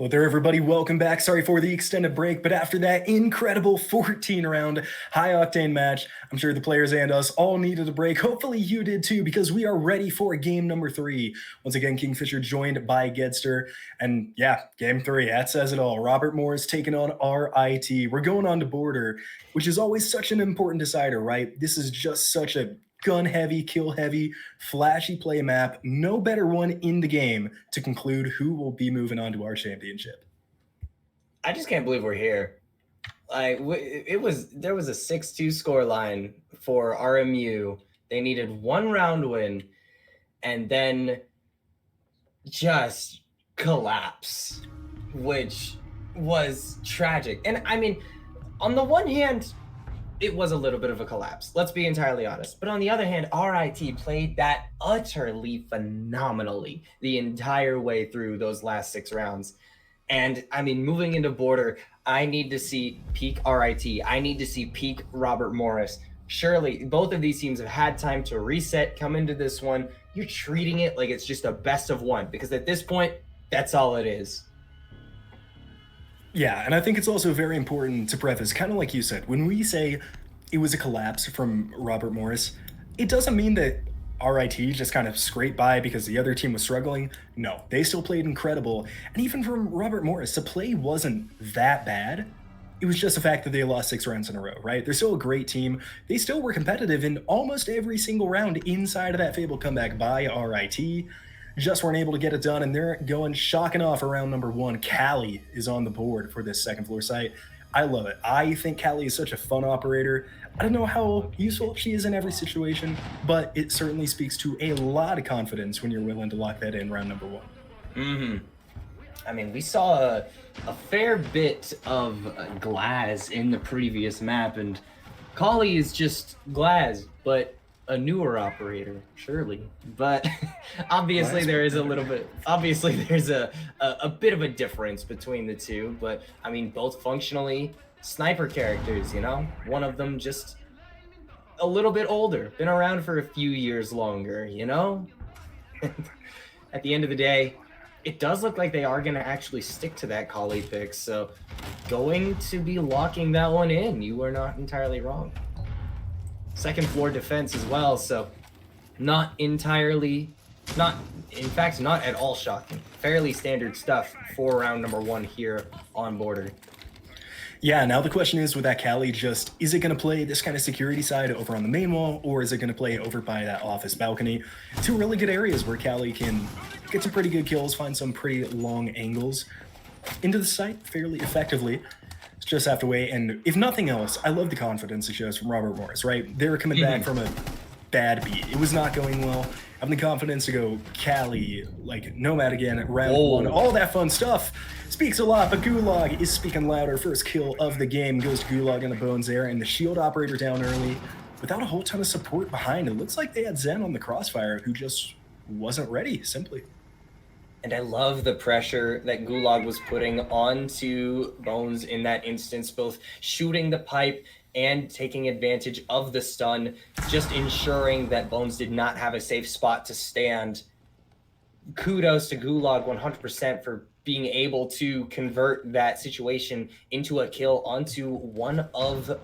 Hello there, everybody. Welcome back. Sorry for the extended break, but after that incredible 14-round high-octane match, I'm sure the players and us all needed a break. Hopefully you did too, because we are ready for game number 3. Once again, Kingfisher joined by Gedster. And yeah, game 3, that says it all. Robert Morris taking on RIT. We're going on to border, which is always such an important decider, right? This is just such a gun-heavy, kill-heavy, flashy play map. No better one in the game to conclude who will be moving on to our championship. I just can't believe we're here. Like there was a 6-2 score line for RMU. They needed 1 round win, and then just collapse, which was tragic. And I mean, on the one hand, it was a little bit of a collapse. Let's be entirely honest. But on the other hand, RIT played that utterly phenomenally the entire way through those last 6 rounds. And I mean, moving into border, I need to see peak RIT. I need to see peak Robert Morris. Surely both of these teams have had time to reset, come into this one. You're treating it like it's just a best of 1, because at this point, that's all it is. Yeah, and I think it's also very important to preface, kind of like you said, when we say it was a collapse from Robert Morris, it doesn't mean that RIT just kind of scraped by because the other team was struggling. No, they still played incredible. And even from Robert Morris, the play wasn't that bad. It was just the fact that they lost 6 rounds in a row, right? They're still a great team. They still were competitive in almost every single round inside of that fabled comeback by RIT. Just weren't able to get it done, and they're going shocking off around number 1. Callie is on the board for this second floor site. I love it. I think Callie is such a fun operator. I don't know how useful she is in every situation, but it certainly speaks to a lot of confidence when you're willing to lock that in round number 1. Mm-hmm. I mean, we saw a fair bit of Glaz in the previous map, and Callie is just Glaz, but a newer operator, surely. But obviously there's a bit of a difference between the two. But I mean, both functionally sniper characters, you know? One of them just a little bit older, been around for a few years longer, you know? At the end of the day, it does look like they are going to actually stick to that Callie pick. So going to be locking that one in. You were not entirely wrong. Second floor defense as well, so not at all shocking. Fairly standard stuff for round number 1 here on border. Yeah, now the question is with that Callie, just is it going to play this kind of security side over on the main wall, or is it going to play over by that office balcony? 2 really good areas where Callie can get some pretty good kills, find some pretty long angles into the site fairly effectively. Just have to wait, and if nothing else, I love the confidence it shows from Robert Morris, right? They were coming back from a bad beat. It was not going well. Having the confidence to go Callie, like Nomad again at round 1, all that fun stuff speaks a lot, but Gulag is speaking louder. First kill of the game goes to Gulag on the bones there, and the shield operator down early without a whole ton of support behind. It looks like they had Zen on the crossfire who just wasn't ready, simply. And I love the pressure that Gulag was putting onto Bones in that instance, both shooting the pipe and taking advantage of the stun, just ensuring that Bones did not have a safe spot to stand. Kudos to Gulag 100% for being able to convert that situation into a kill onto one of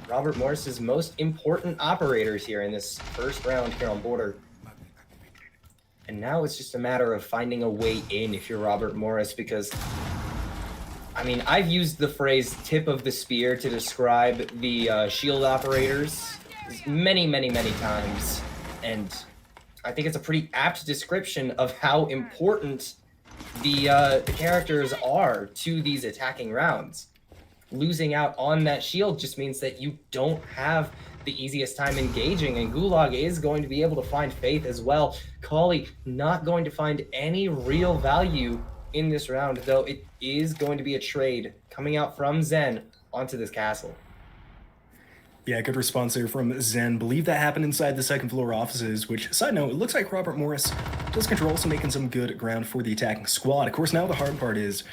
Robert Morris's most important operators here in this first round here on border. And now it's just a matter of finding a way in if you're Robert Morris, because, I mean, I've used the phrase tip of the spear to describe the shield operators many, many, many times. And I think it's a pretty apt description of how important the characters are to these attacking rounds. Losing out on that shield just means that you don't have the easiest time engaging, and Gulag is going to be able to find Faith as well. Callie not going to find any real value in this round, though it is going to be a trade coming out from Zen onto this castle. Yeah, good response there from Zen. Believe that happened inside the second floor offices, which, side note, it looks like Robert Morris does control, so making some good ground for the attacking squad. Of course, now the hard part is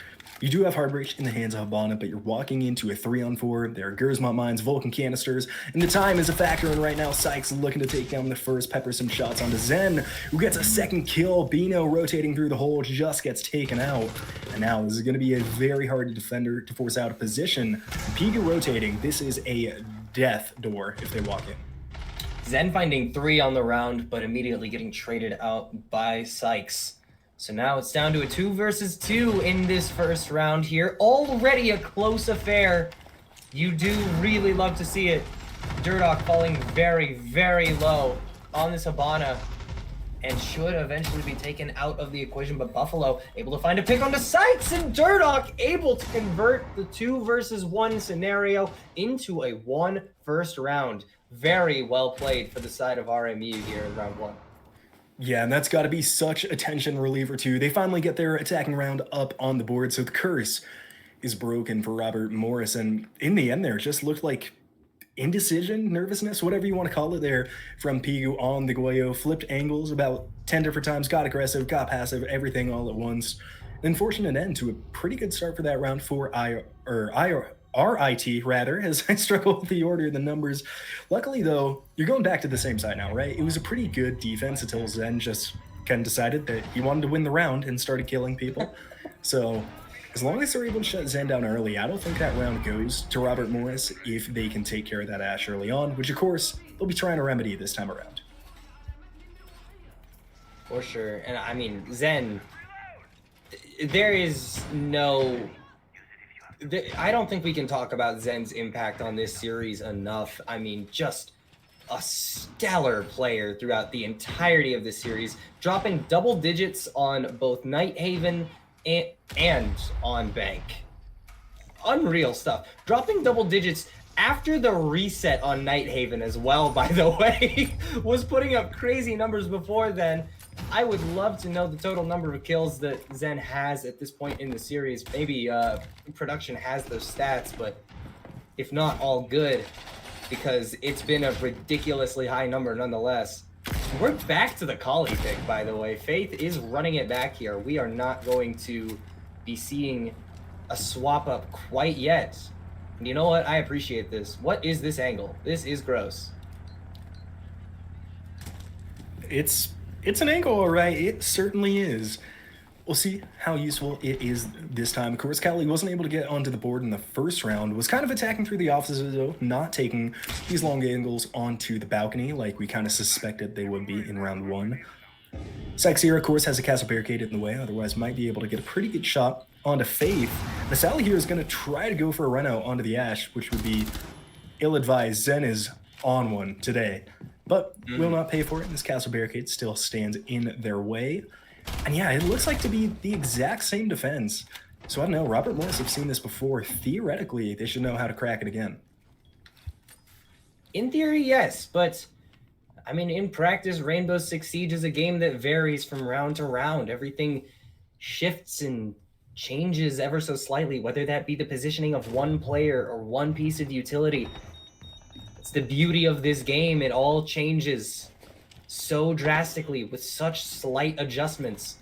you do have Hardbreach in the hands of Habana, but you're walking into a 3-on-4. There are Gersmont mines, Vulcan canisters, and the time is a factor. And right now, Sykes looking to take down the first, pepper some shots onto Zen, who gets a second kill. Bino rotating through the hole just gets taken out. And now this is going to be a very hard defender to force out of position. Pigu rotating. This is a death door if they walk in. Zen finding 3 on the round, but immediately getting traded out by Sykes. So now it's down to a 2 versus 2 in this first round here. Already a close affair. You do really love to see it. Durdock falling very, very low on this Habana and should eventually be taken out of the equation, but Buffalo able to find a pick onto Sykes, and Durdock able to convert the 2 versus 1 scenario into a 1 first round. Very well played for the side of RMU here in round 1. Yeah, and that's got to be such a tension reliever too. They finally get their attacking round up on the board, so the curse is broken for Robert Morris. And in the end there, it just looked like indecision, nervousness, whatever you want to call it there from Pigu on the Goyo. Flipped angles about 10 different times, got aggressive, got passive, everything all at once. An unfortunate end to a pretty good start for that round for RIT rather, as I struggle with the order of the numbers. Luckily though, you're going back to the same side now, right? It was a pretty good defense until Zen just kind of decided that he wanted to win the round and started killing people. So as long as they're able to shut Zen down early, I don't think that round goes to Robert Morris if they can take care of that Ashe early on, which of course they'll be trying to remedy this time around. For sure. And I mean, Zen, there is no... I don't think we can talk about Zen's impact on this series enough. I mean, just a stellar player throughout the entirety of this series, dropping double digits on both Nighthaven and on Bank. Unreal stuff. Dropping double digits after the reset on Nighthaven as well, by the way. Was putting up crazy numbers before then. I would love to know the total number of kills that Zen has at this point in the series. Maybe production has those stats, but if not, all good, because it's been a ridiculously high number nonetheless. We're back to the Collie pick, by the way. Faith is running it back here. We are not going to be seeing a swap up quite yet. And you know what? I appreciate this. What is this angle? This is gross. It's an angle, all right. It certainly is. We'll see how useful it is this time. Of course, Cali wasn't able to get onto the board in the first round, was kind of attacking through the offices, though, not taking these long angles onto the balcony like we kind of suspected they would be in round 1. Sykes here, of course, has a castle barricade in the way, otherwise might be able to get a pretty good shot onto Faith. Nasali here is going to try to go for a run out onto the Ashe, which would be ill-advised. Zen is on one today, but will not pay for it, and this castle barricade still stands in their way. And yeah, it looks like to be the exact same defense. So I don't know, Robert Morris have seen this before. Theoretically, they should know how to crack it again. In theory, yes, but I mean, in practice, Rainbow Six Siege is a game that varies from round to round. Everything shifts and changes ever so slightly, whether that be the positioning of one player or one piece of utility. It's the beauty of this game. It all changes so drastically with such slight adjustments.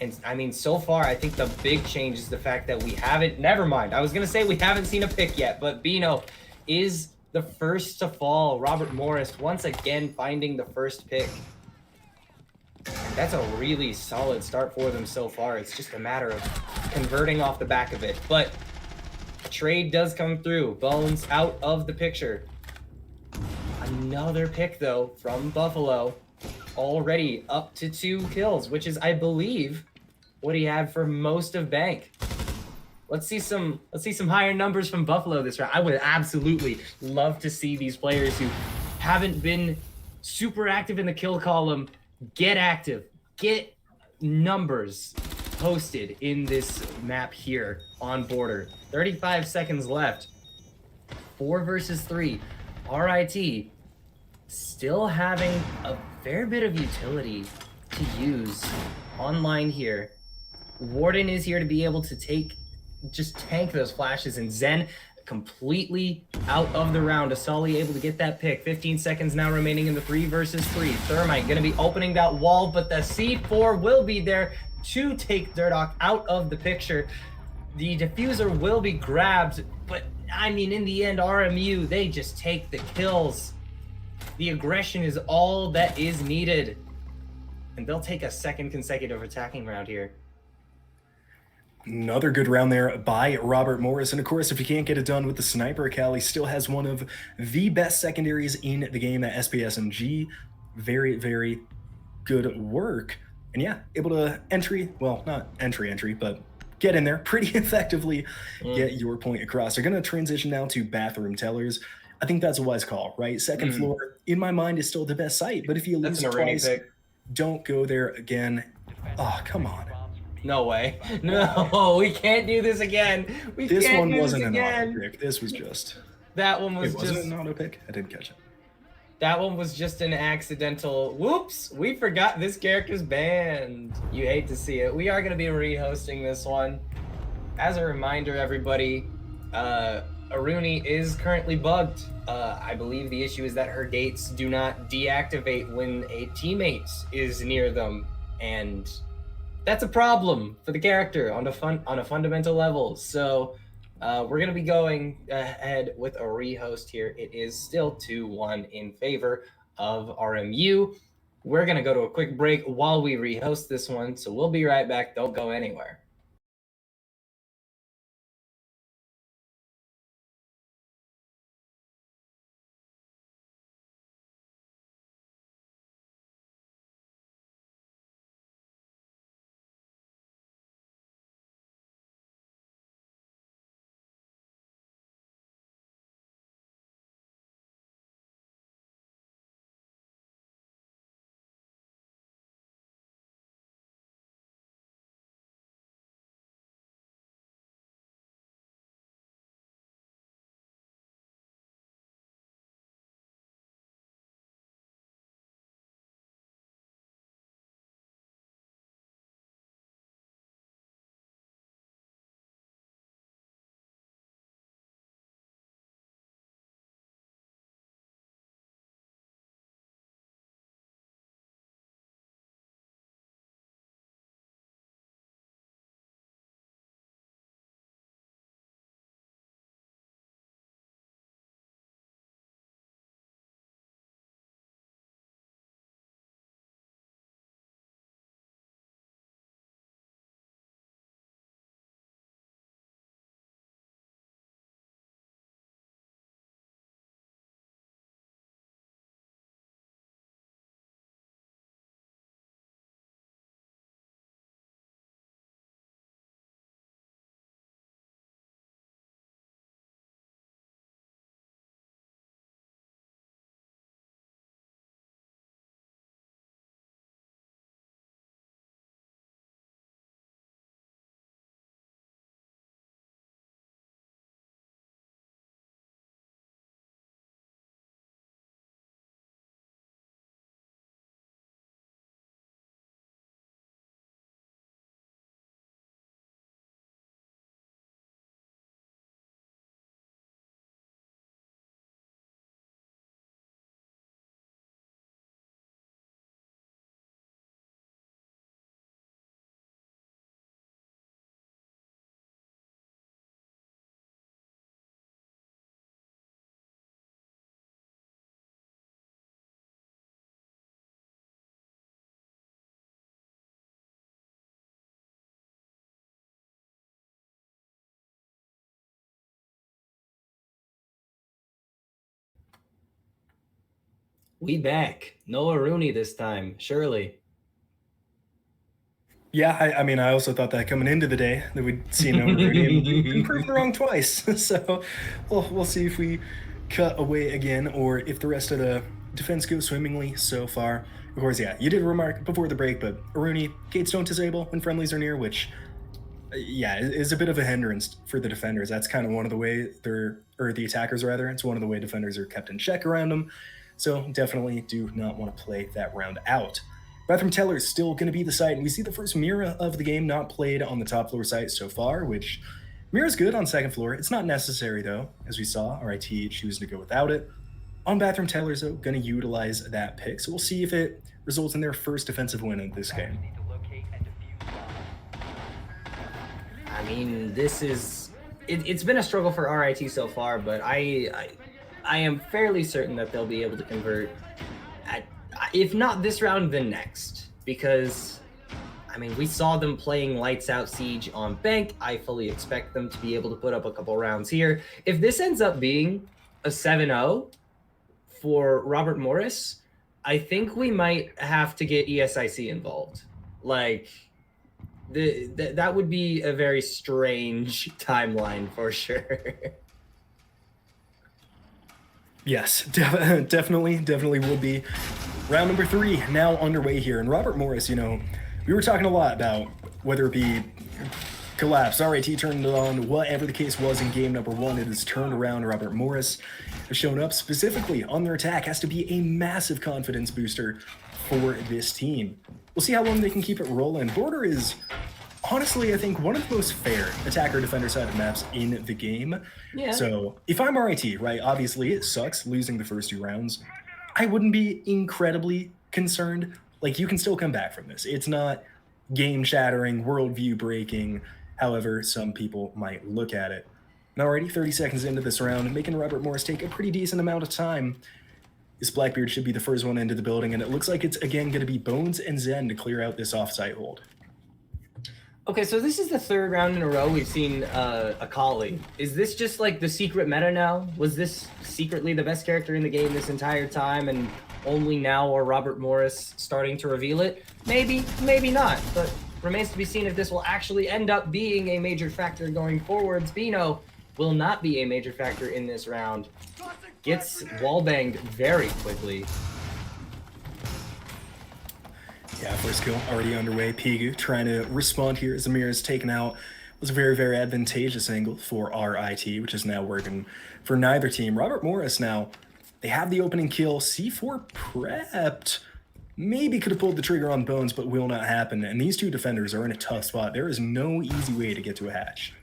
And I mean, so far, I think the big change is the fact that we haven't, never mind. I was going to say we haven't seen a pick yet, but Bino is the first to fall. Robert Morris once again finding the first pick. That's a really solid start for them so far. It's just a matter of converting off the back of it. But a trade does come through. Bones out of the picture. Another pick, though, from Buffalo. Already up to 2 kills, which is, I believe, what he had for most of Bank. Let's see some higher numbers from Buffalo this round. I would absolutely love to see these players who haven't been super active in the kill column get active, get numbers posted in this map here on Border. 35 seconds left. 4 versus 3. RIT still having a fair bit of utility to use online here. Warden is here to be able to just tank those flashes, and Zen completely out of the round. Asali able to get that pick. 15 seconds now remaining in the 3 versus 3. Thermite going to be opening that wall, but the C4 will be there to take Durdok out of the picture. The diffuser will be grabbed, but I mean, in the end, RMU, they just take the kills. The aggression is all that is needed. And they'll take a second consecutive attacking round here. Another good round there by Robert Morris. And of course, if he can't get it done with the sniper, Cali still has one of the best secondaries in the game at SPSMG. Very, very good work. And yeah, able to not entry, but get in there pretty effectively, get your point across. They're going to transition now to bathroom tellers. I think that's a wise call, right? Second floor, in my mind, is still the best site. But if you lose twice, don't go there again. Oh, come on. No way. No, we can't do this again. This one wasn't an auto pick. This was just... That one was just... wasn't an auto pick? I didn't catch it. That one was just an accidental... Whoops! We forgot this character's banned. You hate to see it. We are going to be re-hosting this one. As a reminder, everybody, Aruni is currently bugged. I believe the issue is that her gates do not deactivate when a teammate is near them. And... that's a problem for the character on a fundamental level. So we're going to be going ahead with a rehost here. It is still 2-1 in favor of RMU. We're going to go to a quick break while we rehost this one. So we'll be right back. Don't go anywhere. We back. No Aruni this time, surely. Yeah, I mean, I also thought that coming into the day that we'd see no Aruni and proved wrong twice. So we'll see if we cut away again or if the rest of the defense goes swimmingly so far. Of course, yeah, you did remark before the break, but Aruni, gates don't disable when friendlies are near, which, yeah, is a bit of a hindrance for the defenders. That's kind of one of the way the attackers rather, it's one of the way defenders are kept in check around them. So definitely do not want to play that round out. Bathroom Teller is still going to be the site, and we see the first mirror of the game not played on the top floor site so far, which Mira's good on second floor. It's not necessary though, as we saw. RIT choosing to go without it. On bathroom tellers though, going to utilize that pick. So we'll see if it results in their first defensive win in this game. I mean, this is it's been a struggle for RIT so far, but I am fairly certain that they'll be able to convert if not this round, then next, because I mean, we saw them playing lights out Siege on Bank. I fully expect them to be able to put up a couple rounds here. If this ends up being a 7-0 for Robert Morris, I think we might have to get ESIC involved. Like, that would be a very strange timeline for sure. Yes, definitely would be. Round number 3 now underway here. And Robert Morris, you know, we were talking a lot about whether it be collapse, RIT turned it on, whatever the case was in game number 1, it has turned around. Robert Morris has shown up specifically on their attack, has to be a massive confidence booster for this team. We'll see how long they can keep it rolling. Border is honestly, I think, one of the most fair attacker-defender sided maps in the game. Yeah. So if I'm RIT, right, obviously it sucks losing the first 2 rounds. I wouldn't be incredibly concerned. Like, you can still come back from this. It's not game-shattering, worldview-breaking, however some people might look at it. And already 30 seconds into this round, making Robert Morris take a pretty decent amount of time. This Blackbeard should be the first one into the building, and it looks like it's, again, going to be Bones and Zen to clear out this off-site hold. Okay, so this is the 3rd round in a row we've seen a Collie. Is this just like the secret meta now? Was this secretly the best character in the game this entire time, and only now are Robert Morris starting to reveal it? Maybe, maybe not, but remains to be seen if this will actually end up being a major factor going forwards. Bino will not be a major factor in this round. Gets wallbanged very quickly. Yeah, first kill already underway. Pigu trying to respond here as Amir is taken out. It was a very advantageous angle for RIT, which is now working for neither team. Robert Morris now, they have the opening kill. C4 prepped. Maybe could have pulled the trigger on Bones, but will not happen. And these 2 defenders are in a tough spot. There is no easy way to get to a hatch.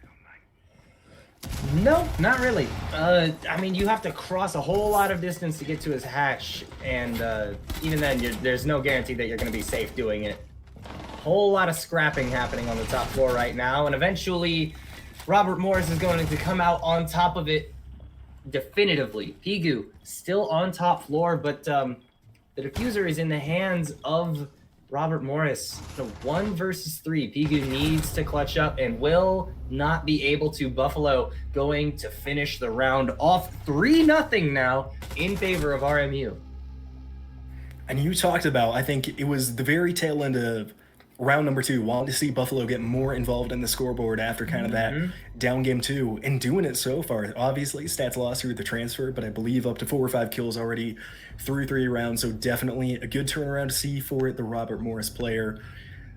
No, not really. I mean, you have to cross a whole lot of distance to get to his hatch, and even then, there's no guarantee that you're going to be safe doing it. Whole lot of scrapping happening on the top floor right now, and eventually, Robert Morris is going to come out on top of it definitively. Pigu still on top floor, but the diffuser is in the hands of Robert Morris. The 1 versus 3. Pigu needs to clutch up and will not be able to. Buffalo going to finish the round off 3-0 now in favor of RMU. And you talked about, I think it was the very tail end of round number 2, wanting to see Buffalo get more involved in the scoreboard after kind of that down game 2, and doing it so far. Obviously, stats lost through the transfer, but I believe up to 4 or 5 kills already through 3 rounds, so definitely a good turnaround to see for the Robert Morris player.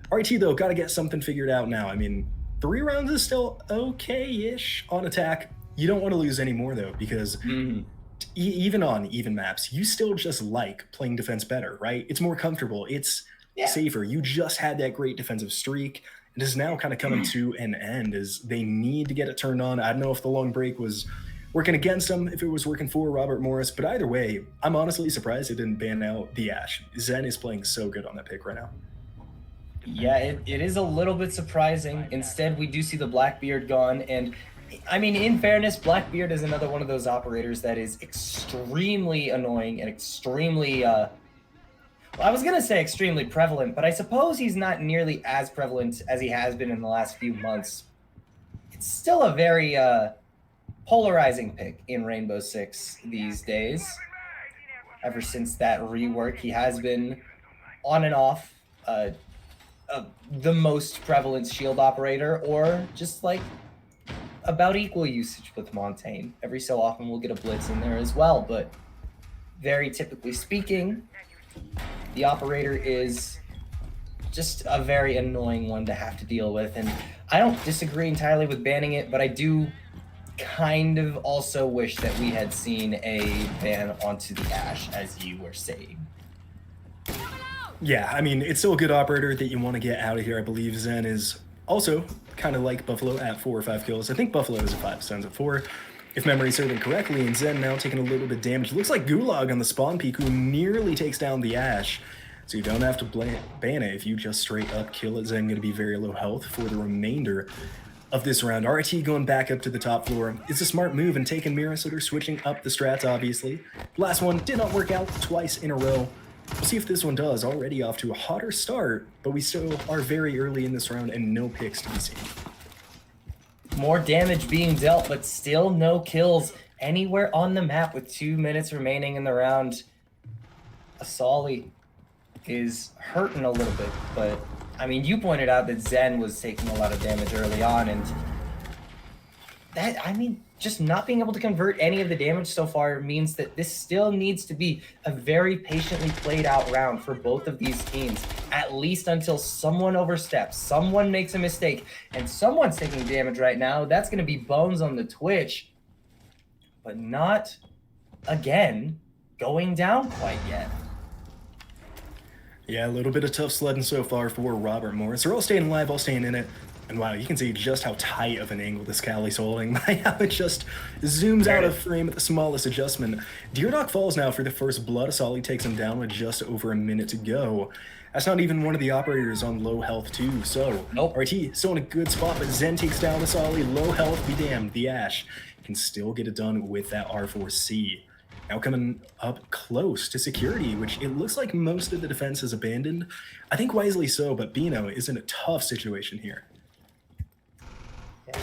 RT, though, got to get something figured out now. I mean, 3 rounds is still okay-ish on attack. You don't want to lose any more, though, because even on even maps, you still just like playing defense better, right? It's more comfortable. It's safer. You just had that great defensive streak. It is now kind of coming to an end as they need to get it turned on. I don't know if the long break was working against them, if it was working for Robert Morris, but either way, I'm honestly surprised it didn't ban out the Ash. Zen is playing so good on that pick right now. Yeah, it is a little bit surprising. Instead, we do see the Blackbeard gone, and I mean, in fairness, Blackbeard is another one of those operators that is extremely annoying and extremely I was going to say extremely prevalent, but I suppose he's not nearly as prevalent as he has been in the last few months. It's still a very polarizing pick in Rainbow Six these days. Ever since that rework, he has been on and off the most prevalent shield operator, or just like about equal usage with Montaigne. Every so often we'll get a blitz in there as well, but very typically speaking, the operator is just a very annoying one to have to deal with. And I don't disagree entirely with banning it, but I do kind of also wish that we had seen a ban onto the Ash, as you were saying. Yeah, I mean, it's still a good operator that you want to get out of here. I believe Zen is Also, kind of like Buffalo at 4 or 5 kills. I think Buffalo is a 5, Zen's at 4. If memory serving correctly, and Zen now taking a little bit of damage. Looks like Gulag on the spawn peak, who nearly takes down the Ashe. So you don't have to ban it if you just straight up kill it. Zen going to be very low health for the remainder of this round. RT going back up to the top floor. It's a smart move and taking Mira, so they're switching up the strats, obviously. Last one did not work out twice in a row. We'll see if this one does. Already off to a hotter start, but we still are very early in this round and no picks to be seen. More damage being dealt, but still no kills anywhere on the map with 2 minutes remaining in the round. Asali is hurting a little bit, but I mean, you pointed out that Zen was taking a lot of damage early on, and that, I mean, just not being able to convert any of the damage so far means that this still needs to be a very patiently played out round for both of these teams, at least until someone oversteps, someone makes a mistake, and someone's taking damage right now. That's going to be Bones on the Twitch, but not, again, going down quite yet. Yeah, a little bit of tough sledding so far for Robert Morris. They're all staying alive, all staying in it. And wow, you can see just how tight of an angle this Callie's holding by how it just zooms out of frame at the smallest adjustment. Deerdog falls now for the first blood. Asali takes him down with just over a minute to go. That's not even one of the operators on low health too, so nope. RT still in a good spot, but Zen takes down Asali. Low health, be damned. The Ashe can still get it done with that R4C. Now coming up close to security, which it looks like most of the defense is abandoned. I think wisely so, but Bino is in a tough situation here.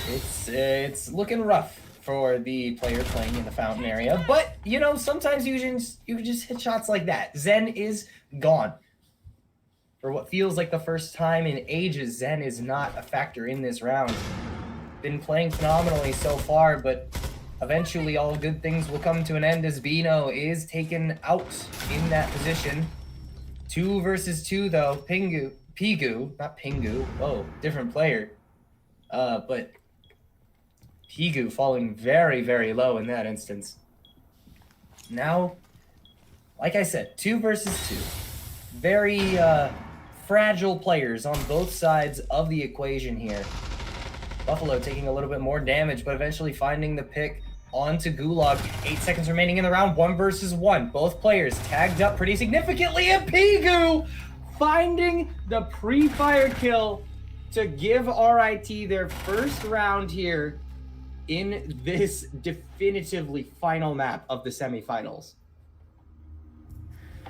It's looking rough for the player playing in the fountain area, but you know, sometimes you just hit shots like that. Zen is gone. For what feels like the first time in ages, Zen is not a factor in this round. Been playing phenomenally so far, but eventually all good things will come to an end as Bino is taken out in that position. 2 versus 2 though. Pigu, not Pingu. Oh, different player. But Pigu falling very, very low in that instance. Now, like I said, 2 versus 2. Very fragile players on both sides of the equation here. Buffalo taking a little bit more damage, but eventually finding the pick onto Gulag. 8 seconds remaining in the round, 1 versus 1. Both players tagged up pretty significantly, and Pigu finding the pre-fire kill to give RIT their first round here in this definitively final map of the semifinals.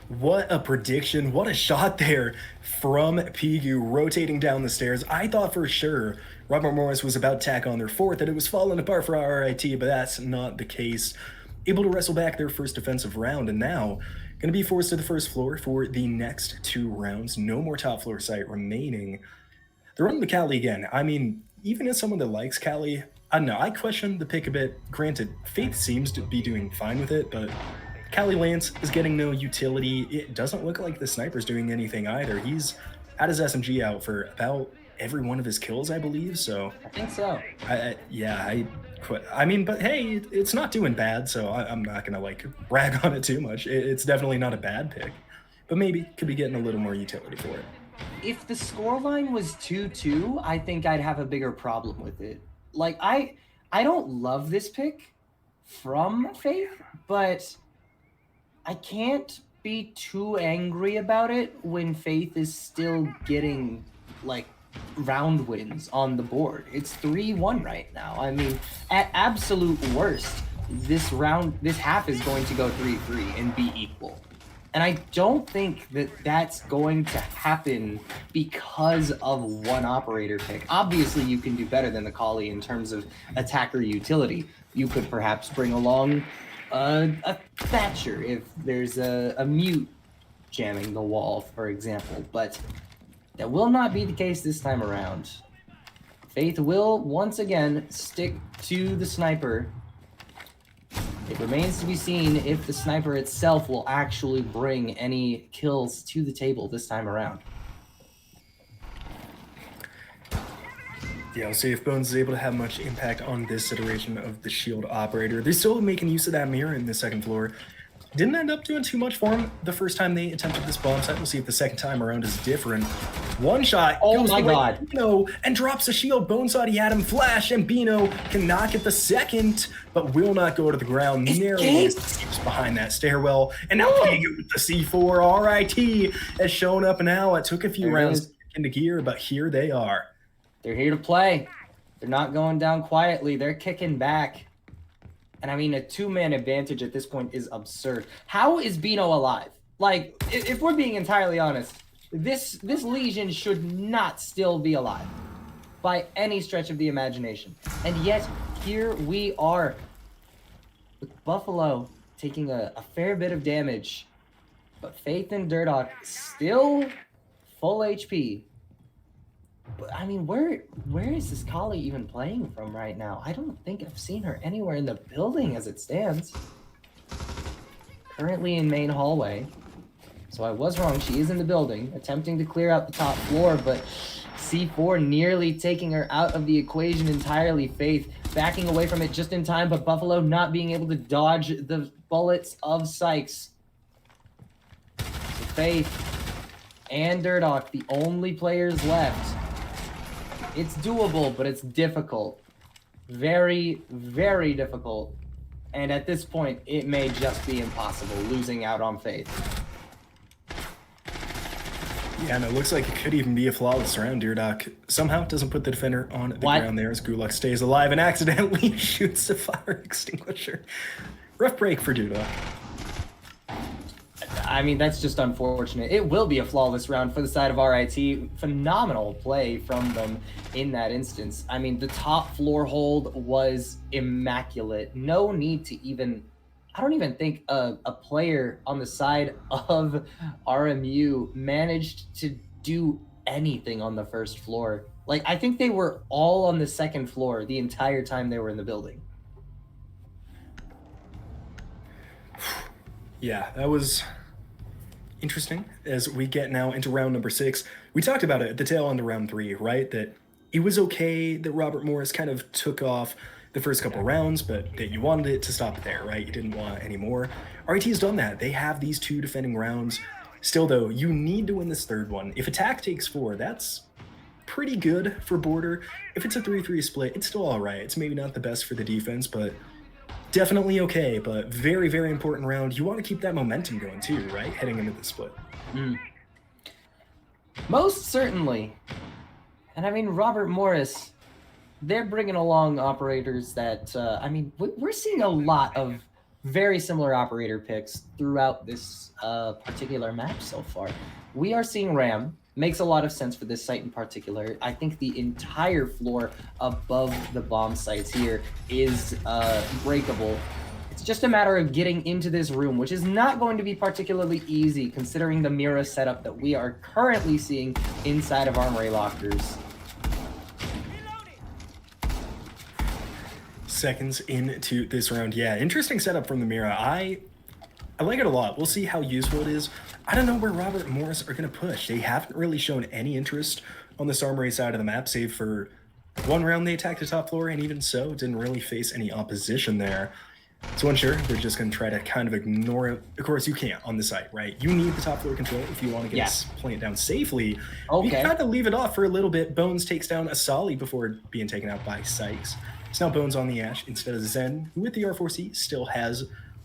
What a prediction, what a shot there from Pigu rotating down the stairs. I thought for sure Robert Morris was about to tack on their fourth, that it was falling apart for RIT, but that's not the case. Able to wrestle back their first defensive round, and now going to be forced to the first floor for the next 2 rounds. No more top floor site remaining. They're running the Cali again. I mean, even as someone that likes Cali, I don't know, I question the pick a bit. Granted, Faith seems to be doing fine with it, but Cali Lance is getting no utility. It doesn't look like the sniper's doing anything either. He's had his SMG out for about every one of his kills, I believe, so. I think so. I quit. I mean, but hey, it's not doing bad, so I'm not gonna like brag on it too much. It's definitely not a bad pick, but maybe could be getting a little more utility for it. If the scoreline was 2-2, I think I'd have a bigger problem with it. Like, I don't love this pick from Faith, but I can't be too angry about it when Faith is still getting, like, round wins on the board. It's 3-1 right now. I mean, at absolute worst, this half is going to go 3-3 and be equal. And I don't think that that's going to happen because of one operator pick. Obviously, you can do better than the Collie in terms of attacker utility. You could perhaps bring along a Thatcher if there's a mute jamming the wall, for example. But that will not be the case this time around. Faith will once again stick to the sniper. It remains to be seen if the sniper itself will actually bring any kills to the table this time around. Yeah, we'll see if Bones is able to have much impact on this iteration of the shield operator. They're still making use of that mirror in the second floor. didn't end up doing too much for him the first time they attempted this bomb site. We'll see if the second time around is different. One shot Oh goes my away God. to Bino and drops a shield. Bonesaw, he had him flash, and Bino cannot get the second, but will not go to the ground. Narrowly escapes behind that stairwell. And now Pigu with the C4. RIT has shown up now. It took a few There it rounds is. to kick into gear, but here they are. They're here to play. They're not going down quietly. They're kicking back. And I mean, a 2-man advantage at this point is absurd. How is Bino alive? Like, if we're being entirely honest, this Legion should not still be alive by any stretch of the imagination. And yet, here we are with Buffalo taking a fair bit of damage, but Faith and Durdok still full HP. But I mean, where is this Kali even playing from right now? I don't think I've seen her anywhere in the building as it stands. Currently in main hallway. So I was wrong. She is in the building, attempting to clear out the top floor, but C4 nearly taking her out of the equation entirely. Faith backing away from it just in time, but Buffalo not being able to dodge the bullets of Sykes. So Faith and Durdok, the only players left. It's doable, but it's difficult. Very, very difficult. And at this point, it may just be impossible, losing out on Faith. Yeah, and it looks like it could even be a flawless round. Durdok somehow doesn't put the defender on the ground there as Gulak stays alive and accidentally shoots a fire extinguisher. Rough break for Durdok. I mean, that's just unfortunate. It will be a flawless round for the side of RIT. Phenomenal play from them in that instance. I mean, the top floor hold was immaculate. No need to even... I don't even think a player on the side of RMU managed to do anything on the first floor. Like, I think they were all on the second floor the entire time they were in the building. Yeah, that was interesting as we get now into round number 6. We talked about it at the tail end of round 3, right? That it was okay that Robert Morris kind of took off the first couple rounds, but that you wanted it to stop there, right? You didn't want any more. RIT has done that. They have these 2 defending rounds. Still, though, you need to win this third one. If attack takes 4, that's pretty good for Border. If it's a 3-3 split, it's still all right. It's maybe not the best for the defense, but definitely okay. But very, very important round. You want to keep that momentum going too, right? Heading into the split. Most certainly. And I mean, Robert Morris, they're bringing along operators that, I mean, we're seeing a lot of very similar operator picks throughout this particular match so far. We are seeing Ram. Makes a lot of sense for this site in particular. I think the entire floor above the bomb sites here is breakable. It's just a matter of getting into this room, which is not going to be particularly easy considering the Mira setup that we are currently seeing inside of Armory Lockers. Seconds into this round. Yeah, interesting setup from the Mira. I like it a lot. We'll see how useful it is. I don't know where Robert and Morris are going to push. They haven't really shown any interest on this Armory side of the map, save for one round they attacked the top floor, and even so, didn't really face any opposition there. So unsure, they're just going to try to kind of ignore it. Of course, you can't on the site, right? You need the top floor control if you want to get this plant down safely. Okay. You kind of leave it off for a little bit. Bones takes down Asali before being taken out by Sykes. It's now Bones on the Ash instead of Zen, who with the R4C still has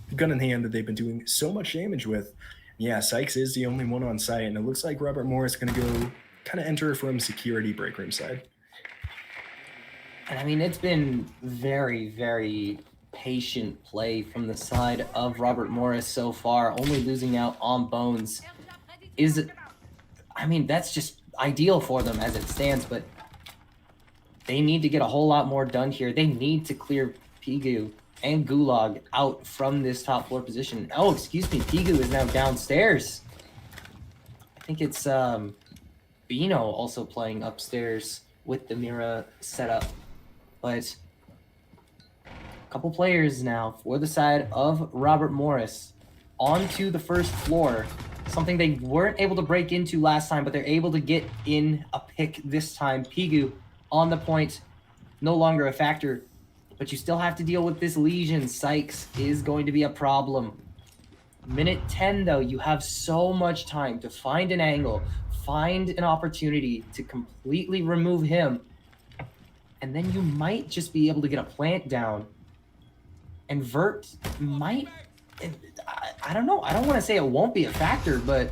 the gun in hand that they've been doing so much damage with. Yeah, Sykes is the only one on site, and it looks like Robert Morris is going to go kind of enter from security break room side. And I mean, it's been very, very patient play from the side of Robert Morris so far. Only losing out on Bones is, I mean, that's just ideal for them as it stands, but they need to get a whole lot more done here. They need to clear Pigu and Gulag out from this top floor position. Oh, excuse me, Pigu is now downstairs. I think it's Bino also playing upstairs with the Mira setup. But a couple players now for the side of Robert Morris onto the first floor. Something they weren't able to break into last time, but they're able to get in a pick this time. Pigu on the point, no longer a factor. But you still have to deal with this Legion. Sykes is going to be a problem. Minute 10, though, you have so much time to find an angle, find an opportunity to completely remove him, and then you might just be able to get a plant down. And Vert might, I don't know, I don't want to say it won't be a factor, but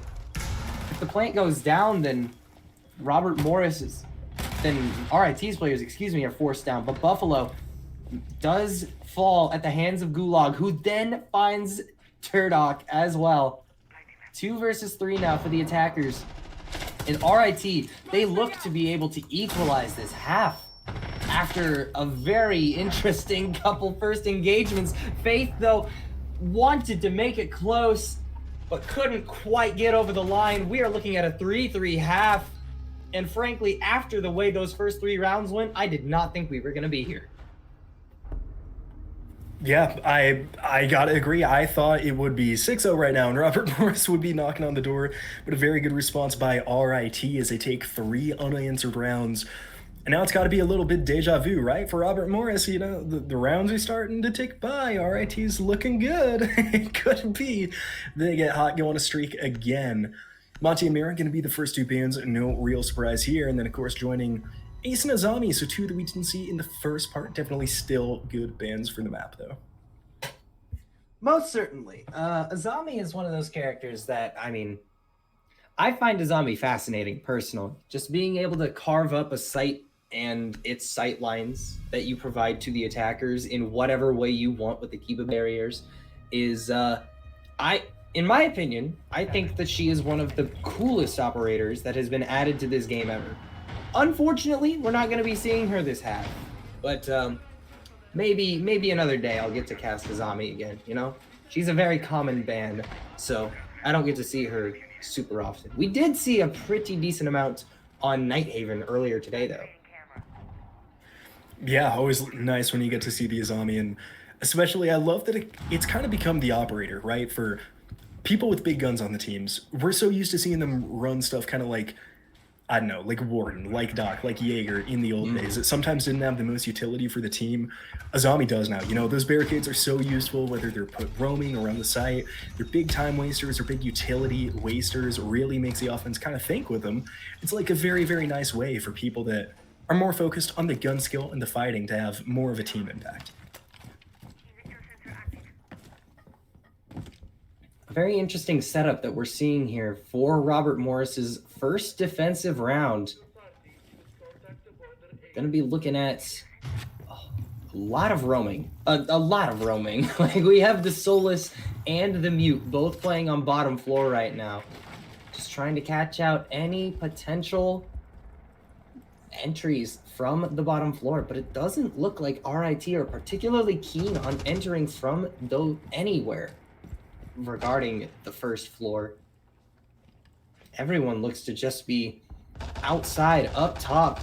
if the plant goes down, then RIT's players, are forced down. But Buffalo does fall at the hands of Gulag, who then finds Turdock as well. 2 versus 3 now for the attackers. And RIT, they look to be able to equalize this half after a very interesting couple first engagements. Faith, though, wanted to make it close, but couldn't quite get over the line. We are looking at a 3-3 half. And frankly, after the way those first 3 rounds went, I did not think we were going to be here. Yeah, I gotta agree. I thought it would be 6-0 right now, and Robert Morris would be knocking on the door. But a very good response by RIT as they take 3 unanswered rounds. And now it's got to be a little bit deja vu, right? For Robert Morris, you know, the rounds are starting to tick by. RIT's looking good. It could be they get hot, go on a streak again. Monty and Mira going to be the first 2 bans. No real surprise here. And then, of course, joining Ace and Azami, so 2 that we didn't see in the first part. Definitely still good bans for the map, though. Most certainly. Azami is one of those characters that, I mean, I find Azami fascinating, personally. Just being able to carve up a site and its sight lines that you provide to the attackers in whatever way you want with the Kiba barriers is, in my opinion, I think that she is one of the coolest operators that has been added to this game ever. Unfortunately, we're not going to be seeing her this half, but maybe another day I'll get to cast Azami again, you know? She's a very common ban, so I don't get to see her super often. We did see a pretty decent amount on Nighthaven earlier today, though. Yeah, always nice when you get to see the Azami, and especially I love that it's kind of become the operator, right? For people with big guns on the teams, we're so used to seeing them run stuff kind of like, I don't know, like Warden, like Doc, like Jaeger in the old days. It sometimes didn't have the most utility for the team. Azami does now. You know, those barricades are so useful, whether they're put roaming around the site. They're big time wasters or big utility wasters. Really makes the offense kind of think with them. It's like a very, very nice way for people that are more focused on the gun skill and the fighting to have more of a team impact. Very interesting setup that we're seeing here for Robert Morris's first defensive round. Gonna be looking at a lot of roaming. A lot of roaming. Like, we have the Solus and the Mute both playing on bottom floor right now. Just trying to catch out any potential entries from the bottom floor, but it doesn't look like RIT are particularly keen on entering from anywhere regarding the first floor. Everyone looks to just be outside, up top.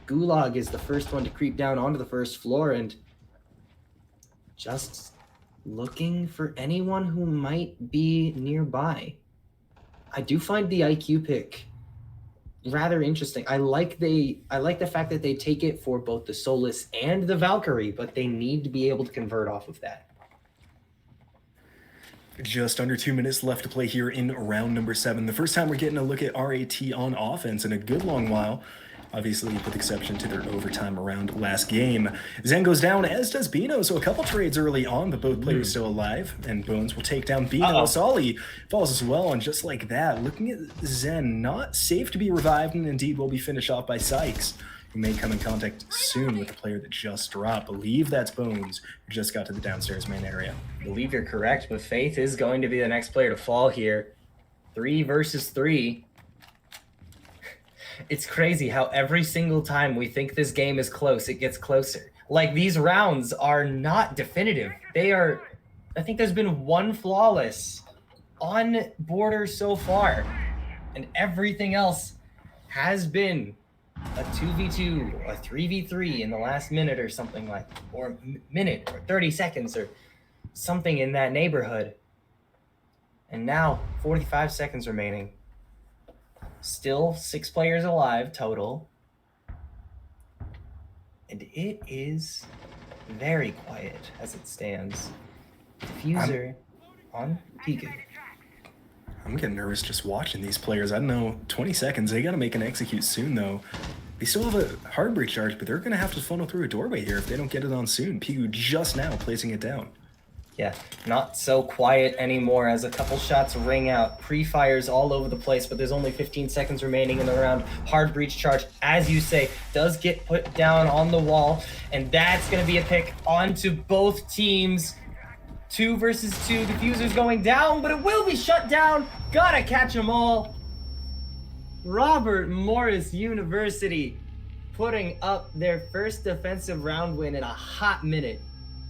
Gulag is the first one to creep down onto the first floor and just looking for anyone who might be nearby. I do find the IQ pick rather interesting. I like the fact that they take it for both the Solus and the Valkyrie, but they need to be able to convert off of that. Just under 2 minutes left to play here in round number 7. The first time we're getting a look at RAT on offense in a good long while. Obviously, with exception to their overtime around last game. Zen goes down, as does Bino, so a couple trades early on, but both players still alive. And Bones will take down Bino. Asali falls as well, and just like that, looking at Zen, not safe to be revived, and indeed will be finished off by Sykes, who may come in contact soon with the player that just dropped. Believe that's Bones, who just got to the downstairs main area. I believe you're correct, but Faith is going to be the next player to fall here. 3 versus 3. It's crazy how every single time we think this game is close, it gets closer. Like, these rounds are not definitive. They are, I think there's been 1 flawless on border so far, and everything else has been a 2v2 or 3v3 in the last minute or something like, or minute or 30 seconds or something in that neighborhood. And now 45 seconds remaining. Still 6 players alive total. And it is very quiet as it stands. Diffuser on Piku. I'm getting nervous just watching these players. I don't know, 20 seconds. They got to make an execute soon, though. They still have a hard breach charge, but they're going to have to funnel through a doorway here if they don't get it on soon. Pigu just now placing it down. Yeah, not so quiet anymore as a couple shots ring out. Pre-fires all over the place, but there's only 15 seconds remaining in the round. Hard breach charge, as you say, does get put down on the wall, and that's going to be a pick onto both teams. 2 versus 2, diffusers going down, but it will be shut down. Gotta catch them all. Robert Morris University putting up their first defensive round win in a hot minute.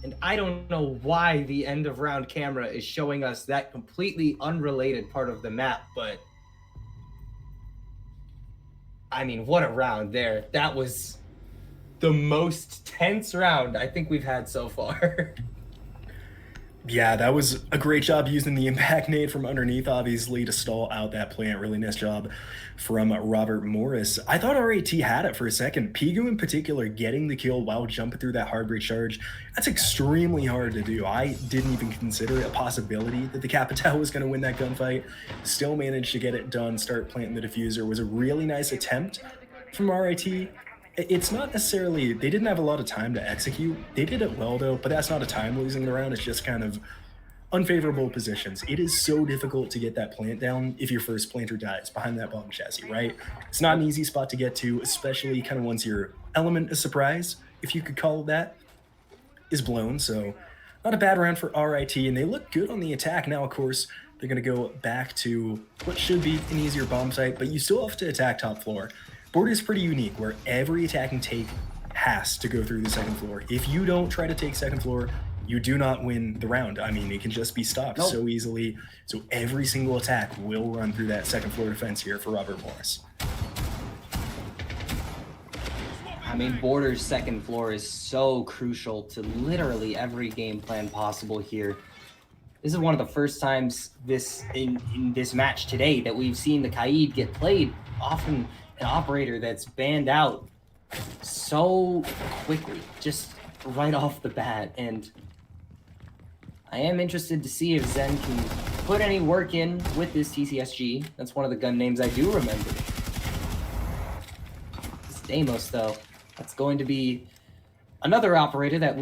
And I don't know why the end of round camera is showing us that completely unrelated part of the map, but I mean, what a round there. That was the most tense round I think we've had so far. Yeah, that was a great job using the impact nade from underneath, obviously, to stall out that plant. Really nice job from Robert Morris. I thought RAT had it for a second. Pigu in particular getting the kill while jumping through that hard breach charge. That's extremely hard to do. I didn't even consider it a possibility that the Capital was going to win that gunfight. Still managed to get it done, start planting the diffuser. It was a really nice attempt from RAT. It's not necessarily, they didn't have a lot of time to execute. They did it well though, but that's not a time losing the round. It's just kind of unfavorable positions. It is so difficult to get that plant down if your first planter dies behind that bomb chassis, right? It's not an easy spot to get to, especially kind of once your element of surprise, if you could call it that, is blown. So not a bad round for RIT, and they look good on the attack. Now, of course, they're going to go back to what should be an easier bomb site, but you still have to attack top floor. Board is pretty unique where every attacking take has to go through the second floor. If you don't try to take second floor, you do not win the round. I mean, it can just be stopped so easily. So every single attack will run through that second floor defense here for Robert Morris. I mean, Border's second floor is so crucial to literally every game plan possible here. This is one of the first times in this match today that we've seen the Kaid get played. Often an operator that's banned out so quickly, just right off the bat. And I am interested to see if Zen can put any work in with this TCSG. That's one of the gun names I do remember. This Deimos, though, that's going to be another operator that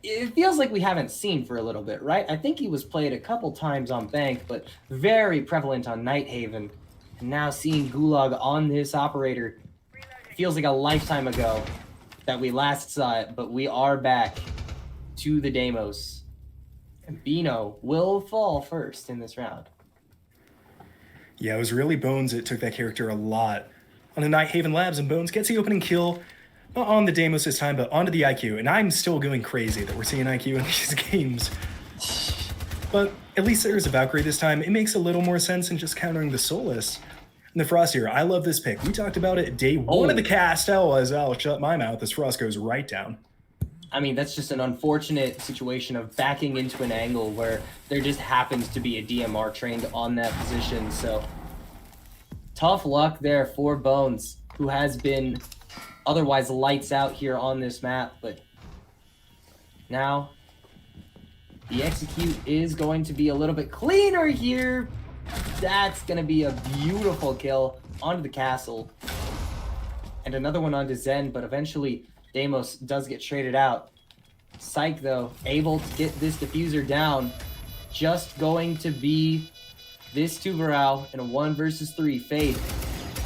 it feels like we haven't seen for a little bit, right? I think he was played a couple times on Bank, but very prevalent on Nighthaven. And now seeing Gulag on this operator feels like a lifetime ago that we last saw it, but we are back to the Deimos. And Bino will fall first in this round. Yeah, it was really Bones that took that character a lot on the Nighthaven Labs, and Bones gets the opening kill, not on the Deimos this time, but onto the IQ. And I'm still going crazy that we're seeing IQ in these games. But at least there's a Valkyrie this time. It makes a little more sense than just countering the Solus. And the Frost here, I love this pick. We talked about it day one of the cast. I'll shut my mouth as Frost goes right down. I mean, that's just an unfortunate situation of backing into an angle where there just happens to be a DMR trained on that position. So tough luck there for Bones, who has been otherwise lights out here on this map. But now the execute is going to be a little bit cleaner here. That's going to be a beautiful kill onto the castle. And another one onto Zen, but eventually Deimos does get traded out. Psych, though, able to get this diffuser down. Just going to be this Tuberau in a 1 versus 3. Fade.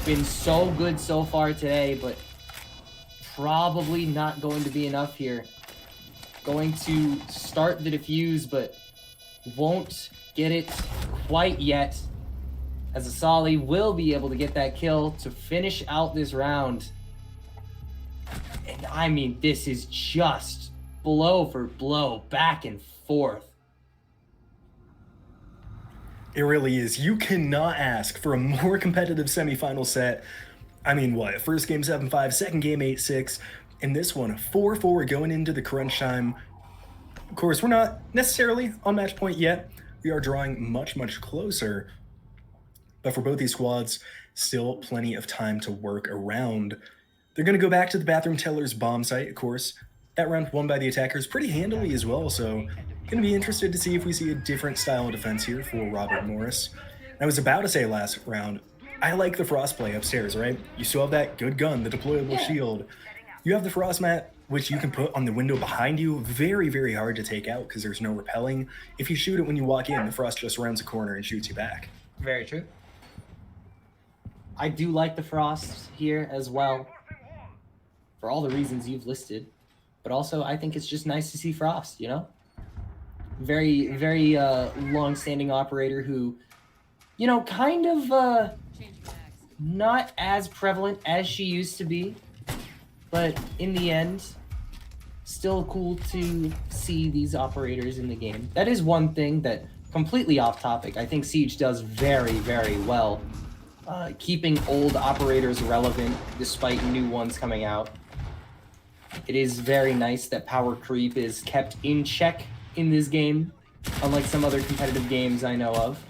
Been so good so far today, but probably not going to be enough here. Going to start the diffuse, but won't get it quite yet, as Asali will be able to get that kill to finish out this round. And I mean, this is just blow for blow, back and forth. It really is. You cannot ask for a more competitive semifinal set. I mean, what? First game 7-5, second game 8-6, and this one 4-4 going into the crunch time. Of course, we're not necessarily on match point yet. We are drawing much, much closer. But for both these squads, still plenty of time to work around. They're going to go back to the Bathroom Teller's bomb site, of course. That round won by the attackers pretty handily as well, so Going to be interested to see if we see a different style of defense here for Robert Morris. I was about to say last round, I like the Frost play upstairs, right? You still have that good gun, the deployable shield. You have the Frost mat, which you can put on the window behind you. Very, very hard to take out because there's no repelling. If you shoot it when you walk in, the Frost just rounds a corner and shoots you back. Very true. I do like the Frost here as well, for all the reasons you've listed. But also, I think it's just nice to see Frost, you know? Very, very long-standing operator who, you know, kind of not as prevalent as she used to be. But in the end, still cool to see these operators in the game. That is one thing that, completely off topic, I think Siege does very, very well. Keeping old operators relevant despite new ones coming out. It is very nice that power creep is kept in check in this game, unlike some other competitive games I know of.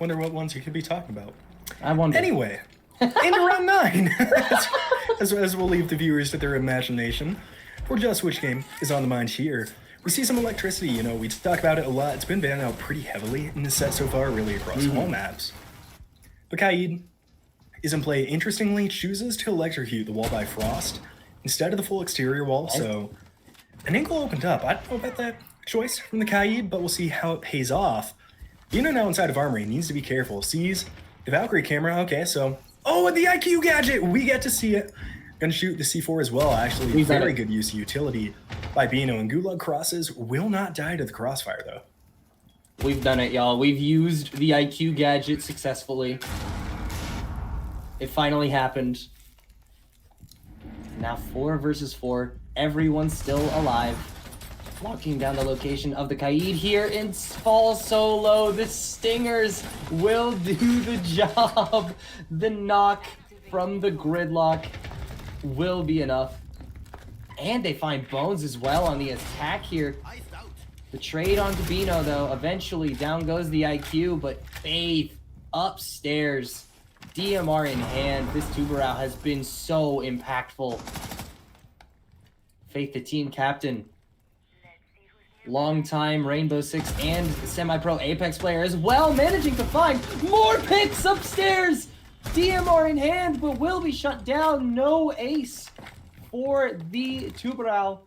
Wonder what ones you could be talking about. I wonder. Anyway, into round 9, as we'll leave the viewers to their imagination, for just which game is on the mind here. We see some electricity, you know, we talk about it a lot. It's been banned out pretty heavily in this set so far, really across all maps. But Kaid is in play. Interestingly, chooses to electrocute the wall by Frost instead of the full exterior wall, so an angle opened up. I don't know about that choice from the Kaid, but we'll see how it pays off. Bino now inside of Armory needs to be careful. Sees the Valkyrie camera, okay, so... Oh, and the IQ gadget! We get to see it. Gonna shoot the C4 as well, actually. Very good use of utility by Bino, and Gulag crosses will not die to the crossfire, though. We've done it, y'all. We've used the IQ gadget successfully. It finally happened. Now 4 versus 4. Everyone's still alive. Locking down the location of the Kaid here and falls so low. The Stingers will do the job. The knock from the gridlock will be enough. And they find Bones as well on the attack here. The trade onto Bino, though, eventually down goes the IQ, but Faith upstairs. DMR in hand. This Tubarão has been so impactful. Faith, the team captain. Long-time Rainbow Six and semi-pro Apex player as well, managing to find more picks upstairs. DMR in hand, but will be shut down. No ace for the Tubarão.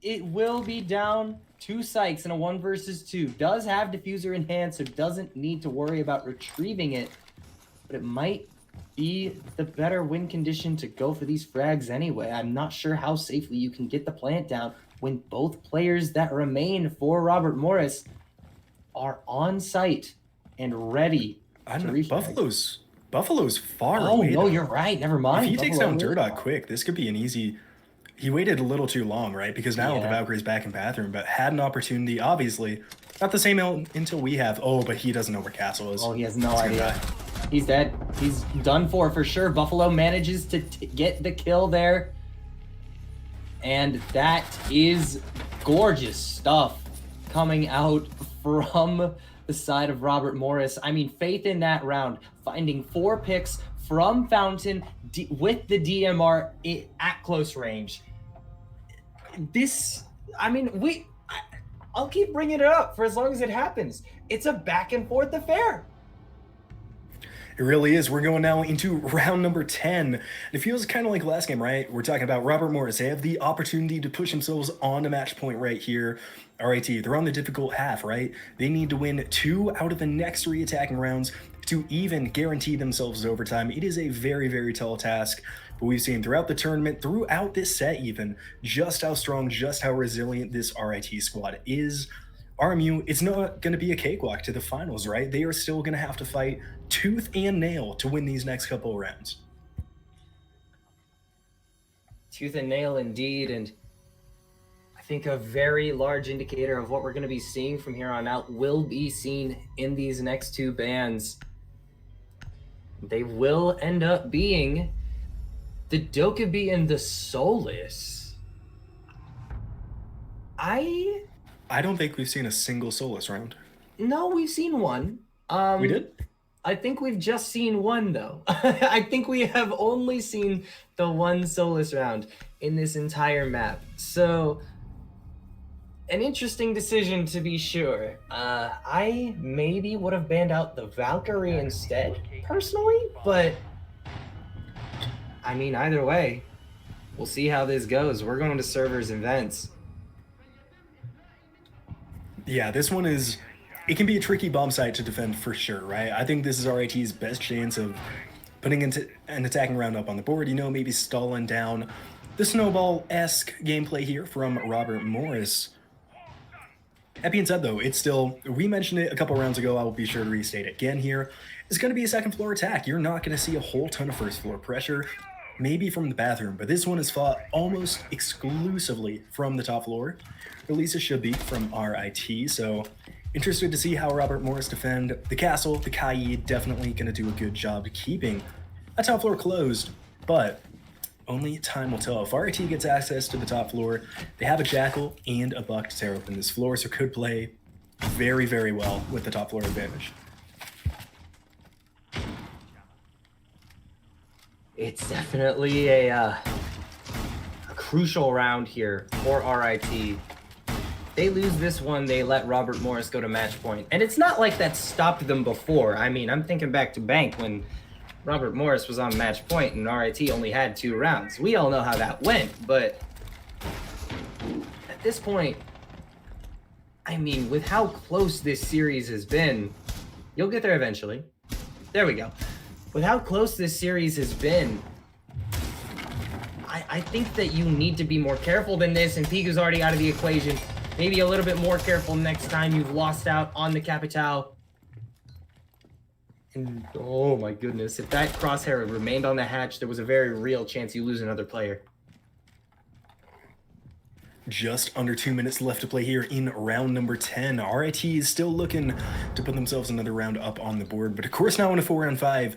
It will be down 2 Sykes in a 1 versus 2. Does have diffuser in hand, so doesn't need to worry about retrieving it. But it might be the better win condition to go for these frags anyway. I'm not sure how safely you can get the plant down when both players that remain for Robert Morris are on site and ready to reach. Buffalo's far away. Oh, no, you're right. Never mind. If he takes down Durdog quick, this could be an easy... He waited a little too long, right? Because now the Valkyrie's back in bathroom, but had an opportunity, obviously. Not the same until we have. Oh, but he doesn't know where Castle is. Oh, he has no idea. He's dead. He's done for sure. Buffalo manages to get the kill there. And that is gorgeous stuff coming out from the side of Robert Morris. I mean, Faith in that round, finding 4 picks from Fountain with the DMR at close range. This, I mean, I'll keep bringing it up for as long as it happens. It's a back and forth affair. It really is. We're going now into round number 10. It feels kind of like last game, right? We're talking about Robert Morris. They have the opportunity to push themselves on to match point right here. RIT, they're on the difficult half, right? They need to win 2 out of the next 3 attacking rounds to even guarantee themselves overtime. It is a very, very tall task, but we've seen throughout the tournament, throughout this set even, just how strong, just how resilient this RIT squad is. RMU, it's not going to be a cakewalk to the finals, right? They are still going to have to fight tooth and nail to win these next couple of rounds. Tooth and nail indeed, and I think a very large indicator of what we're going to be seeing from here on out will be seen in these next 2 bands. They will end up being the Dokkaebi and the Solus. I don't think we've seen a single Solus round. No, we've seen one. We did? I think we've just seen one, though. I think we have only seen the 1 Solus round in this entire map. So An interesting decision to be sure. I maybe would have banned out the Valkyrie instead, personally, but I mean, either way, we'll see how this goes. We're going to servers and vents. Yeah, this one is, it can be a tricky bomb site to defend for sure, right? I think this is RIT's best chance of putting into an attacking round up on the board, you know, maybe stalling down the snowball-esque gameplay here from Robert Morris. That being said, though, it's still, we mentioned it a couple rounds ago, I will be sure to restate it again here, it's going to be a second floor attack. You're not going to see a whole ton of first floor pressure, maybe from the bathroom, but this one is fought almost exclusively from the top floor. At least it should be from RIT, so interested to see how Robert Morris defend the castle. The Kai definitely going to do a good job keeping a top floor closed, but only time will tell. If RIT gets access to the top floor, they have a Jackal and a Buck to tear open this floor, so could play very, very well with the top floor advantage. It's definitely a crucial round here for RIT. They lose this one, they let Robert Morris go to match point. And it's not like that stopped them before. I mean, I'm thinking back to Bank when Robert Morris was on match point and RIT only had 2 rounds. We all know how that went, but at this point, I mean, with how close this series has been, you'll get there eventually. There we go. With how close this series has been, I think that you need to be more careful than this, and Pigu's already out of the equation. Maybe a little bit more careful next time you've lost out on the Capitale. And oh my goodness, if that crosshair had remained on the hatch, there was a very real chance you lose another player. Just under 2 minutes left to play here in round number 10. RIT is still looking to put themselves another round up on the board, but of course now in a 4-on-5,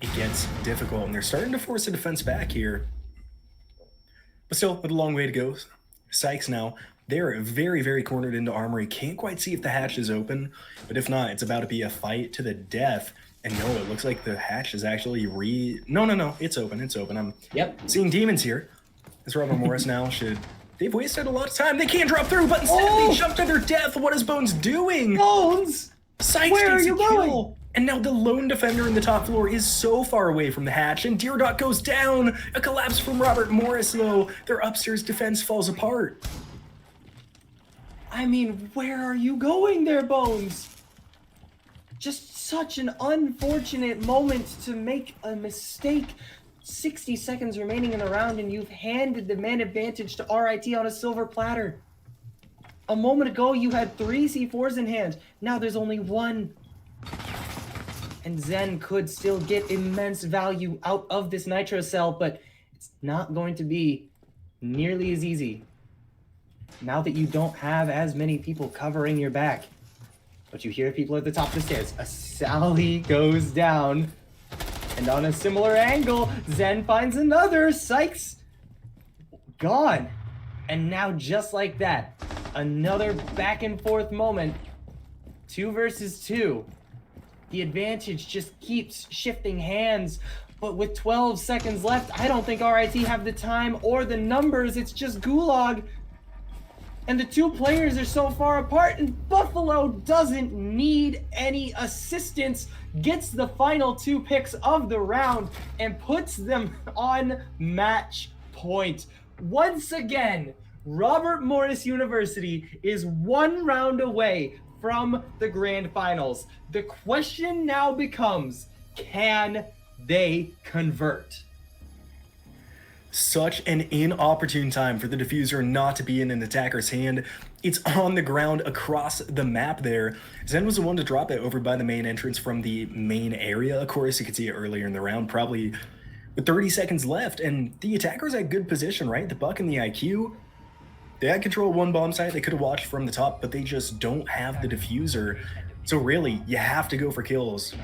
it gets difficult, and they're starting to force a defense back here. But still, with a long way to go. Sykes now, they're very, very cornered into Armory. Can't quite see if the hatch is open, but if not, it's about to be a fight to the death. And no, it looks like the hatch is actually No, it's open, it's open. I'm seeing demons here. This Robert Morris now should... They've wasted a lot of time. They can't drop through, but instead they jump to their death. What is Bones doing? Bones! Sykes Where are gets you a kill. going? And now the lone defender in the top floor is so far away from the hatch, and Deerdot goes down. A collapse from Robert Morris, though. Their upstairs defense falls apart. I mean, where are you going there, Bones? Just such an unfortunate moment to make a mistake. 60 seconds remaining in the round, and you've handed the man advantage to RIT on a silver platter. A moment ago, you had 3 C4s in hand. Now there's only 1. And Zen could still get immense value out of this Nitro Cell, but it's not going to be nearly as easy now that you don't have as many people covering your back. But you hear people at the top of the stairs. A Sally goes down. And on a similar angle, Zen finds another. Sykes gone. And now just like that, another back and forth moment. 2 versus 2. The advantage just keeps shifting hands. But with 12 seconds left, I don't think RIT have the time or the numbers. It's just Gulag. And the 2 players are so far apart, and Buffalo doesn't need any assistance. Gets the final 2 picks of the round and puts them on match point. Once again, Robert Morris University is 1 round away from the grand finals. The question now becomes, can they convert? Such an inopportune time for the diffuser not to be in an attacker's hand. It's on the ground across the map there. Zen was the one to drop it over by the main entrance from the main area. Of course, you could see it earlier in the round, probably with 30 seconds left. And the attackers had good position, right? The Buck and the IQ, they had control of 1 bomb site. They could have watched from the top, but they just don't have the diffuser. So really, you have to go for kills.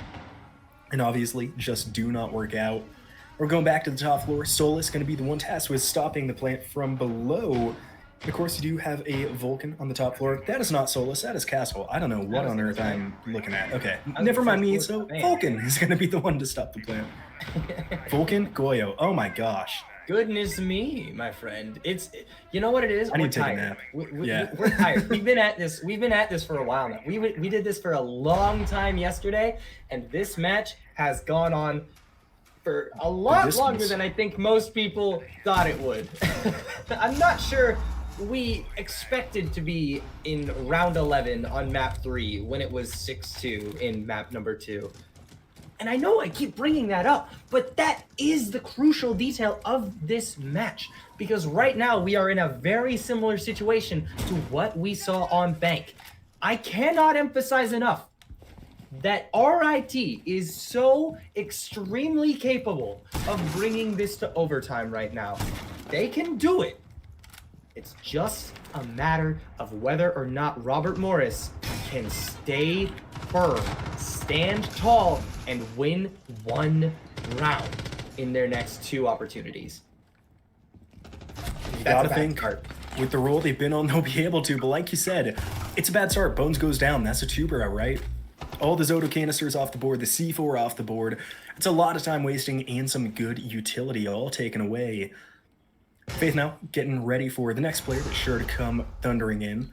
And obviously, just do not work out. We're going back to the top floor. Solus going to be the one tasked with stopping the plant from below. Of course, you do have a Vulcan on the top floor. That is not Solus, that is Castle. I don't know what on earth I'm looking at. Okay, never mind me. So Vulcan is going to be the one to stop the plant. Vulcan, Goyo. Oh my gosh. Goodness me, my friend. You know what it is? I need We're to take a tired. nap. We're tired. We've been at this for a while now. We did this for a long time yesterday, and this match has gone on for a lot longer than I think most people thought it would. I'm not sure we expected to be in round 11 on map 3 when it was 6-2 in map number 2. And I know I keep bringing that up, but that is the crucial detail of this match. Because right now we are in a very similar situation to what we saw on Bank. I cannot emphasize enough that RIT is so extremely capable of bringing this to overtime right now. They can do it. It's just a matter of whether or not Robert Morris can stay firm, stand tall, and win one round in their next 2 opportunities. That's a bad start. With the role they've been on, they'll be able to, but like you said, it's a bad start. Bones goes down. That's a 2-barrel, right? All the Zoto canisters off the board, the C4 off the board. It's a lot of time wasting and some good utility all taken away. Faith now getting ready for the next player that's sure to come thundering in.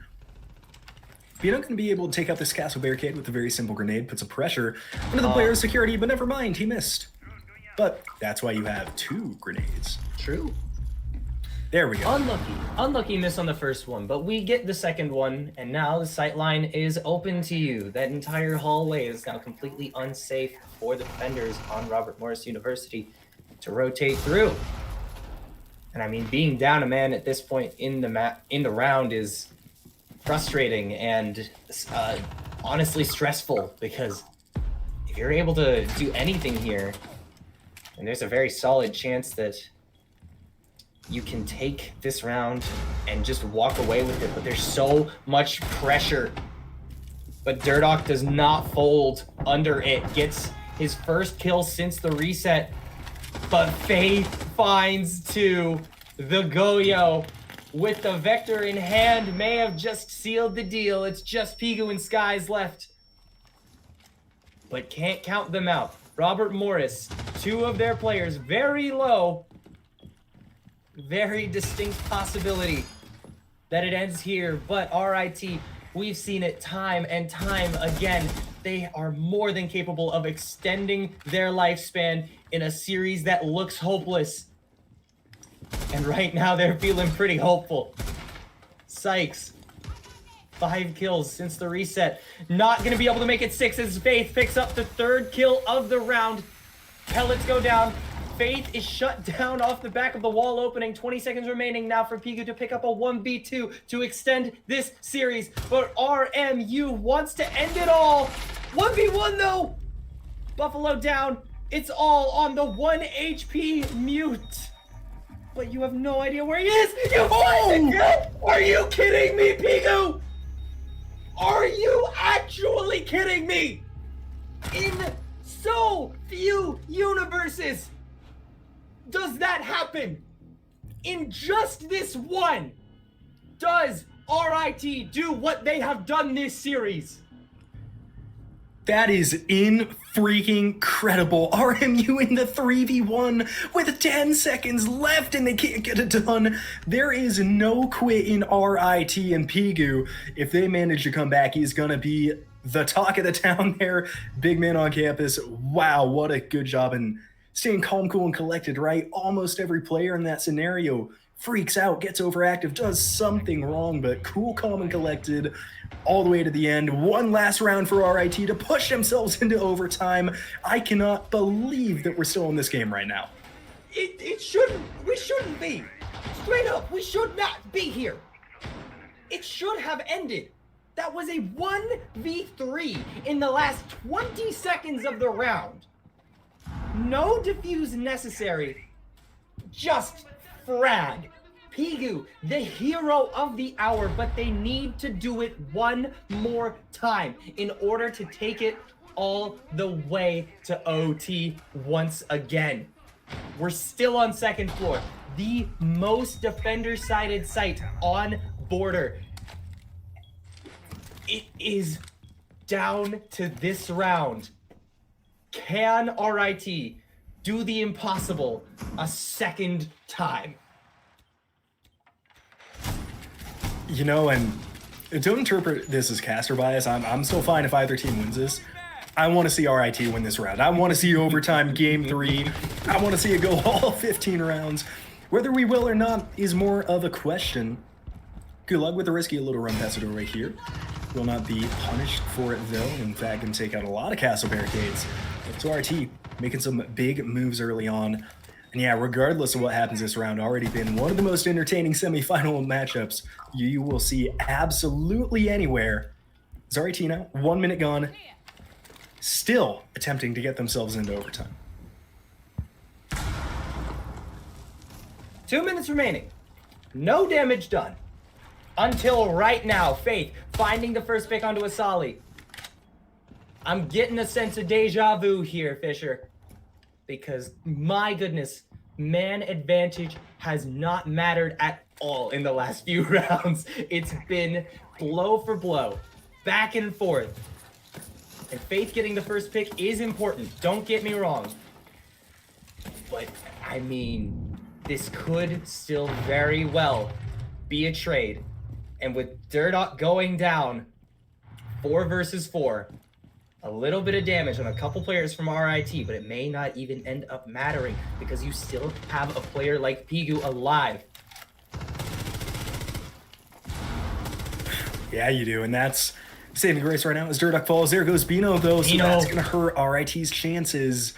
You're not going to be able to take out this castle barricade with a very simple grenade. Puts a pressure into the player's security, but never mind, he missed. But that's why you have 2 grenades. True. There we go. Unlucky miss on the first one, but we get the second one, and now the sightline is open to you. That entire hallway is now completely unsafe for the defenders on Robert Morris University to rotate through. And I mean, being down a man at this point in the round is frustrating and honestly stressful, because if you're able to do anything here, and there's a very solid chance that you can take this round and just walk away with it, but there's so much pressure. But Durdok does not fold under it, gets his first kill since the reset, but Faith finds 2. The Goyo with the Vector in hand may have just sealed the deal. It's just Pigu and Skies left, but can't count them out. Robert Morris, 2 of their players very low. Very distinct possibility that it ends here, but RIT, we've seen it time and time again. They are more than capable of extending their lifespan in a series that looks hopeless. And right now they're feeling pretty hopeful. Sykes, 5 kills since the reset. Not gonna be able to make it 6 as Faith picks up the 3rd kill of the round. Pellets go down. Faith is shut down off the back of the wall opening. 20 seconds remaining now for Pigu to pick up a 1v2 to extend this series. But RMU wants to end it all. 1v1 though. Buffalo down. It's all on the 1 HP mute. But you have no idea where he is. You find the kill? Are you kidding me, Pigu? Are you actually kidding me? In so few universes does that happen? In just this one, does RIT do what they have done this series? That is freaking credible. RMU in the 3v1 with 10 seconds left and they can't get it done. There is no quit in RIT, and Pigu, if they manage to come back, he's gonna be the talk of the town there. Big man on campus. Wow, what a good job in staying calm, cool, and collected, right? Almost every player in that scenario freaks out, gets overactive, does something wrong, but cool, calm, and collected all the way to the end. One last round for RIT to push themselves into overtime. I cannot believe that we're still in this game right now. We shouldn't be. Straight up, we should not be here. It should have ended. That was a 1v3 in the last 20 seconds of the round. No defuse necessary. Just frag. Pigu, the hero of the hour, but they need to do it one more time in order to take it all the way to OT once again. We're still on second floor. The most defender-sided site on Border. It is down to this round. Can RIT do the impossible a second time. You know, and don't interpret this as caster bias. I'm still fine if either team wins this. I want to see RIT win this round. I want to see overtime game 3. I want to see it go all 15 rounds. Whether we will or not is more of a question. Good luck with the risky little run passador right here. Will not be punished for it though. In fact, can take out a lot of castle barricades. So RT making some big moves early on. And yeah, regardless of what happens this round, already been one of the most entertaining semifinal matchups you will see absolutely anywhere. Zaritino, 1 minute gone, still attempting to get themselves into overtime. 2 minutes remaining. No damage done. Until right now, Faith finding the first pick onto Asali. I'm getting a sense of deja vu here, Fisher. Because, my goodness, man advantage has not mattered at all in the last few rounds. It's been blow for blow, back and forth. And Faith getting the first pick is important, don't get me wrong. But, I mean, this could still very well be a trade. And with Durdok going down 4 versus 4, a little bit of damage on a couple players from RIT, but it may not even end up mattering because you still have a player like Pigu alive. Yeah, you do, and that's saving grace right now as Durdok falls. There goes Bino, though, so that's going to hurt RIT's chances.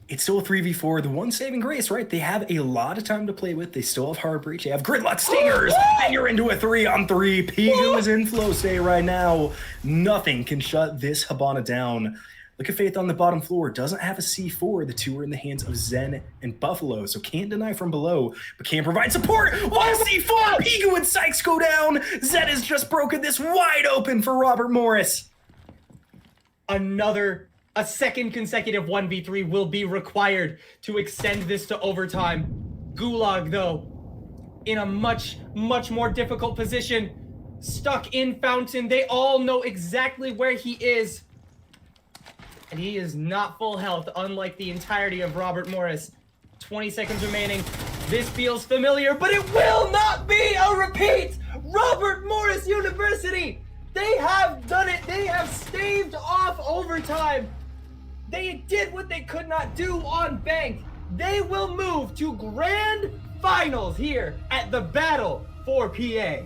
It's still a 3v4. The one saving grace, right? They have a lot of time to play with. They still have Hard Breach. They have Gridlock Stingers. And you're into a 3-on-3. Pigu is in flow state right now. Nothing can shut this Hibana down. Look at Faith on the bottom floor. Doesn't have a C4. The two are in the hands of Zen and Buffalo. So can't deny from below, but can provide support. One C4. Pigu and Sykes go down. Zen has just broken this wide open for Robert Morris. A second consecutive 1v3 will be required to extend this to overtime. Gulag, though, in a much, much more difficult position. Stuck in Fountain. They all know exactly where he is. And he is not full health, unlike the entirety of Robert Morris. 20 seconds remaining. This feels familiar, but it will not be a repeat! Robert Morris University! They have done it! They have staved off overtime! They did what they could not do on Bank. They will move to grand finals here at the Battle for PA.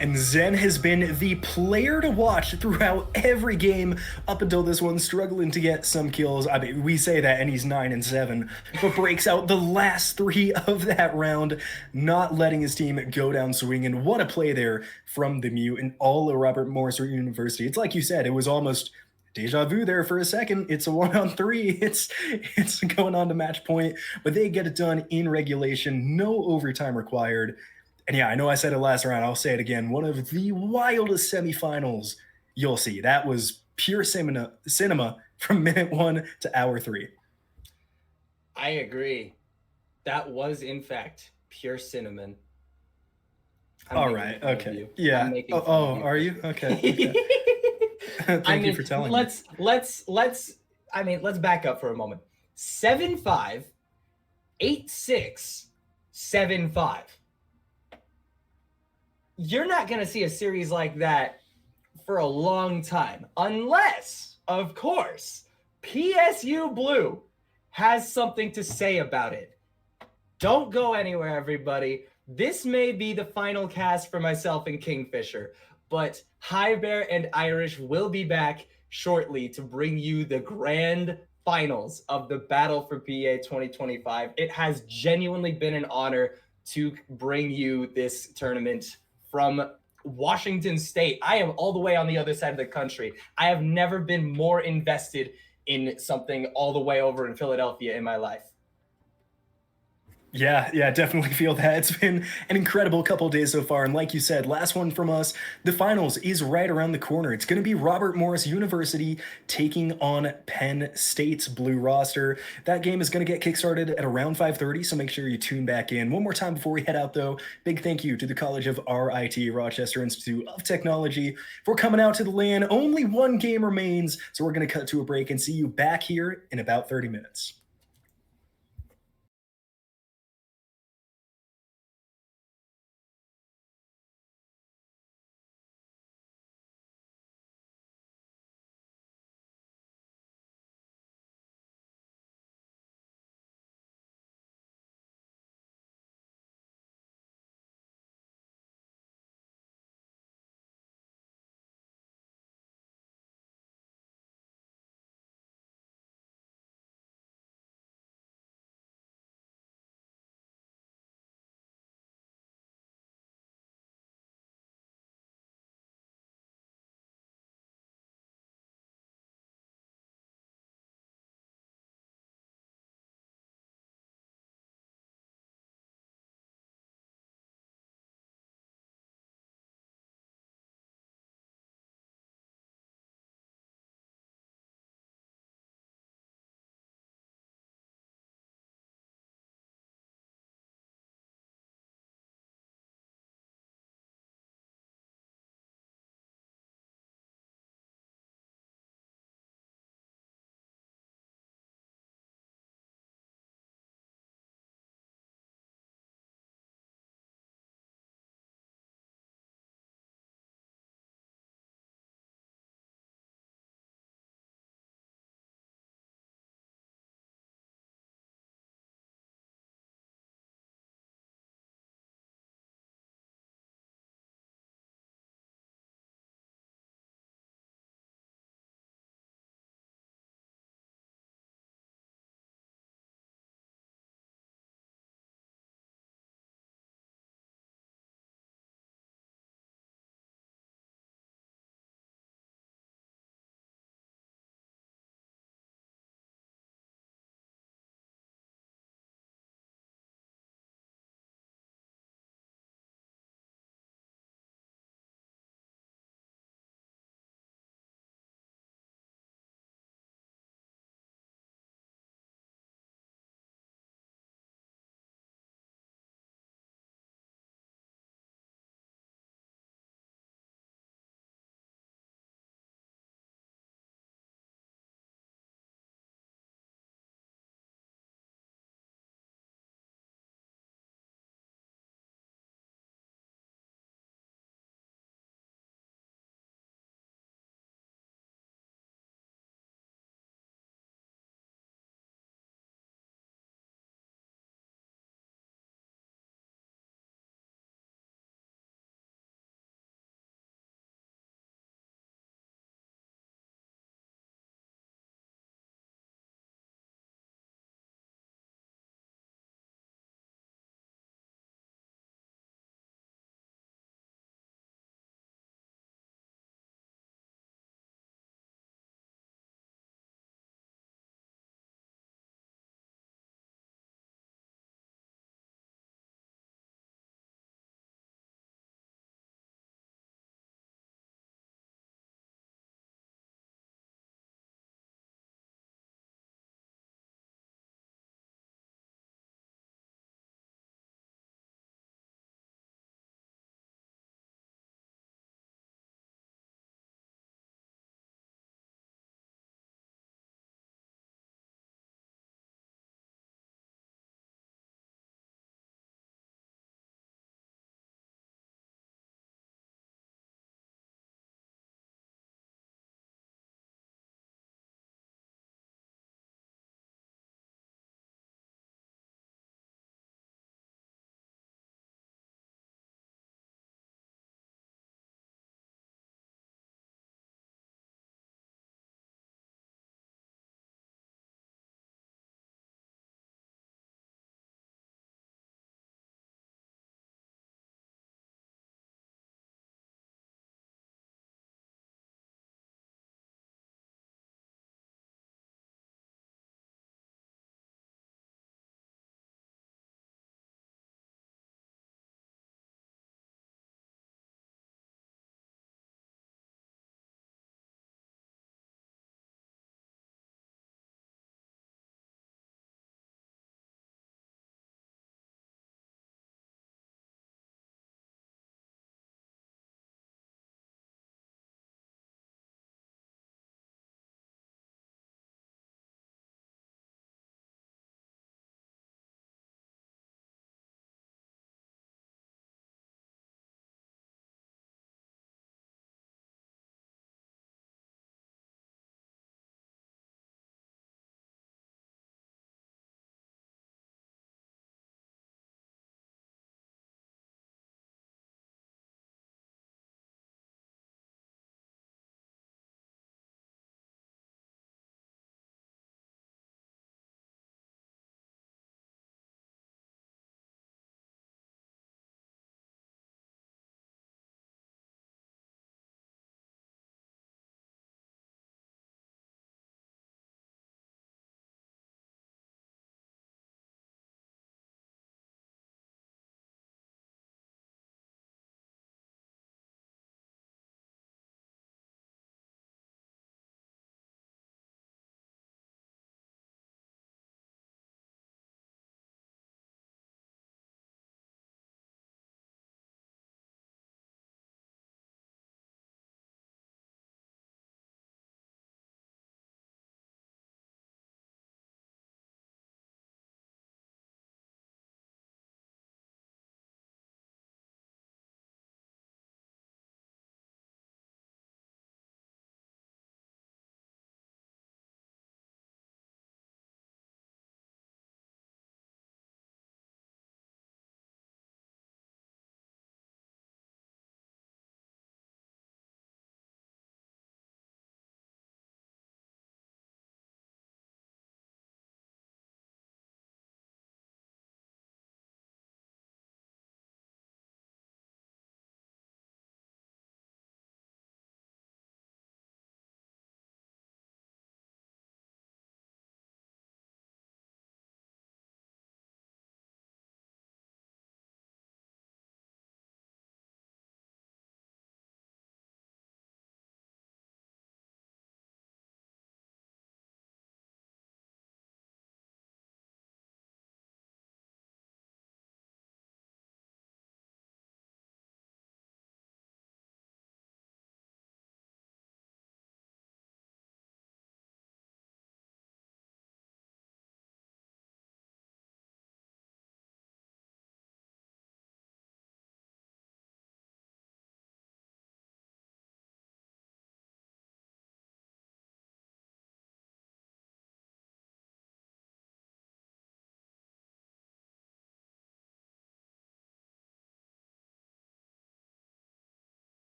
And Zen has been the player to watch throughout every game up until this one, struggling to get some kills. I mean, we say that and he's 9-7, but breaks out the last 3 of that round, not letting his team go down swinging. What a play there from the Mute and all of Robert Morris University. It's like you said, it was almost deja vu there for a second. It's a 1-on-3. It's going on to match point, but they get it done in regulation. No overtime required. And yeah, I know I said it last round. I'll say it again. One of the wildest semifinals you'll see. That was pure cinema from minute 1 to hour 3. I agree. That was, in fact, pure cinnamon. All right. Okay. Yeah. Are you? Okay. Thank you for telling me. Let's back up for a moment. 7-5, 8-6, 7-5. You're not going to see a series like that for a long time, unless, of course, PSU Blue has something to say about it. Don't go anywhere, everybody. This may be the final cast for myself and Kingfisher, but High Bear and Irish will be back shortly to bring you the grand finals of the Battle for PA 2025. It has genuinely been an honor to bring you this tournament from Washington State. I am all the way on the other side of the country. I have never been more invested in something all the way over in Philadelphia in my life. Yeah, definitely feel that. It's been an incredible couple days so far. And like you said, last one from us, the finals is right around the corner. It's going to be Robert Morris University taking on Penn State's blue roster. That game is going to get kickstarted at around 5:30, so make sure you tune back in. One more time before we head out, though, big thank you to the College of RIT, Rochester Institute of Technology, for coming out to the LAN. Only one game remains, so we're going to cut to a break and see you back here in about 30 minutes.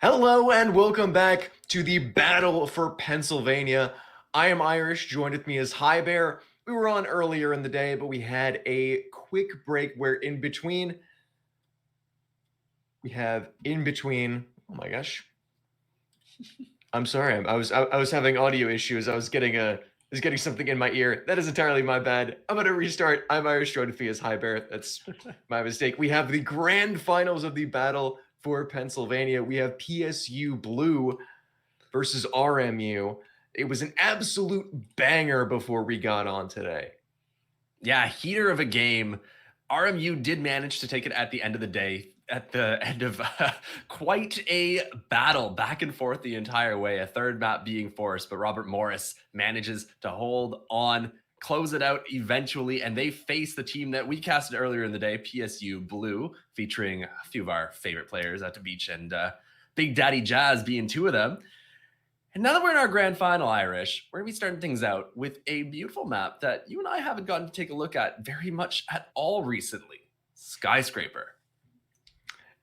Hello and welcome back to the Battle for Pennsylvania. I am Irish, joined with me is High Bear. We were on earlier in the day, but we had a quick break where in between, oh my gosh. I'm sorry, I was having audio issues. I was getting something in my ear. That is entirely my bad. I'm gonna restart. I'm Irish, joined with me is High Bear. That's my mistake. We have the grand finals of the Battle for Pennsylvania. We have PSU Blue versus RMU. It was an absolute banger before we got on today. Yeah, heater of a game. RMU did manage to take it at the end of the day, at the end of quite a battle back and forth the entire way, a third map being forced, but Robert Morris manages to hold on, close it out eventually, and they face the team that we casted earlier in the day, PSU Blue, featuring a few of our favorite players at the beach, and Big Daddy Jazz being two of them. And now that we're in our grand final, Irish, we're going to be starting things out with a beautiful map that you and I haven't gotten to take a look at very much at all recently, Skyscraper.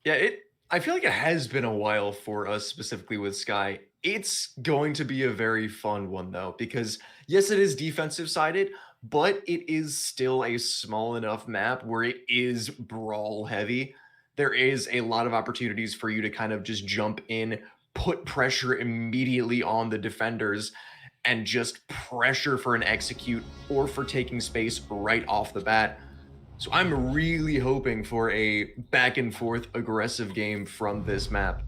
Yeah, I feel like it has been a while for us, specifically with Sky. It's going to be a very fun one, though, because yes, it is defensive sided, but it is still a small enough map where it is brawl heavy. There is a lot of opportunities for you to kind of just jump in, put pressure immediately on the defenders, and just pressure for an execute or for taking space right off the bat. So I'm really hoping for a back and forth aggressive game from this map.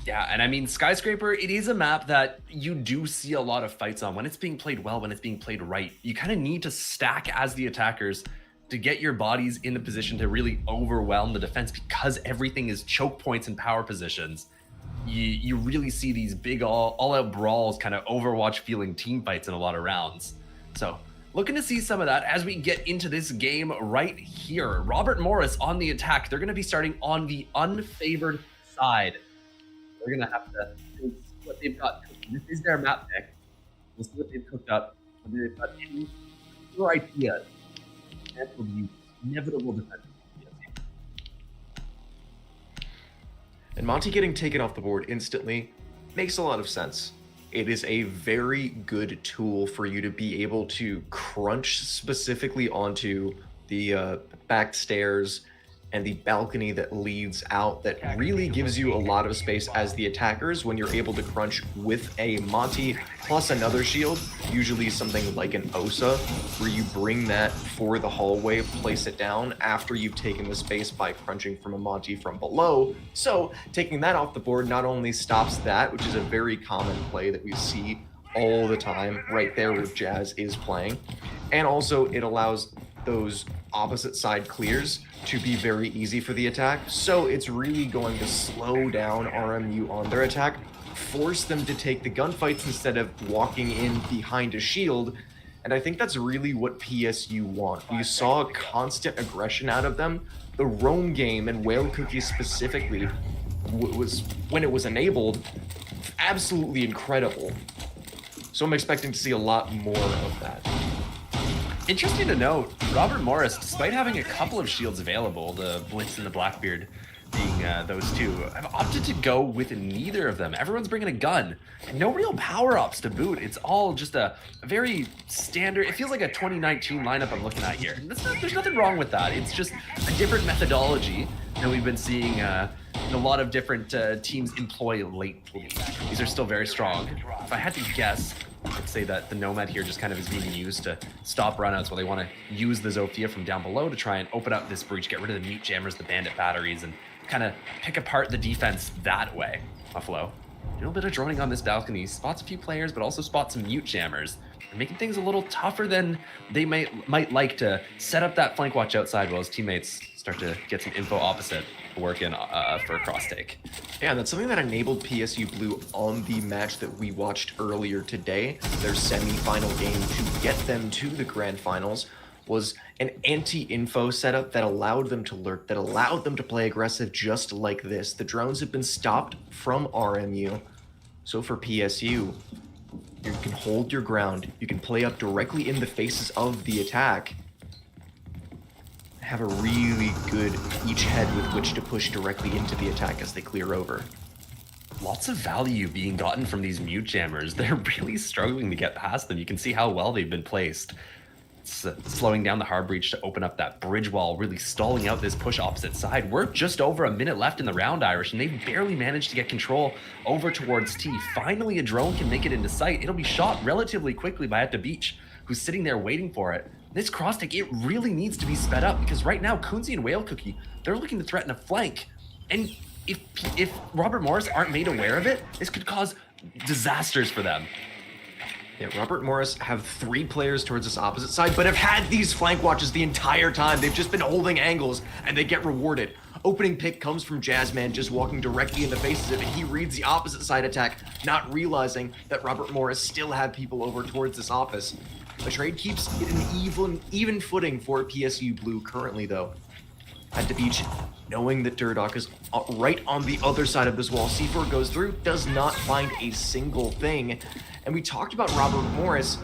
Yeah, and I mean, Skyscraper, it is a map that you do see a lot of fights on. When it's being played well, when it's being played right, you kind of need to stack as the attackers to get your bodies in the position to really overwhelm the defense, because everything is choke points and power positions. You really see these big all-out brawls, kind of Overwatch feeling team fights in a lot of rounds. So looking to see some of that as we get into this game right here. Robert Morris on the attack. They're going to be starting on the unfavored side. They're going to have to see what they've got. This is their map pick. We'll see what they've cooked up. Whether they've got any idea of the inevitable defense. And Monty getting taken off the board instantly makes a lot of sense. It is a very good tool for you to be able to crunch specifically onto the back stairs and the balcony that leads out, that really gives you a lot of space as the attackers when you're able to crunch with a Monty plus another shield, usually something like an Osa, where you bring that for the hallway, place it down after you've taken the space by crunching from a Monty from below. So taking that off the board not only stops that, which is a very common play that we see all the time right there where Jazz is playing, and also it allows those opposite side clears to be very easy for the attack. So it's really going to slow down RMU on their attack, force them to take the gunfights instead of walking in behind a shield. And I think that's really what PSU want. We saw constant aggression out of them. The roam game and Whale Cookies specifically was, when it was enabled, absolutely incredible. So I'm expecting to see a lot more of that. Interesting to note, Robert Morris, despite having a couple of shields available, the Blitz and the Blackbeard being those two, have opted to go with neither of them. Everyone's bringing a gun, and no real power-ups to boot. It's all just a very standard, it feels like a 2019 lineup I'm looking at here. There's nothing wrong with that. It's just a different methodology that we've been seeing a lot of different teams employ lately. These are still very strong. If I had to guess, I'd say that the Nomad here just kind of is being used to stop runouts while they want to use the Zofia from down below to try and open up this breach, get rid of the mute jammers, the bandit batteries, and kind of pick apart the defense that way. Buffalo, a little bit of droning on this balcony, spots a few players, but also spots some mute jammers, and making things a little tougher than they might like to set up that flank watch outside while his teammates start to get some info opposite to work in for a cross take. Yeah, and that's something that enabled PSU Blue on the match that we watched earlier today, their semi-final game to get them to the grand finals, was an anti-info setup that allowed them to lurk, that allowed them to play aggressive just like this. The drones have been stopped from RMU, so for PSU, you can hold your ground, you can play up directly in the faces of the attack, have a really good beachhead with which to push directly into the attack as they clear over. lots of value being gotten from these mute jammers. They're really struggling to get past them. You can see how well they've been placed. Slowing down the hard breach to open up that bridge wall, really stalling out this push opposite side. We're just over a minute left in the round, Irish, and they've barely managed to get control over towards T. Finally, a drone can make it into sight. It'll be shot relatively quickly by At the Beach, who's sitting there waiting for it. This cross take, it really needs to be sped up because right now, Kunzi and Whale Cookie, they're looking to threaten a flank. And if Robert Morris aren't made aware of it, this could cause disasters for them. Yeah, Robert Morris have 3 players towards this opposite side, but have had these flank watches the entire time. They've just been holding angles, and they get rewarded. Opening pick comes from Jazzman, just walking directly in the faces of it. He reads the opposite side attack, not realizing that Robert Morris still had people over towards this office. The trade keeps it an even footing for PSU Blue currently, though. At the beach, knowing that Durdok is right on the other side of this wall, C4 goes through, does not find a single thing. And we talked about Robert Morris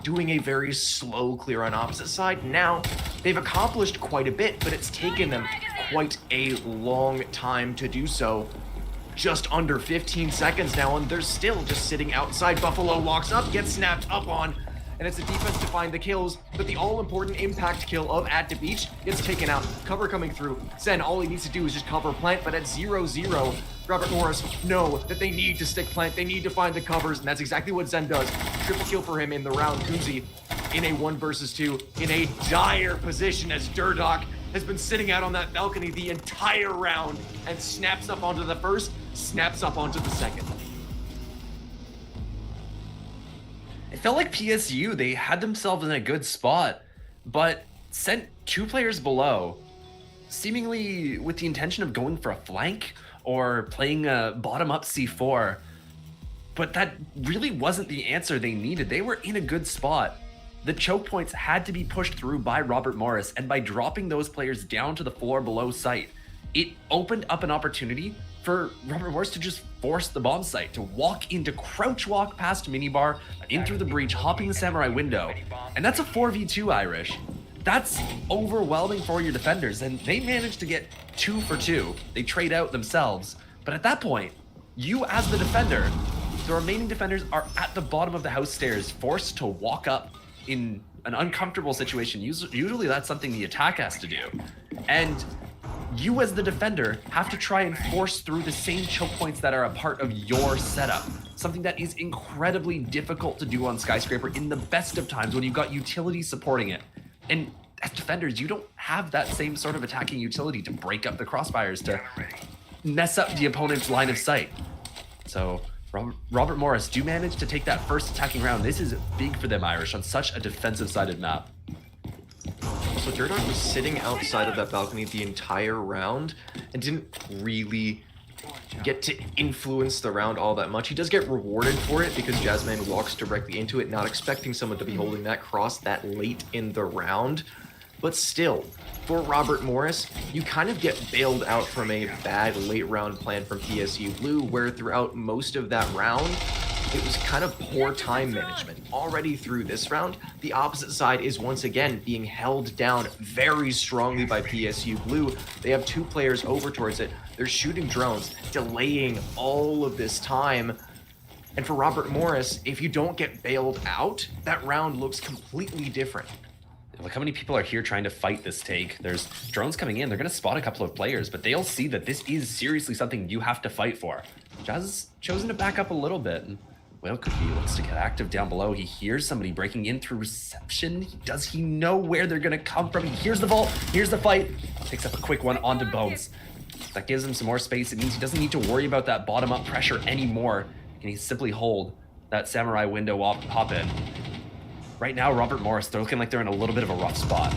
doing a very slow clear on opposite side. Now, they've accomplished quite a bit, but it's taken them quite a long time to do so. Just under 15 seconds now, and they're still just sitting outside. Buffalo walks up, gets snapped up on, and it's the defense to find the kills, but the all-important impact kill of At the Beach gets taken out. Cover coming through. Zen, all he needs to do is just cover plant, but at 0-0, Robert Morris know that they need to stick plant, they need to find the covers, and that's exactly what Zen does. Triple kill for him in the round. Kunzi in a 1 versus 2, in a dire position as Durdok has been sitting out on that balcony the entire round and snaps up onto the first, snaps up onto the second. It felt like PSU, they had themselves in a good spot, but sent 2 players below, seemingly with the intention of going for a flank or playing a bottom-up C4. But that really wasn't the answer they needed. They were in a good spot. The choke points had to be pushed through by Robert Morris, and by dropping those players down to the floor below site, it opened up an opportunity for Robert Morris to just force the bomb site, to walk into crouch walk past minibar, in through the breach, hopping the Samurai window. And that's a 4v2, Irish. That's overwhelming for your defenders, and they managed to get 2 for 2. They trade out themselves. But at that point, you as the defender, the remaining defenders are at the bottom of the house stairs, forced to walk up in an uncomfortable situation. Usually that's something the attack has to do. And you as the defender have to try and force through the same choke points that are a part of your setup. Something that is incredibly difficult to do on Skyscraper in the best of times when you've got utility supporting it. And as defenders, you don't have that same sort of attacking utility to break up the crossfires, to mess up the opponent's line of sight. So Robert Morris do manage to take that first attacking round. This is big for them, Irish, on such a defensive-sided map. So Durdok was sitting outside of that balcony the entire round and didn't really get to influence the round all that much. He does get rewarded for it because Jazzman walks directly into it, not expecting someone to be holding that cross that late in the round. But still, for Robert Morris, you kind of get bailed out from a bad late round plan from PSU Blue, where throughout most of that round, it was kind of poor time management. Already through this round, the opposite side is once again being held down very strongly by PSU Blue. They have 2 players over towards it. They're shooting drones, delaying all of this time. And for Robert Morris, if you don't get bailed out, that round looks completely different. Look how many people are here trying to fight this take. There's drones coming in. They're going to spot a couple of players, but they'll see that this is seriously something you have to fight for. Jazz has chosen to back up a little bit. And Whale Cookie looks to get active down below. He hears somebody breaking in through reception. Does he know where they're going to come from? He hears the vault. Here's the fight. Takes up a quick one onto Bones. That gives him some more space. It means he doesn't need to worry about that bottom-up pressure anymore. And he simply hold that Samurai window hop in. Right now, Robert Morris, they're looking like they're in a little bit of a rough spot.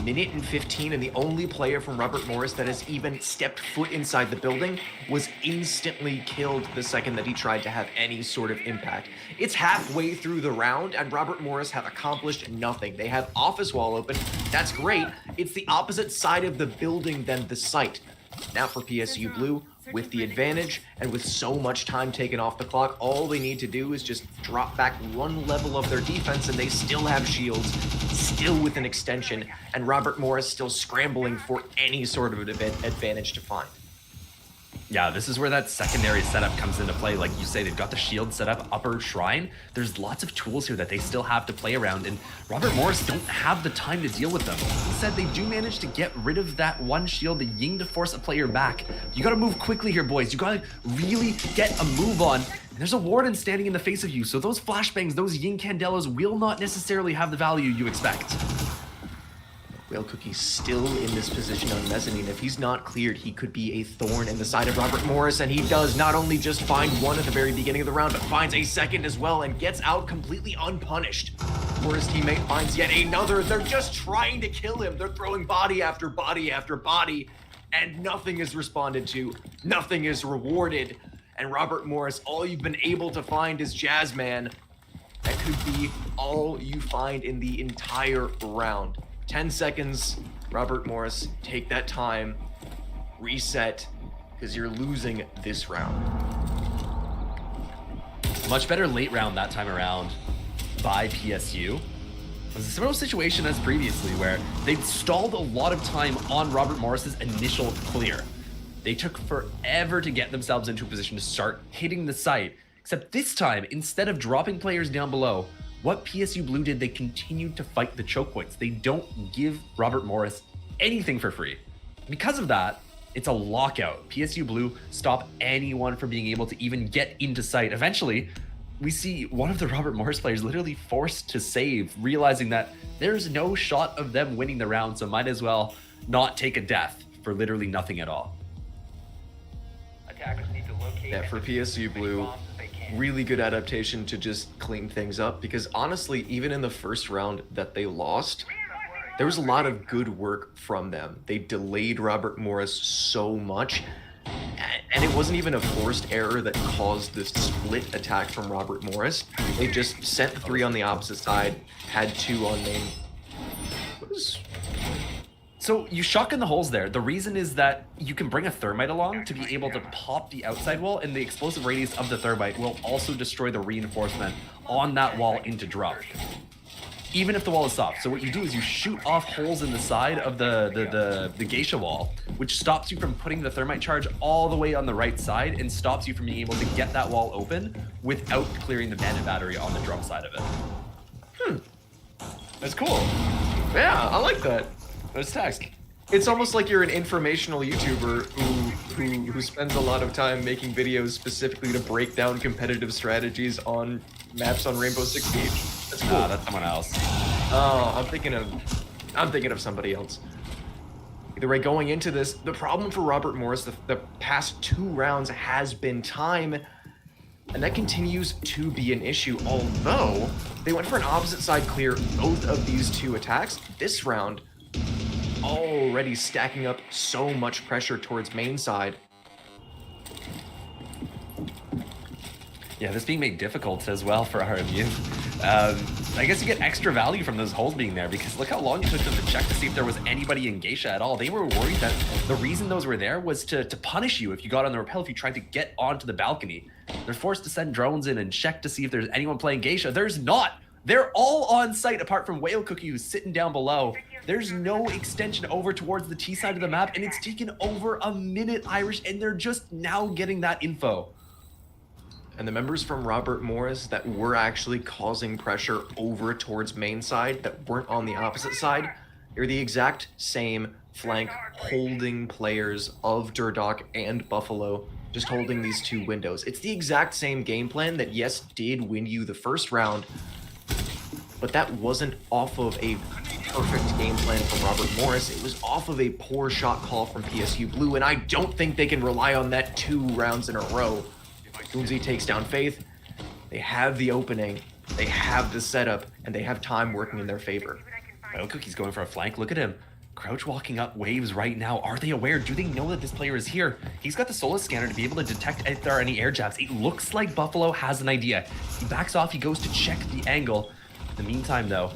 Minute and 15, and the only player from Robert Morris that has even stepped foot inside the building was instantly killed the second that he tried to have any sort of impact. It's halfway through the round, and Robert Morris have accomplished nothing. They have office wall open. That's great. It's the opposite side of the building than the site. Now for PSU Blue, with the advantage and with so much time taken off the clock, all they need to do is just drop back 1 level of their defense and they still have shields, still with an extension, and Robert Morris still scrambling for any sort of advantage to find. Yeah, this is where that secondary setup comes into play. Like you say, they've got the shield set up, upper shrine. There's lots of tools here that they still have to play around, and Robert Morris don't have the time to deal with them. Instead, they do manage to get rid of that one shield, the Ying, to force a player back. You gotta move quickly here, boys. You gotta really get a move on. And there's a Warden standing in the face of you, so those flashbangs, those Ying Candelas will not necessarily have the value you expect. Whale Cookie's still in this position on mezzanine. If he's not cleared, he could be a thorn in the side of Robert Morris, and he does not only just find one at the very beginning of the round, but finds a second as well and gets out completely unpunished. Or his teammate finds yet another. They're just trying to kill him. They're throwing body after body after body, and nothing is responded to. Nothing is rewarded. And Robert Morris, all you've been able to find is Jazzman. That could be all you find in the entire round. 10 seconds, Robert Morris, take that time, reset, because you're losing this round. Much better late round that time around by PSU. It was a similar situation as previously, where they stalled a lot of time on Robert Morris's initial clear. They took forever to get themselves into a position to start hitting the site, except this time, instead of dropping players down below, what PSU Blue did, they continued to fight the choke points. They don't give Robert Morris anything for free. Because of that, it's a lockout. PSU Blue stop anyone from being able to even get into sight. Eventually, we see one of the Robert Morris players literally forced to save, realizing that there's no shot of them winning the round, so might as well not take a death for literally nothing at all. Attackers need to locate. Yeah, for PSU Blue, really good adaptation to just clean things up, because honestly, even in the first round that they lost, there was a lot of good work from them. They delayed Robert Morris so much, and it wasn't even a forced error that caused this split attack from Robert Morris. They just sent 3 on the opposite side, had 2 on main. What is... So you shotgun the holes there. The reason is that you can bring a thermite along to be able to pop the outside wall, and the explosive radius of the thermite will also destroy the reinforcement on that wall into drop, even if the wall is soft. So what you do is you shoot off holes in the side of the geisha wall, which stops you from putting the thermite charge all the way on the right side and stops you from being able to get that wall open without clearing the bandit battery on the drum side of it. That's cool. Yeah, I like that. It's text. It's almost like you're an informational YouTuber who spends a lot of time making videos specifically to break down competitive strategies on maps on Rainbow Six Siege. That's cool. Nah, that's someone else. Oh, I'm thinking of somebody else. Either way, going into this, the problem for Robert Morris the past 2 rounds has been time, and that continues to be an issue. Although they went for an opposite side clear both of these 2 attacks, this round already stacking up so much pressure towards main side. Yeah, this being made difficult as well for RMU. I guess you get extra value from those holes being there, because look how long it took them to check to see if there was anybody in Geisha at all. They were worried that the reason those were there was to punish you if you got on the rappel, if you tried to get onto the balcony. They're forced to send drones in and check to see if there's anyone playing Geisha. There's not. They're all on site apart from Whale Cookie, who's sitting down below. There's no extension over towards the T side of the map, and it's taken over a minute, Irish, and they're just now getting that info. And the members from Robert Morris that were actually causing pressure over towards main side that weren't on the opposite side, they're the exact same flank holding players of Durdok and Buffalo, just holding these 2 windows. It's the exact same game plan that, yes, did win you the first round, but that wasn't off of a perfect game plan from Robert Morris. It was off of a poor shot call from PSU Blue, and I don't think they can rely on that 2 rounds in a row. Goonzy takes down Faith. They have the opening, they have the setup, and they have time working in their favor. Whale Cookie's going for a flank. Look at him. Crouch walking up waves right now. Are they aware? Do they know that this player is here? He's got the Solus scanner to be able to detect if there are any air jabs. It looks like Buffalo has an idea. He backs off, he goes to check the angle. In the meantime, though,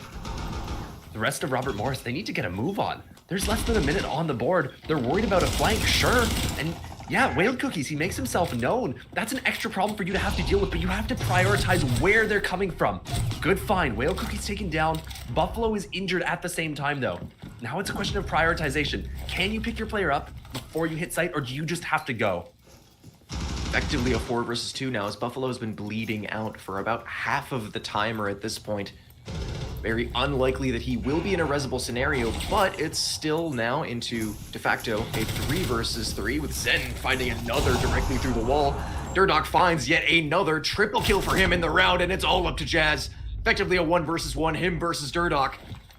the rest of Robert Morris, they need to get a move on. There's less than a minute on the board. They're worried about a flank, sure. And yeah, Whale Cookies, he makes himself known. That's an extra problem for you to have to deal with, but you have to prioritize where they're coming from. Good find. Whale Cookies taken down. Buffalo is injured at the same time, though. Now it's a question of prioritization. Can you pick your player up before you hit sight, or do you just have to go? effectively a 4 versus 2 now, as Buffalo has been bleeding out for about half of the timer at this point. Very unlikely that he will be in a resible scenario, but it's still now into, de facto, a 3 versus 3, with Zen finding another directly through the wall. Durdock finds yet another triple kill for him in the round, and it's all up to Jazz. Effectively a 1 versus 1, him versus Durdock.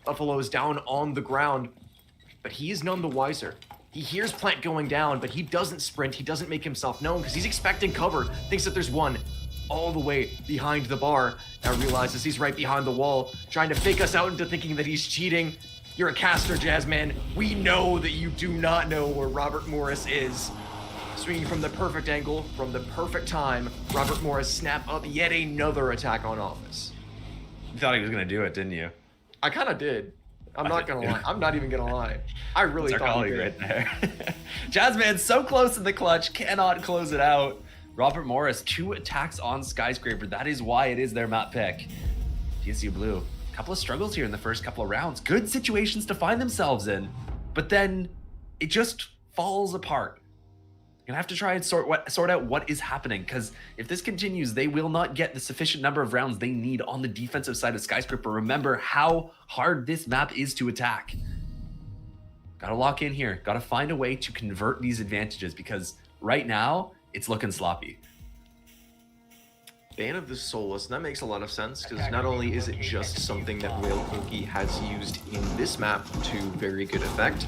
Buffalo is down on the ground, but he is none the wiser. He hears Plant going down, but he doesn't sprint, he doesn't make himself known, because he's expecting cover, thinks that there's one all the way behind the bar. Now realizes he's right behind the wall, trying to fake us out into thinking that he's cheating. You're a caster, Jazzman. We know that you do not know where Robert Morris is. Swinging from the perfect angle, from the perfect time, Robert Morris snap up yet another attack on Office. You thought he was going to do it, didn't you? I kind of did. I'm not gonna lie. I'm not even gonna lie. I really thought he did. Right there. Jazzman so close in the clutch, cannot close it out. Robert Morris, 2 attacks on Skyscraper. That is why it is their map pick. PSU Blue, a couple of struggles here in the first couple of rounds. Good situations to find themselves in, but then it just falls apart. You're gonna have to try and sort out what is happening, because if this continues, they will not get the sufficient number of rounds they need on the defensive side of Skyscraper. Remember how hard this map is to attack. Gotta lock in here. Gotta find a way to convert these advantages, because right now, it's looking sloppy. Ban of the Soulless, and that makes a lot of sense, because not only is it just something that Whale Cookie has used in this map to very good effect,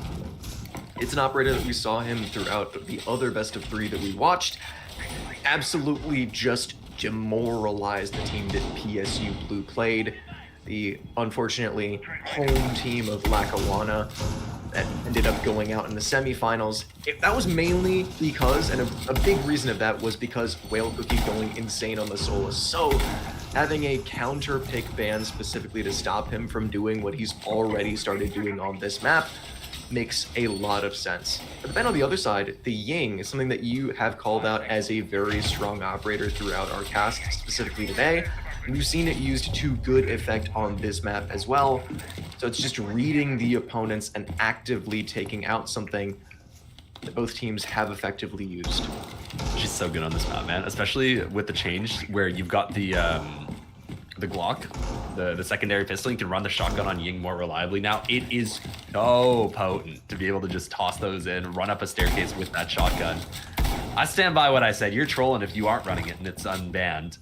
it's an operator that we saw him throughout the other best of 3 that we watched. Absolutely just demoralized the team that PSU Blue played. The, unfortunately, home team of Lackawanna that ended up going out in the semifinals. That was mainly because, and a big reason of that was because Whale Cookie going insane on the Solus. So having a counter pick ban specifically to stop him from doing what he's already started doing on this map makes a lot of sense. But then on the other side, the Ying is something that you have called out as a very strong operator throughout our cast, specifically today. And we've seen it used to good effect on this map as well. So it's just reading the opponents and actively taking out something that both teams have effectively used. She's so good on this map, man, especially with the change where you've got the Glock, the secondary pistol. You can run the shotgun on Ying more reliably now. It is so potent to be able to just toss those in, run up a staircase with that shotgun. I stand by what I said. You're trolling if you aren't running it and it's unbanned,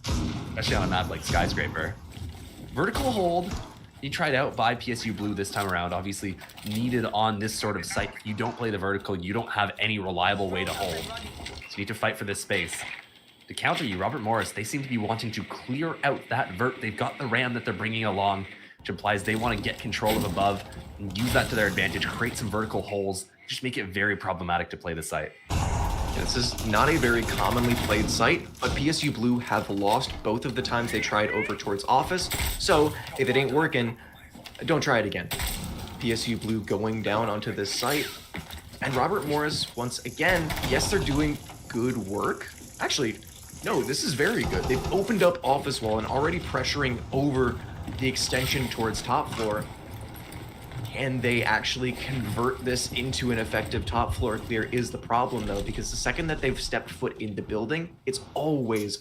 especially on a map like Skyscraper. Vertical hold, you tried out by PSU Blue this time around, obviously needed on this sort of site. You don't play the vertical, you don't have any reliable way to hold. So you need to fight for this space. To counter you, Robert Morris, they seem to be wanting to clear out that vert. They've got the ram that they're bringing along, which implies they want to get control of above and use that to their advantage, create some vertical holes, just make it very problematic to play the site. This is not a very commonly played site, but PSU Blue have lost both of the times they tried over towards Office, so if it ain't working, don't try it again. PSU Blue going down onto this site, and Robert Morris, once again, yes, they're doing good work. Actually, no, this is very good. They've opened up Office Wall and already pressuring over the extension towards top floor. Can they actually convert this into an effective top floor clear is the problem, though, because the second that they've stepped foot in the building, it's always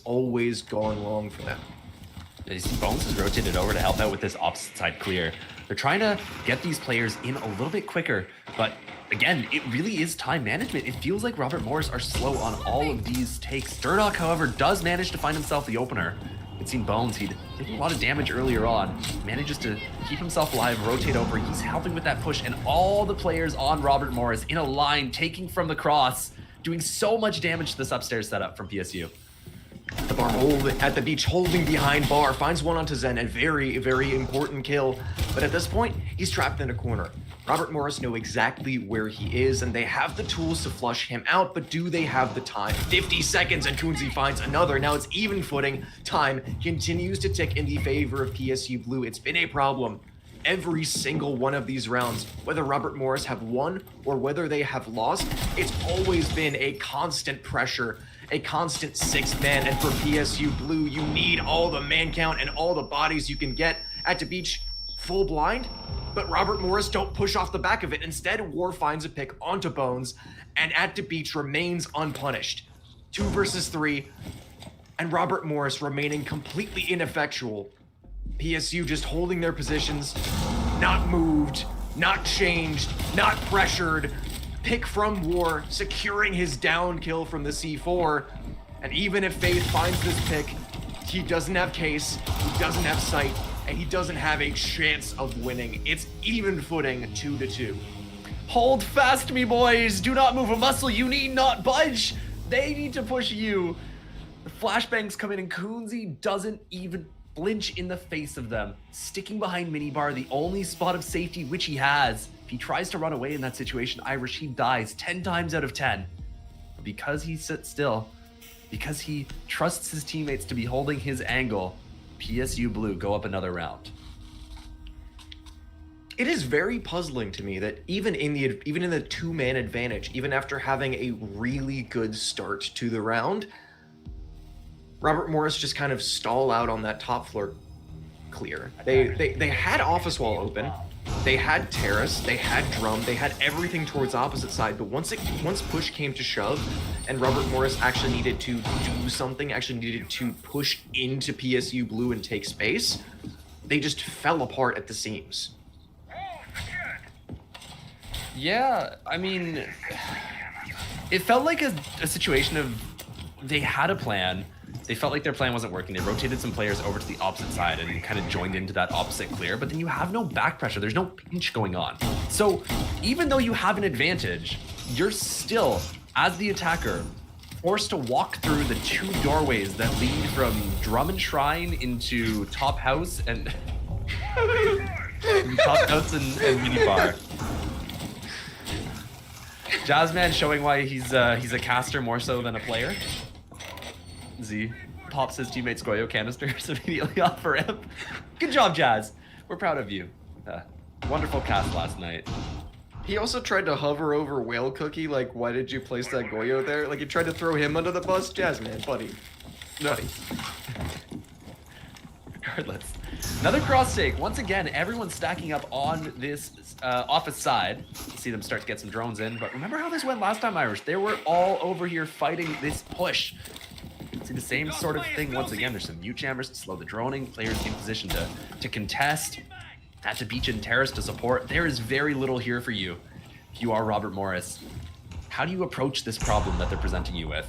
gone wrong for them. You see Bones has rotated over to help out with this opposite side clear. They're trying to get these players in a little bit quicker, but again, it really is time management. It feels like Robert Morris are slow on all of these takes. Durdock, however, does manage to find himself the opener. We'd seen Bones, he'd taken a lot of damage earlier on, manages to keep himself alive, rotate over, he's helping with that push, and all the players on Robert Morris in a line, taking from the cross, doing so much damage to this upstairs setup from PSU. The bar at the beach, holding behind bar, finds one onto Zen, a very important kill, but at this point, he's trapped in a corner. Robert Morris know exactly where he is, and they have the tools to flush him out, but do they have the time? 50 seconds, and Kunzi finds another. Now it's even footing. Time continues to tick in the favor of PSU Blue. It's been a problem every single one of these rounds. Whether Robert Morris have won or whether they have lost, it's always been a constant pressure, a constant 6-man, and for PSU Blue, you need all the man count and all the bodies you can get. At the beach, full blind, but Robert Morris don't push off the back of it. Instead, War finds a pick onto Bones, and At the Beach remains unpunished. 2 versus 3, and Robert Morris remaining completely ineffectual. PSU just holding their positions, not moved, not changed, not pressured. Pick from War securing his down kill from the C4, and even if Faith finds this pick, he doesn't have case, he doesn't have sight, and he doesn't have a chance of winning. It's even footing 2-2. Hold fast, me boys. Do not move a muscle. You need not budge. They need to push you. The flashbangs come in and Kunzi doesn't even flinch in the face of them. Sticking behind minibar, the only spot of safety which he has. If he tries to run away in that situation, Irish, he dies 10 times out of 10. But because he sits still, because he trusts his teammates to be holding his angle, PSU Blue go up another round. It is very puzzling to me that even in the 2-man advantage, even after having a really good start to the round, Robert Morris just kind of stall out on that top floor clear. They had office wall open, they had terrace, they had drum, they had everything towards opposite side, but once push came to shove and Robert Morris actually needed to do something, actually needed to push into PSU Blue and take space, they just fell apart at the seams. Yeah, I mean, it felt like a situation of they had a plan. They felt like their plan wasn't working. They rotated some players over to the opposite side and kind of joined into that opposite clear, but then you have no back pressure. There's no pinch going on. So even though you have an advantage, you're still, as the attacker, forced to walk through the 2 doorways that lead from Drum and Shrine into Top House and Top House and Minibar. Jazzman showing why he's a caster more so than a player. Z pops his teammate's Goyo canisters immediately off for him. Good job, Jazz. We're proud of you. Wonderful cast last night. He also tried to hover over Whale Cookie, like, why did you place that Goyo there? Like, he tried to throw him under the bus. Jazzman, buddy. Buddy. Regardless. Another cross take. Once again, everyone's stacking up on this office side. See them start to get some drones in. But remember how this went last time, Irish? They were all over here fighting this push. See the same sort of thing once again. There's some mute jammers to slow the droning. Players in position to contest. At the beach and terrace to support. There is very little here for you if you are Robert Morris. How do you approach this problem that they're presenting you with?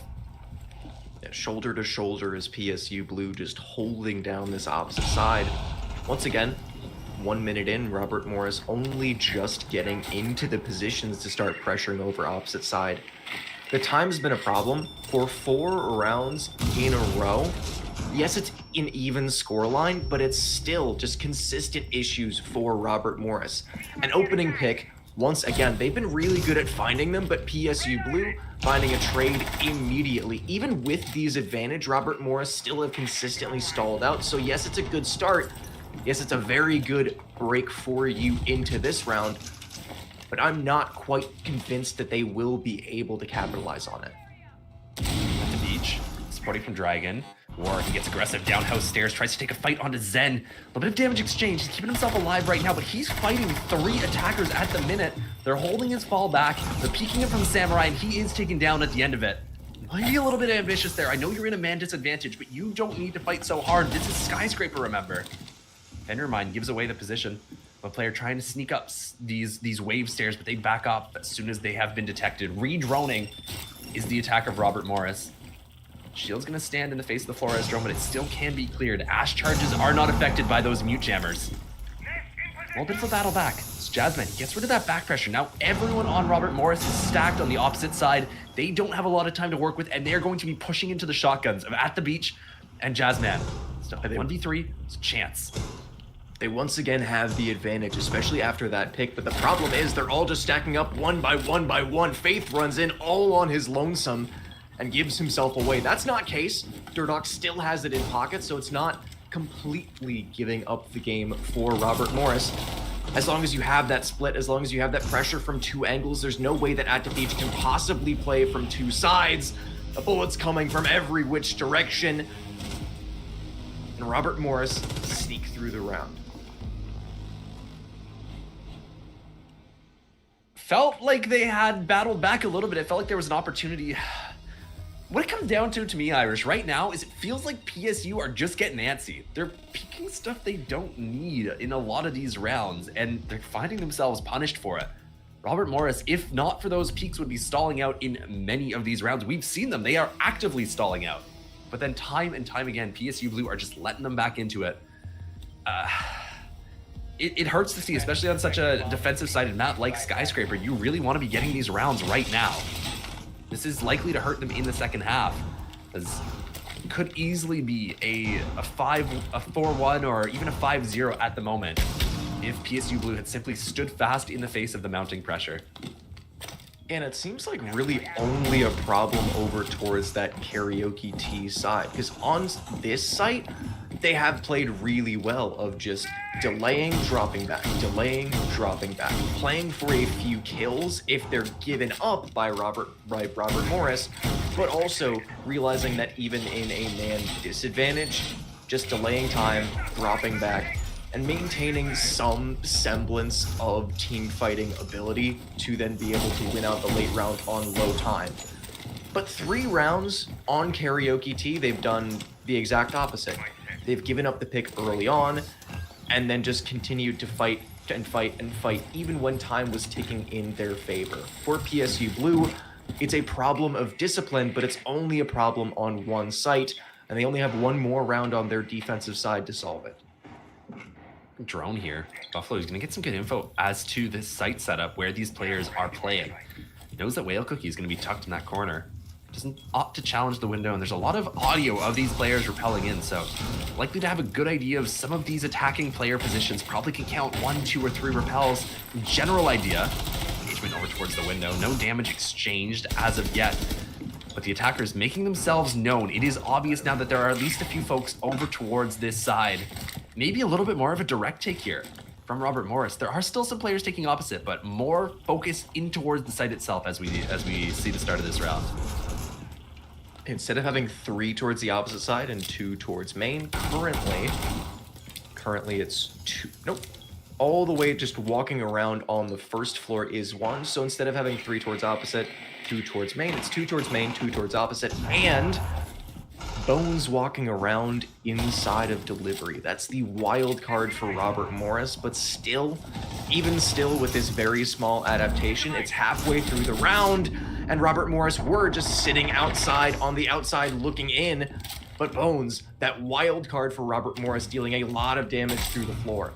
Yeah, shoulder to shoulder is PSU Blue just holding down this opposite side. Once again, 1 minute in, Robert Morris only just getting into the positions to start pressuring over opposite side. The time's been a problem for 4 rounds in a row. Yes, it's an even scoreline, but it's still just consistent issues for Robert Morris. An opening pick, once again, they've been really good at finding them, but PSU Blue finding a trade immediately. Even with these advantage, Robert Morris still have consistently stalled out. So yes, it's a good start. Yes, it's a very good break for you into this round, but I'm not quite convinced that they will be able to capitalize on it. At the beach, supporting from Dragon. War, he gets aggressive, down house stairs, tries to take a fight onto Zen. A little bit of damage exchange, he's keeping himself alive right now, but he's fighting 3 attackers at the minute. They're holding his fall back, they're peeking him from Samurai, and he is taken down at the end of it. Might be a little bit ambitious there. I know you're in a man disadvantage, but you don't need to fight so hard. This is Skyscraper, remember. Fendermine gives away the position of a player trying to sneak up these wave stairs, but they back up as soon as they have been detected. Re-droning is the attack of Robert Morris. Shield's gonna stand in the face of the Flores drone, but it still can be cleared. Ash charges are not affected by those mute jammers. A little bit of a battle back. It's Jazzman, he gets rid of that back pressure. Now everyone on Robert Morris is stacked on the opposite side. They don't have a lot of time to work with, and they're going to be pushing into the shotguns of At the Beach and Jazzman. So 1v3, it's a chance. They once again have the advantage, especially after that pick, but the problem is they're all just stacking up 1 by 1 by 1. Faith runs in all on his lonesome and gives himself away. That's not case. Durdock still has it in pocket, so it's not completely giving up the game for Robert Morris. As long as you have that split, as long as you have that pressure from 2 angles, there's no way that At the Beach can possibly play from 2 sides. The bullets coming from every which direction. And Robert Morris sneak through the round. Felt like they had battled back a little bit. It felt like there was an opportunity what it comes down to me, Irish, right now is it feels like PSU are just getting antsy. They're peeking stuff they don't need in a lot of these rounds, and they're finding themselves punished for it. Robert Morris, if not for those peaks, would be stalling out in many of these rounds. We've seen them. They are actively stalling out. But then time and time again, PSU Blue are just letting them back into it. It hurts to see, especially on such a defensive-sided map like Skyscraper. You really want to be getting these rounds right now. This is likely to hurt them in the second half, as it could easily be a 4-1 or even a 5-0 at the moment if PSU Blue had simply stood fast in the face of the mounting pressure. And it seems like really only a problem over towards that Karaoke T side, because on this site, they have played really well of just delaying, dropping back, playing for a few kills if they're given up by Robert Morris, but also realizing that even in a man disadvantage, just delaying time, dropping back, and maintaining some semblance of team fighting ability to then be able to win out the late round on low time. But 3 rounds on Karaoke T, they've done the exact opposite. They've given up the pick early on, and then just continued to fight and fight and fight, even when time was ticking in their favor. For PSU Blue, it's a problem of discipline, but it's only a problem on one site, and they only have one more round on their defensive side to solve it. Drone here. Buffalo is going to get some good info as to this site setup where these players are playing. He knows that Whale Cookie is going to be tucked in that corner. Doesn't opt to challenge the window, and there's a lot of audio of these players repelling in, so likely to have a good idea of some of these attacking player positions. Probably can count 1, 2, or 3 repels. General idea. Engagement over towards the window. No damage exchanged as of yet. But the attackers making themselves known. It is obvious now that there are at least a few folks over towards this side. Maybe a little bit more of a direct take here from Robert Morris. There are still some players taking opposite, but more focus in towards the site itself as we see the start of this round. Instead of having 3 towards the opposite side and 2 towards main, currently it's 2. Nope. All the way just walking around on the first floor is 1. So instead of having 3 towards opposite, 2 towards main, it's 2 towards main, 2 towards opposite, and Bones walking around inside of delivery. That's the wild card for Robert Morris, but still, even still with this very small adaptation, it's halfway through the round, and Robert Morris were just sitting outside on the outside looking in, but Bones, that wild card for Robert Morris, dealing a lot of damage through the floor.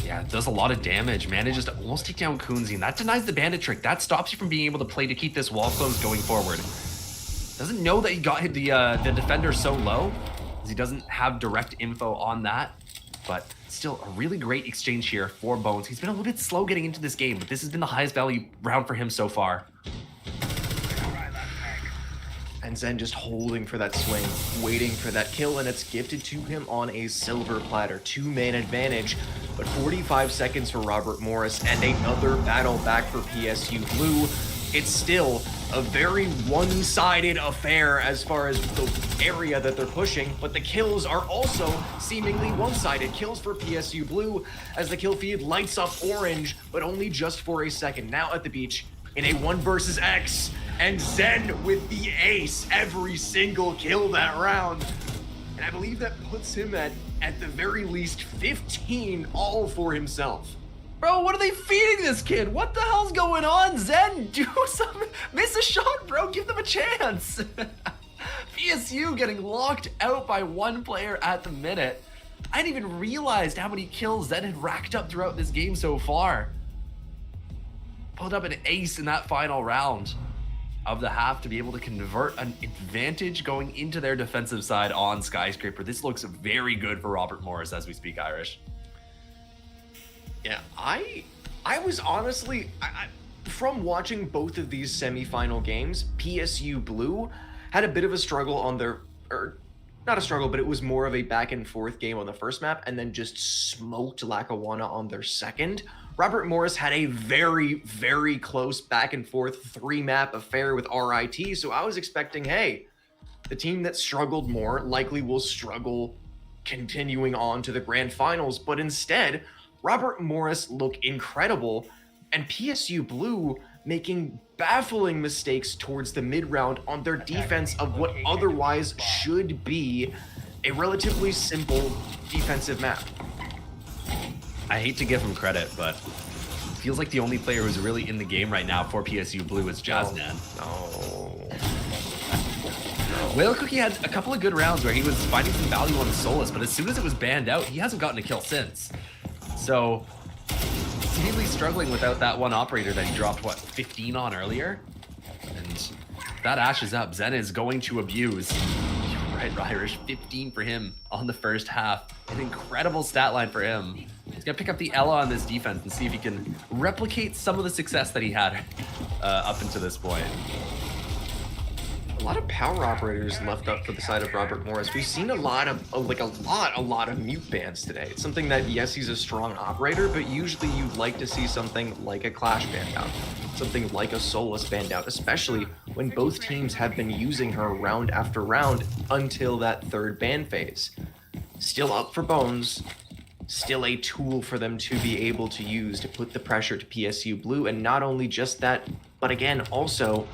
Yeah, it does a lot of damage. Manages to almost take down Kunzi, and that denies the bandit trick. That stops you from being able to play to keep this wall closed going forward. Doesn't know that he got the defender so low, as he doesn't have direct info on that. But still, a really great exchange here for Bones. He's been a little bit slow getting into this game, but this has been the highest value round for him so far. And Zen just holding for that swing, waiting for that kill, and it's gifted to him on a silver platter. 2-man advantage, but 45 seconds for Robert Morris, and another battle back for PSU Blue. It's still a very one-sided affair as far as the area that they're pushing, but the kills are also seemingly one-sided. Kills for PSU Blue as the kill feed lights up orange, but only just for a second. Now at the beach in a 1 versus X, and Zen with the ace every single kill that round. And I believe that puts him at the very least 15 all for himself. Bro, what are they feeding this kid? What the hell's going on, Zen? Do something. Miss a shot, bro. Give them a chance. PSU getting locked out by 1 player at the minute. I didn't even realize how many kills Zen had racked up throughout this game so far. Pulled up an ace in that final round of the half to be able to convert an advantage going into their defensive side on Skyscraper. This looks very good for Robert Morris as we speak Irish. Yeah, I was honestly, from watching both of these semifinal games, PSU Blue had a bit of a struggle on their, or not a struggle, but it was more of a back and forth game on the first map, and then just smoked Lackawanna on their second. Robert Morris had a very, very close back and forth 3-map affair with RIT, so I was expecting, hey, the team that struggled more likely will struggle continuing on to the grand finals, but instead, Robert Morris looked incredible, and PSU Blue making baffling mistakes towards the mid round on their defense of what otherwise should be a relatively simple defensive map. I hate to give him credit, but feels like the only player who's really in the game right now for PSU Blue is Jazznan. No. Whale Cookie had a couple of good rounds where he was finding some value on the Solus, but as soon as it was banned out, he hasn't gotten a kill since. So, seemingly struggling without that one operator that he dropped, what, 15 on earlier? And that Ashe is up. Zen is going to abuse. Right, Irish, 15 for him on the first half. An incredible stat line for him. He's gonna pick up the Ella on this defense and see if he can replicate some of the success that he had up until this point. A lot of power operators left up for the side of Robert Morris. We've seen a lot of mute bans today. It's something that, yes, he's a strong operator, but usually you'd like to see something like a Clash banned out, something like a Solus banned out, especially when both teams have been using her round after round until that third ban phase. Still up for Bones, still a tool for them to be able to use to put the pressure to PSU Blue, and not only just that, but again, also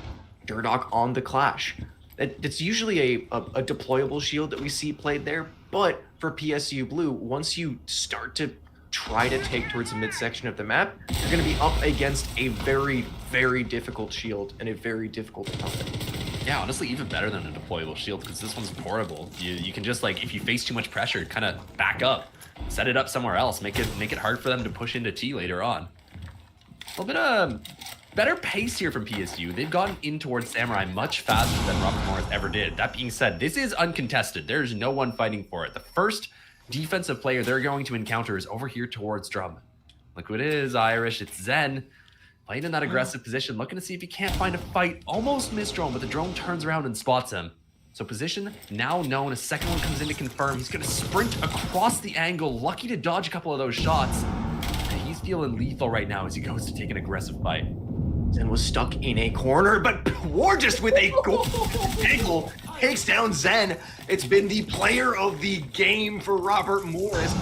Durdok on the Clash. It's usually a deployable shield that we see played there, but for PSU Blue, once you start to try to take towards the midsection of the map, you're going to be up against a very, very difficult shield and a very difficult opponent. Yeah, honestly, even better than a deployable shield, because this one's portable. You can just, like, if you face too much pressure, kind of back up, set it up somewhere else, make it hard for them to push into T later on. A little bit of better pace here from PSU. They've gotten in towards Samurai much faster than Robert Morris ever did. That being said, this is uncontested. There's no one fighting for it. The first defensive player they're going to encounter is over here towards Drum. Look who it is, Irish. It's Zen. Playing in that aggressive position, looking to see if he can't find a fight. Almost missed Drone, but the Drone turns around and spots him. So position now known. A second one comes in to confirm. He's going to sprint across the angle. Lucky to dodge a couple of those shots. He's feeling lethal right now as he goes to take an aggressive fight. Zen was stuck in a corner, but Warjust with a goal angle takes down Zen. It's been the player of the game for Robert Morris,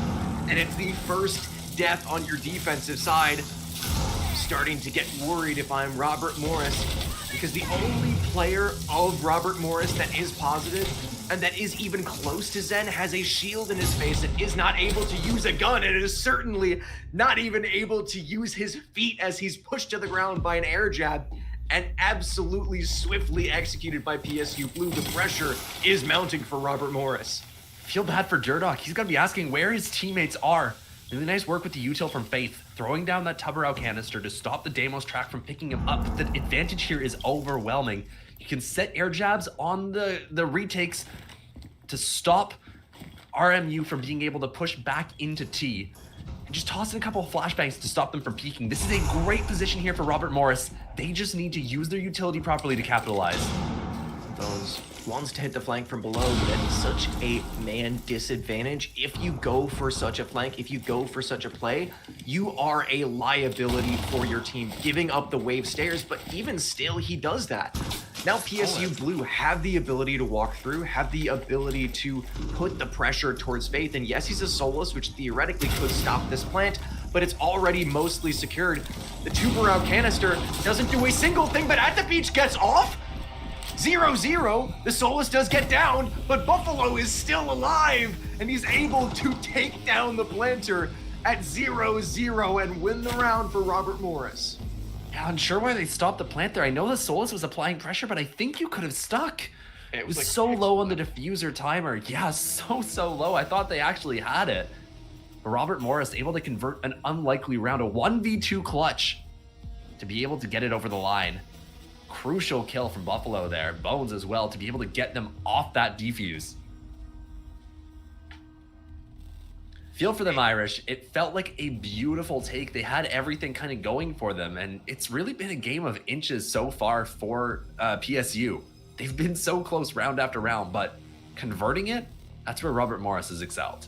and it's the first death on your defensive side. I'm starting to get worried if I'm Robert Morris, because the only player of Robert Morris that is positive and that is even close to Zen has a shield in his face and is not able to use a gun, and is certainly not even able to use his feet as he's pushed to the ground by an air jab and absolutely swiftly executed by PSU Blue. The pressure is mounting for Robert Morris. Feel bad for Durdok. He's gonna be asking where his teammates are. Really nice work with the util from Faith, throwing down that Tuberau canister to stop the Deimos track from picking him up. The advantage here is overwhelming. You can set air jabs on the retakes to stop RMU from being able to push back into T. And just toss in a couple of flashbangs to stop them from peeking. This is a great position here for Robert Morris. They just need to use their utility properly to capitalize. Bones wants to hit the flank from below, but at such a man disadvantage. If you go for such a flank, if you go for such a play, you are a liability for your team, giving up the wave stairs, but even still, he does that. Now PSU Blue have the ability to walk through, have the ability to put the pressure towards Faith, and yes, he's a Solus, which theoretically could stop this plant, but it's already mostly secured. The Tuberau canister doesn't do a single thing, but at the beach gets off. 0-0, the Solus does get down, but Buffalo is still alive, and he's able to take down the planter at 0-0 and win the round for Robert Morris. Yeah, unsure why they stopped the plant there. I know the Solus was applying pressure, but I think you could have stuck. It was like so low on the diffuser timer. Yeah, so low. I thought they actually had it. But Robert Morris able to convert an unlikely round, a 1v2 clutch, to be able to get it over the line. Crucial kill from Buffalo there. Bones as well, to be able to get them off that defuse. Feel for them, Irish. It felt like a beautiful take. They had everything kind of going for them, and it's really been a game of inches so far for PSU. They've been so close round after round, but converting it, that's where Robert Morris has excelled.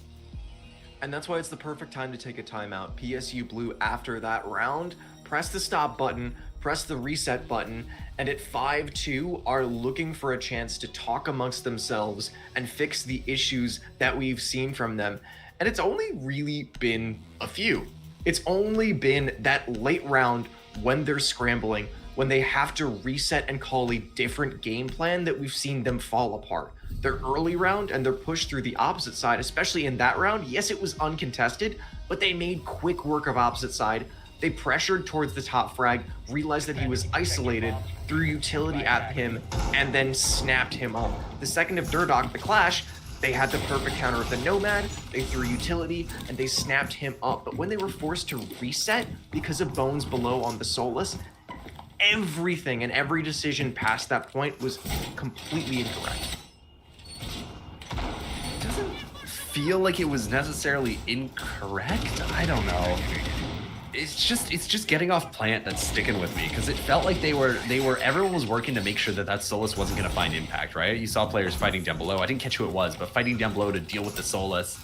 And that's why it's the perfect time to take a timeout. PSU Blue, after that round, press the stop button, press the reset button, and at 5-2 are looking for a chance to talk amongst themselves and fix the issues that we've seen from them. And it's only really been a few. It's only been that late round when they're scrambling, when they have to reset and call a different game plan that we've seen them fall apart. Their early round and their push through the opposite side, especially in that round, yes, it was uncontested, but they made quick work of opposite side. They pressured towards the top frag, realized that he was isolated, threw utility at him, and then snapped him up. The second of Durdok, the clash, they had the perfect counter of the Nomad, they threw utility, and they snapped him up. But when they were forced to reset because of Bones below on the Solus, everything and every decision past that point was completely incorrect. It doesn't feel like it was necessarily incorrect. I don't know. It's just getting off plant that's sticking with me, because it felt like everyone was working to make sure that Solus wasn't going to find impact, right? You saw players fighting down below. I didn't catch who it was, but fighting down below to deal with the Solus.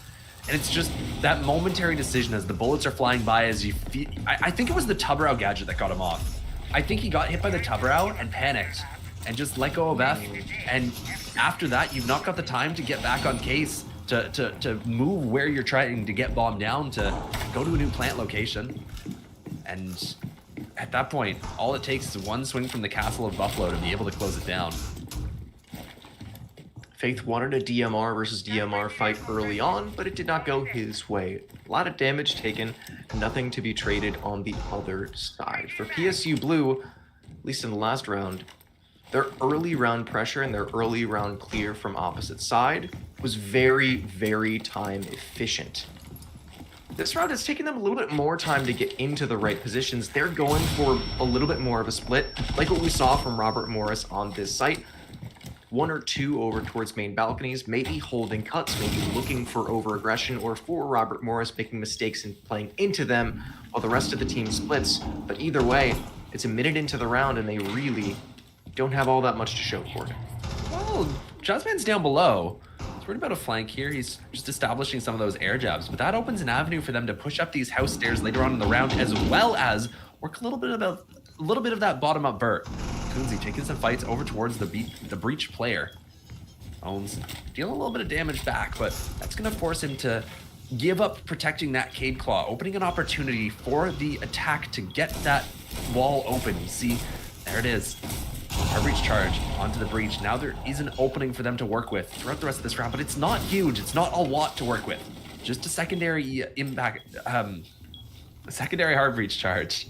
And it's just that momentary decision as the bullets are flying by, as you feel. I think it was the Tubrau gadget that got him off. I think he got hit by the Tubrau and panicked and just let go of F. And after that, you've not got the time to get back on case to move where you're trying to get bombed down, to go to a new plant location. And at that point, all it takes is one swing from the Castle of Buffalo to be able to close it down. Faith wanted a DMR versus DMR fight early on, but it did not go his way. A lot of damage taken, nothing to be traded on the other side. For PSU Blue, at least in the last round, their early round pressure and their early round clear from opposite side was very, very time efficient. This round has taken them a little bit more time to get into the right positions. They're going for a little bit more of a split, like what we saw from Robert Morris on this site. 1 or 2 over towards main balconies, maybe holding cuts, maybe looking for over-aggression, or for Robert Morris making mistakes and playing into them while the rest of the team splits. But either way, it's a minute into the round and they really don't have all that much to show for it. Well, Jazzman's down below. He's worried about a flank here. He's just establishing some of those air jabs, but that opens an avenue for them to push up these house stairs later on in the round, as well as work a little bit of that bottom-up vert. Kunzi taking some fights over towards the breach player. Bones dealing a little bit of damage back, but that's going to force him to give up protecting that Cade Claw, opening an opportunity for the attack to get that wall open. You see, there it is. Our breach charge onto the breach. Now there is an opening for them to work with throughout the rest of this round, but it's not huge. It's not a lot to work with. Just a secondary impact, a secondary hard breach charge.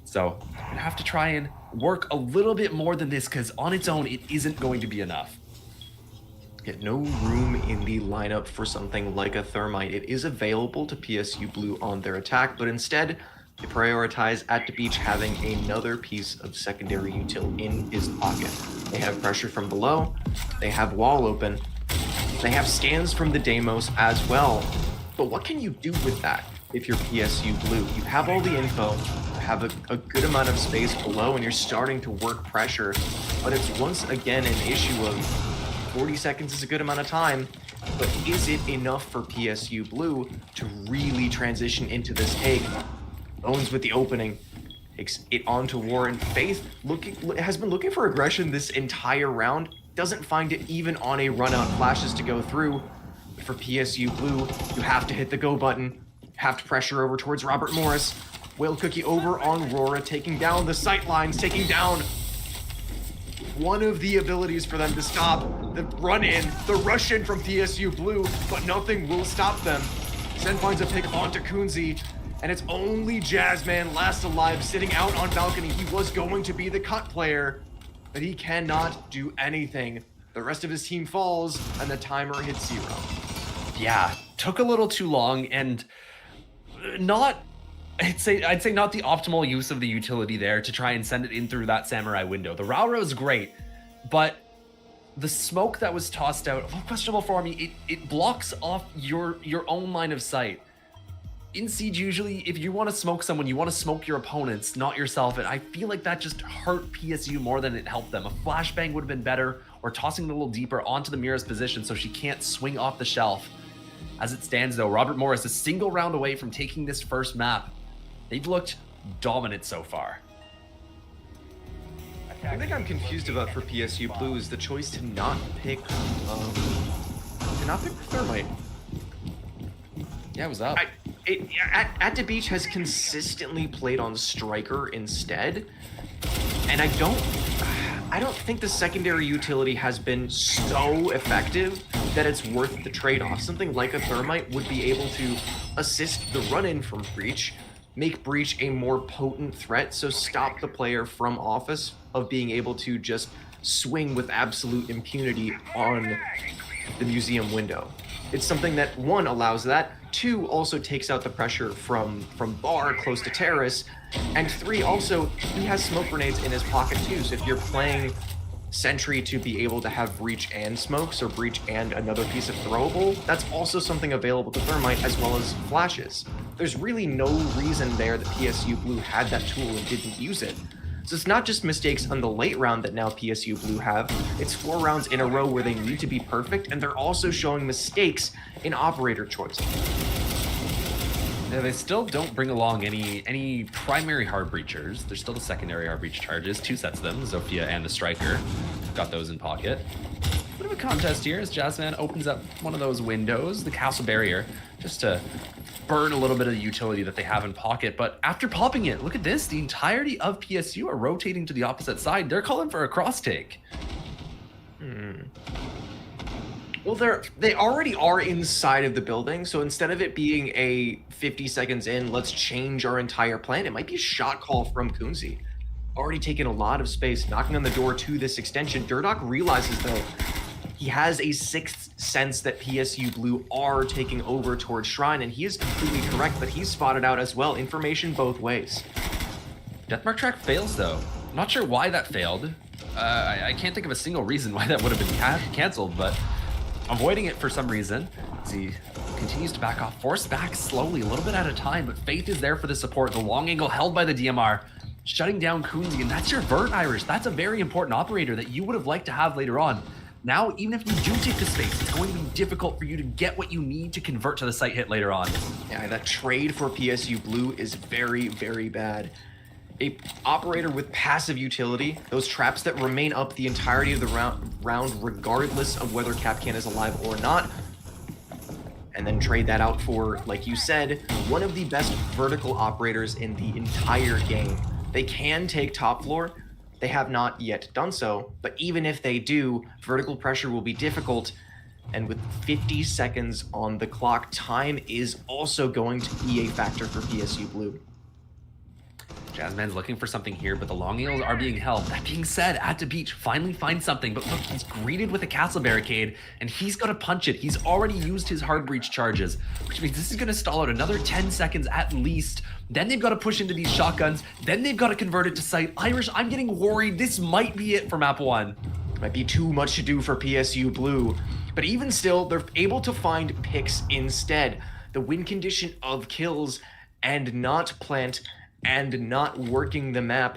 So I'm gonna have to try and work a little bit more than this, because on its own, it isn't going to be enough. Get no room in the lineup for something like a Thermite. It is available to PSU Blue on their attack, but instead, they prioritize at the beach having another piece of secondary util in his pocket. They have pressure from below, they have wall open, they have scans from the Deimos as well. But what can you do with that if you're PSU Blue? You have all the info, you have a good amount of space below, and you're starting to work pressure, but it's once again an issue of 40 seconds is a good amount of time, but is it enough for PSU Blue to really transition into this take? Bones with the opening, takes it onto War, and Faith has been looking for aggression this entire round, doesn't find it even on a run out, flashes to go through. But for PSU Blue, you have to hit the go button, have to pressure over towards Robert Morris. Whale Cookie over on Rora, taking down the sight lines, taking down one of the abilities for them to stop the run in, the rush in from PSU Blue, but nothing will stop them. Sen finds a pick onto Kunzi, and it's only Jazzman last alive sitting out on balcony. He was going to be the cut player, but he cannot do anything. The rest of his team falls, and the timer hits 0. Yeah, took a little too long, and I'd say not the optimal use of the utility there to try and send it in through that samurai window. The Rauro is great, but the smoke that was tossed out, a little questionable for me. It blocks off your own line of sight. In Siege, usually, if you want to smoke someone, you want to smoke your opponents, not yourself. And I feel like that just hurt PSU more than it helped them. A flashbang would have been better, or tossing it a little deeper onto the Mira's position so she can't swing off the shelf. As it stands, though, Robert Morris a single round away from taking this first map. They've looked dominant so far. I think I'm confused about for PSU Blue is the choice to not pick Thermite. Yeah, it was up. At the Beach has consistently played on Striker instead, And I don't think the secondary utility has been so effective that it's worth the trade-off. Something like a Thermite would be able to assist the run-in from Breach, make Breach a more potent threat, so stop the player from Office of being able to just swing with absolute impunity on the museum window. It's something that, one, allows that, two, also takes out the pressure from Bar close to Terrace, and three, also, he has smoke grenades in his pocket too, so if you're playing Sentry to be able to have Breach and smokes, or Breach and another piece of throwable, that's also something available to Thermite, as well as flashes. There's really no reason there that PSU Blue had that tool and didn't use it. So it's not just mistakes on the late round that now PSU Blue have, it's 4 rounds in a row where they need to be perfect, and they're also showing mistakes in operator choice. Yeah, they still don't bring along any primary hard breachers. There's still the secondary hard breach charges, 2 sets of them, Zofia and the Striker. Got those in pocket. Bit of a contest here as Jazzman opens up one of those windows, the castle barrier, just to burn a little bit of the utility that they have in pocket. But after popping it, look at this, the entirety of PSU are rotating to the opposite side. They're calling for a cross take. Well, they already are inside of the building, so instead of it being a 50 seconds in, let's change our entire plan, it might be a shot call from Kunzi. Already taken a lot of space, knocking on the door to this extension. Durdock realizes, though, he has a sixth sense that PSU Blue are taking over towards Shrine, and he is completely correct, but he's spotted out as well. Information both ways. Deathmark track fails, though. I'm not sure why that failed. I can't think of a single reason why that would have been canceled, but avoiding it for some reason as he continues to back off, force back slowly, a little bit at a time, but Faith is there for the support. The long angle held by the DMR, shutting down Kunzi, and that's your Vert, Irish. That's a very important operator that you would have liked to have later on. Now, even if you do take the space, it's going to be difficult for you to get what you need to convert to the site hit later on. Yeah, that trade for PSU Blue is very, very bad. A operator with passive utility, those traps that remain up the entirety of the round regardless of whether Kapkan is alive or not, and then trade that out for, like you said, one of the best vertical operators in the entire game. They can take top floor. They have not yet done so, but even if they do, vertical pressure will be difficult, and with 50 seconds on the clock, time is also going to be a factor for PSU Blue. Jazzman's looking for something here, but the long angles are being held. That being said, at the beach, finally finds something, but look, he's greeted with a castle barricade, and he's got to punch it. He's already used his hard breach charges, which means this is going to stall out another 10 seconds at least. Then they've got to push into these shotguns. Then they've got to convert it to sight. Irish, I'm getting worried. This might be it for map 1. Might be too much to do for PSU Blue, but even still, they're able to find picks instead. The win condition of kills and not plant and not working the map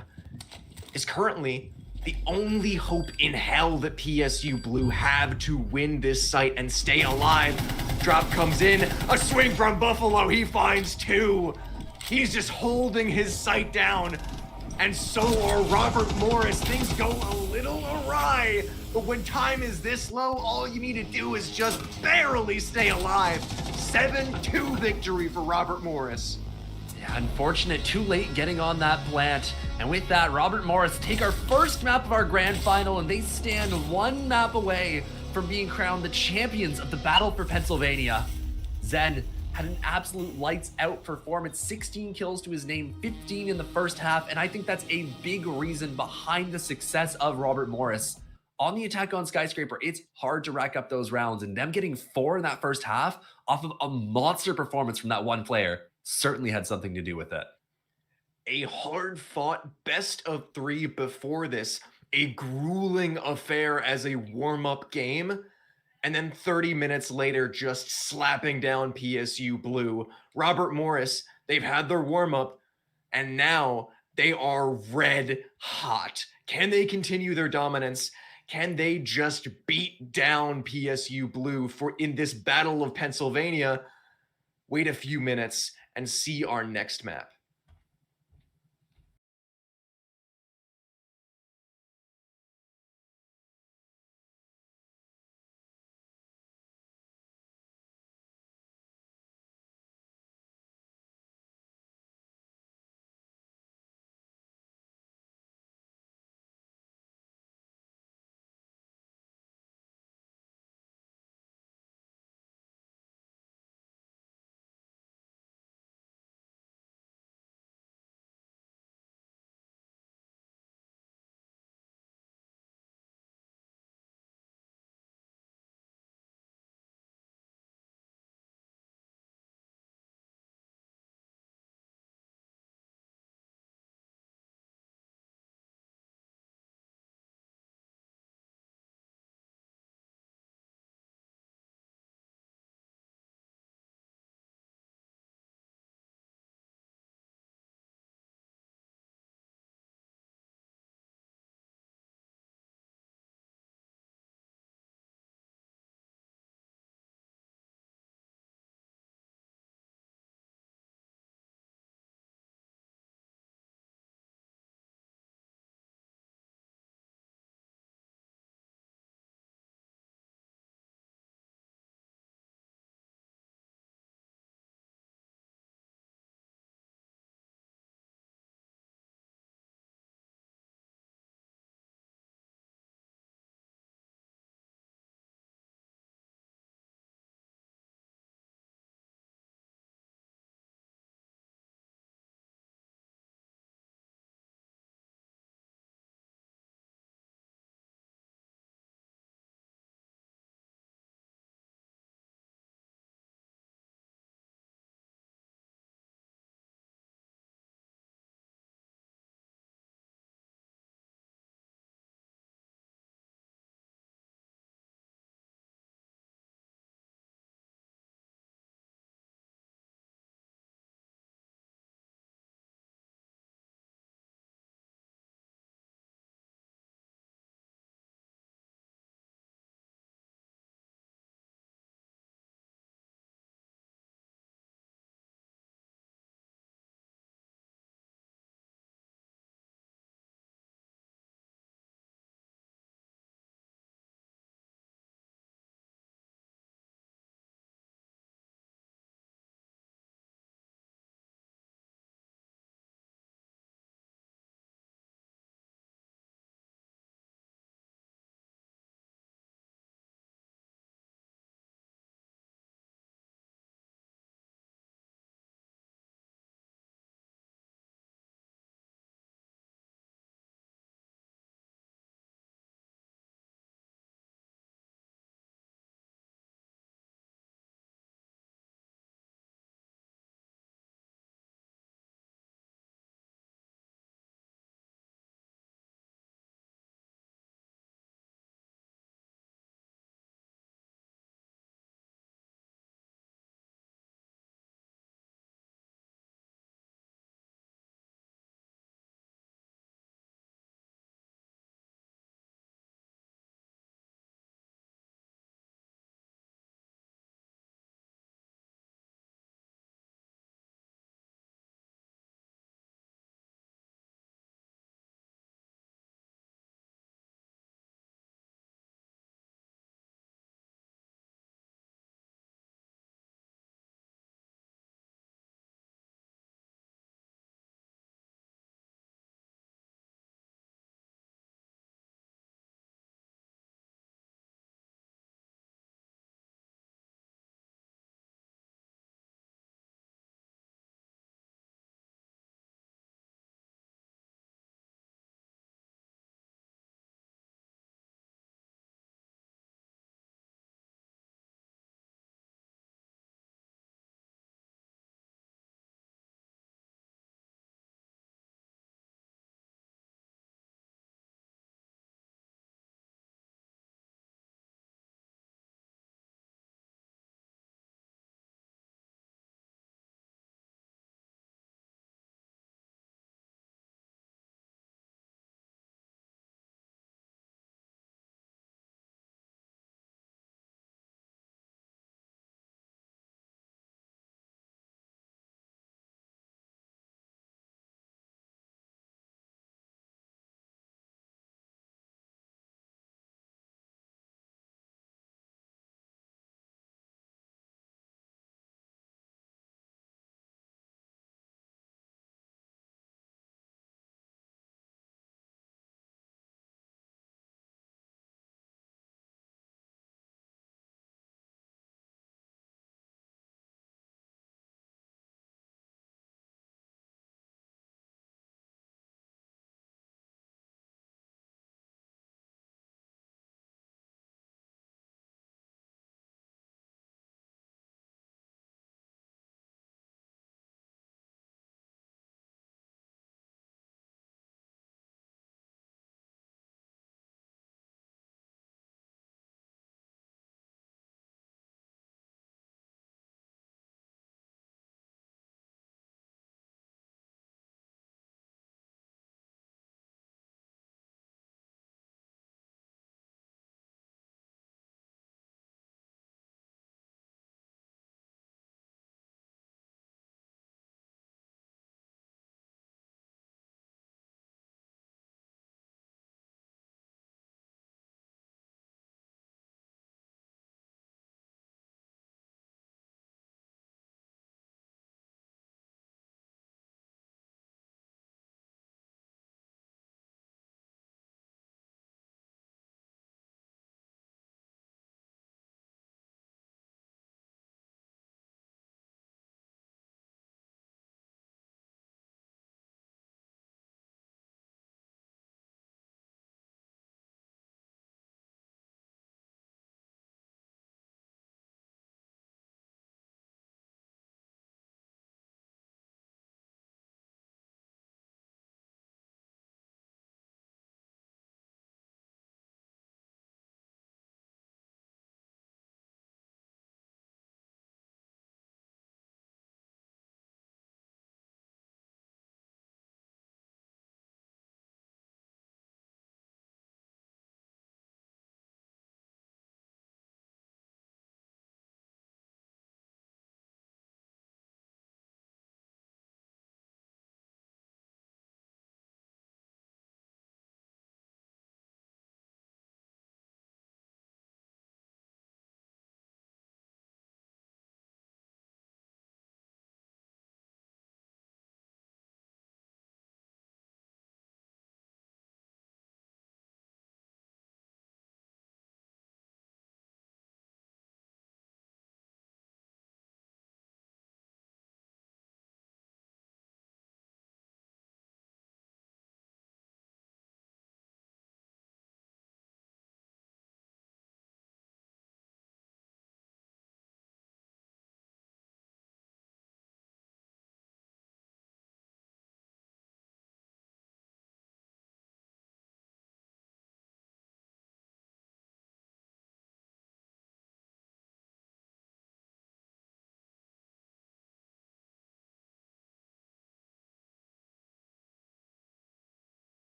is currently the only hope in hell that PSU Blue have to win this site and stay alive. Drop comes in, a swing from Buffalo, he finds 2. He's just holding his sight down, and so are Robert Morris. Things go a little awry, but when time is this low, all you need to do is just barely stay alive. 7-2 victory for Robert Morris. Yeah, unfortunate, too late getting on that plant. And with that, Robert Morris take our first map of our grand final, and they stand 1 map away from being crowned the champions of the Battle for Pennsylvania. Zen had an absolute lights out performance, 16 kills to his name, 15 in the first half, and I think that's a big reason behind the success of Robert Morris. On the attack on Skyscraper, it's hard to rack up those rounds, and them getting 4 in that first half off of a monster performance from that one player certainly had something to do with it. A hard-fought best-of-3 before this, a grueling affair as a warm-up game, and then 30 minutes later just slapping down PSU Blue. Robert Morris, they've had their warm-up, and now they are red hot. Can they continue their dominance? Can they just beat down PSU Blue in this Battle of Pennsylvania? Wait a few minutes and see our next map.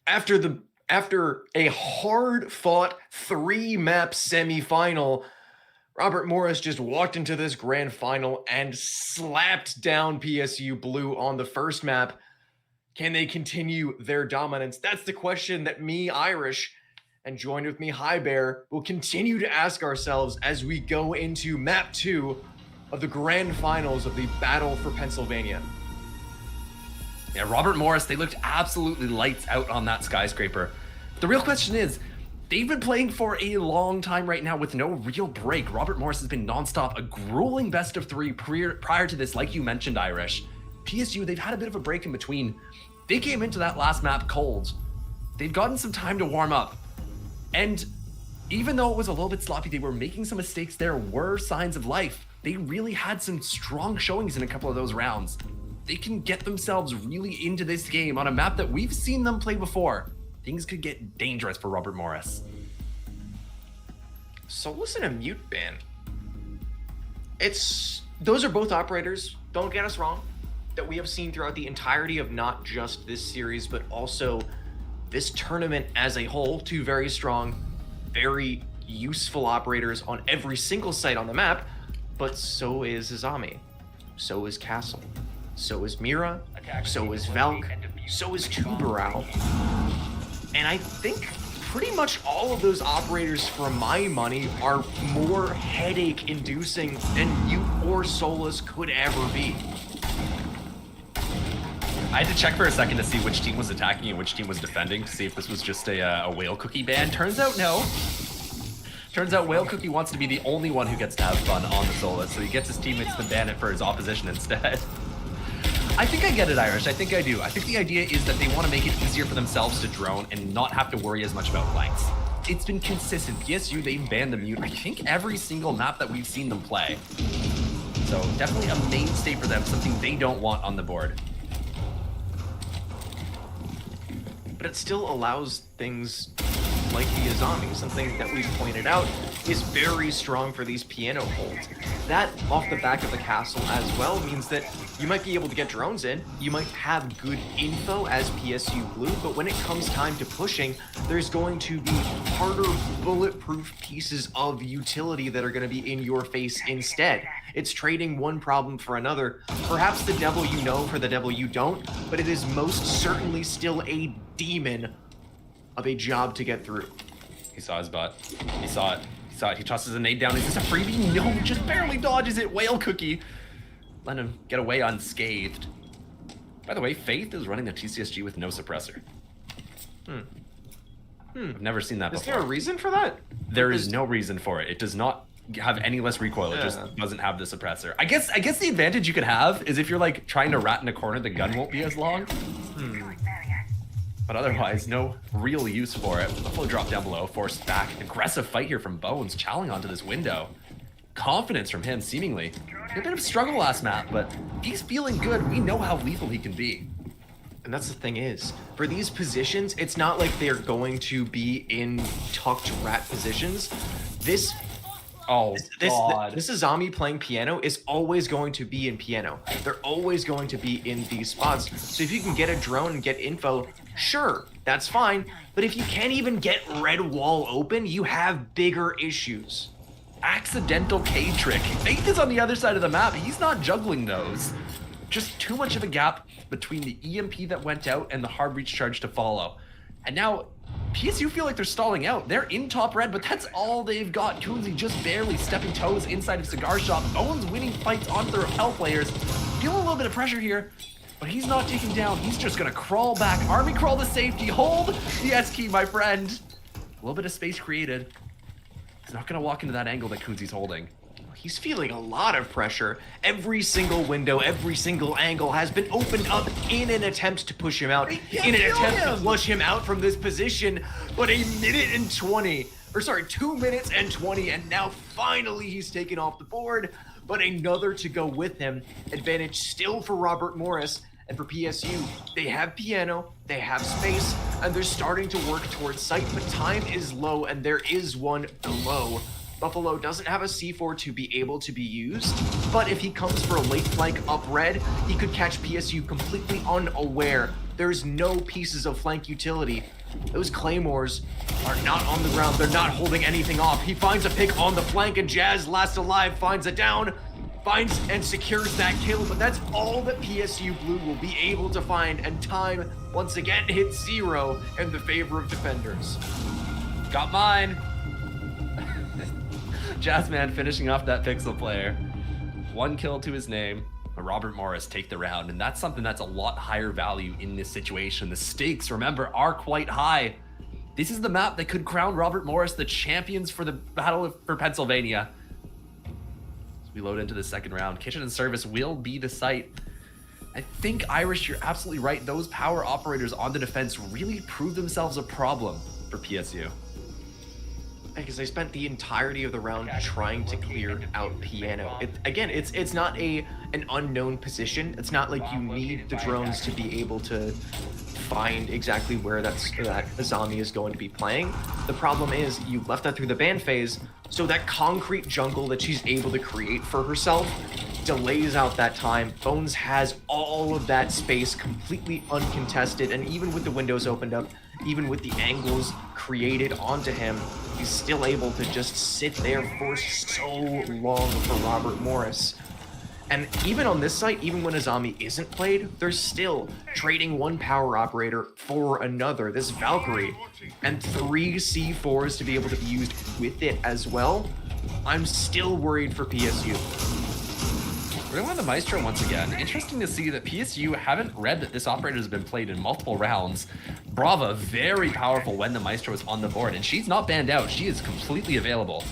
after a hard-fought 3-map semifinal, Robert Morris just walked into this grand final and slapped down PSU Blue on the first map. Can they continue their dominance? That's the question that me, Irish, and joined with me, High Bear, will continue to ask ourselves as we go into map 2 of the grand finals of the Battle for Pennsylvania. Yeah, Robert Morris, they looked absolutely lights out on that skyscraper. The real question is, they've been playing for a long time right now with no real break. Robert Morris has been nonstop, a grueling best of 3 prior to this, like you mentioned, Irish. PSU, they've had a bit of a break in between. They came into that last map cold. They'd gotten some time to warm up. And even though it was a little bit sloppy, they were making some mistakes. There were signs of life. They really had some strong showings in a couple of those rounds. They can get themselves really into this game on a map that we've seen them play before. Things could get dangerous for Robert Morris. Solus in a mute ban. Those are both operators, don't get us wrong, that we have seen throughout the entirety of not just this series, but also this tournament as a whole. 2 very strong, very useful operators on every single site on the map, but so is Azami, so is Castle, so is Mira, so is Valk, so is Tuberal. And I think pretty much all of those operators, for my money, are more headache-inducing than Mute or Solus could ever be. I had to check for a second to see which team was attacking and which team was defending to see if this was just a Whale Cookie ban. Turns out no. Turns out Whale Cookie wants to be the only one who gets to have fun on the Solus, so he gets his teammates to ban it for his opposition instead. I think I get it, Irish. I think I do. I think the idea is that they want to make it easier for themselves to drone and not have to worry as much about flanks. It's been consistent. PSU, they banned the mute, I think, every single map that we've seen them play. So definitely a mainstay for them, something they don't want on the board. But it still allows things like the Azami, something that we've pointed out is very strong for these piano holds. That, off the back of the castle as well, means that you might be able to get drones in, you might have good info as PSU Blue, but when it comes time to pushing, there's going to be harder bulletproof pieces of utility that are going to be in your face instead. It's trading one problem for another. Perhaps the devil you know for the devil you don't, but it is most certainly still a demon of a job to get through. He saw his butt. He saw it. He saw it. He tosses a nade down. Is this a freebie? No, just barely dodges it. Whale Cookie. Let him get away unscathed. By the way, Faith is running a TCSG with no suppressor. I've never seen that before. Is there a reason for that? There is no reason for it. It does not have any less recoil. It just doesn't have the suppressor. I guess the advantage you could have is if you're like trying to rat in a corner, the gun won't be as long. But otherwise, no real use for it. Buffalo drop down below, forced back. Aggressive fight here from Bones, chowing onto this window. Confidence from him, seemingly. A bit of struggle last map, but he's feeling good. We know how lethal he can be. And that's the thing is, for these positions, it's not like they're going to be in tucked rat positions. This Azami playing piano is always going to be in piano. They're always going to be in these spots. So if you can get a drone and get info, sure, that's fine. But if you can't even get red wall open, you have bigger issues. Accidental K-trick. Faith is on the other side of the map. He's not juggling those. Just too much of a gap between the EMP that went out and the hard reach charge to follow. And now PSU feel like they're stalling out. They're in top red, but that's all they've got. Coonsy just barely stepping toes inside of Cigar Shop. Owen's winning fights on the rappel players. Feeling a little bit of pressure here, but he's not taken down. He's just gonna crawl back. Army crawl to safety. Hold the S key, my friend. A little bit of space created. He's not gonna walk into that angle that Coonsy's holding. He's feeling a lot of pressure. Every single window, every single angle has been opened up in an attempt to push him out, in an attempt to flush him out from this position. But 2 minutes and 20, and now finally he's taken off the board. But another to go with him. Advantage still for Robert Morris. And for PSU, they have piano, they have space, and they're starting to work towards sight, but time is low, and there is one below. Buffalo doesn't have a C4 to be able to be used, but if he comes for a late flank up red, he could catch PSU completely unaware. There's no pieces of flank utility. Those claymores are not on the ground. They're not holding anything off. He finds a pick on the flank, and Jazz, last alive, finds it down, finds and secures that kill, but that's all that PSU Blue will be able to find, and time once again hits 0 in the favor of defenders. Got mine. Jazzman finishing off that Pixel player. 1 kill to his name. Robert Morris take the round, and that's something that's a lot higher value in this situation. The stakes, remember, are quite high. This is the map that could crown Robert Morris the champions for the battle for Pennsylvania. As we load into the second round, Kitchen and Service will be the site. I think, Irish, you're absolutely right. Those power operators on the defense really proved themselves a problem for PSU. Because they spent the entirety of the round trying to clear out Piano. It's not an unknown position. It's not like you need the drones to be able to find exactly where that Azami is going to be playing. The problem is you left that through the ban phase, so that concrete jungle that she's able to create for herself delays out that time. Bones has all of that space completely uncontested, and even with the windows opened up, even with the angles created onto him, he's still able to just sit there for so long for Robert Morris. And even on this site, even when Azami isn't played, they're still trading one power operator for another. This Valkyrie and 3 C4s to be able to be used with it as well. I'm still worried for PSU. We're going on the Maestro once again. Interesting to see that PSU haven't read that this operator has been played in multiple rounds. Brava, very powerful when the Maestro is on the board, and she's not banned out. She is completely available,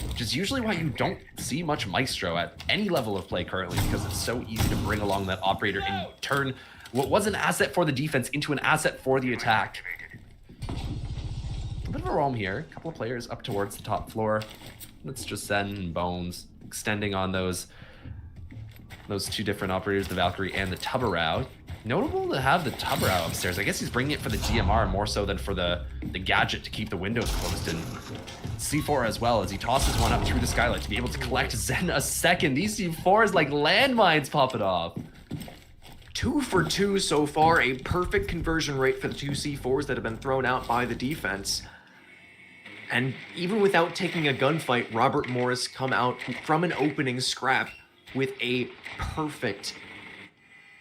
which is usually why you don't see much Maestro at any level of play currently, because it's so easy to bring along that operator and turn what was an asset for the defense into an asset for the attack. A bit of a roam here. A couple of players up towards the top floor. Let's just send Bones extending on those 2 different operators, the Valkyrie and the Tubarao. Notable to have the Tubarao upstairs. I guess he's bringing it for the DMR more so than for the gadget to keep the windows closed. And C4 as well, as he tosses one up through the skylight to be able to collect Zen a second. These C4s like landmines popping off. 2 for 2 so far, a perfect conversion rate for the 2 C4s that have been thrown out by the defense. And even without taking a gunfight, Robert Morris come out from an opening scrap with a perfect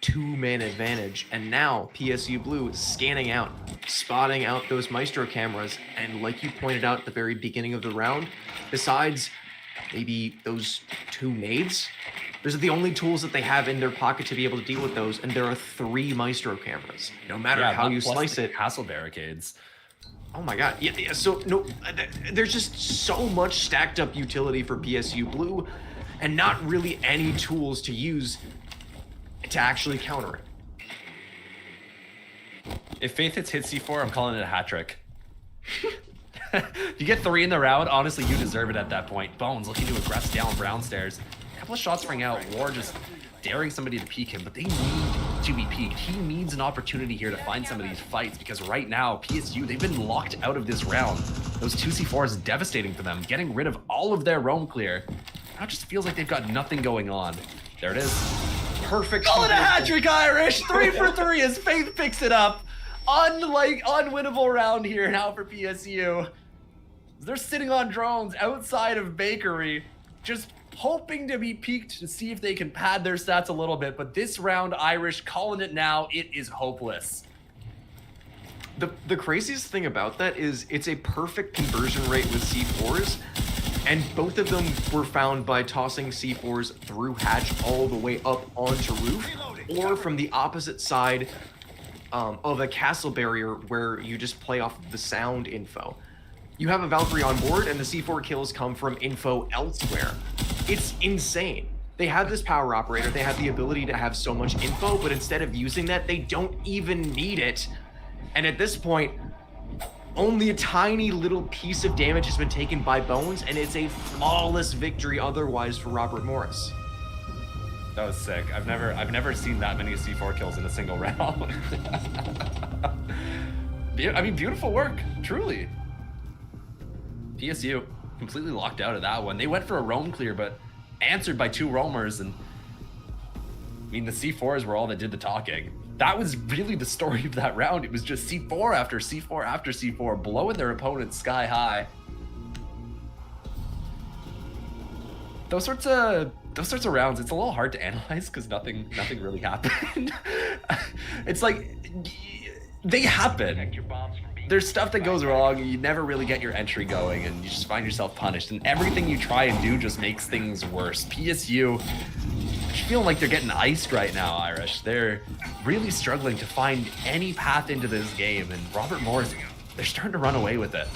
2-man advantage. And now PSU Blue scanning out, spotting out those Maestro cameras. And like you pointed out at the very beginning of the round, besides maybe those 2 nades, those are the only tools that they have in their pocket to be able to deal with those. And there are 3 Maestro cameras. No matter how you slice it. Castle barricades. Oh my god. Yeah, so no, there's just so much stacked up utility for PSU Blue, and not really any tools to use to actually counter it. If Faith hits C4, I'm calling it a hat trick. You get 3 in the round, honestly, you deserve it at that point. Bones looking to aggress down brownstairs. A couple of shots ring out. War just daring somebody to peek him, but they need to be peeked. He needs an opportunity here to find some of these fights, because right now, PSU, they've been locked out of this round. Those 2 C4s devastating for them, getting rid of all of their roam clear. Now it just feels like they've got nothing going on. There it is. Perfect. Call it a hat trick, Irish! 3 for 3 as Faith picks it up. Unwinnable round here now for PSU. They're sitting on drones outside of Bakery, just hoping to be peaked to see if they can pad their stats a little bit. But this round, Irish, calling it now, it is hopeless. The craziest thing about that is it's a perfect conversion rate with C4s, and both of them were found by tossing C4s through hatch all the way up onto roof, or from the opposite side of a castle barrier where you just play off the sound info. You have a Valkyrie on board, and the C4 kills come from info elsewhere. It's insane. They have this power operator, they have the ability to have so much info, but instead of using that, they don't even need it. And at this point, only a tiny little piece of damage has been taken by Bones, and it's a flawless victory otherwise for Robert Morris. That was sick. I've never seen that many C4 kills in a single round. I mean, beautiful work, truly. PSU completely locked out of that one. They went for a roam clear, but answered by 2 roamers, and I mean, the C4s were all that did the talking. That was really the story of that round. It was just C4 after C4 after C4, blowing their opponents sky high. Those sorts of rounds, it's a little hard to analyze because nothing really happened. It's like they happen. There's stuff that goes wrong, and you never really get your entry going, and you just find yourself punished. And everything you try and do just makes things worse. PSU, I feel like they're getting iced right now, Irish. They're really struggling to find any path into this game, and Robert Morris, they're starting to run away with it.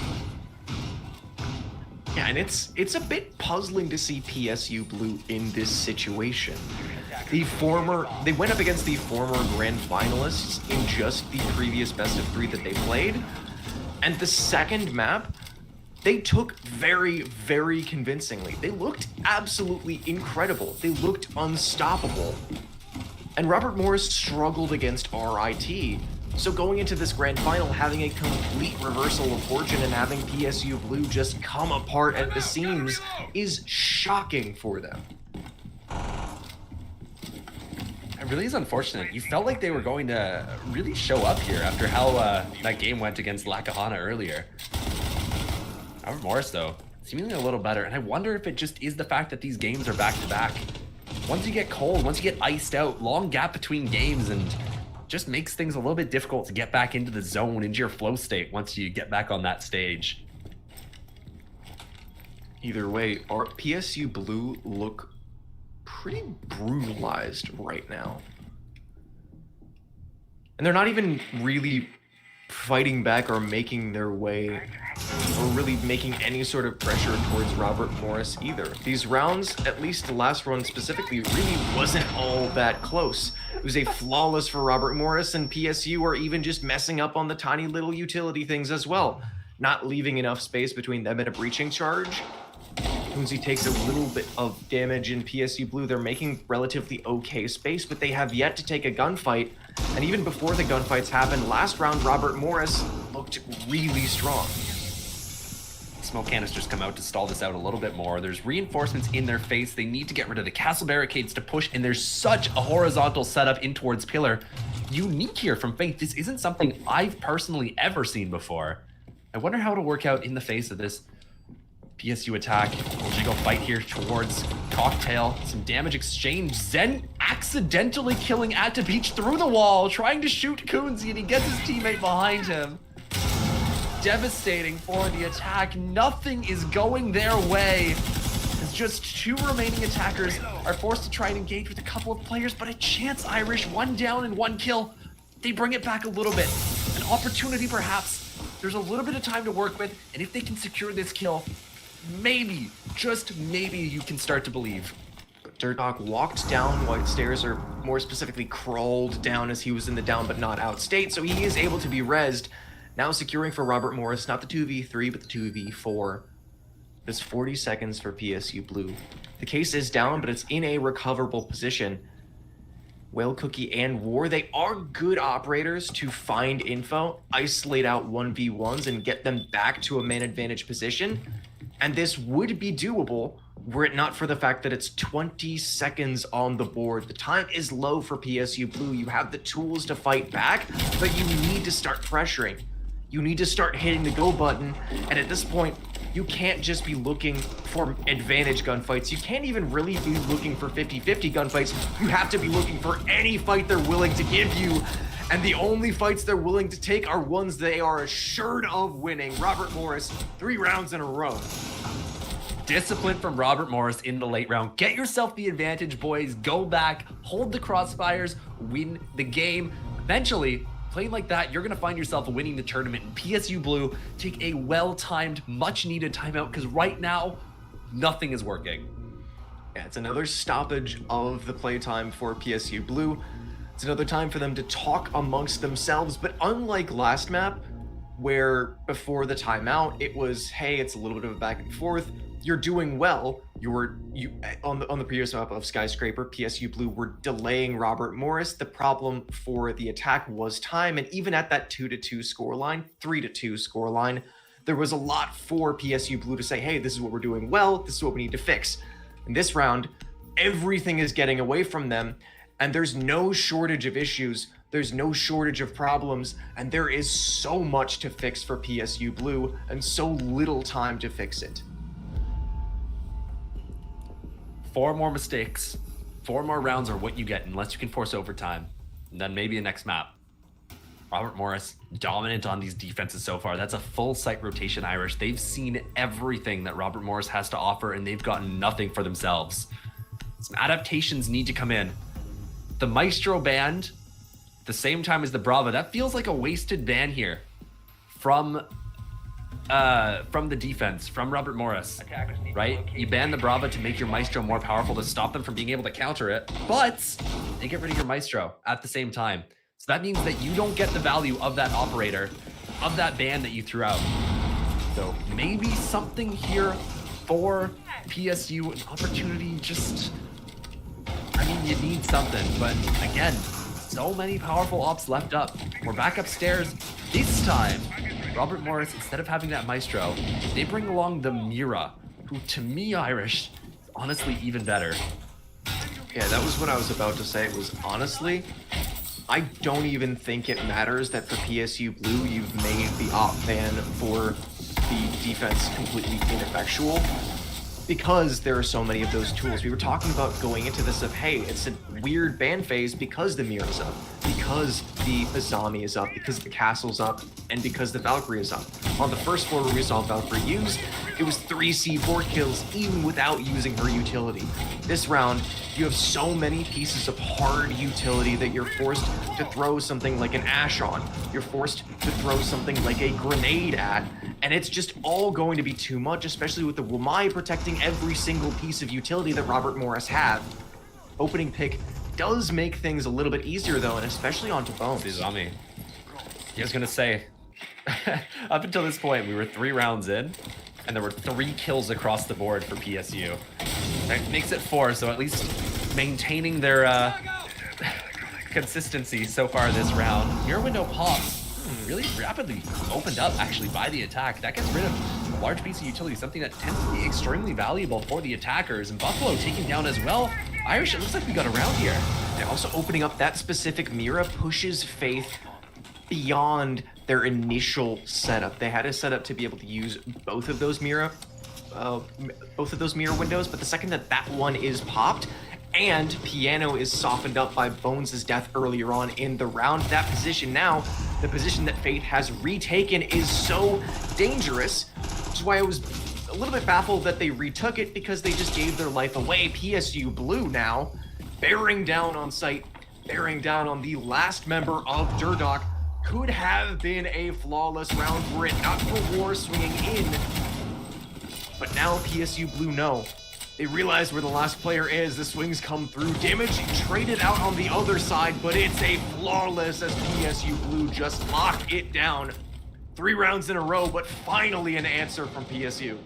Yeah, and it's a bit puzzling to see PSU Blue in this situation. They went up against the former grand finalists in just the previous best of 3 that they played, and the second map, they took very, very convincingly. They looked absolutely incredible. They looked unstoppable. And Robert Morris struggled against RIT. So going into this grand final, having a complete reversal of fortune and having PSU Blue just come apart at the seams is shocking for them. It really is unfortunate. You felt like they were going to really show up here after how that game went against Lakahana earlier. Robert Morris, though, seemingly a little better. And I wonder if it just is the fact that these games are back-to-back. Once you get cold, once you get iced out, long gap between games, and just makes things a little bit difficult to get back into the zone, into your flow state once you get back on that stage. Either way, our PSU Blue look pretty brutalized right now. And they're not even really fighting back or making their way or really making any sort of pressure towards Robert Morris either. These rounds, at least the last one specifically, really wasn't all that close. It was a flawless for Robert Morris, and PSU are even just messing up on the tiny little utility things as well, not leaving enough space between them and a breaching charge. Kunzi takes a little bit of damage in PSU Blue. They're making relatively okay space, but they have yet to take a gunfight. And even before the gunfights happened, last round, Robert Morris looked really strong. Smoke canisters come out to stall this out a little bit more. There's reinforcements in their face. They need to get rid of the castle barricades to push, and there's such a horizontal setup in towards Pillar. Unique here from Faith. This isn't something I've personally ever seen before. I wonder how it'll work out in the face of this PSU attack. Will Jigo fight here towards Cocktail? Some damage exchange. Zen accidentally killing At the Beach through the wall, trying to shoot Kunzi, and he gets his teammate behind him. Devastating for the attack. Nothing is going their way. As just 2 remaining attackers are forced to try and engage with a couple of players, but a chance, Irish. 1 down and 1 kill. They bring it back a little bit. An opportunity, perhaps. There's a little bit of time to work with, and if they can secure this kill, maybe, just maybe, you can start to believe. Dirtdog walked down White Stairs, or more specifically crawled down as he was in the down but not out state, so he is able to be rezzed. Now securing for Robert Morris, not the 2v3, but the 2v4. There's 40 seconds for PSU Blue. The case is down, but it's in a recoverable position. Whale Cookie and War, they are good operators to find info, isolate out 1v1s, and get them back to a man advantage position. And this would be doable were it not for the fact that it's 20 seconds on the board. The time is low for PSU Blue. You have the tools to fight back, but you need to start pressuring. You need to start hitting the go button, and at this point, you can't just be looking for advantage gunfights. You can't even really be looking for 50-50 gunfights. You have to be looking for any fight they're willing to give you, and the only fights they're willing to take are ones they are assured of winning. Robert Morris, 3 rounds in a row. Discipline from Robert Morris in the late round. Get yourself the advantage, boys. Go back, hold the crossfires, win the game. Eventually, playing like that, you're going to find yourself winning the tournament. And PSU Blue take a well-timed, much-needed timeout, because right now, nothing is working. Yeah, it's another stoppage of the playtime for PSU Blue. It's another time for them to talk amongst themselves, but unlike last map, where before the timeout, it was, hey, it's a little bit of a back and forth. You're doing well. On the previous map of Skyscraper, PSU Blue were delaying Robert Morris. The problem for the attack was time, and even at that 2-2 scoreline, 3-2 scoreline, there was a lot for PSU Blue to say, hey, this is what we're doing well, this is what we need to fix. In this round, everything is getting away from them, and there's no shortage of issues, there's no shortage of problems, and there is so much to fix for PSU Blue, and so little time to fix it. 4 more mistakes, 4 more rounds are what you get unless you can force overtime. And then maybe a next map. Robert Morris, dominant on these defenses so far. That's a full site rotation, Irish. They've seen everything that Robert Morris has to offer, and they've gotten nothing for themselves. Some adaptations need to come in. The Maestro band, the same time as the Brava, that feels like a wasted ban here from the defense, from Robert Morris, right? You ban the Brava to make your Maestro more powerful, to stop them from being able to counter it, but they get rid of your Maestro at the same time. So that means that you don't get the value of that operator, of that ban that you threw out. So maybe something here for PSU, an opportunity, just, I mean, you need something, but again, so many powerful ops left up. We're back upstairs. This time, Robert Morris, instead of having that Maestro, they bring along the Mira, who to me, Irish, is honestly even better. Yeah, that was what I was about to say. It was honestly, I don't even think it matters that for PSU Blue, you've made the op ban for the defense completely ineffectual, because there are so many of those tools. We were talking about going into this of, hey, it's a weird ban phase because the Mira's up, because the Azami is up, because the Castle's up, and because the Valkyrie is up. On the first floor where we saw Valkyrie use, it was 3 C4 kills even without using her utility. This round, you have so many pieces of hard utility that you're forced to throw something like an Ash on. You're forced to throw something like a grenade at, and it's just all going to be too much, especially with the Wumai protecting every single piece of utility that Robert Morris had. Opening pick does make things a little bit easier though, and especially onto Bones. Izami. I was gonna say, up until this point, we were 3 rounds in, and there were 3 kills across the board for PSU. That makes it 4, so at least maintaining their consistency so far this round. Mirror window pops. Really rapidly opened up actually by the attack. That gets rid of a large piece of utility, something that tends to be extremely valuable for the attackers. And Buffalo taken down as well. Irish, it looks like we got a round here. And also opening up that specific Mira pushes Faith beyond their initial setup. They had a setup to be able to use both of those Mira windows, but the second that that one is popped, and Piano is softened up by Bones' death earlier on in the round, that position now, the position that Faith has retaken, is so dangerous, which is why I was a little bit baffled that they retook it, because they just gave their life away. PSU Blue now bearing down on site, bearing down on the last member of Durdok. Could have been a flawless round were it not for War swinging in, but now PSU Blue know. They realize where the last player is. The swings come through. Damage traded out on the other side, but it's a flawless as PSU Blue just lock it down. 3 rounds in a row, but finally an answer from PSU.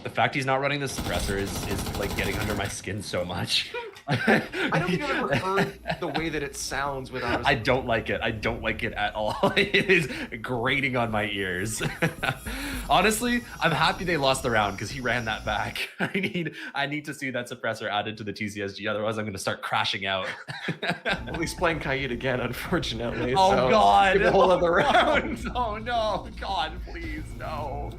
The fact he's not running the suppressor is like getting under my skin so much. I don't think I've ever heard the way that it sounds without. I don't like it. I don't like it at all. It is grating on my ears. Honestly, I'm happy they lost the round because he ran that back. I need to see that suppressor added to the TCSG. Otherwise, I'm going to start crashing out. Well, he's playing Collegiate again, unfortunately. Oh so God! give it a whole other round. Oh no! God, please no!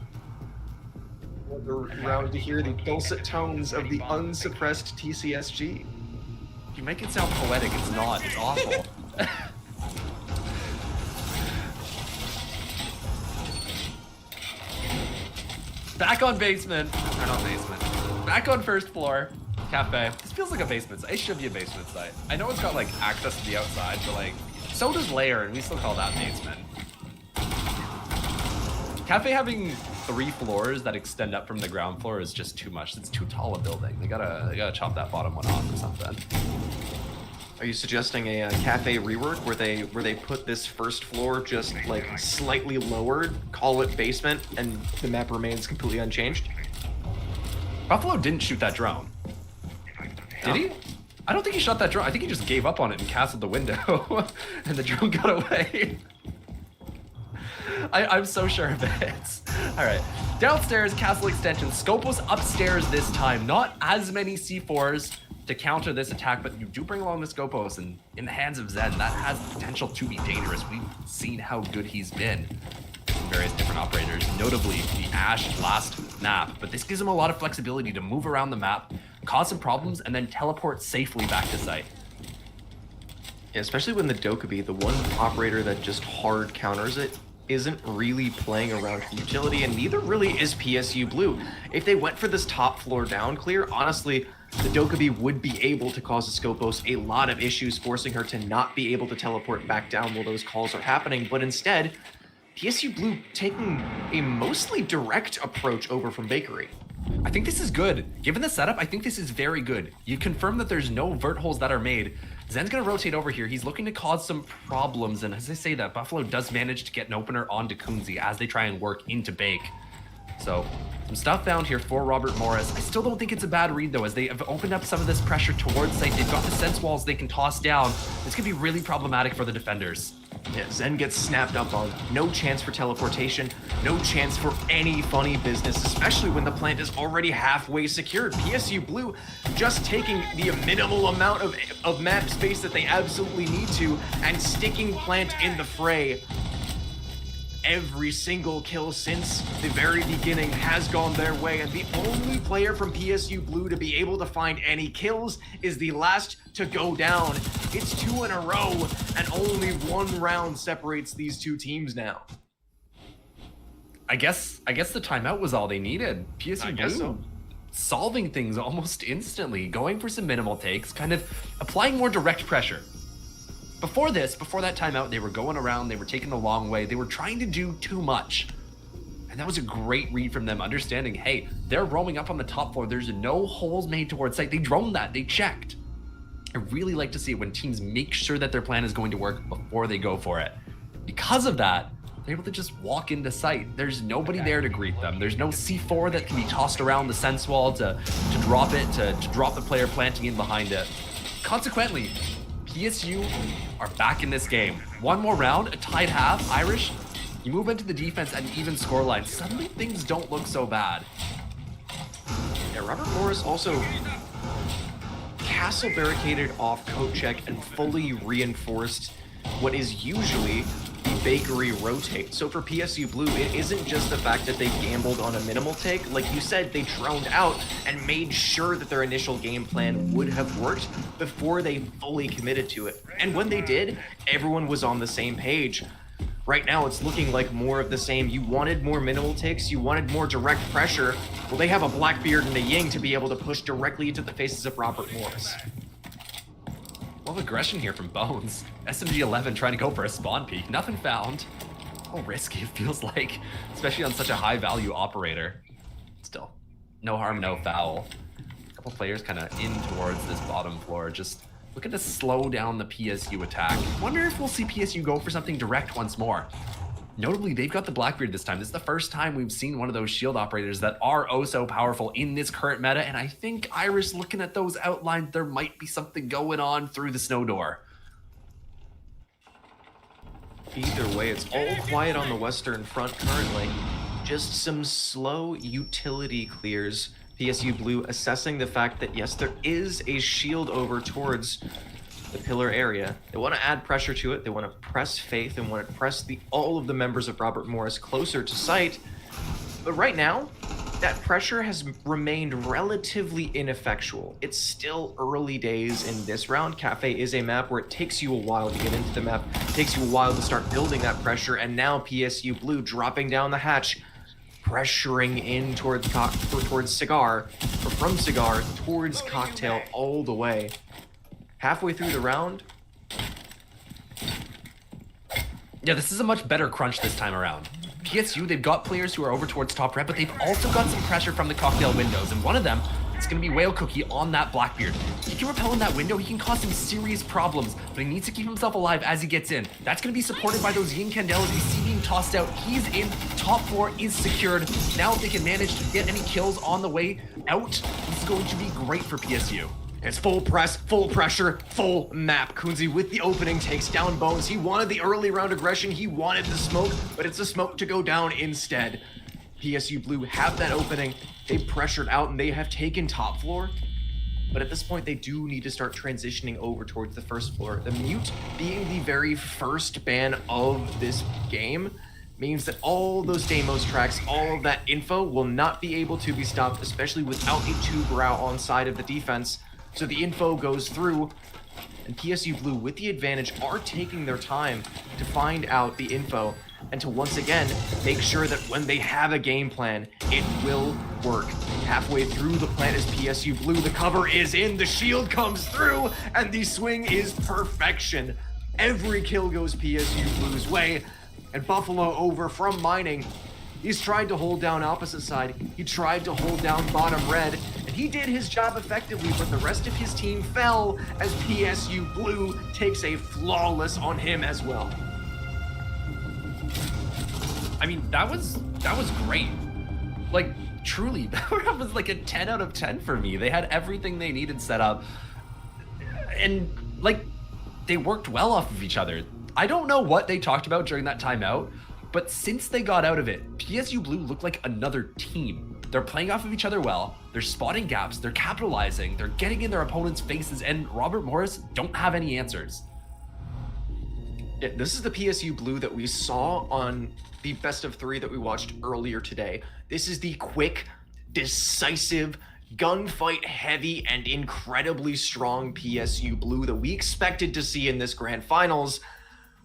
Another round to hear the dulcet tones of the unsuppressed TCSG. You make it sound poetic. It's not. It's awful. Back on basement. Or not basement. Back on first floor. Cafe. This feels like a basement site. It should be a basement site. I know it's got like access to the outside, but like, so does Lair, and we still call that basement. Cafe having 3 floors that extend up from the ground floor is just too much. It's too tall a building. They gotta chop that bottom one off or something. Are you suggesting a cafe rework where they put this first floor just like slightly lowered, call it basement, and the map remains completely unchanged? Buffalo didn't shoot that drone. Did he? I don't think he shot that drone. I think he just gave up on it and castled the window, and the drone got away. I'm so sure of it. All right. Downstairs, Castle Extension. Scopos upstairs this time. Not as many C4s to counter this attack, but you do bring along the Scopos, and in the hands of Zen, that has potential to be dangerous. We've seen how good he's been in various different operators, notably the Ashe last map, but this gives him a lot of flexibility to move around the map, cause some problems, and then teleport safely back to site. Yeah, especially when the Dokkaebi, the one operator that just hard counters it, isn't really playing around for utility, and neither really is PSU Blue. If they went for this top floor down clear, honestly, the Dokkaebi would be able to cause the Scopos a lot of issues, forcing her to not be able to teleport back down while those calls are happening, but instead, PSU Blue taking a mostly direct approach over from Bakery. I think this is good. Given the setup, I think this is very good. You confirm that there's no vert holes that are made. Zen's gonna rotate over here. He's looking to cause some problems, and as I say that, Buffalo does manage to get an opener onto Kunzi as they try and work into Bake. So, some stuff found here for Robert Morris. I still don't think it's a bad read though, as they have opened up some of this pressure towards site. They've got the sense walls they can toss down. This could be really problematic for the defenders. Yeah, Zen gets snapped up on. No chance for teleportation, no chance for any funny business, especially when the plant is already halfway secured. PSU Blue just taking the minimal amount of map space that they absolutely need to and sticking plant in the fray. Every single kill since the very beginning has gone their way, and the only player from PSU Blue to be able to find any kills is the last to go down. It's 2 in a row, and only 1 round separates these two teams now. I guess the timeout was all they needed. PSU Blue so. solving things almost instantly, going for some minimal takes, kind of applying more direct pressure. Before that timeout, they were going around, they were taking the long way, they were trying to do too much. And that was a great read from them, understanding, hey, they're roaming up on the top floor, there's no holes made towards site. They droned that, they checked. I really like to see it when teams make sure that their plan is going to work before they go for it. Because of that, they're able to just walk into site. There's nobody there to greet them. There's no C4 that can be tossed around the sense wall to drop it, to drop the player planting in behind it. Consequently, PSU are back in this game. One more round, a tied half. Irish, you move into the defense at an even scoreline. Suddenly things don't look so bad. Yeah, Robert Morris also castle barricaded off coat check and fully reinforced what is usually the Bakery rotate. So for PSU Blue, it isn't just the fact that they gambled on a minimal take. Like you said, they droned out and made sure that their initial game plan would have worked before they fully committed to it. And when they did, everyone was on the same page. Right now, it's looking like more of the same. You wanted more minimal takes, you wanted more direct pressure. Well, they have a Blackbeard and a Ying to be able to push directly into the faces of Robert Morris. A lot of aggression here from Bones. SMG-11 trying to go for a spawn peek. Nothing found. Oh, risky, it feels like. Especially on such a high-value operator. Still, no harm, no foul. A couple players kind of in towards this bottom floor, just looking to slow down the PSU attack. Wonder if we'll see PSU go for something direct once more. Notably, they've got the Blackbeard this time. This is the first time we've seen one of those shield operators that are oh so powerful in this current meta, and I think Irish, looking at those outlines, there might be something going on through the snow door. Either way, it's all quiet on the Western Front currently. Just some slow utility clears. PSU Blue assessing the fact that, yes, there is a shield over towards the pillar area. They want to add pressure to it. They want to press Faith and want to press all of the members of Robert Morris closer to site. But right now, that pressure has remained relatively ineffectual. It's still early days in this round. Cafe is a map where it takes you a while to get into the map, it takes you a while to start building that pressure, and now PSU Blue dropping down the hatch, pressuring in towards Cigar, or from Cigar towards Cocktail all the way. Halfway through the round. Yeah, this is a much better crunch this time around. PSU, they've got players who are over towards top red, but they've also got some pressure from the Cocktail windows, and one of them is going to be Whale Cookie on that Blackbeard. He can repel in that window, he can cause some serious problems, but he needs to keep himself alive as he gets in. That's going to be supported by those Yin Candelas we see being tossed out. He's in, top floor is secured. Now if they can manage to get any kills on the way out, this is going to be great for PSU. It's full press, full pressure, full map. Kunzi with the opening takes down Bones. He wanted the early round aggression. He wanted the smoke, but it's a smoke to go down instead. PSU Blue have that opening. They pressured out and they have taken top floor. But at this point, they do need to start transitioning over towards the first floor. The mute being the very first ban of this game means that all those Deimos tracks, all of that info will not be able to be stopped, especially without a 2 Grau on side of the defense. So the info goes through, and PSU Blue, with the advantage, are taking their time to find out the info and to once again make sure that when they have a game plan, it will work. Halfway through the plan is PSU Blue. The cover is in, the shield comes through, and the swing is perfection. Every kill goes PSU Blue's way, and Buffalo over from mining. He's tried to hold down opposite side. He tried to hold down bottom red, and he did his job effectively, but the rest of his team fell as PSU Blue takes a flawless on him as well. I mean, that was great. Like, truly, that was like a 10 out of 10 for me. They had everything they needed set up. And, like, they worked well off of each other. I don't know what they talked about during that timeout, but since they got out of it, PSU Blue looked like another team. They're playing off of each other well, they're spotting gaps, they're capitalizing, they're getting in their opponent's faces, and Robert Morris don't have any answers. Yeah, this is the PSU Blue that we saw on the best of 3 that we watched earlier today. This is the quick, decisive, gunfight heavy, and incredibly strong PSU Blue that we expected to see in this grand finals.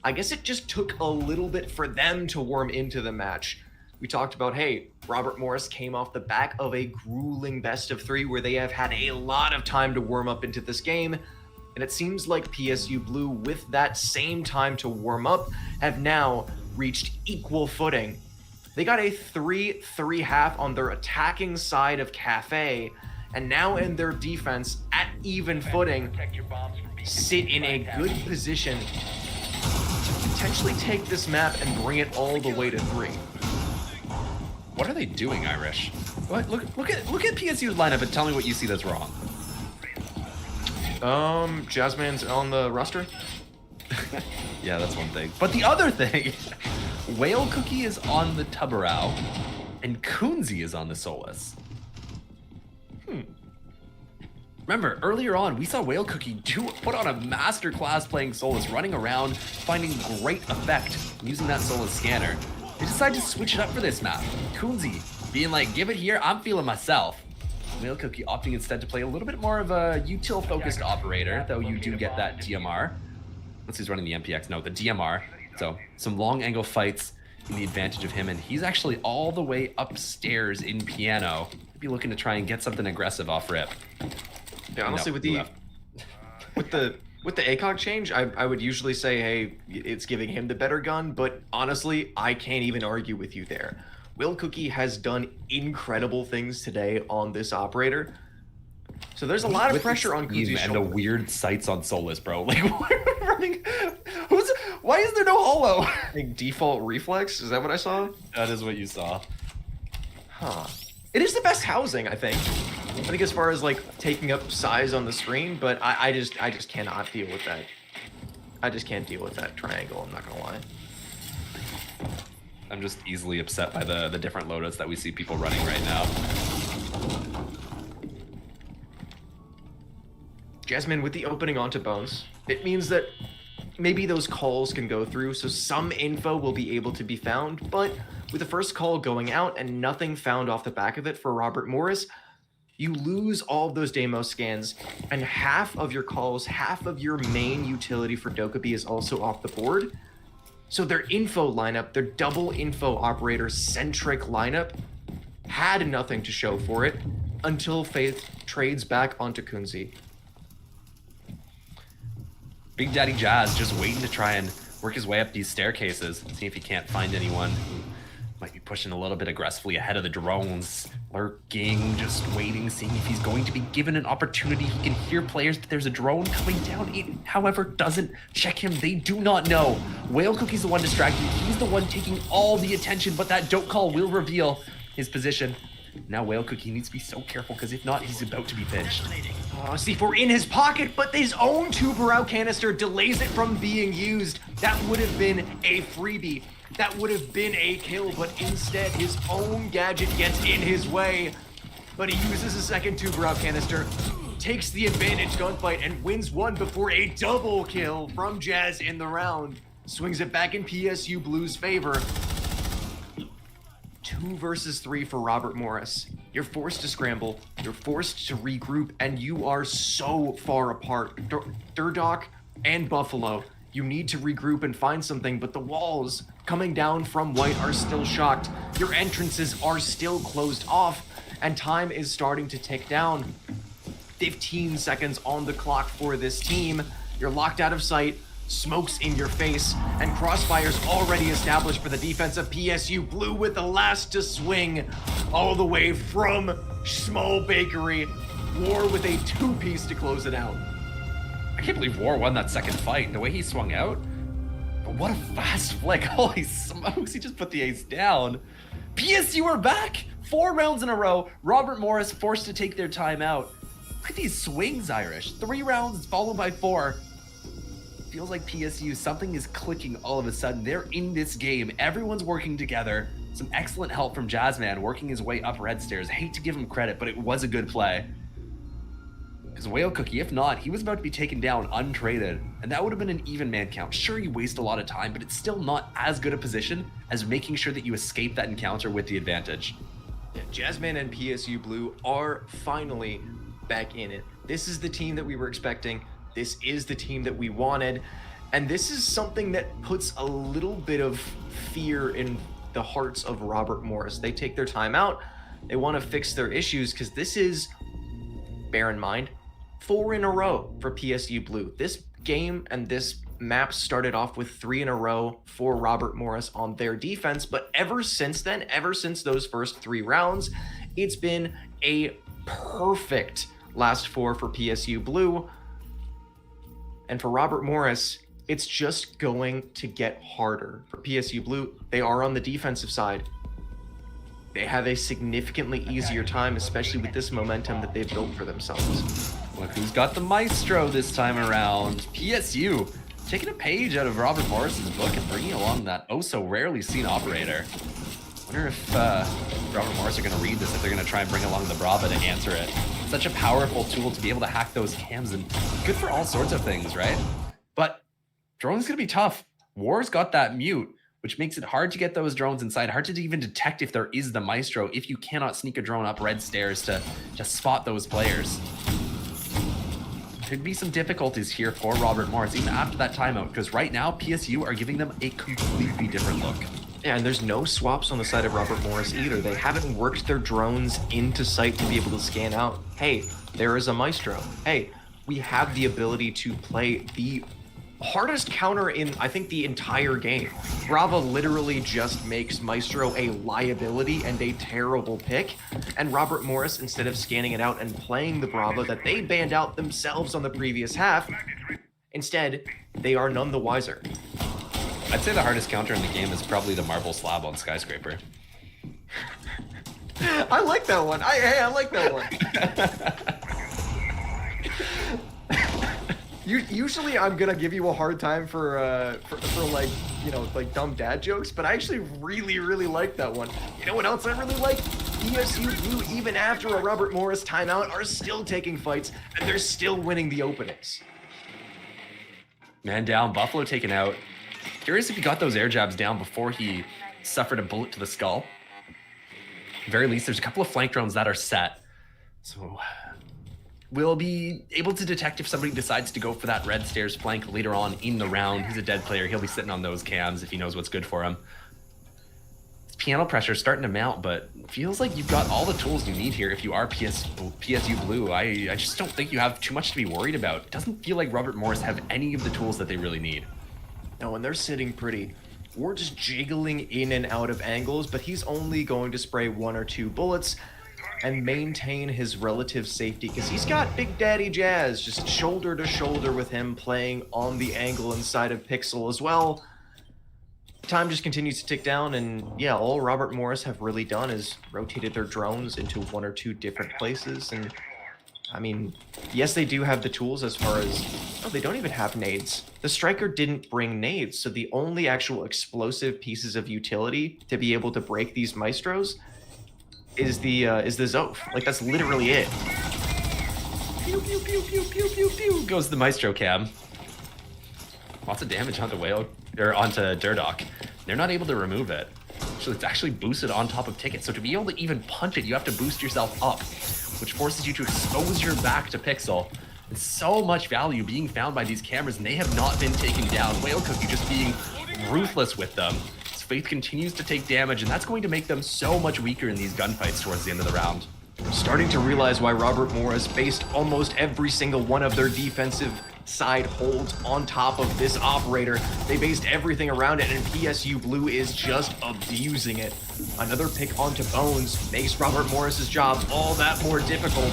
I guess it just took a little bit for them to warm into the match. We talked about, hey, Robert Morris came off the back of a grueling best of 3 where they have had a lot of time to warm up into this game. And it seems like PSU Blue, with that same time to warm up, have now reached equal footing. They got a 3-3-half on their attacking side of Cafe, and now in their defense, at even footing, sit in a good position to potentially take this map and bring it all the way to 3. What are they doing, Irish? What? Look at PSU's lineup and tell me what you see that's wrong. Jasmine's on the roster. Yeah, that's one thing. But the other thing, Whale Cookie is on the Tubarao, and Kunzi is on the Solus. Remember, earlier on, we saw Whale Cookie put on a masterclass playing Solus, running around, finding great effect using that Solus scanner. They decided to switch it up for this map. Kunzi being like, give it here, I'm feeling myself. Whale Cookie opting instead to play a little bit more of a util-focused operator, though you do get that DMR. Once he's running the MPX, no, the DMR. So some long angle fights in the advantage of him, and he's actually all the way upstairs in piano. He'd be looking to try and get something aggressive off rip. Yeah, honestly, with the ACOG change, I would usually say, hey, it's giving him the better gun, but honestly, I can't even argue with you there. Will Cookie has done incredible things today on this operator. So there's a lot of pressure on Kunzi's and the weird sights on Solus, bro. Like, why is there no holo? Like default reflex? Is that what I saw? That is what you saw. Huh. It is the best housing, I think. I think as far as like taking up size on the screen, but I just cannot deal with that. I just can't deal with that triangle, I'm not gonna lie. I'm just easily upset by the different loadouts that we see people running right now. Jasmine with the opening onto Bones. It means that maybe those calls can go through, so some info will be able to be found, but with the first call going out and nothing found off the back of it for Robert Morris, you lose all of those Deimos scans, and half of your calls, half of your main utility for Dokkaebi is also off the board. So their info lineup, their double info operator centric lineup, had nothing to show for it until Faith trades back onto Kunzi. Big Daddy Jazz just waiting to try and work his way up these staircases, see if he can't find anyone who might be pushing a little bit aggressively ahead of the drones, lurking, just waiting, seeing if he's going to be given an opportunity. He can hear players, but there's a drone coming down. It, however, doesn't check him. They do not know. Whale Cookie's the one distracting. He's the one taking all the attention, but that don't call will reveal his position. Now Whale Cookie needs to be so careful, because if not, he's about to be pinched. C4 in his pocket, but his own two-barrel canister delays it from being used. That would have been a freebie. That would have been a kill, but instead his own gadget gets in his way. But he uses a second two-barrel canister, takes the advantage gunfight, and wins one before a double kill from Jazz in the round. Swings it back in PSU Blue's favor. 2 versus 3 for Robert Morris. You're forced to scramble, you're forced to regroup, and you are so far apart. Durdock and Buffalo, you need to regroup and find something, but the walls coming down from White are still shocked. Your entrances are still closed off, and time is starting to tick down. 15 seconds on the clock for this team. You're locked out of sight, smokes in your face, and crossfires already established for the defense of PSU Blue, with the last to swing all the way from Small Bakery. War with a 2-piece to close it out. I can't believe War won that second fight. The way he swung out, what a fast flick. Holy smokes, he just put the ace down. PSU are back! 4 rounds in a row. Robert Morris forced to take their time out. Look at these swings, Irish. 3 rounds followed by 4. Feels like PSU, something is clicking all of a sudden. They're in this game. Everyone's working together. Some excellent help from Jazzman working his way up red stairs. I hate to give him credit, but it was a good play. Because Whale Cookie, if not, he was about to be taken down untraded, and that would have been an even man count. Sure, you waste a lot of time, but it's still not as good a position as making sure that you escape that encounter with the advantage. Yeah, Jazzman and PSU Blue are finally back in it. This is the team that we were expecting. This is the team that we wanted. And this is something that puts a little bit of fear in the hearts of Robert Morris. They take their time out. They want to fix their issues, because this is, bear in mind, 4 in a row for PSU Blue. This game and this map started off with 3 in a row for Robert Morris on their defense. But ever since then, ever since those first 3 rounds, it's been a perfect last 4 for PSU Blue. And for Robert Morris, it's just going to get harder. For PSU Blue, they are on the defensive side. They have a significantly easier time, especially with this momentum that they've built for themselves. Look who's got the maestro this time around. PSU taking a page out of Robert Morris's book and bringing along that oh so rarely seen operator. Wonder if Robert Morris are going to read this, if they're going to try and bring along the Brava to answer it. Such a powerful tool to be able to hack those cams, and good for all sorts of things, right? But drone's going to be tough. War's got that mute, which makes it hard to get those drones inside, hard to even detect if there is the maestro if you cannot sneak a drone up red stairs to just spot those players. Could be some difficulties here for Robert Morris, even after that timeout, because right now PSU are giving them a completely different look. Yeah, and there's no swaps on the side of Robert Morris either. They haven't worked their drones into sight to be able to scan out. Hey, there is a maestro. Hey, we have the ability to play the hardest counter in, I think, the entire game. Brava literally just makes Maestro a liability and a terrible pick, and Robert Morris, instead of scanning it out and playing the Brava that they banned out themselves on the previous half, instead, they are none the wiser. I'd say the hardest counter in the game is probably the marble slab on Skyscraper. I like that one. I like that one. Usually I'm gonna give you a hard time for like, you know, like dumb dad jokes, but I actually really like that one. You know what else I really like? PSU Blue, even after a Robert Morris timeout, are still taking fights, and they're still winning the openings. Man down, Buffalo taken out. Curious if he got those air jabs down before he suffered a bullet to the skull. At the very least, there's a couple of flank drones that are set. So we'll be able to detect if somebody decides to go for that red stairs flank later on in the round. He's a dead player. He'll be sitting on those cams if he knows what's good for him. This piano pressure is starting to mount, but it feels like you've got all the tools you need here if you are PSU Blue. I just don't think you have too much to be worried about. It doesn't feel like Robert Morris have any of the tools that they really need. No, and they're sitting pretty. We're just jiggling in and out of angles, but he's only going to spray 1 or 2 bullets and maintain his relative safety, because he's got Big Daddy Jazz just shoulder to shoulder with him, playing on the angle inside of Pixel as well. time just continues to tick down, and yeah, all Robert Morris have really done is rotated their drones into 1 or 2 different places. And I mean, yes, they do have the tools as far as, oh, they don't even have nades. The Striker didn't bring nades, so the only actual explosive pieces of utility to be able to break these Maestros is the Zoph. Like, that's literally it. Pew, pew, pew, pew, pew, pew, pew, goes the Maestro cam. Lots of damage onto Whale, or onto Durdok. They're not able to remove it. So it's actually boosted on top of Ticket. So to be able to even punch it, you have to boost yourself up, which forces you to expose your back to Pixel. And so much value being found by these cameras, and they have not been taken down. Whale Cookie just being ruthless with them. His Faith continues to take damage, and that's going to make them so much weaker in these gunfights towards the end of the round. I'm starting to realize why Robert Morris based almost every single one of their defensive side holds on top of this operator. They based everything around it, and PSU Blue is just abusing it. Another pick onto Bones makes Robert Morris's job all that more difficult.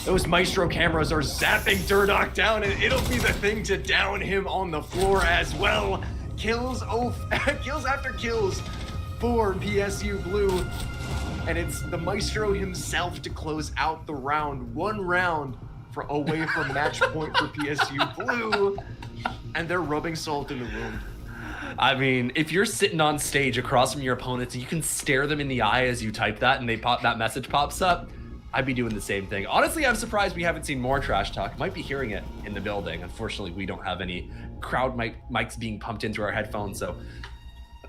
Those Maestro cameras are zapping Durdok down, and it'll be the thing to down him on the floor as well. Kills after kills for PSU Blue. And it's the Maestro himself to close out the round. 1 round away from match point for PSU Blue. And they're rubbing salt in the wound. I mean, if you're sitting on stage across from your opponents, and you can stare them in the eye as you type that and that message pops up, I'd be doing the same thing. Honestly, I'm surprised we haven't seen more trash talk. Might be hearing it in the building. Unfortunately, we don't have any crowd mics being pumped into our headphones, so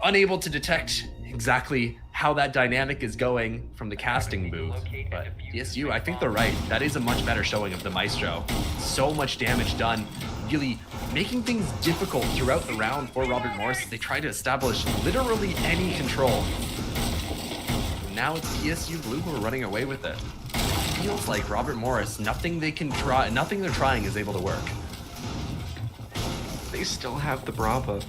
unable to detect exactly how that dynamic is going from the casting booth. But PSU, I think they're right. That is a much better showing of the Maestro. So much damage done, really making things difficult throughout the round for Robert Morris. They try to establish literally any control. And now it's PSU Blue who are running away with it. It feels like Robert Morris, nothing they're trying is able to work. They still have the Bravo.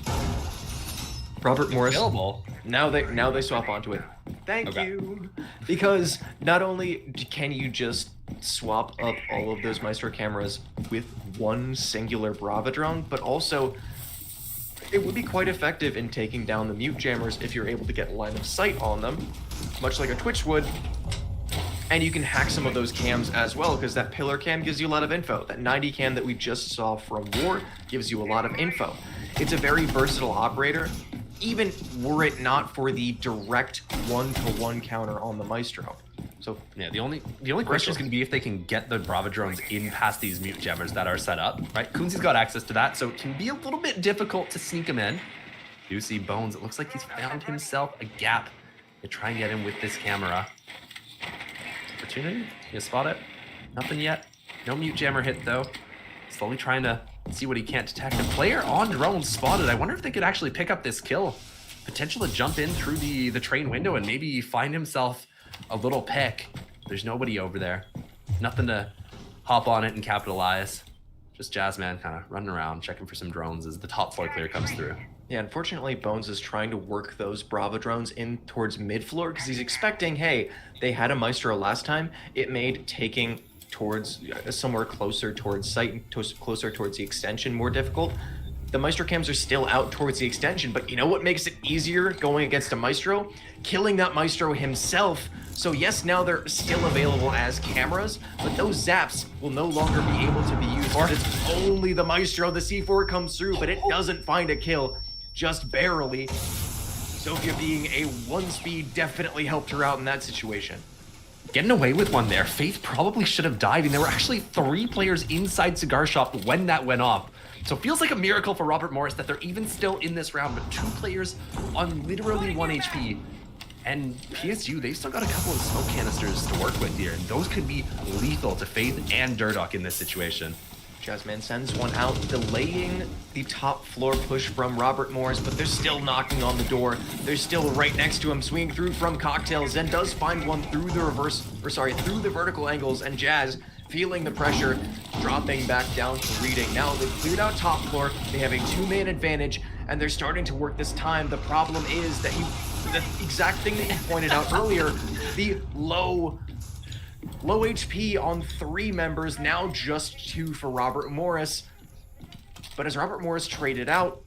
Robert Morris. Available. Now they swap onto it. Thank you. Because not only can you just swap up all of those Maestro cameras with one singular Brava drone, but also it would be quite effective in taking down the mute jammers if you're able to get line of sight on them, much like a Twitch would. And you can hack some of those cams as well, because that pillar cam gives you a lot of info. That 90 cam that we just saw from War gives you a lot of info. It's a very versatile operator, even were it not for the direct 1-to-1 counter on the Maestro. So yeah, the only question is going to be if they can get the Brava drones in past these mute jammers that are set up, right? Kunzi's got access to that, so it can be a little bit difficult to sneak him in. You see Bones, it looks like he's found himself a gap to try and get him with this camera. Opportunity? You spot it? Nothing yet. No mute jammer hit though. Slowly trying to see what he can't detect. A player on drone spotted. I wonder if they could actually pick up this kill. Potential to jump in through the train window and maybe find himself a little pick. There's nobody over there. Nothing to hop on it and capitalize. Just Jazzman kind of running around checking for some drones as the top floor clear comes through. Yeah, unfortunately, Bones is trying to work those Brava drones in towards mid-floor because he's expecting, hey, they had a Maestro last time. It made taking towards somewhere closer towards site, closer towards the extension more difficult. The Maestro cams are still out towards the extension, but you know what makes it easier going against a Maestro? Killing that Maestro himself. So yes, now they're still available as cameras, but those zaps will no longer be able to be used. It's only the Maestro. The C4 comes through, but it doesn't find a kill. Just barely. Sophia being a 1-speed definitely helped her out in that situation. Getting away with one there. Faith probably should have died, and there were actually 3 players inside Cigar Shop when that went off. So it feels like a miracle for Robert Morris that they're even still in this round, but 2 players on literally 1 HP. And PSU, they've still got a couple of smoke canisters to work with here, and those could be lethal to Faith and Durdok in this situation. Jazzman sends one out, delaying the top floor push from Robert Morris, but they're still knocking on the door. They're still right next to him, swinging through from cocktails, and does find one through through the vertical angles, and Jazz, feeling the pressure, dropping back down to reading. Now they've cleared out top floor, they have a 2-man advantage, and they're starting to work this time. The problem is that the exact thing that you pointed out earlier, the low HP on 3 members, now just 2 for Robert Morris. But as Robert Morris traded out,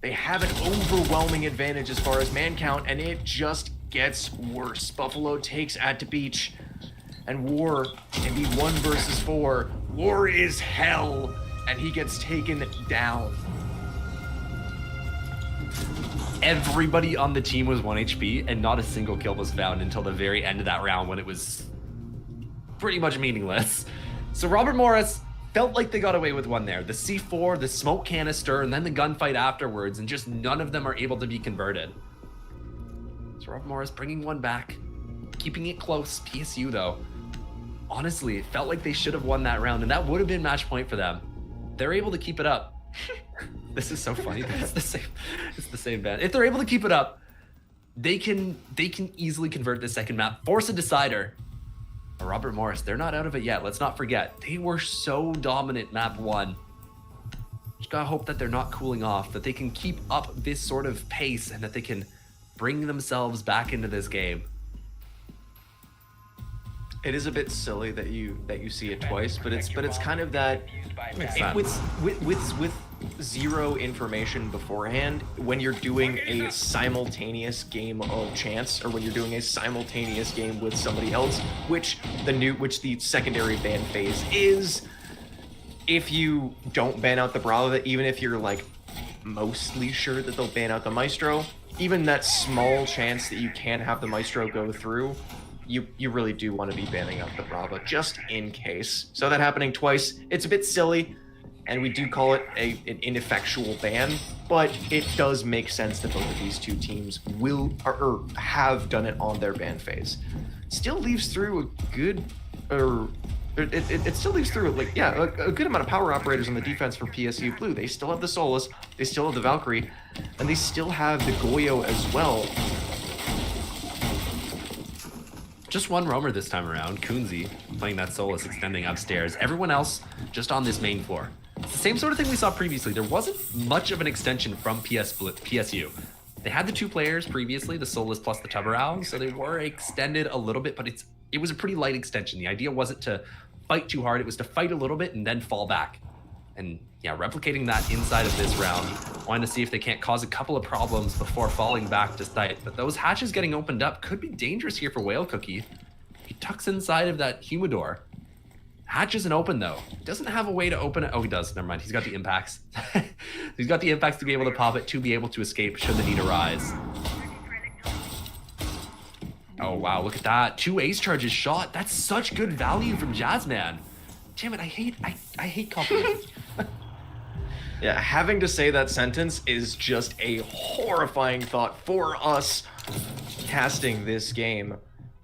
They have an overwhelming advantage as far as man count, and it just gets worse. Buffalo takes at the beach, and War can be 1 versus 4. War is hell, and he gets taken down. Everybody on the team was 1 HP, and not a single kill was found until the very end of that round when it was pretty much meaningless. So Robert Morris felt like they got away with one there. The C4, the smoke canister, and then the gunfight afterwards, and just none of them are able to be converted. So Robert Morris bringing one back, keeping it close. PSU, though, honestly, it felt like they should have won that round, and that would have been match point for them. They're able to keep it up. This is so funny. It's the same band. If they're able to keep it up, they can easily convert this second map, force a decider. But Robert Morris, they're not out of it yet. Let's not forget, they were so dominant map 1. Just gotta hope that they're not cooling off, that they can keep up this sort of pace, and that they can bring themselves back into this game. It is a bit silly that you see it twice, but it's kind of that with zero information beforehand, when you're doing a simultaneous game of chance, or when you're doing a simultaneous game with somebody else, which the secondary ban phase is, if you don't ban out the Bravo, even if you're like mostly sure that they'll ban out the Maestro, even that small chance that you can't have the Maestro go through, you really do want to be banning out the Brava just in case. So that happening twice, it's a bit silly, and we do call it an ineffectual ban, but it does make sense that both of these two teams will or have done it on their ban phase. Still leaves through a good, it still leaves through like, yeah, a good amount of power operators on the defense for PSU Blue. They still have the Solus, they still have the Valkyrie, and they still have the Goyo as well. Just one roamer this time around, Kunzi, playing that Solus, extending upstairs. Everyone else just on this main floor. It's the same sort of thing we saw previously. There wasn't much of an extension from PSU. They had the 2 players previously, the Solus plus the Tuberao, so they were extended a little bit, but it was a pretty light extension. The idea wasn't to fight too hard, it was to fight a little bit and then fall back. And yeah, replicating that inside of this round, wanting to see if they can't cause a couple of problems before falling back to sight. But those hatches getting opened up could be dangerous here for Whale Cookie. He tucks inside of that humidor. Hatch isn't open though. Doesn't have a way to open it. Oh, he does. Never mind. He's got the impacts. He's got the impacts to be able to pop it, to be able to escape should the need arise. Oh wow, look at that. 2 ace charges shot. That's such good value from Jazzman. Damn it, I hate compliments. Yeah, having to say that sentence is just a horrifying thought for us casting this game.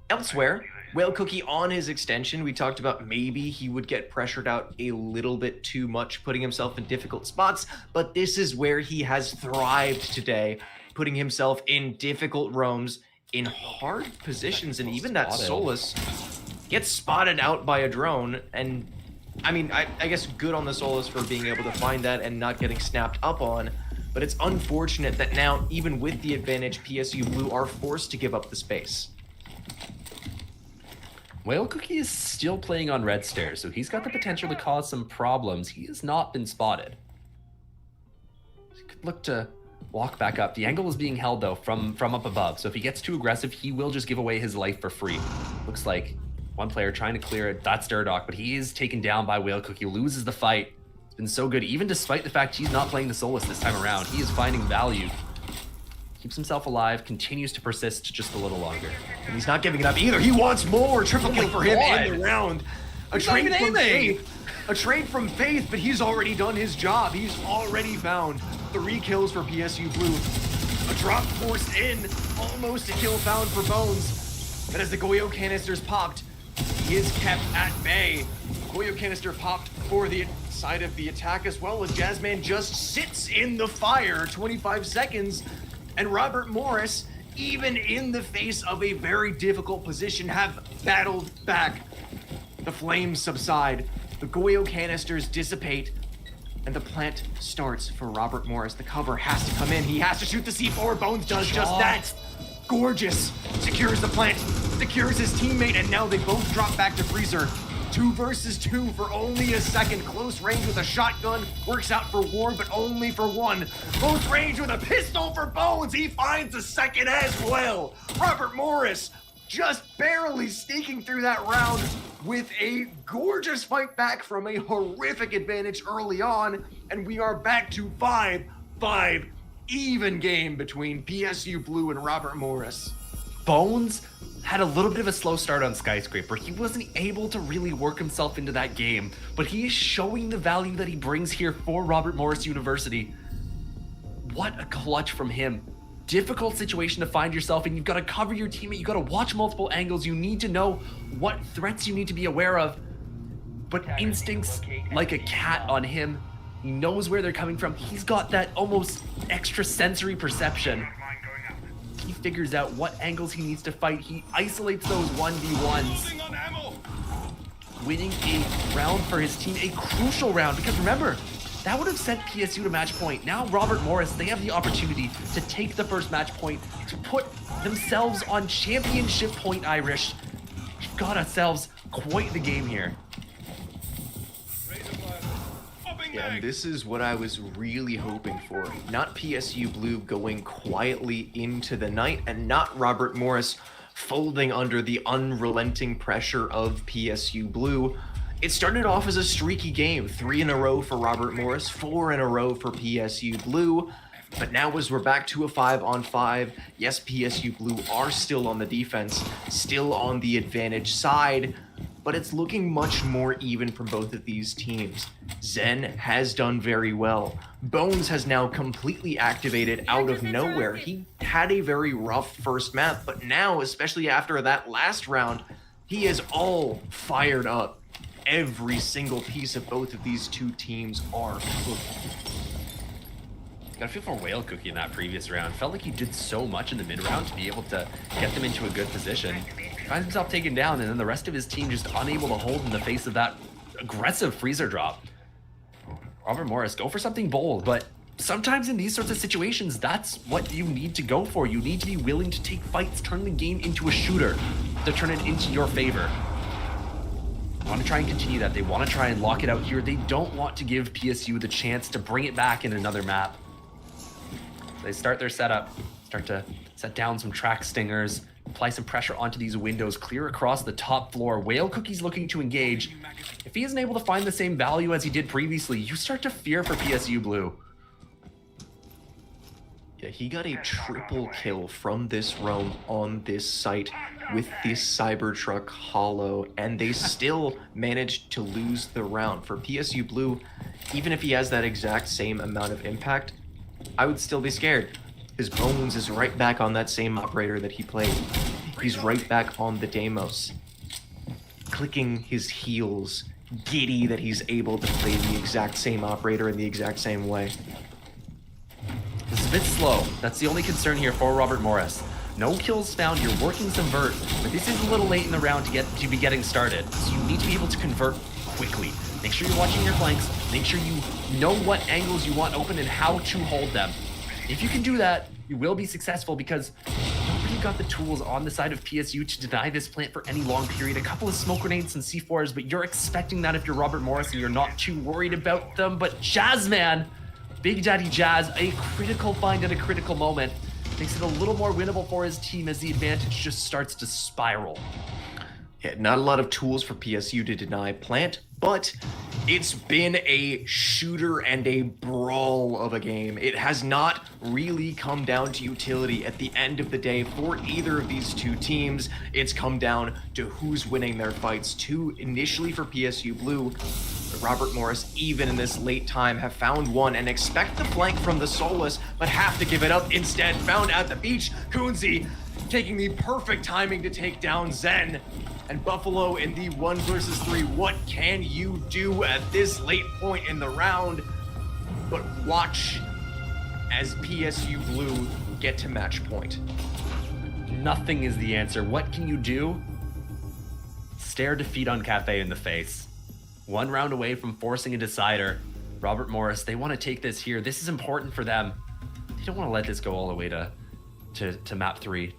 Elsewhere, Whale Cookie on his extension, we talked about maybe he would get pressured out a little bit too much, putting himself in difficult spots, but this is where he has thrived today, putting himself in difficult roams, in hard positions, and even that Solus gets spotted out by a drone, and I mean, I guess good on the Solus for being able to find that and not getting snapped up on, but it's unfortunate that now, even with the advantage, PSU Blue are forced to give up the space. Whale Cookie is still playing on red stairs, so he's got the potential to cause some problems. He has not been spotted. He could look to walk back up. The angle is being held, though, from up above, so if he gets too aggressive, he will just give away his life for free. Looks like one player trying to clear it. That's Durdock, but he is taken down by Whale Cookie, loses the fight. It's been so good, even despite the fact he's not playing the Solus this time around. He is finding value. Keeps himself alive, continues to persist just a little longer. And he's not giving it up either. He wants more. Triple kill for him in the round. A trade from Faith. A trade from Faith, but he's already done his job. He's already found 3 kills for PSU Blue. A drop forced in. Almost a kill found for Bones. But as the Goyo canisters popped, he is kept at bay. Goyo canister popped for the side of the attack as well, as Jazzman just sits in the fire 25 seconds. And Robert Morris, even in the face of a very difficult position, have battled back. The flames subside, the Goyo canisters dissipate, and the plant starts for Robert Morris. The cover has to come in. He has to shoot the C4. Bones does just that. Gorgeous. Secures the plant, secures his teammate, and now they both drop back to freezer. 2 versus 2 for only a second. Close range with a shotgun. Works out for Ward, but only for one. Close range with a pistol for Bones. He finds a second as well. Robert Morris just barely sneaking through that round with a gorgeous fight back from a horrific advantage early on. And we are back to 5-5 even game between PSU Blue and Robert Morris. Bones had a little bit of a slow start on Skyscraper. He wasn't able to really work himself into that game, but he is showing the value that he brings here for Robert Morris University. What a clutch from him. Difficult situation to find yourself in. You've got to cover your teammate. You've got to watch multiple angles. You need to know what threats you need to be aware of. But instincts like a cat on him. He knows where they're coming from. He's got that almost extra sensory perception. He figures out what angles he needs to fight. He isolates those 1v1s. Winning a round for his team, a crucial round, because remember, that would have sent PSU to match point. Now Robert Morris, they have the opportunity to take the first match point, to put themselves on championship point, Irish. We've got ourselves quite the game here. Yeah, and this is what I was really hoping for. Not PSU Blue going quietly into the night, and not Robert Morris folding under the unrelenting pressure of PSU Blue. It started off as a streaky game, 3 in a row for Robert Morris, 4 in a row for PSU Blue. But now as we're back to a 5-on-5, yes, PSU Blue are still on the defense, still on the advantage side, but it's looking much more even from both of these teams. Zen has done very well. Bones has now completely activated out of nowhere. He had a very rough first map, but now, especially after that last round, he is all fired up. Every single piece of both of these two teams are cooked. Got a feel for Whale Cookie in that previous round. Felt like he did so much in the mid round to be able to get them into a good position. Finds himself taken down, and then the rest of his team just unable to hold in the face of that aggressive freezer drop. Robert Morris, go for something bold, but sometimes in these sorts of situations, that's what you need to go for. You need to be willing to take fights, turn the game into a shooter, to turn it into your favor. They want to try and continue that. They want to try and lock it out here. They don't want to give PSU the chance to bring it back in another map. They start their setup, start to set down some track stingers, apply some pressure onto these windows, clear across the top floor. Whale Cookie's looking to engage. If he isn't able to find the same value as he did previously, you start to fear for PSU Blue. Yeah, he got a triple kill from this roam on this site with this Cybertruck Hollow, and they still managed to lose the round. For PSU Blue, even if he has that exact same amount of impact, I would still be scared. His Bones is right back on that same operator that he played. He's right back on the Deimos. Clicking his heels, giddy that he's able to play the exact same operator in the exact same way. This is a bit slow. That's the only concern here for Robert Morris. No kills found, you're working some vert, but this is a little late in the round to be getting started. So you need to be able to convert quickly. Make sure you're watching your flanks, make sure you know what angles you want open and how to hold them. If you can do that, you will be successful because nobody got the tools on the side of PSU to deny this plant for any long period. A couple of smoke grenades and C4s, but you're expecting that if you're Robert Morris and you're not too worried about them. But Jazzman, Big Daddy Jazz, a critical find at a critical moment, makes it a little more winnable for his team as the advantage just starts to spiral. Yeah, not a lot of tools for PSU to deny plant, but it's been a shooter and a brawl of a game. It has not really come down to utility at the end of the day for either of these two teams. It's come down to who's winning their fights. Two initially for PSU Blue. Robert Morris, even in this late time, have found one and expect the flank from the Solus, but have to give it up instead. Found at the beach, Kunzi taking the perfect timing to take down Zen. And Buffalo in the 1 versus 3. What can you do at this late point in the round? But watch as PSU Blue get to match point. Nothing is the answer. What can you do? Stare defeat on Cafe in the face. One round away from forcing a decider. Robert Morris, they want to take this here. This is important for them. They don't want to let this go all the way to map 3.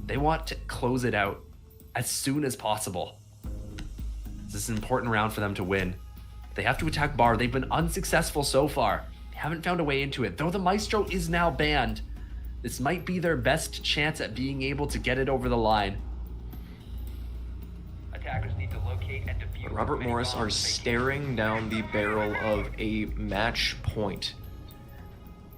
They want to close it out as soon as possible. This is an important round for them to win. They have to attack bar. They've been unsuccessful so far. They haven't found a way into it. Though the Maestro is now banned, this might be their best chance at being able to get it over the line. Attackers need to locate and defuse. Robert Morris are staring down the barrel of a match point.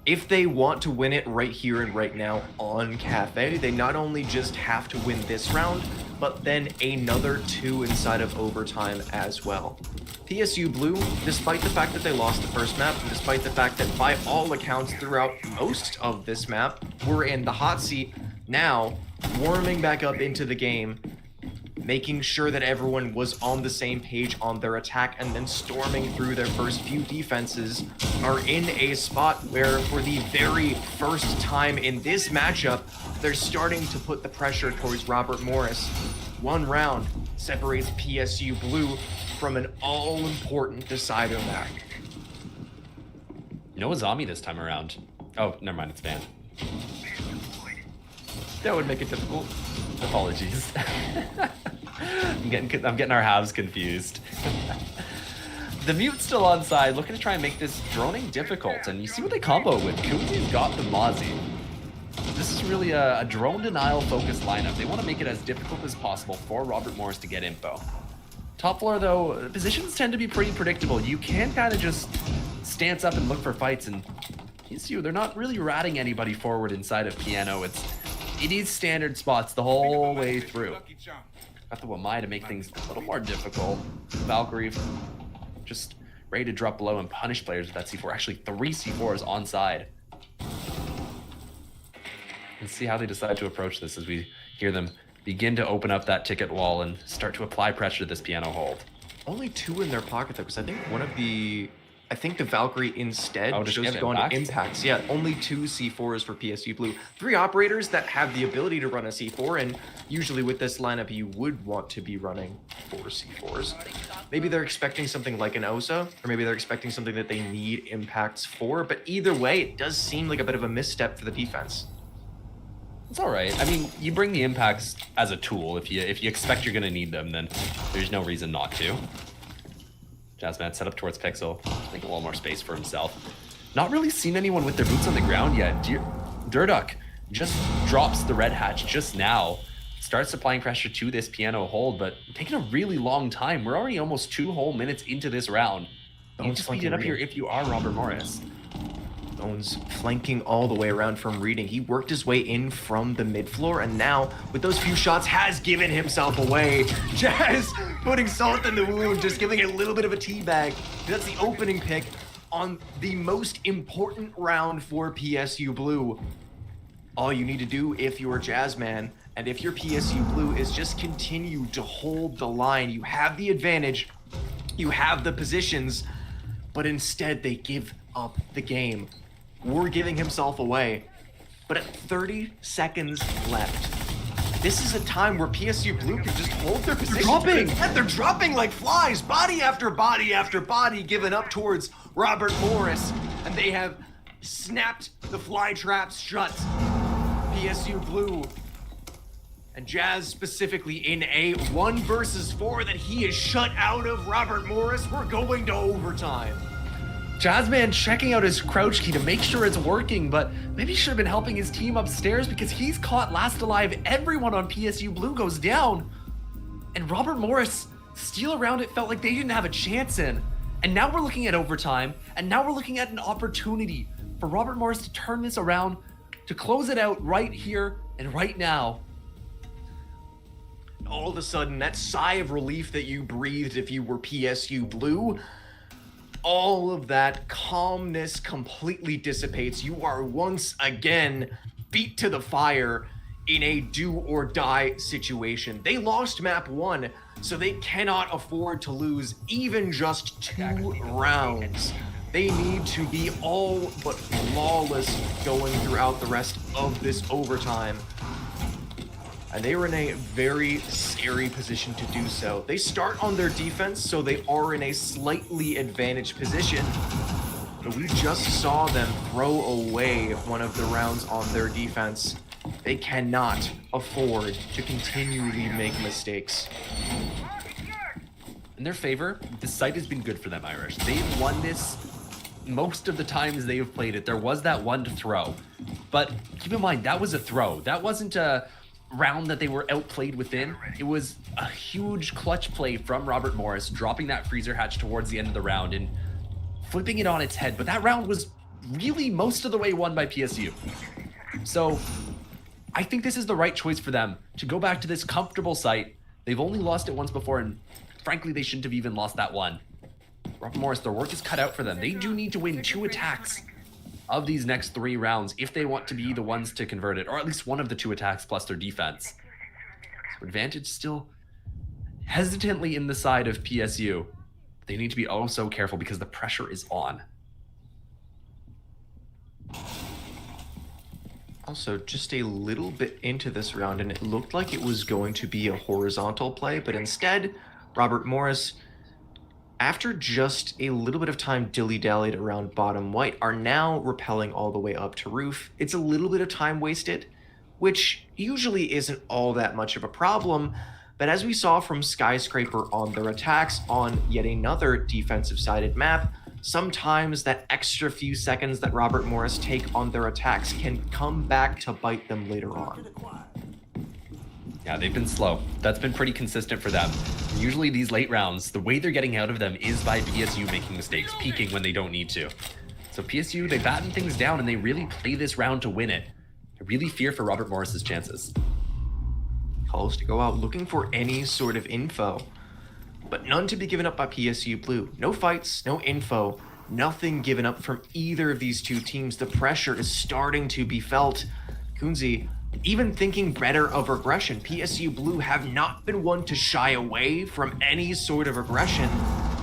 If they want to win it right here and right now on Cafe, they not only just have to win this round, but then another 2 inside of overtime as well. PSU Blue, despite the fact that they lost the first map, and despite the fact that by all accounts throughout most of this map, were in the hot seat, now warming back up into the game, making sure that everyone was on the same page on their attack, and then storming through their first few defenses, are in a spot where for the very first time in this matchup, they're starting to put the pressure towards Robert Morris. One round separates PSU Blue from an all-important decider map. No Azami this time around. Oh, never mind, it's banned. That would make it difficult. Apologies. I'm getting our halves confused. The mute's still on side, looking to try and make this droning difficult, and you see what they combo with. Kuzi's got the Mozzie. This is really a drone denial focused lineup. They want to make it as difficult as possible for Robert Morris to get info. Top floor though, positions tend to be pretty predictable. You can kind of just stance up and look for fights, and they're not really ratting anybody forward inside of Piano. It is standard spots the whole way through. Got the Wamai to make things a little more difficult. Valkyrie just ready to drop below and punish players with that C4. Actually, 3 C4s on side. Let's see how they decide to approach this as we hear them begin to open up that ticket wall and start to apply pressure to this Piano hold. Only 2 in their pocket though, because I think the Valkyrie instead chose to go on impacts. Yeah, only 2 C4s for PSU Blue. 3 operators that have the ability to run a C4, and usually with this lineup you would want to be running 4 C4s. Maybe they're expecting something like an Osa, or maybe they're expecting something that they need impacts for, but either way, it does seem like a bit of a misstep for the defense. It's all right. I mean, you bring the impacts as a tool. If you expect you're going to need them, then there's no reason not to. Jazzman set up towards Pixel, make a little more space for himself. Not really seen anyone with their boots on the ground yet. Durduk just drops the red hatch just now. Starts applying pressure to this Piano hold, but taking a really long time. We're already almost 2 whole minutes into this round. You just speed it up here if you are Robert Morris. Bones flanking all the way around from reading. He worked his way in from the mid floor, and now with those few shots has given himself away. Jazz putting salt in the wound, just giving it a little bit of a teabag. That's the opening pick on the most important round for PSU Blue. All you need to do if you're Jazzman and if you're PSU Blue is just continue to hold the line. You have the advantage, you have the positions, but instead they give up the game. We're giving himself away. But at 30 seconds left, this is a time where PSU Blue can just hold their position. They're dropping like flies, body after body after body given up towards Robert Morris, and they have snapped the fly traps shut. PSU Blue and Jazz specifically in a 1 versus 4 that he is shut out of Robert Morris. We're going to overtime. Jazzman checking out his crouch key to make sure it's working, but maybe he should have been helping his team upstairs because he's caught last alive. Everyone on PSU Blue goes down. And Robert Morris, steal around it felt like they didn't have a chance in. And now we're looking at overtime, and now we're looking at an opportunity for Robert Morris to turn this around, to close it out right here and right now. All of a sudden, that sigh of relief that you breathed if you were PSU Blue, all of that calmness completely dissipates. You are once again beat to the fire in a do or die situation. They lost map 1, so they cannot afford to lose even just 2 rounds. They need to be all but flawless going throughout the rest of this overtime. And they were in a very scary position to do so. They start on their defense, so they are in a slightly advantaged position. But we just saw them throw away one of the rounds on their defense. They cannot afford to continually make mistakes. in their favor, the site has been good for them, Irish. They've won this most of the times they've played it. There was that one to throw, but keep in mind, that was a throw. That wasn't a round that they were outplayed within. It was a huge clutch play from Robert Morris, dropping that freezer hatch towards the end of the round and flipping it on its head. But that round was really most of the way won by PSU. So I think this is the right choice for them to go back to this comfortable site. They've only lost it once before, and frankly, they shouldn't have even lost that one. Robert Morris, their work is cut out for them. They do need to win 2 attacks of these next 3 rounds if they want to be the ones to convert it, or at least one of the 2 attacks plus their defense. So advantage still hesitantly in the side of PSU. They need to be oh so careful because the pressure is on. Also, just a little bit into this round, and it looked like it was going to be a horizontal play, but instead, Robert Morris, after just a little bit of time dilly-dallied around bottom white, are now rappelling all the way up to roof. It's a little bit of time wasted, which usually isn't all that much of a problem, but as we saw from Skyscraper on their attacks on yet another defensive-sided map, sometimes that extra few seconds that Robert Morris take on their attacks can come back to bite them later on. Yeah, they've been slow. That's been pretty consistent for them. Usually these late rounds, the way they're getting out of them is by PSU making mistakes, peeking when they don't need to. So PSU, they batten things down and they really play this round to win it. I really fear for Robert Morris's chances. Calls to go out looking for any sort of info, but none to be given up by PSU Blue. No fights, no info, nothing given up from either of these two teams. The pressure is starting to be felt. Kunzi, even thinking better of aggression, PSU Blue have not been one to shy away from any sort of aggression,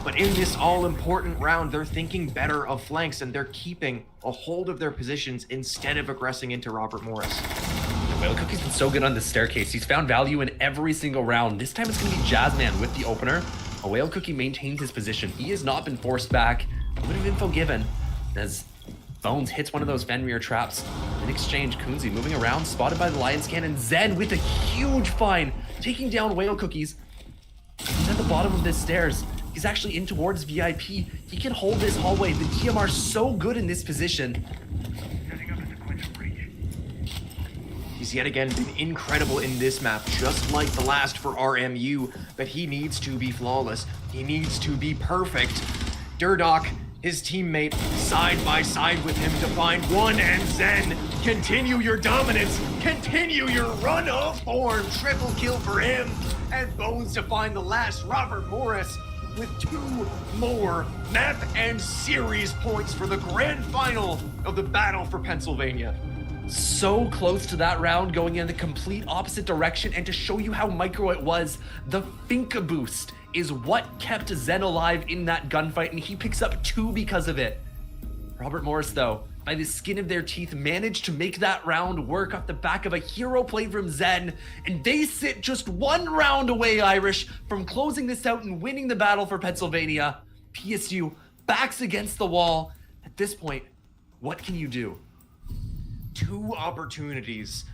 but in this all-important round, they're thinking better of flanks and they're keeping a hold of their positions instead of aggressing into Robert Morris. Whale Cookie's been so good on this staircase. He's found value in every single round. This time it's going to be Jazzman with the opener. A Whale Cookie maintains his position. He has not been forced back. A bit of info given as Bones hits one of those Fenrir traps. In exchange, Kunzi moving around, spotted by the Lion's Cannon. Zen with a huge find, taking down Whale Cookies. He's at the bottom of this stairs. He's actually in towards VIP. He can hold this hallway. The TMR so good in this position. He's yet again been incredible in this map, just like the last for RMU, but he needs to be flawless. He needs to be perfect. Durdock, his teammate, side by side with him to find one, and Zen, continue your dominance, continue your run of form. Triple kill for him, and Bones to find the last Robert Morris with 2 more map and series points for the grand final of the battle for Pennsylvania. So close to that round going in the complete opposite direction, and to show you how micro it was, the Finka boost is what kept Zen alive in that gunfight, and he picks up 2 because of it. Robert Morris, though, by the skin of their teeth, managed to make that round work off the back of a hero play from Zen, and they sit just 1 round away, Irish, from closing this out and winning the battle for Pennsylvania. PSU backs against the wall. At this point, what can you do? 2 opportunities,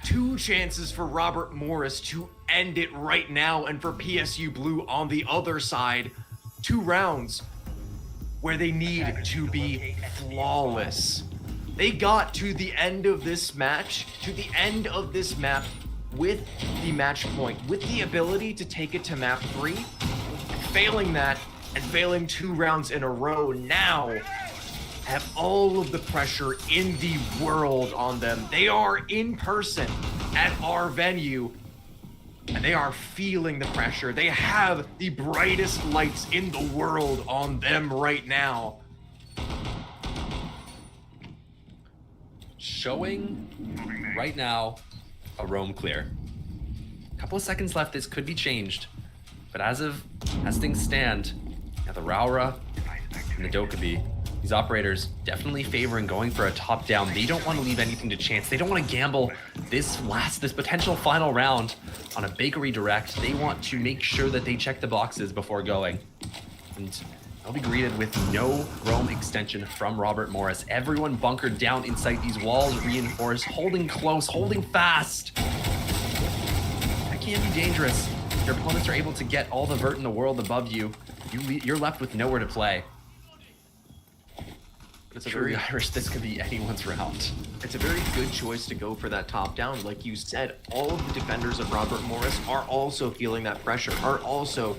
2 chances for Robert Morris to end it right now, and for PSU Blue on the other side, 2 rounds where they need to be flawless. They got to the end of this match, to the end of this map with the match point, with the ability to take it to map 3, failing that and failing 2 rounds in a row now have all of the pressure in the world on them. They are in person at our venue, and they are feeling the pressure. They have the brightest lights in the world on them right now. Showing right now a roam clear. A couple of seconds left, this could be changed, but as things stand, yeah, the Raura and the Dokkaebi, these operators definitely favoring going for a top down. They don't want to leave anything to chance. They don't want to gamble this potential final round on a bakery direct. They want to make sure that they check the boxes before going. And they'll be greeted with no roam extension from Robert Morris. Everyone bunkered down inside these walls, reinforced, holding close, holding fast. That can be dangerous. Your opponents are able to get all the vert in the world above you. You're left with nowhere to play. It's a Truly, very Irish, this could be anyone's round. It's a very good choice to go for that top down. Like you said, all of the defenders of Robert Morris are also feeling that pressure, are also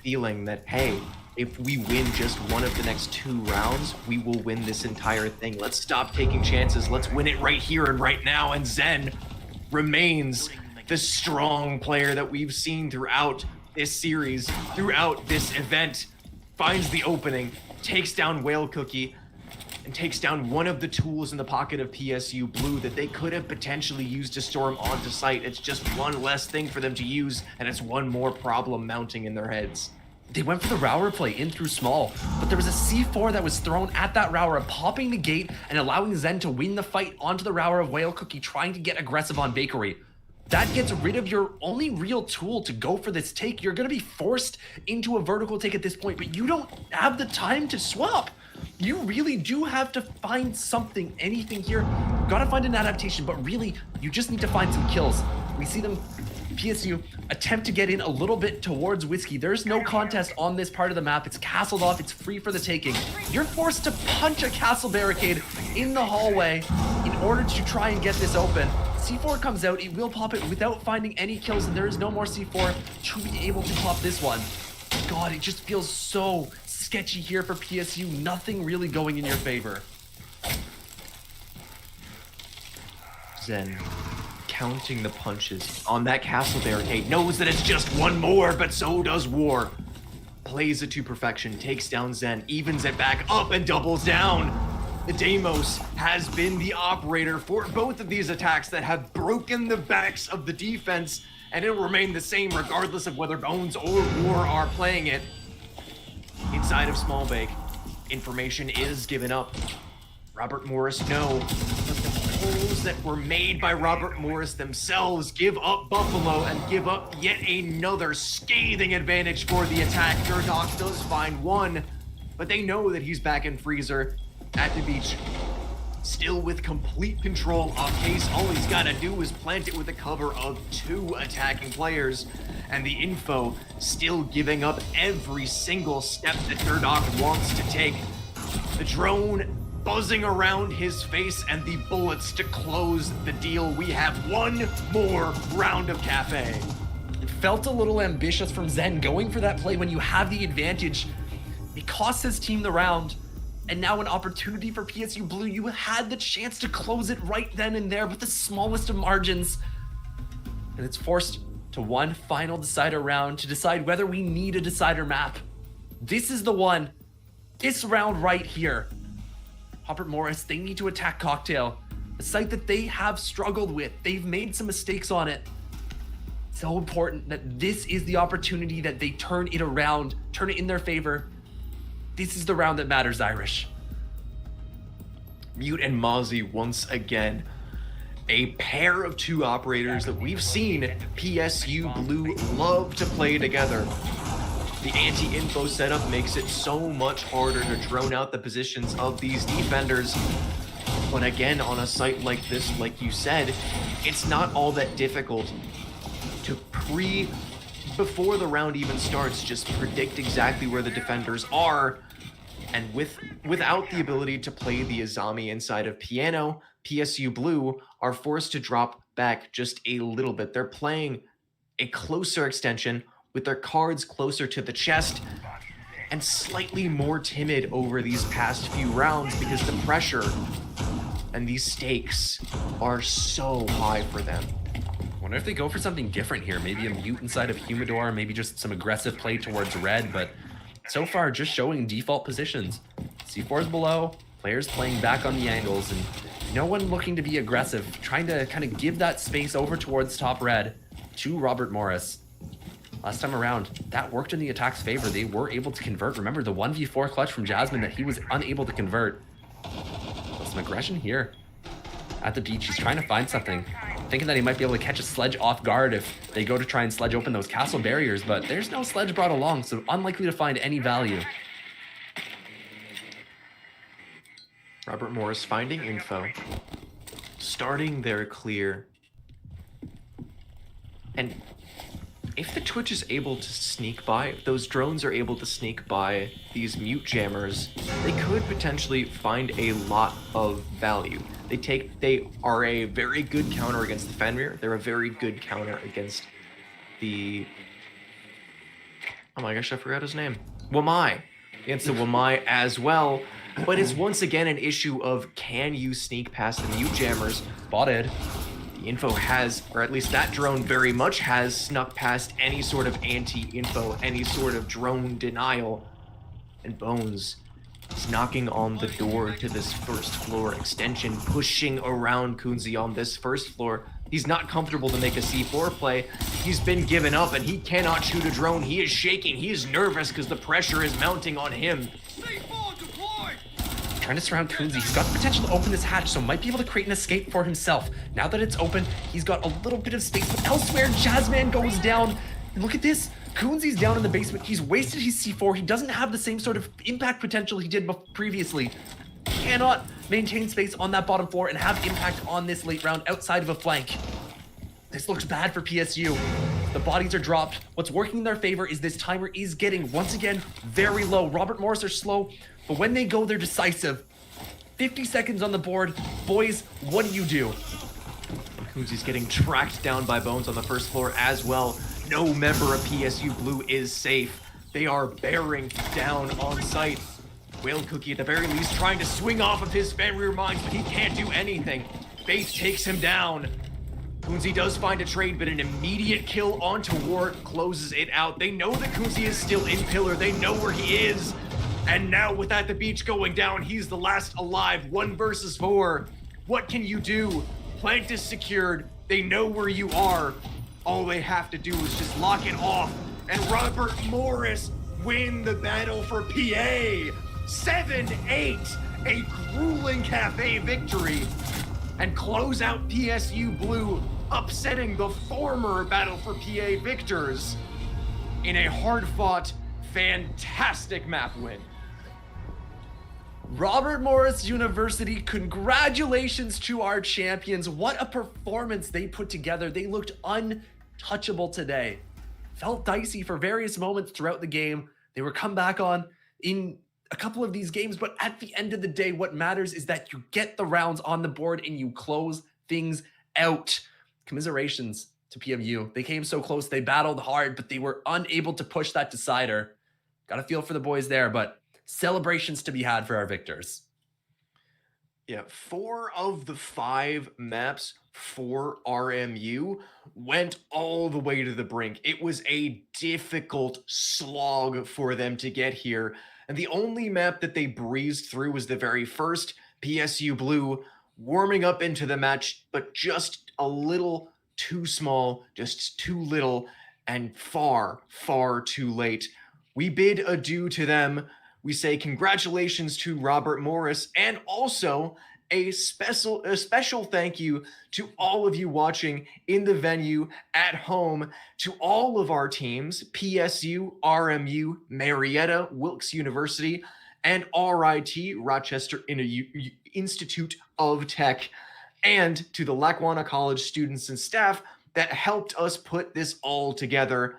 feeling that, hey, if we win just one of the next 2 rounds, we will win this entire thing. Let's stop taking chances. Let's win it right here and right now. And Zen remains the strong player that we've seen throughout this series, throughout this event. Finds the opening, takes down Whale Cookie, and takes down one of the tools in the pocket of PSU Blue that they could have potentially used to storm onto site. It's just one less thing for them to use, and it's one more problem mounting in their heads. They went for the Rower play in through small, but there was a C4 that was thrown at that Rower, popping the gate and allowing Zen to win the fight onto the Rower of Whale Cookie, trying to get aggressive on Bakery. That gets rid of your only real tool to go for this take. You're going to be forced into a vertical take at this point, but you don't have the time to swap. You really do have to find something, anything here. Gotta find an adaptation, but really, you just need to find some kills. We see them, PSU, attempt to get in a little bit towards Whiskey. There's no contest on this part of the map. It's castled off. It's free for the taking. You're forced to punch a castle barricade in the hallway in order to try and get this open. C4 comes out. It will pop it without finding any kills, and there is no more C4 to be able to pop this one. God, it just feels so sketchy here for PSU. Nothing really going in your favor. Zen, counting the punches on that castle barricade, knows that it's just one more, but so does War. Plays it to perfection, takes down Zen, evens it back up and doubles down. The Deimos has been the operator for both of these attacks that have broken the backs of the defense, and it will remain the same regardless of whether Bones or War are playing it. Inside of Smallbake, information is given up. Robert Morris, no. But the polls that were made by Robert Morris themselves give up Buffalo and give up yet another scathing advantage for the attack. Durdox does find one, but they know that he's back in Freezer at the beach. Still with complete control of Case. All he's got to do is plant it with the cover of 2 attacking players. And the info still giving up every single step that Durdock wants to take. The drone buzzing around his face and the bullets to close the deal. We have one more round of Cafe. It felt a little ambitious from Zen going for that play when you have the advantage. It costs his team the round. And now an opportunity for PSU Blue. You had the chance to close it right then and there with the smallest of margins. And it's forced to one final decider round to decide whether we need a decider map. This is the one. This round right here. Robert Morris, they need to attack Cocktail, a site that they have struggled with. They've made some mistakes on it. So important that this is the opportunity that they turn it around, turn it in their favor. This is the round that matters, Irish. Mute and Mozzie once again. A pair of 2 operators that we've seen PSU Blue love to play together. The anti-info setup makes it so much harder to drone out the positions of these defenders. But again, on a site like this, like you said, it's not all that difficult to before the round even starts, just predict exactly where the defenders are. And without the ability to play the Azami inside of Piano, PSU Blue are forced to drop back just a little bit. They're playing a closer extension with their cards closer to the chest and slightly more timid over these past few rounds because the pressure and these stakes are so high for them. I wonder if they go for something different here. Maybe a mute inside of Humidor, maybe just some aggressive play towards red, but so far just showing default positions. C4's below, players playing back on the angles, and no one looking to be aggressive, trying to kind of give that space over towards top red to Robert Morris. Last time around, that worked in the attack's favor. They were able to convert. Remember the 1v4 clutch from Jasmine that he was unable to convert. Some aggression here at the beach. He's trying to find something, thinking that he might be able to catch a sledge off guard if they go to try and sledge open those castle barriers, but there's no sledge brought along, so unlikely to find any value. Robert Morris finding info, starting their clear, and if the Twitch is able to sneak by, if those drones are able to sneak by these mute jammers, they could potentially find a lot of value. They are a very good counter against the Fenrir. They're a very good counter against the, oh my gosh, I forgot his name. Wamai. Against the Wamai as well. But it's once again an issue of, can you sneak past the mute jammers? Spotted. The info has, or at least that drone very much has, snuck past any sort of anti-info, any sort of drone denial. And Bones is knocking on the door to this first floor extension, pushing around Kunzi on this first floor. He's not comfortable to make a C4 play. He's been given up and he cannot shoot a drone. He is shaking. He is nervous because the pressure is mounting on him. Trying to surround Kunzi. He's got the potential to open this hatch, so might be able to create an escape for himself. Now that it's open, he's got a little bit of space, but elsewhere, Jazzman goes down. Look at this. Kunzi's down in the basement. He's wasted his C4. He doesn't have the same sort of impact potential he did previously. Cannot maintain space on that bottom floor and have impact on this late round outside of a flank. This looks bad for PSU. The bodies are dropped. What's working in their favor is this timer is getting, once again, very low. Robert Morris are slow, but when they go, they're decisive. 50 seconds on the board. Boys, what do you do? Kunzi's getting tracked down by Bones on the first floor as well. No member of PSU Blue is safe. They are bearing down on site. Whale Cookie, at the very least, trying to swing off of his Fenrir mines, but he can't do anything. Faith takes him down. Kunzi does find a trade, but an immediate kill onto Ward closes it out. They know that Kunzi is still in Pillar. They know where he is. And now with At the Beach going down, he's the last alive. 1 versus 4. What can you do? Plant is secured. They know where you are. All they have to do is just lock it off. And Robert Morris win the battle for PA. 7-8. A grueling cafe victory. And close out PSU Blue, upsetting the former Battle for PA victors in a hard-fought, fantastic map win. Robert Morris University, congratulations to our champions. What a performance they put together. They looked untouchable today. Felt dicey for various moments throughout the game. They were come back on in a couple of these games, but at the end of the day, what matters is that you get the rounds on the board and you close things out. Commiserations to PMU. They came so close, they battled hard, but they were unable to push that decider. Got a feel for the boys there, but celebrations to be had for our victors. Yeah, 4 of the 5 maps for RMU went all the way to the brink. It was a difficult slog for them to get here. And the only map that they breezed through was the very first, PSU Blue, warming up into the match, but just a little too small, just too little, and far, far too late. We bid adieu to them. We say congratulations to Robert Morris, and also a special thank you to all of you watching in the venue, at home, to all of our teams, PSU, RMU, Marietta, Wilkes University, and RIT, Rochester Institute of Tech, and to the Lackawanna College students and staff that helped us put this all together.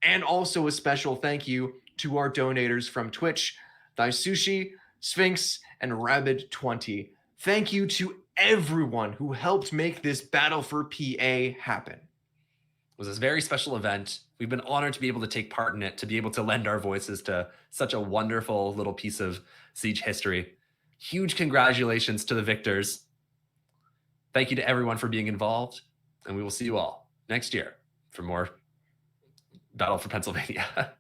And also a special thank you to our donators from Twitch, Thy Sushi, Sphinx, and Rabid20. Thank you to everyone who helped make this Battle for PA happen. It was a very special event. We've been honored to be able to take part in it, to be able to lend our voices to such a wonderful little piece of Siege history. Huge congratulations to the victors. Thank you to everyone for being involved, and we will see you all next year for more Battle for Pennsylvania.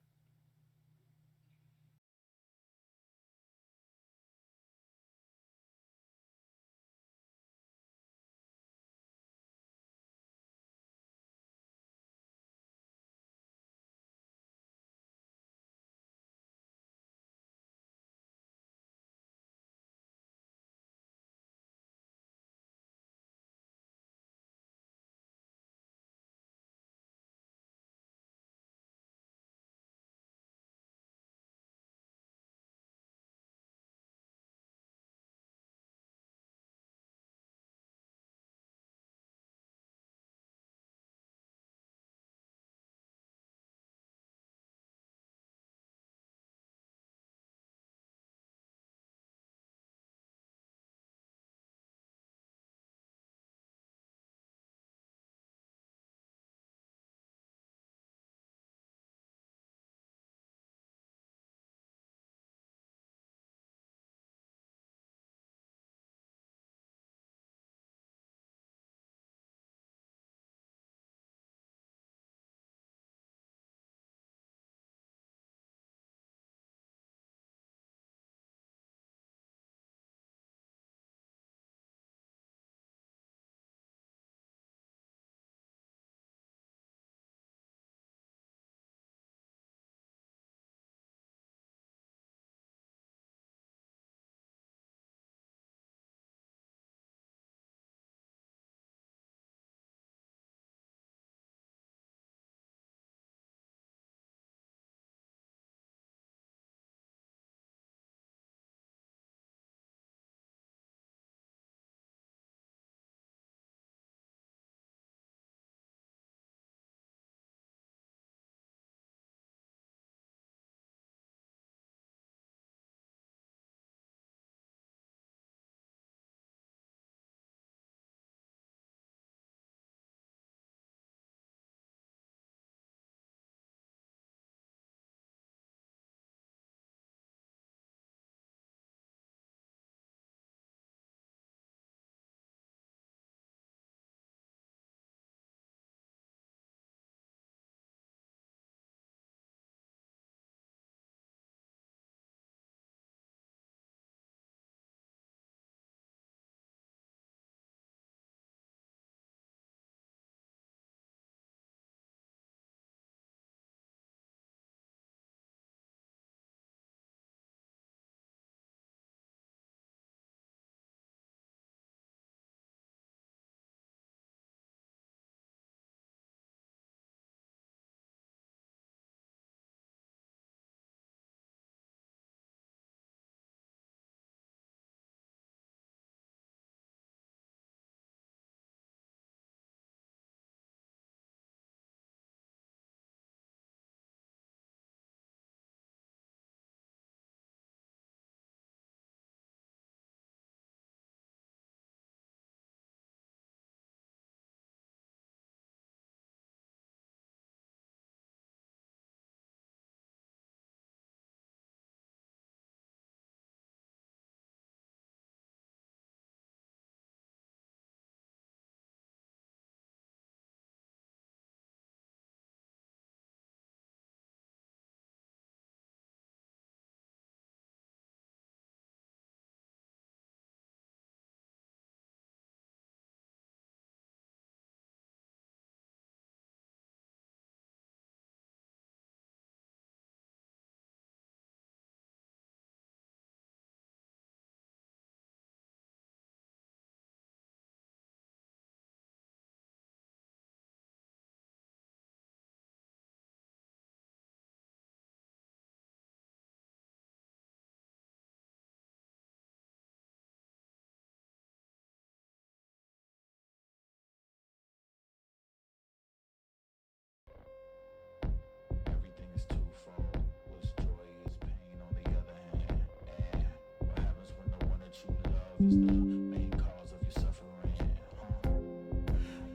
is the main cause of your suffering.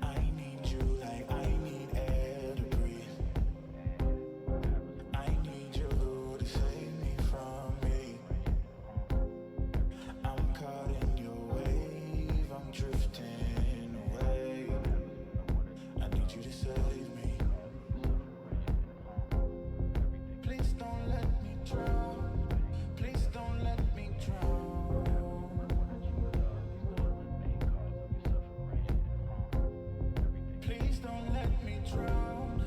I need you like I need air to breathe. I need you to save me from me. I'm caught in your wave, I'm drifting away. I need you to save me. Please don't let me drown. Please don't let me drown. Please don't let me drown.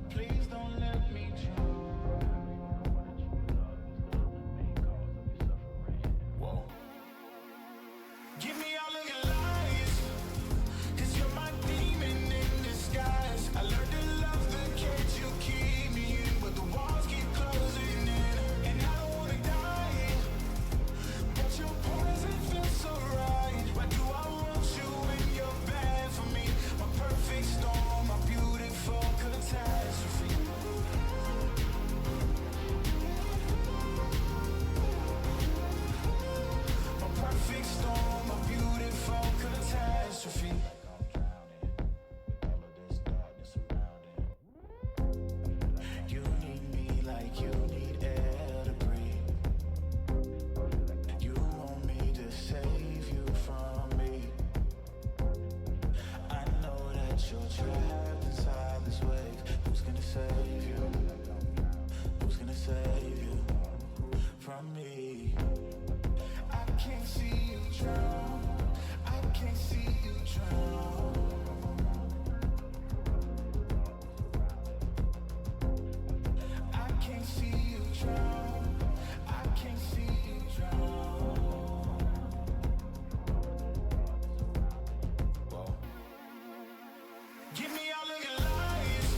Please don't let me drown. Whoa. Give me all of your lies, 'cause you're my demon in disguise. I learned to love the cage you keep me in, but the walls keep closing in, and I don't wanna die, but your poison feels so right. Why do I want you when you're bad for me? My perfect storm, my beautiful catastrophe. My perfect storm, my beautiful catastrophe. Like I'm drowning with all of this darkness surrounding. You need me like you need air to breathe. You want me to save you from me. I know that you're trapped inside this wave. Who's gonna save you? Who's gonna save you from me? I can't see you drown. I can't see you drown. I can't see you drown. I can't see you drown. Whoa. Give me all of your lies,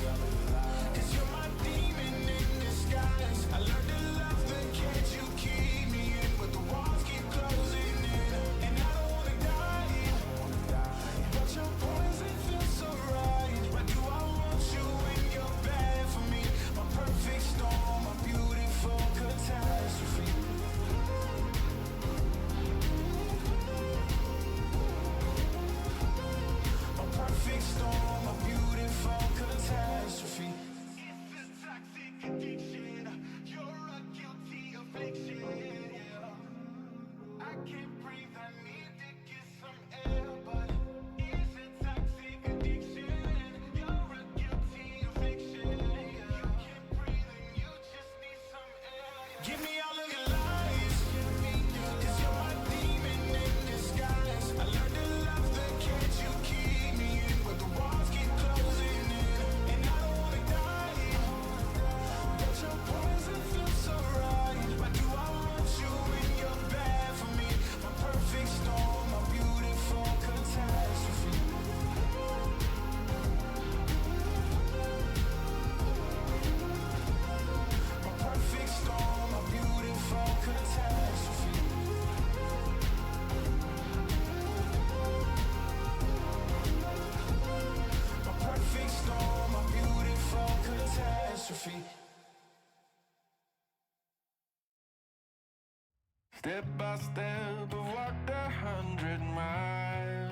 'cause you're my demon in disguise. I learned to love the cage you keep me in, but the walls keep closing in, and I don't wanna die, but your poison feels so right. Why do I want you when you're bad for me? My perfect storm, my beautiful catastrophe. My perfect storm, my beautiful catastrophe. It's a toxic addiction. You're a guilty affliction. Yeah. I can't breathe. I need to get some air, but it's a toxic addiction. You're a guilty affliction. Yeah. You can't breathe and you just need some air. Yeah. Give me all of your lies, 'cause you're my demon in disguise. I learned to love the cage you keep me in, but the walls keep closing in, and I don't wanna die, but your poison feels so right. Why do I want you when you're bad for me? My perfect storm, my beautiful catastrophe. My perfect storm, my beautiful catastrophe. My perfect storm, my beautiful catastrophe. Step by step, I've walked 100 miles.